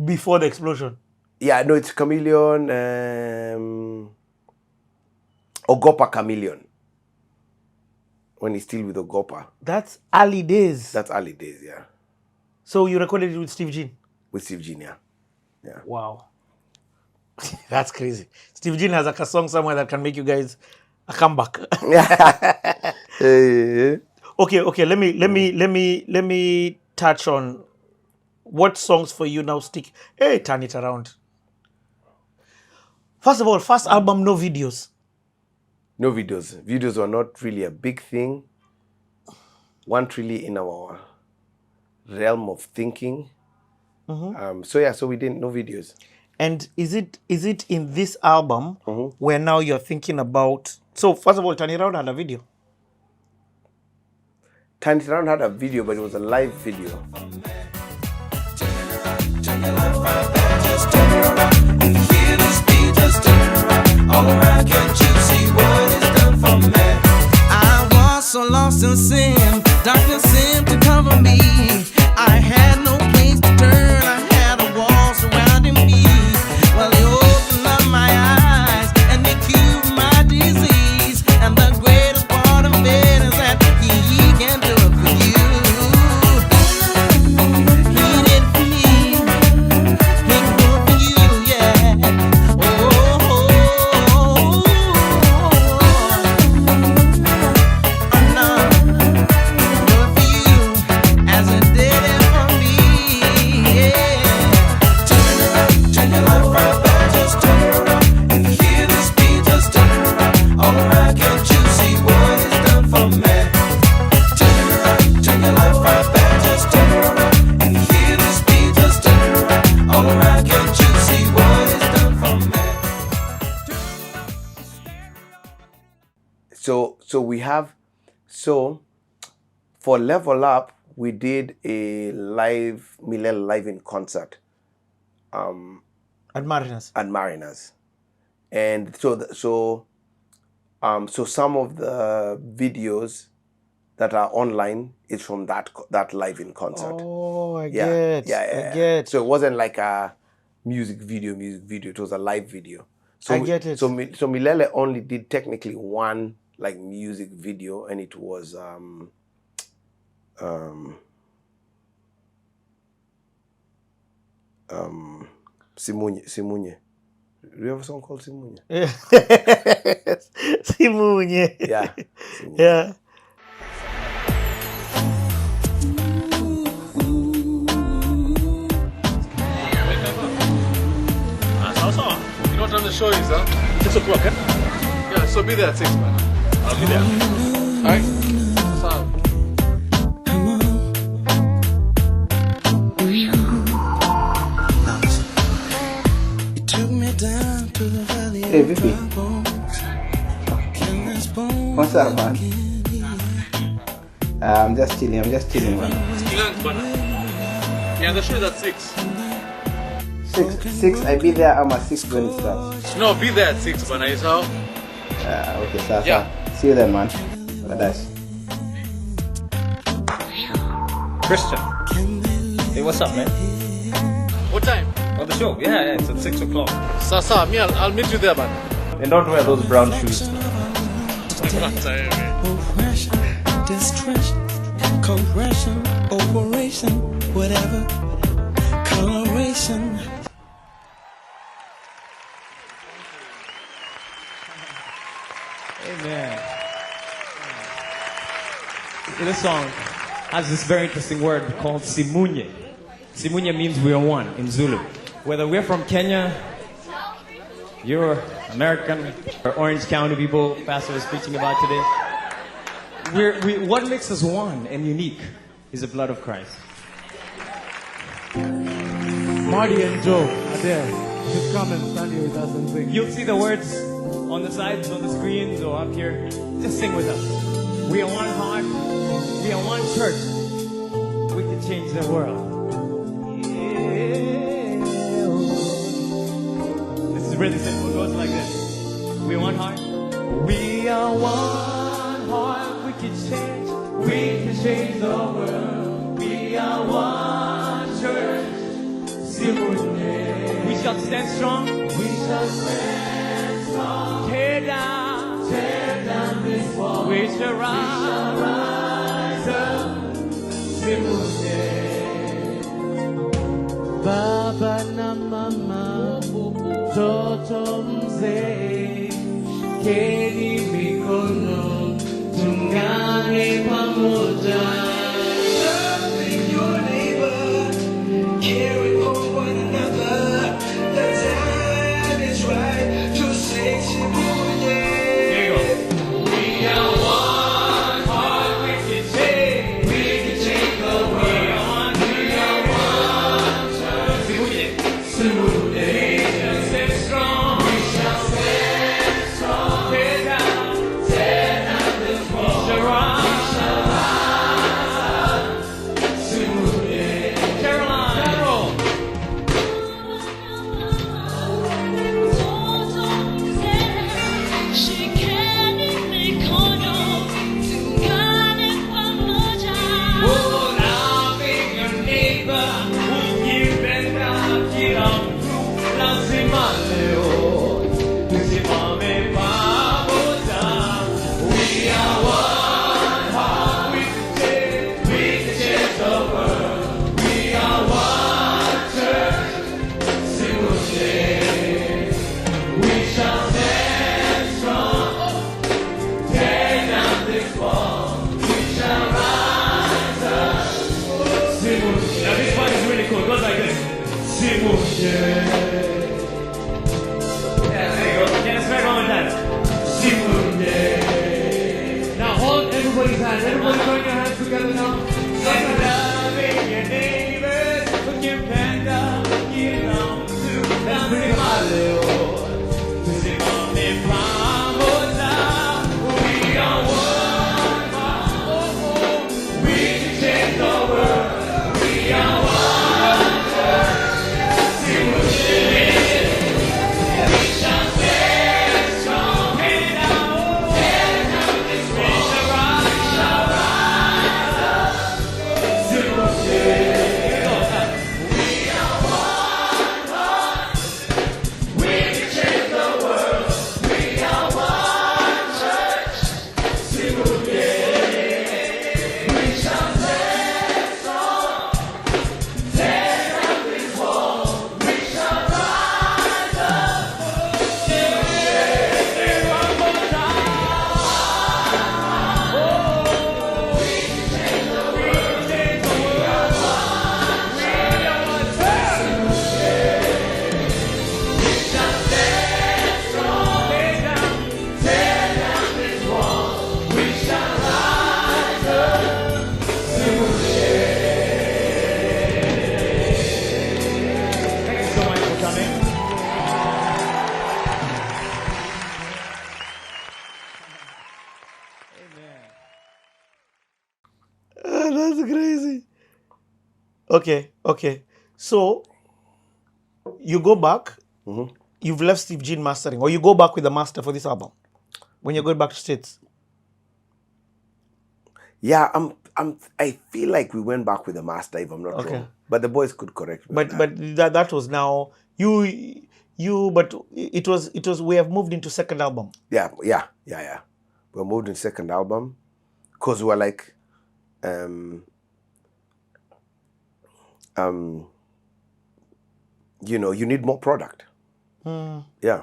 Before the explosion. Yeah, no, it's Chameleon. Ogopa Chameleon. When he's still with Ogopa. That's early days. That's early days, yeah. So you recorded it with Steve Jean? With Steve Jean, yeah. Wow. That's crazy. Steve Jean has a song somewhere that can make you guys a comeback. Okay. Let me touch on what songs for you now stick. Hey, turn it around. First of all, first album, no videos. No videos. Videos were not really a big thing. Weren't really in our realm of thinking. So we didn't. No videos. And is it in this album where now you're thinking about? So first of all, Turn It Around had a video. Turn It Around had a video, but it was a live video. Turn your life right back, just turn it around. You hear this beat, just turn it around. All around, can't you see what it's done for me? I was so lost in sin, darkness seemed to cover me. I had no place to turn, I had a wall surrounding me. Well, you opened up my eyes and you cured my disease. And the greatest part of it is that He can do it for you. He did it for me. He can do it for you, yeah. Oh, no. we have, so for Level Up, we did a Milele live in concert. At Mariners. At Mariners. And so some of the videos that are online is from that live in concert. Oh, I Yeah. get. So it wasn't like a music video. It was a live video. So I get it. So Milele only did technically one like music video, and it was Simunye. Do you have a song called Simunye? Simunye. Yeah. Simunye. Yeah. You know what time the show is, huh? 6 o'clock, eh? Yeah, so be there at 6, man. I'll be there. Alright? So, Hey, Vivi. What's up, man? I'm just chilling, man. yeah, the show is at 6. 6, I be there, I'm at 6 when it starts. No, be there at 6, man. Is how? Okay, sir. Yeah. See you then, man. Badass. Christian. Hey, what's up, man? What time? Oh, the show? Yeah, it's at 6 o'clock. Sasa, me, I'll meet you there, man. And don't wear those brown shoes. Oppression, distress, compression, operation, whatever, coloration. Amen. This song has this very interesting word called simunye. Simunye means we are one in Zulu. Whether we're from Kenya, you're American, or Orange County people Pastor was preaching about today, what makes us one and unique is the blood of Christ. Marty and Joe are there. Just come and stand here with us and sing. You'll see the words on the sides, on the screens, or up here. Just sing with us. We are one heart. We are one church. We can change the world. Yeah. This is really simple. It goes like this. We are one heart. We are one heart. We can change. We can change the world. We are one church. We shall stand strong. We shall stand strong. Tear down this wall. We shall rise up. Baba na mama, toto mzee, keni mikono, tungane pamoja. Loving your neighbor, caring for one another. The time is right to say Simunye. Here you go. We are one heart. We can change. We can change the world. We are one. We are one church. Simunye. We shall stand strong. We shall stand strong. Tear down this wall. We shall rise. Caroline. Carol. Oh, loving your neighbor, ukipenda kila mtu, lazima leo tusimame pamoja. We are one heart, we can change the world. We are one church, Simunye. We shall stand strong, tear down this wall. We shall rise up. Simunye. Now this part is really cool. It goes like this. Simunye. Yeah, there you go. Can I spread one more time? Simunye. Now hold everybody's hands. Everybody join your hands together now. Loving your neighbors, ukipenda kila mtu, lazima leo tusimame pamoja. We are one. Okay. So you go back. Mm-hmm. You've left Steve Jean mastering, or you go back with the master for this album when you're going back to States. Yeah, I feel like we went back with the master, if I'm not Okay. wrong. But the boys could correct me. But on that. that was now you. But it was. We have moved into second album. Yeah. We moved in second album because we were like, you need more product. Yeah.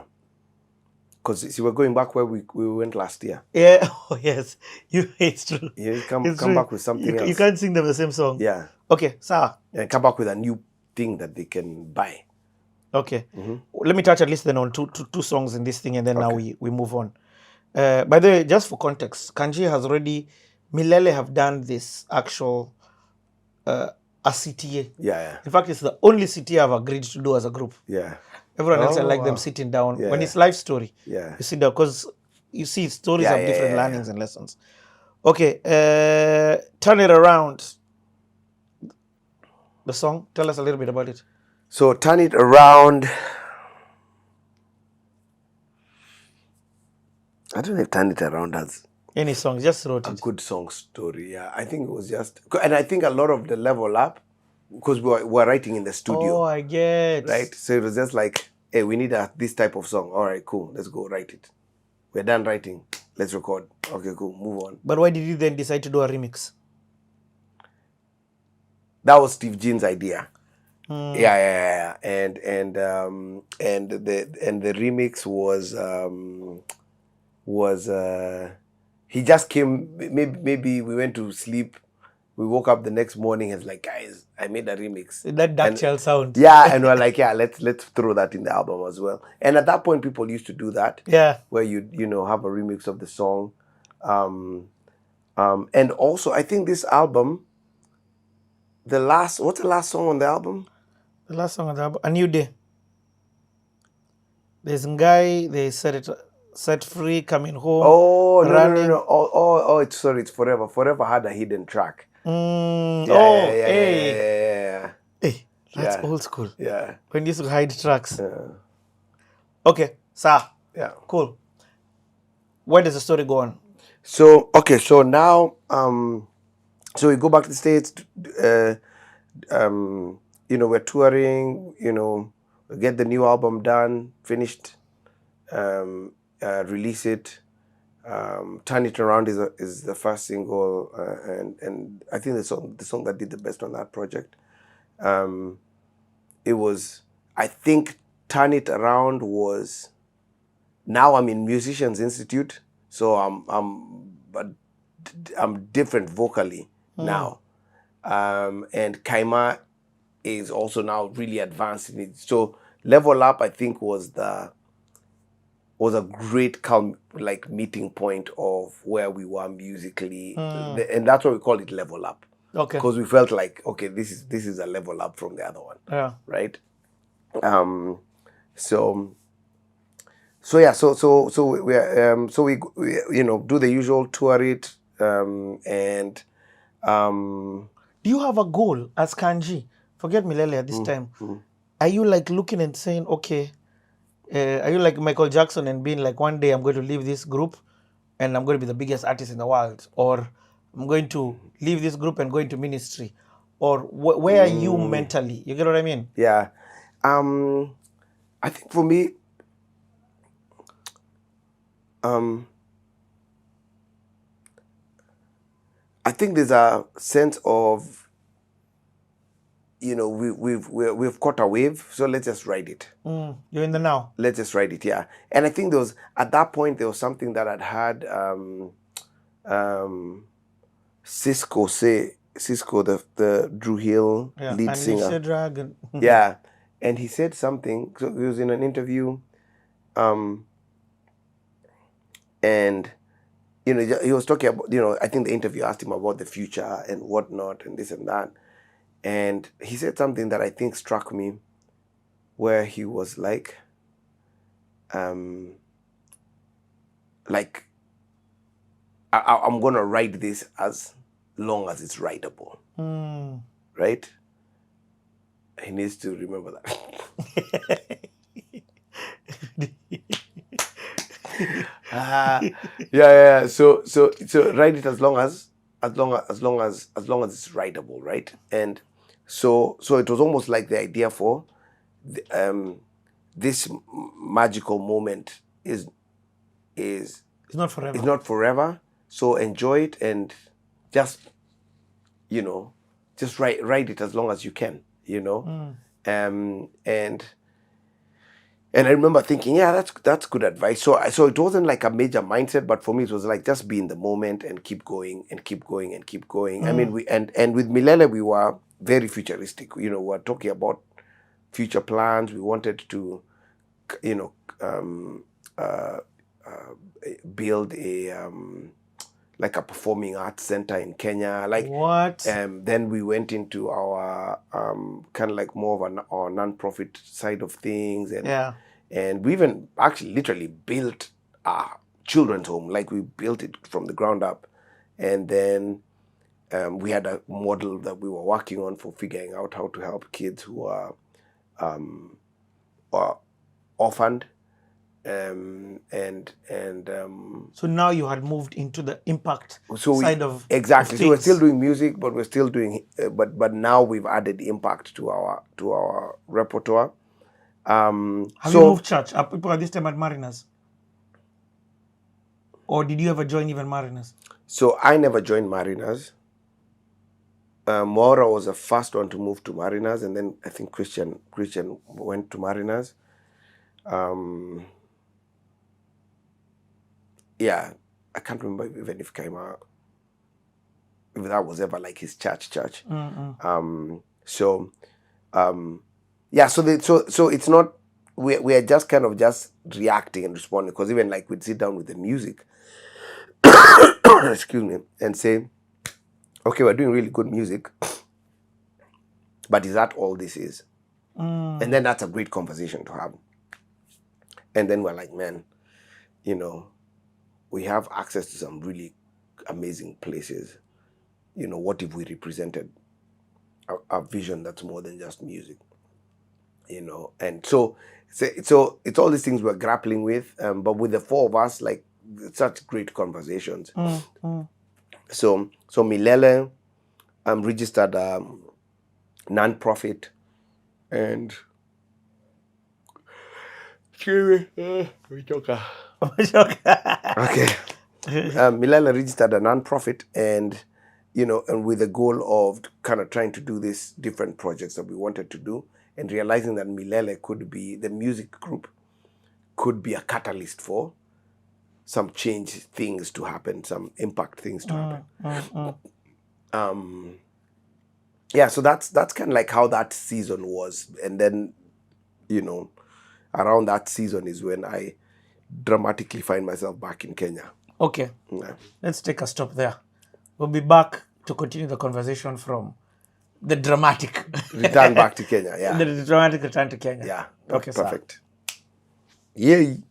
Because we're going back where we went last year. Yeah. Oh yes. It's true. You come It's true. back with something else. You can't sing them the same song. Yeah. Okay, sir. And come back with a new thing that they can buy. Okay. Let me touch at least then on two songs in this thing, and then now we move on. By the way, just for context, Kanjii has already, Milele have done this actual a CTA. Yeah. In fact, it's the only CTA I've agreed to do as a group. Yeah. Everyone else, I Oh, like them wow. sitting down. Yeah. When it's life story, Yeah. you sit down because you see stories Yeah, have different yeah. learnings and lessons. Okay, Turn It Around. The song, tell us a little bit about it. So Turn It Around. I don't know if Turn It Around has Any song, just wrote a it. good song story. Yeah, I think it was just, and I think a lot of the level up, because we were writing in the studio, Oh, I get. right? So it was just like, hey, we need this type of song. All right, cool. Let's go write it. We're done writing. Let's record. Okay, cool. Move on. But why did you then decide to do a remix? That was Steve Jean's idea. Yeah. And the remix was he just came. Maybe we went to sleep. We woke up the next morning and was like, guys, I made a remix. That dark child sound. Yeah, and we're like, yeah, let's throw that in the album as well. And at that point, people used to do that. Yeah. Where you have a remix of the song, and also I think this album, what's the last song on the album? The last song on the album, A New Day. There's Ngai, they set free, coming home. Oh running. no. Oh, it's Forever. Forever had a hidden track. Hey, that's Yeah. old school. Yeah. When you used to hide tracks. Okay, sir. Yeah. Cool. Where does the story go on? So now so we go back to the States. We're touring. We get the new album done, finished. Release it. Turn It Around is the first single, and I think the song that did the best on that project. It was, I think, Turn It Around was. Now I'm in Musicians Institute, so I'm different vocally now, and Kaima is also now really advanced in it. So Level Up, I think, was a great meeting point of where we were musically, and that's why we call it Level Up. Okay. Because we felt like, okay, this is a level up from the other one. Yeah. Right. So we do the usual tour it, and do you have a goal as Kanjii? Forget Milele at this time. Are you like looking and saying, okay, are you like Michael Jackson and being like, one day I'm going to leave this group and I'm going to be the biggest artist in the world, or I'm going to leave this group and go into ministry, or where are you mentally? You get what I mean? Yeah. I think for me, I think there's a sense of, we've caught a wave, so let's just ride it. You're in the now. Let's just ride it, yeah. And I think at that point there was something that I'd had Cisco, the Drew Hill lead and singer. Dragon. Yeah. And he said something, so he was in an interview, and he was talking about, I think the interview asked him about the future and whatnot and this and that. And he said something that I think struck me, where he was like, I'm going to ride this as long as it's rideable. Right? He needs to remember that. Yeah. So write it as long as it's writable, right? And so it was almost like the idea for this magical moment is It's not forever. it's not forever. So enjoy it and just just write it as long as you can, and I remember thinking, yeah, that's good advice. So it wasn't like a major mindset, but for me it was like just be in the moment and keep going and keep going and keep going. I mean, we and with Milele we were very futuristic. We were talking about future plans. We wanted to, build a like a performing arts center in Kenya. Like What? Then we went into our kind of like more of our non-profit side of things, and we even actually literally built a children's home. Like we built it from the ground up, and then we had a model that we were working on for figuring out how to help kids who are orphaned. So now you had moved into the impact side of exactly. of So we're things. still doing music, but we're still doing but now we've added impact to our repertoire. Have you moved church? Are people at this time at Mariners? Or did you ever join even Mariners? So I never joined Mariners. Maura was the first one to move to Mariners, and then I think Christian went to Mariners. Yeah, I can't remember even if Kaima, if that was ever like his church. Yeah, so it's not, we are just kind of just reacting and responding, because even like we'd sit down with the music, excuse me, and say, okay, we're doing really good music, but is that all this is? And then that's a great conversation to have. And then we're like, man, we have access to some really amazing places. What if we represented a vision that's more than just music? And so it's all these things we're grappling with, but with the four of us, like, such great conversations. So Milele registered non-profit, and okay. Milele registered a non-profit, and and with the goal of kind of trying to do these different projects that we wanted to do, and realizing that Milele could be, the music group could be a catalyst for some change things to happen, some impact things to happen. Yeah, so that's kind of like how that season was. And then, around that season is when I dramatically find myself back in Kenya. Okay. Yeah. Let's take a stop there. We'll be back to continue the conversation from the dramatic return back to Kenya. Yeah. The dramatic return to Kenya. Yeah. Okay, perfect. Yay.